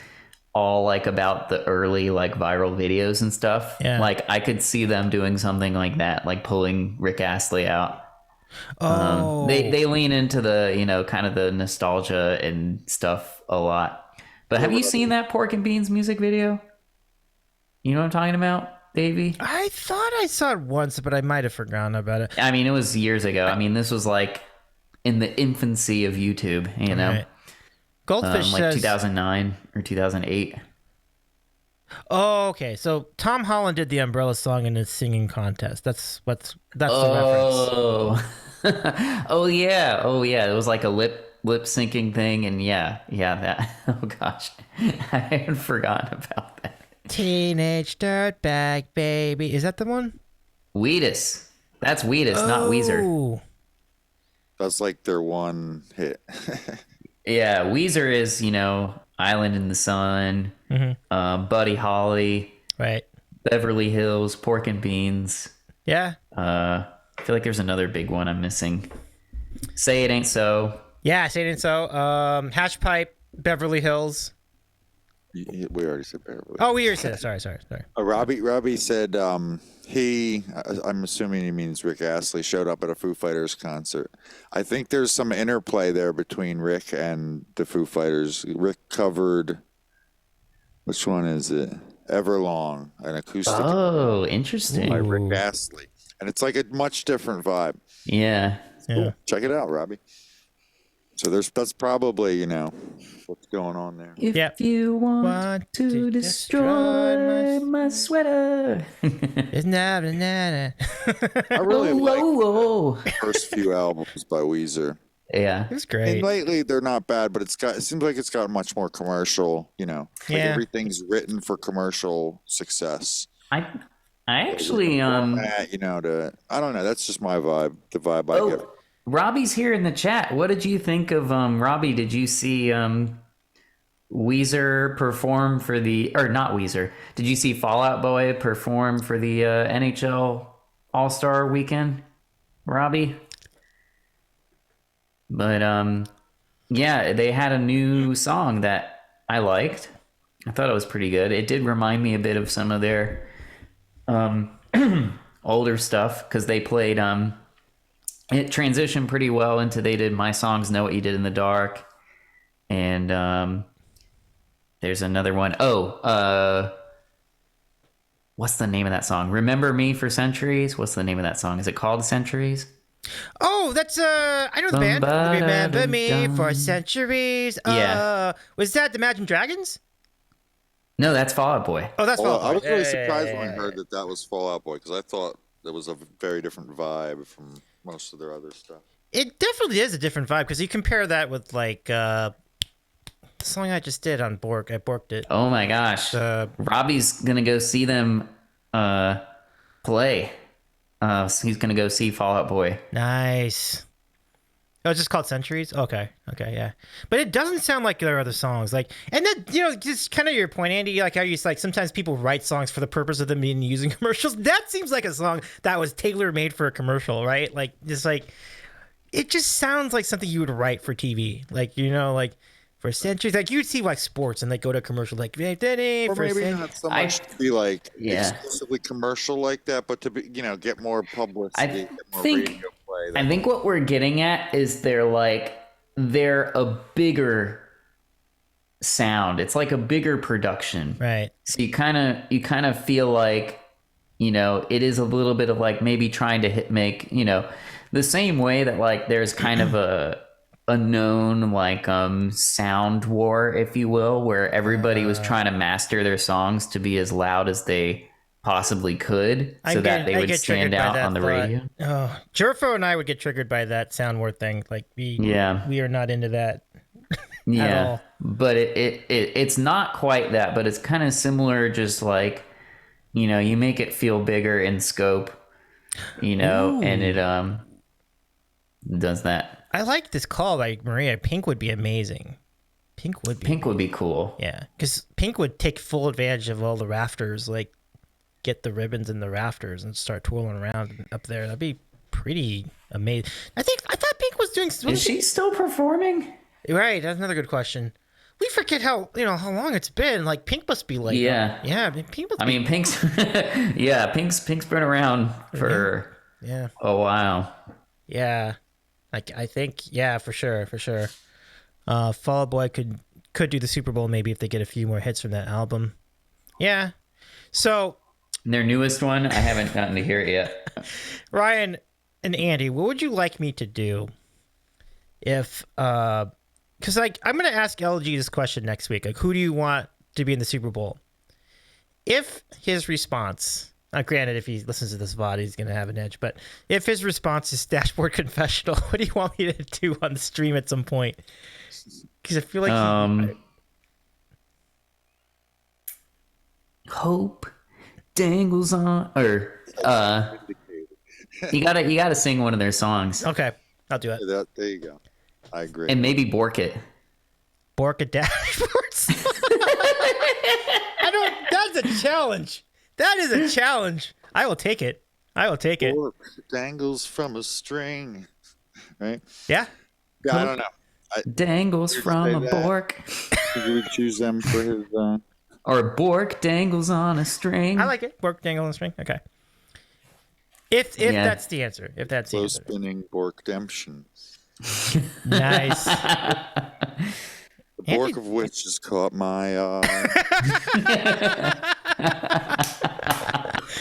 all like about the early like viral videos and stuff. Yeah. Like I could see them doing something like that, like pulling Rick Astley out. Oh, They lean into the, you know, kind of the nostalgia and stuff a lot. But have you seen that Pork and Beans music video? You know what I'm talking about, Davey? I thought I saw it once, but I might have forgotten about it. I mean, it was years ago. I mean, this was like in the infancy of YouTube, you know, Right. Goldfish like says, 2009 or 2008. "Oh, okay. So Tom Holland did the Umbrella song in his singing contest. That's the reference." Oh, oh yeah, It was like a lip syncing thing, and yeah, that. Oh gosh, I had forgotten about that. Teenage dirtbag baby. Is that the one? Wheatus. That's Wheatus, not Weezer. Oh. That's like their one hit. Yeah, Weezer is, you know, Island in the Sun, Buddy Holly, Right. Beverly Hills, Pork and Beans. Yeah. I feel like there's another big one I'm missing. Say It Ain't So. Yeah, say it ain't so. Hash Pipe, Beverly Hills. We already said Beverly. Oh, we already said it. Sorry. Robbie said I'm assuming he means Rick Astley, showed up at a Foo Fighters concert. I think there's some interplay there between Rick and the Foo Fighters. Rick covered, which one is it? Everlong, an acoustic Oh, interesting. by Rick Astley. And it's like a much different vibe. Yeah. Yeah. Check it out, Robbie. So that's probably, you know, what's going on there. If Yep. you want, Want to to destroy destroy my sweater. It's not banana. I really like Whoa. the first few albums by Weezer. Yeah. It's And great. lately they're not bad, but it seems like it's gotten much more commercial, you know. Like Yeah. everything's written for commercial success. I actually You know, I don't know, that's just my vibe, the vibe I get. Robbie's here in the chat. What did you think of Robbie? Did you see Weezer perform for not Weezer? Did you see Fall Out Boy perform for the NHL All-Star weekend, Robbie? But yeah, they had a new song that I liked. I thought it was pretty good. It did remind me a bit of some of their older stuff, because they played it transitioned pretty well into, they did My Songs Know What You Did in the Dark, and there's another one. What's the name of that song? Remember Me for Centuries? What's the name of that song? Is it called Centuries? Oh, that's I know the band. Remember me for centuries. Yeah. Was that the Imagine Dragons? No, that's Fall Out Boy. Oh, that's Well, Fall Out I was Boy. really Yeah, surprised yeah, when yeah, I heard that was Fall Out Boy, because I thought there was a very different vibe from most of their other stuff. It definitely is a different vibe, because you compare that with like the song I just did on Bork. I borked it. Oh my gosh. Robbie's gonna go see them play. So he's gonna go see Fall Out Boy. Nice. Oh, it's just called Centuries? Okay, yeah. But it doesn't sound like their other songs. Like, and then, you know, just kind of your point, Andy, like how you like sometimes people write songs for the purpose of them being used in commercials. That seems like a song that was tailor-made for a commercial, right? Like, just like, it just sounds like something you would write for TV. Like, you know, like, for centuries. Like, you'd see, like, sports, and they go to a commercial, like, Or maybe not so much to be like exclusively commercial like that, but to be, you know, get more publicity, get more radio play. I think what we're getting at is they're a bigger sound. It's like a bigger production. Right. So you kind of feel like, you know, it is a little bit of like maybe trying to make, you know, the same way that like there's kind of a known like sound war, if you will, where everybody was trying to master their songs to be as loud as they possibly could, so that they would stand out on the radio. Oh, Jerfo and I would get triggered by that sound war thing. Like we are not into that. At all. But it's not quite that, but it's kind of similar, just like, you make it feel bigger in scope, and it does that. I like this call by Maria. Pink would be amazing. Pink would be. Pink would be cool. Yeah, because Pink would take full advantage of all the rafters, like get the ribbons in the rafters and start twirling around up there. That'd be pretty amazing. I thought Pink was doing. Is she still performing? Right, that's another good question. We forget how long it's been. Like Pink must be like yeah. Pink must Pink's Pink's been around for a while. Yeah, like I think for sure. Fall Out Boy could do the Super Bowl maybe if they get a few more hits from that album. Yeah. So their newest one, I haven't gotten to hear it yet. Ryan and Andy, what would you like me to do if because like I'm gonna ask LG this question next week. Like, who do you want to be in the Super Bowl? If his response, granted, if he listens to this VOD, he's gonna have an edge. But if his response is Dashboard Confessional, what do you want me to do on the stream at some point? Because I feel like hope dangles on, or you gotta sing one of their songs. Okay, I'll do it. There you go. I agree. And maybe Bork it. Bork it dashboards. That's a challenge. That is a challenge. I will take it. Bork dangles from a string. Right? Yeah. I don't know. Dangles from a Bork. Did we choose them for his or Bork dangles on a string. I like it. Bork dangle on a string. Okay. If that's the answer. If that's the slow answer. spinning Bork Demption. Nice. The Bork of which has caught my eye.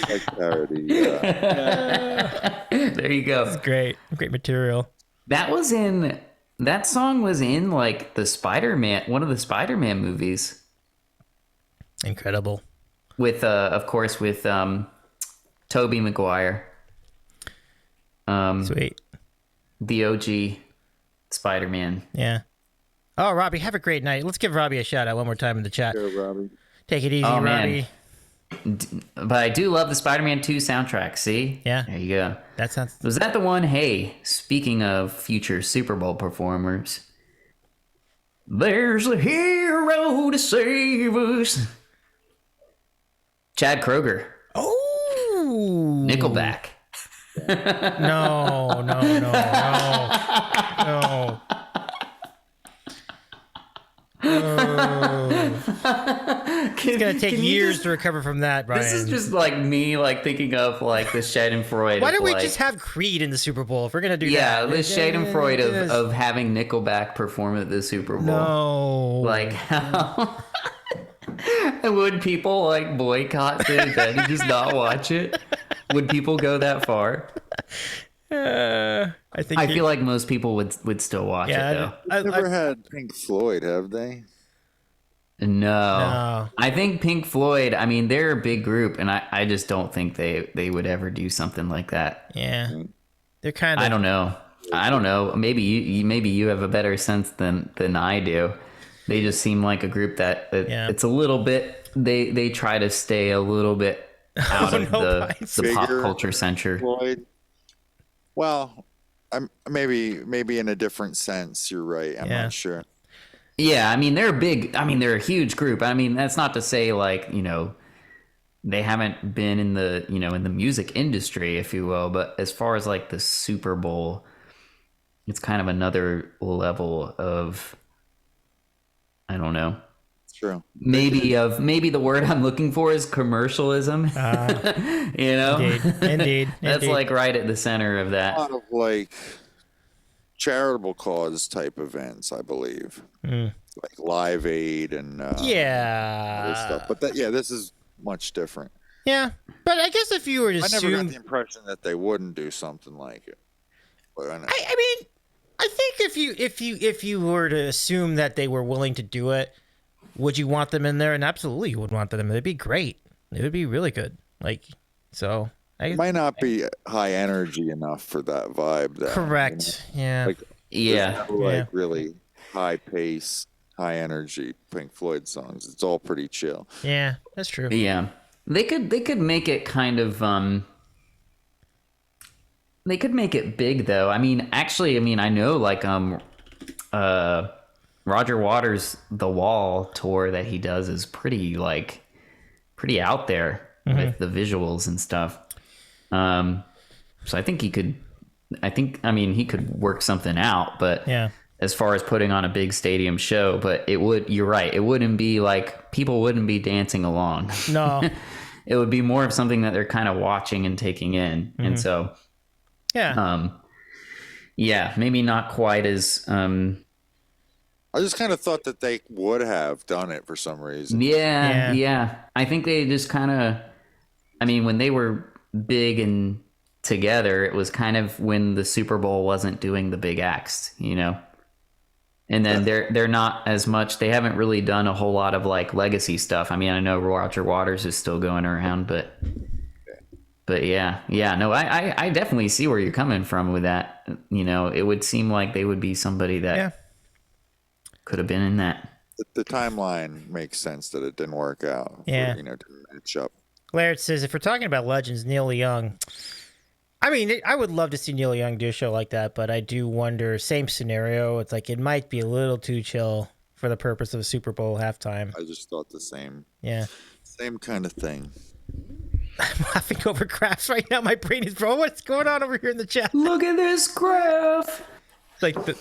Like parody. There you go. That's great. Great material. That song was in like the Spider-Man, one of the Spider-Man movies. Incredible. With of course with Tobey Maguire. Sweet. The OG Spider-Man. Yeah. Oh, Robbie, have a great night. Let's give Robbie a shout out one more time in the chat. Sure, Robbie. Take it easy, Oh, Robbie. man. But I do love the Spider-Man 2 soundtrack. See? Yeah. There you go. That sounds. Was that the one? Hey, speaking of future Super Bowl performers, there's a hero to save us. Chad Kroger. Oh. Nickelback. No. It's gonna take years to recover from that, Brian. This is just like me, like thinking of like the Schadenfreude. Why don't we like, just have Creed in the Super Bowl if we're gonna do that? Yeah, the Schadenfreude of having Nickelback perform at the Super Bowl. No. Like how would people like boycott the event and just not watch it? Would people go that far? I feel like most people would still watch it though. Never had Pink Floyd, have they? No. I think Pink Floyd, I mean, they're a big group, and I just don't think they would ever do something like that. Yeah. They're kind of... I don't know. Maybe you have a better sense than I do. They just seem like a group that it's a little bit, they try to stay a little bit out of the pop culture center. Floyd. Well, maybe in a different sense, you're right. I'm not sure. Yeah, I mean they're a huge group. I mean, that's not to say like, they haven't been in the, in the music industry, if you will, but as far as like the Super Bowl, it's kind of another level of, I don't know. True. Maybe the word I'm looking for is commercialism. Indeed. That's like right at the center of that. A lot of like charitable cause type events, I believe, like Live Aid and other stuff. But this is much different. Yeah, but I guess if you were to I never assume, got the impression that they wouldn't do something like it. But I mean, I think if you were to assume that they were willing to do it, would you want them in there? And absolutely, you would want them. They'd be great. It would be really good. Like, so. It might not be high energy enough for that vibe. Though, correct. Yeah. Like, really high pace, high energy Pink Floyd songs. It's all pretty chill. Yeah, that's true. Yeah. They could make it kind of they could make it big though. I mean, actually, I mean, I know like Roger Waters' The Wall tour that he does is pretty out there with the visuals and stuff. So I think he could. I mean, he could work something out, but Yeah. as far as putting on a big stadium show, but it would. You're right. It wouldn't be like people wouldn't be dancing along. No. It would be more of something that they're kind of watching and taking in, and so. Yeah. Yeah, maybe not quite as I just kind of thought that they would have done it for some reason. yeah. I think they just kind of I mean, when they were big and together, it was kind of when the Super Bowl wasn't doing the big acts, you know. And then they're not as much. They haven't really done a whole lot of like legacy stuff. I mean, I know Roger Waters is still going around, but yeah. No, I definitely see where you're coming from with that. You know, it would seem like they would be somebody that could have been in that. The timeline makes sense that it didn't work out. Yeah. Didn't match up. Laird says, if we're talking about legends, Neil Young. I mean, I would love to see Neil Young do a show like that, but I do wonder, same scenario. It's like it might be a little too chill for the purpose of a Super Bowl halftime. I just thought the same. Yeah. Same kind of thing. I'm laughing over graphs right now. My brain is bro. What's going on over here in the chat? Look at this graph. Like Do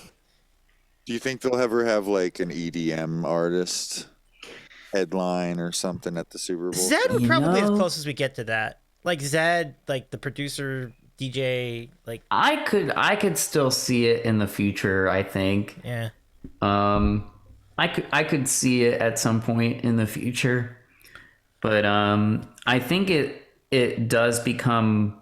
you think they'll ever have like an EDM artist headline or something at the Super Bowl? Zed would You probably be as know- close as we get to that. Like Zed, like the producer, DJ, like I could still see it in the future, I think. yeah. I could see it at some point in the future. But I think it does become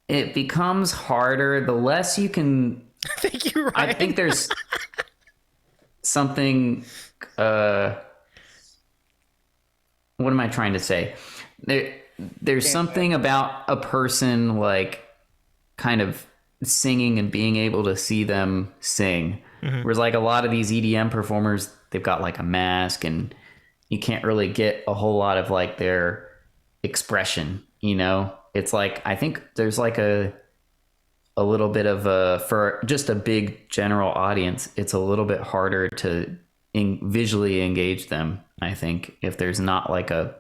it becomes harder the less you can Thank you, Ryan. I think there's something what am I trying to say? There's something about a person like kind of singing and being able to see them sing. Whereas like a lot of these EDM performers, they've got like a mask and you can't really get a whole lot of like their expression, you know? It's like I think there's like a little bit of for just a big general audience, it's a little bit harder to visually engage them, I think, if there's not like a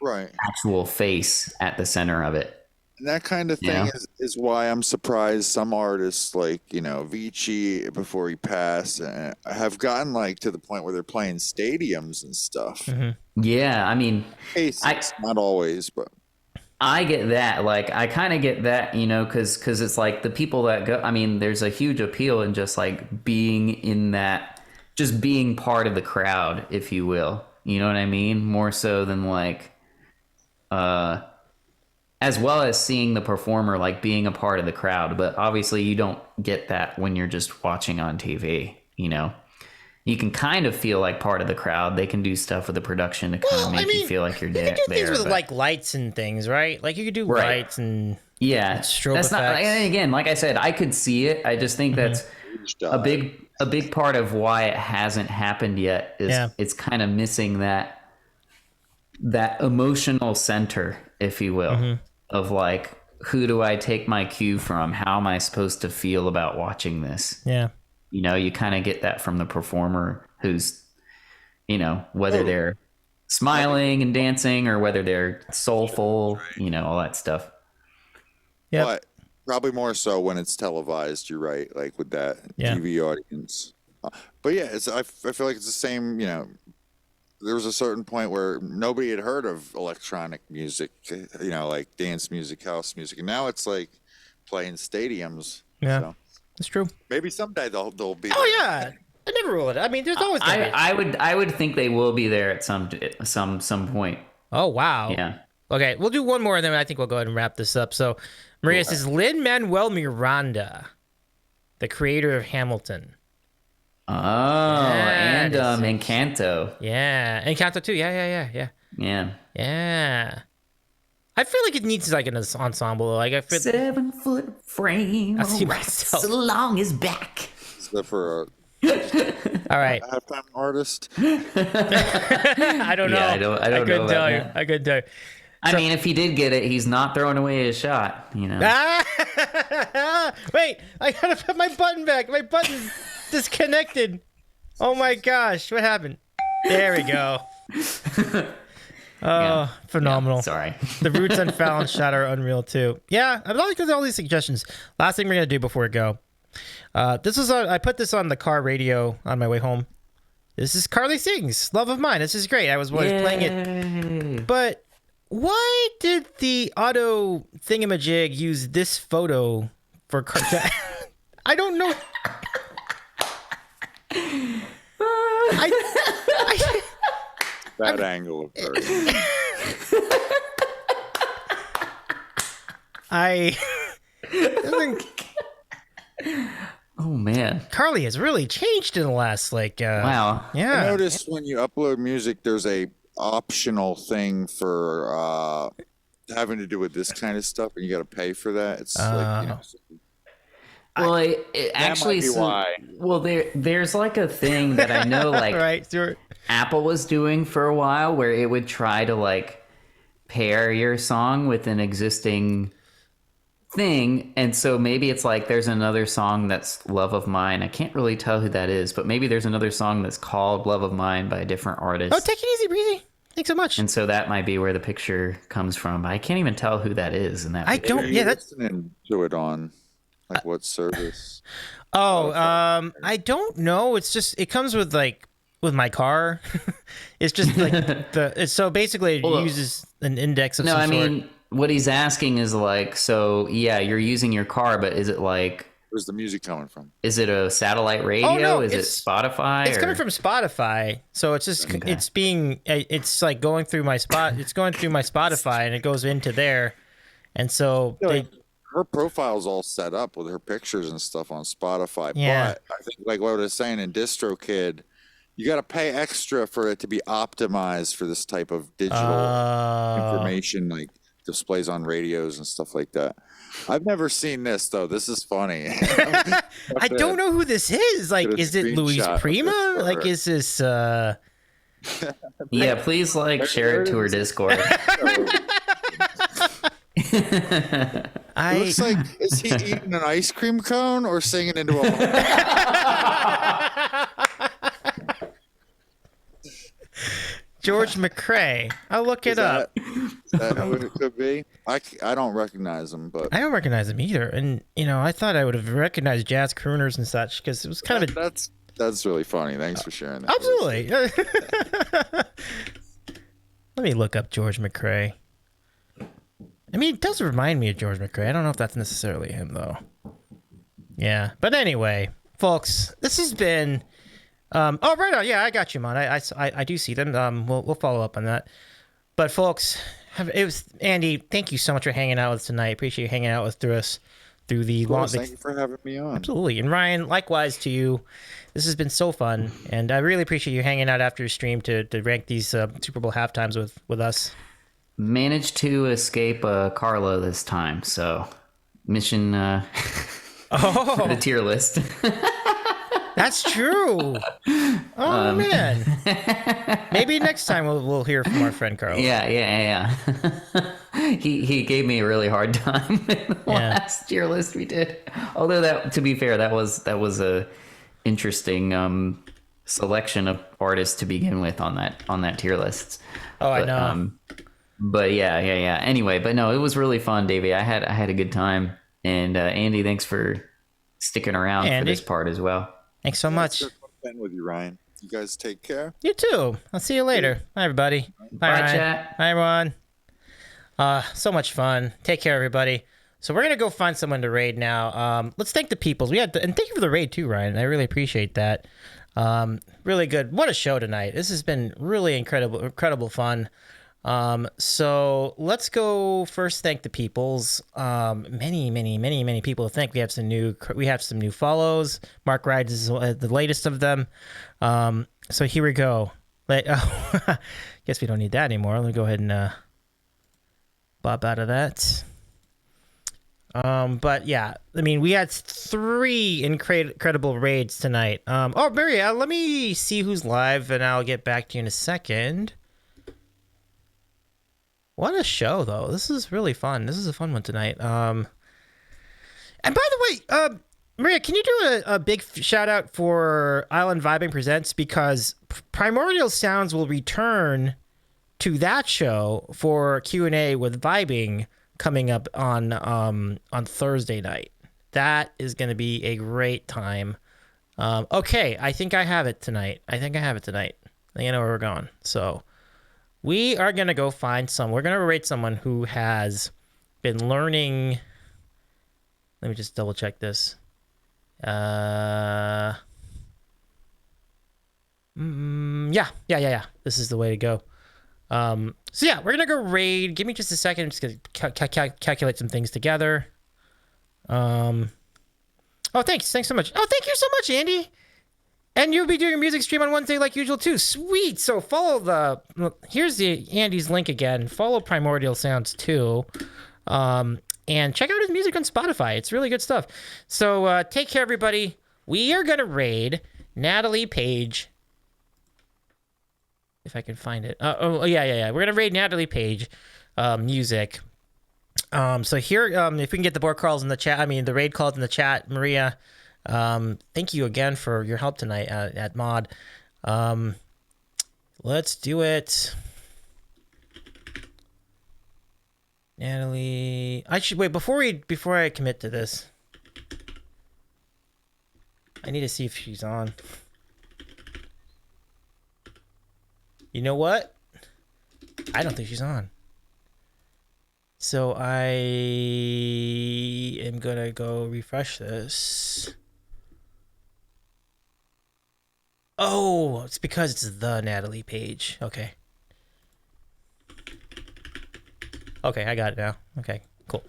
Right. actual face at the center of it. And that kind of thing Yeah. is why I'm surprised some artists like, Vici before he passed have gotten like to the point where they're playing stadiums and stuff. Yeah, I mean, Cases, not always, but I get that. Like, I kind of get that, you know, because it's like the people that go, I mean, there's a huge appeal in just like being in that, just being part of the crowd, if you will. You know what I mean? More so than like, as well as seeing the performer, like being a part of the crowd. But obviously you don't get that when you're just watching on TV, you know? You can kind of feel like part of the crowd. They can do stuff with the production to kind of make you feel like you're You there. could do things with but- like lights and things, right? Like you could do Right. lights and Yeah, strobe that's not. effects. And again, like I said, I could see it. I just think that's huge a dive. big part of why it hasn't happened yet is Yeah. it's kind of missing that emotional center, if you will, of like, who do I take my cue from? How am I supposed to feel about watching this? yeah. You know, you kind of get that from the performer who's, you know, whether they're smiling and dancing or whether they're soulful, you know, all that stuff. Yep. But probably more so when it's televised. You're right, like with that Yeah. TV audience. But yeah, I feel like it's the same. There was a certain point where nobody had heard of electronic music, like dance music, house music, and now it's like playing stadiums. Yeah. So That's true. maybe someday they'll be. Oh yeah. I never rule it. I mean, there's always gonna be- I would think they will be there at some point. Oh wow. Yeah. Okay, we'll do one more, and then I think we'll go ahead and wrap this up. So, Maria says Lin-Manuel Miranda, the creator of Hamilton. Oh, Yeah, and this is- Encanto. Yeah, and Canto too. Yeah. Yeah. I feel like it needs like an ensemble. Like I feel. 7-foot frame. I see wraps myself. along his back. Except for All right. Halftime artist. I don't know. Yeah, I don't know couldn't about tell you. that. I couldn't tell you. I mean, if he did get it, he's not throwing away his shot. You know. Wait, I gotta put my button back. My button disconnected. Oh my gosh, what happened? There we go. Oh, phenomenal. Yeah, sorry. The Roots and Fallon shot are unreal too. Yeah, I like all these suggestions. Last thing we're gonna do before we go. I put this on the car radio on my way home. This is Carly Sings, Love of Mine. This is great. I was playing it. But why did the auto thingamajig use this photo for I don't know. That angle of her. Oh man, Carly has really changed in the last wow. Yeah. I noticed when you upload music, there's a optional thing for having to do with this kind of stuff, and you got to pay for that. It's like, you know, Well, it actually, might be why. Well, there's like a thing that I know, like Right, sure. Apple was doing for a while, where it would try to like pair your song with an existing thing, and so maybe it's like there's another song that's Love of Mine. I can't really tell who that is, but maybe there's another song that's called Love of Mine by a different artist. Oh, take it easy, breezy. Thanks so much. And so that might be where the picture comes from. I can't even tell who that is. And that I picture. don't. Yeah, that's. listening to it on like what service? I don't know. It's just it comes with my car. It's just like so basically it uses an index of No, some I sort. mean what he's asking is like, so yeah, you're using your car, but is it like, Where's the music coming from? is it a satellite radio? Oh, no, is it it's- Spotify? It's coming from Spotify, so it's just it's like going through my It's going through my Spotify, and it goes into there, and so Her profile's all set up with her pictures and stuff on Spotify. Yeah. But I think like what I was saying in DistroKid, you got to pay extra for it to be optimized for this type of digital information, like displays on radios and stuff like that. I've never seen this though. This is funny. I don't know who this is. Like, Get a is it Luis screenshot of Prima? this for Like, her. is this? Yeah, please like share it to her Discord. It looks like, is he eating an ice cream cone or singing into a George McCrae. I'll look it up. Is that who it could be? I don't recognize him, but I don't recognize him either. And I thought I would have recognized jazz crooners and such because it was kind of a that's really funny. Thanks for sharing that. absolutely. Let me look up George McCrae. I mean, it does remind me of George McCrae. I don't know if that's necessarily him though. Yeah, but anyway, folks, this has been. Oh, right on. Yeah, I got you, man. I do see them. We'll follow up on that. But folks, it was Andy. Thank you so much for hanging out with us tonight. Appreciate you hanging out with us through the long. Thank you for having me on. Absolutely, and Ryan, likewise to you. This has been so fun, and I really appreciate you hanging out after your stream to rank these Super Bowl halftimes with us. Managed to escape Carlo this time, so mission for the tier list. That's true. Oh man, maybe next time we'll hear from our friend Carl. Yeah. He gave me a really hard time in the last tier list we did. Although that, to be fair, that was a interesting selection of artists to begin with on that tier list. Oh, But, I know. But yeah. Anyway, but no, it was really fun, Davey. I had a good time, and Andy, thanks for sticking around for this part as well. Thanks so much. It's good with you, Ryan. You guys take care. You too. I'll see you later. Bye, everybody. Bye, Ryan. chat. Bye, everyone. So much fun. Take care, everybody. So we're gonna go find someone to raid now. Let's thank the peoples. And thank you for the raid too, Ryan. I really appreciate that. Really good. What a show tonight. This has been really incredible fun. So let's go first thank the peoples. Many people to thank. We have some new follows. Mark Rides is the latest of them. So here we go. Guess we don't need that anymore. Let me go ahead and bob out of that. But yeah, I mean, we had 3 incredible raids tonight. Oh, Maria, let me see who's live, and I'll get back to you in a second. What a show, though. This is really fun. This is a fun one tonight. And by the way, Maria, can you do a big shout out for Island Vibing Presents, because Primordial Sounds will return to that show for Q&A with Vibing coming up on Thursday night. That is going to be a great time. Okay, I think I have it tonight. I think I know where we're going. So we are going to go find we're going to rate someone who has been learning. Let me just double check this. Yeah. This is the way to go. So yeah, we're gonna go raid. Give me just a second. I'm just gonna calculate some things together. Oh, thanks so much. Oh, thank you so much, Andy. And you'll be doing a music stream on Wednesday like usual too. Sweet. So follow here's Andy's link again. Follow Primordial Sounds too. And check out his music on Spotify. It's really good stuff. So take care, everybody. We are gonna raid Natalie Page. If I can find it. Yeah. We're gonna raid Natalie Page, music. So here, if we can get the board calls in the chat, the raid calls in the chat, Maria. Thank you again for your help tonight at Mod. Let's do it. Natalie, I should wait before I commit to this. I need to see if she's on. You know what? I don't think she's on. So I am gonna go refresh this. Oh, it's because it's the Natalie Page. Okay. Okay, I got it now. Okay, cool.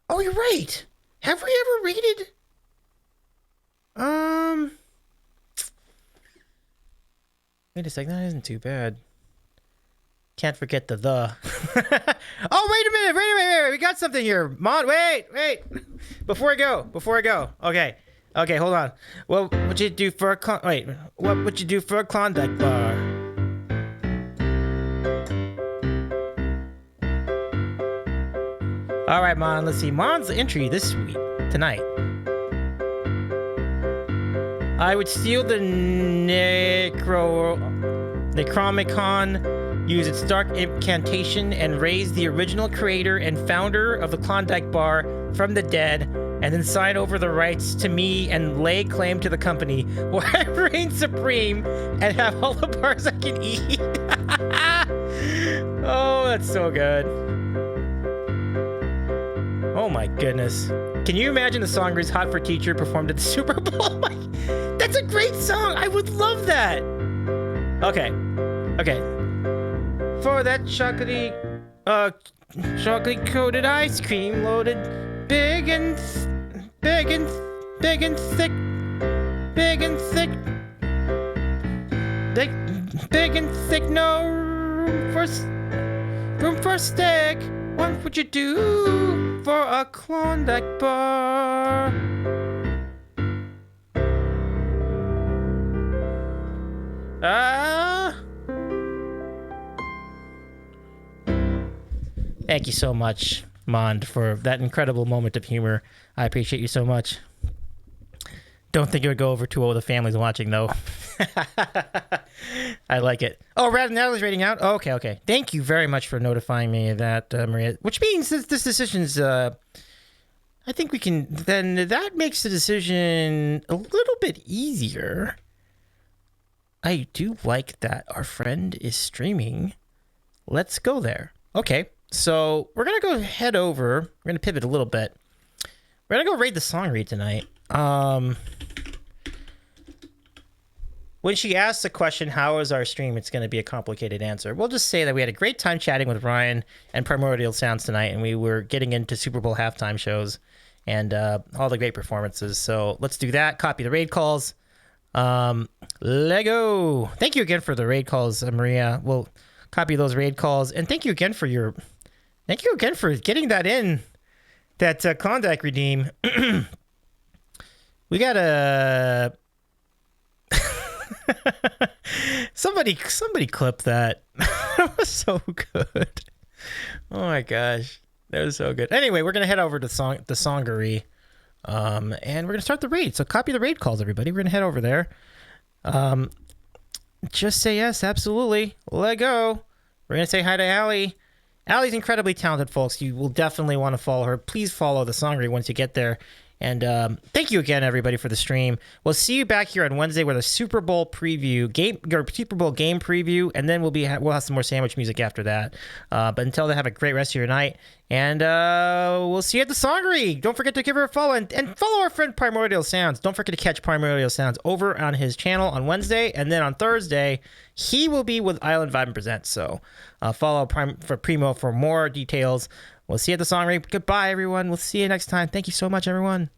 Oh, you're right. Have we ever rated? Wait a second, that isn't too bad. Can't forget the. Oh, wait a minute, we got something here. Mon, wait. Before I go. Okay, hold on. What would you do for a what would you do for a Klondike bar? All right, Mon, let's see. Mon's entry tonight. I would steal the Necromicon, use its dark incantation, and raise the original creator and founder of the Klondike Bar from the dead, and then sign over the rights to me and lay claim to the company, where I reign supreme and have all the bars I can eat. Oh, that's so good. Oh my goodness. Can you imagine the song Who's Hot for Teacher performed at the Super Bowl? That's a great song. I would love that. Okay. For that chocolatey coated ice cream, loaded big and thick, no room for steak. What would you do for a Klondike bar? Thank you so much, Mond, for that incredible moment of humor. I appreciate you so much. Don't think it would go over too well with the families watching, though. I like it. Oh, Natalie's rating out? Oh, okay. Thank you very much for notifying me of that, Maria. Which means this decision's, I think we can, then that makes the decision a little bit easier. I do like that our friend is streaming. Let's go there. Okay, so we're going to go head over. We're going to pivot a little bit. We're going to go raid the song read tonight. When she asks the question, how is our stream, it's going to be a complicated answer. We'll just say that we had a great time chatting with Ryan and Primordial Sounds tonight, and we were getting into Super Bowl halftime shows and all the great performances. So let's do that. Copy the raid calls. Lego. Thank you again for the raid calls, Maria. We'll copy those raid calls. And thank you again for your Thank you again for getting that in. That Klondike redeem. We got a somebody clip that. That was so good. Oh my gosh, that was so good. Anyway, we're gonna head over to the songery, and we're gonna start the raid. So copy the raid calls, everybody. We're gonna head over there. Just say yes, absolutely. Let go. We're gonna say hi to Allie. Allie's incredibly talented, folks. You will definitely want to follow her. Please follow the songery once you get there. And thank you again, everybody, for the stream. We'll see you back here on Wednesday with a Super Bowl preview, Super Bowl game preview, and then we'll have some more sandwich music after that. But until then, have a great rest of your night, and we'll see you at the songery. Don't forget to give her a follow, and follow our friend Primordial Sounds. Don't forget to catch Primordial Sounds over on his channel on Wednesday, and then on Thursday he will be with Island Vibe and Presents. So follow Primo for more details. We'll see you at the songery. Goodbye, everyone. We'll see you next time. Thank you so much, everyone.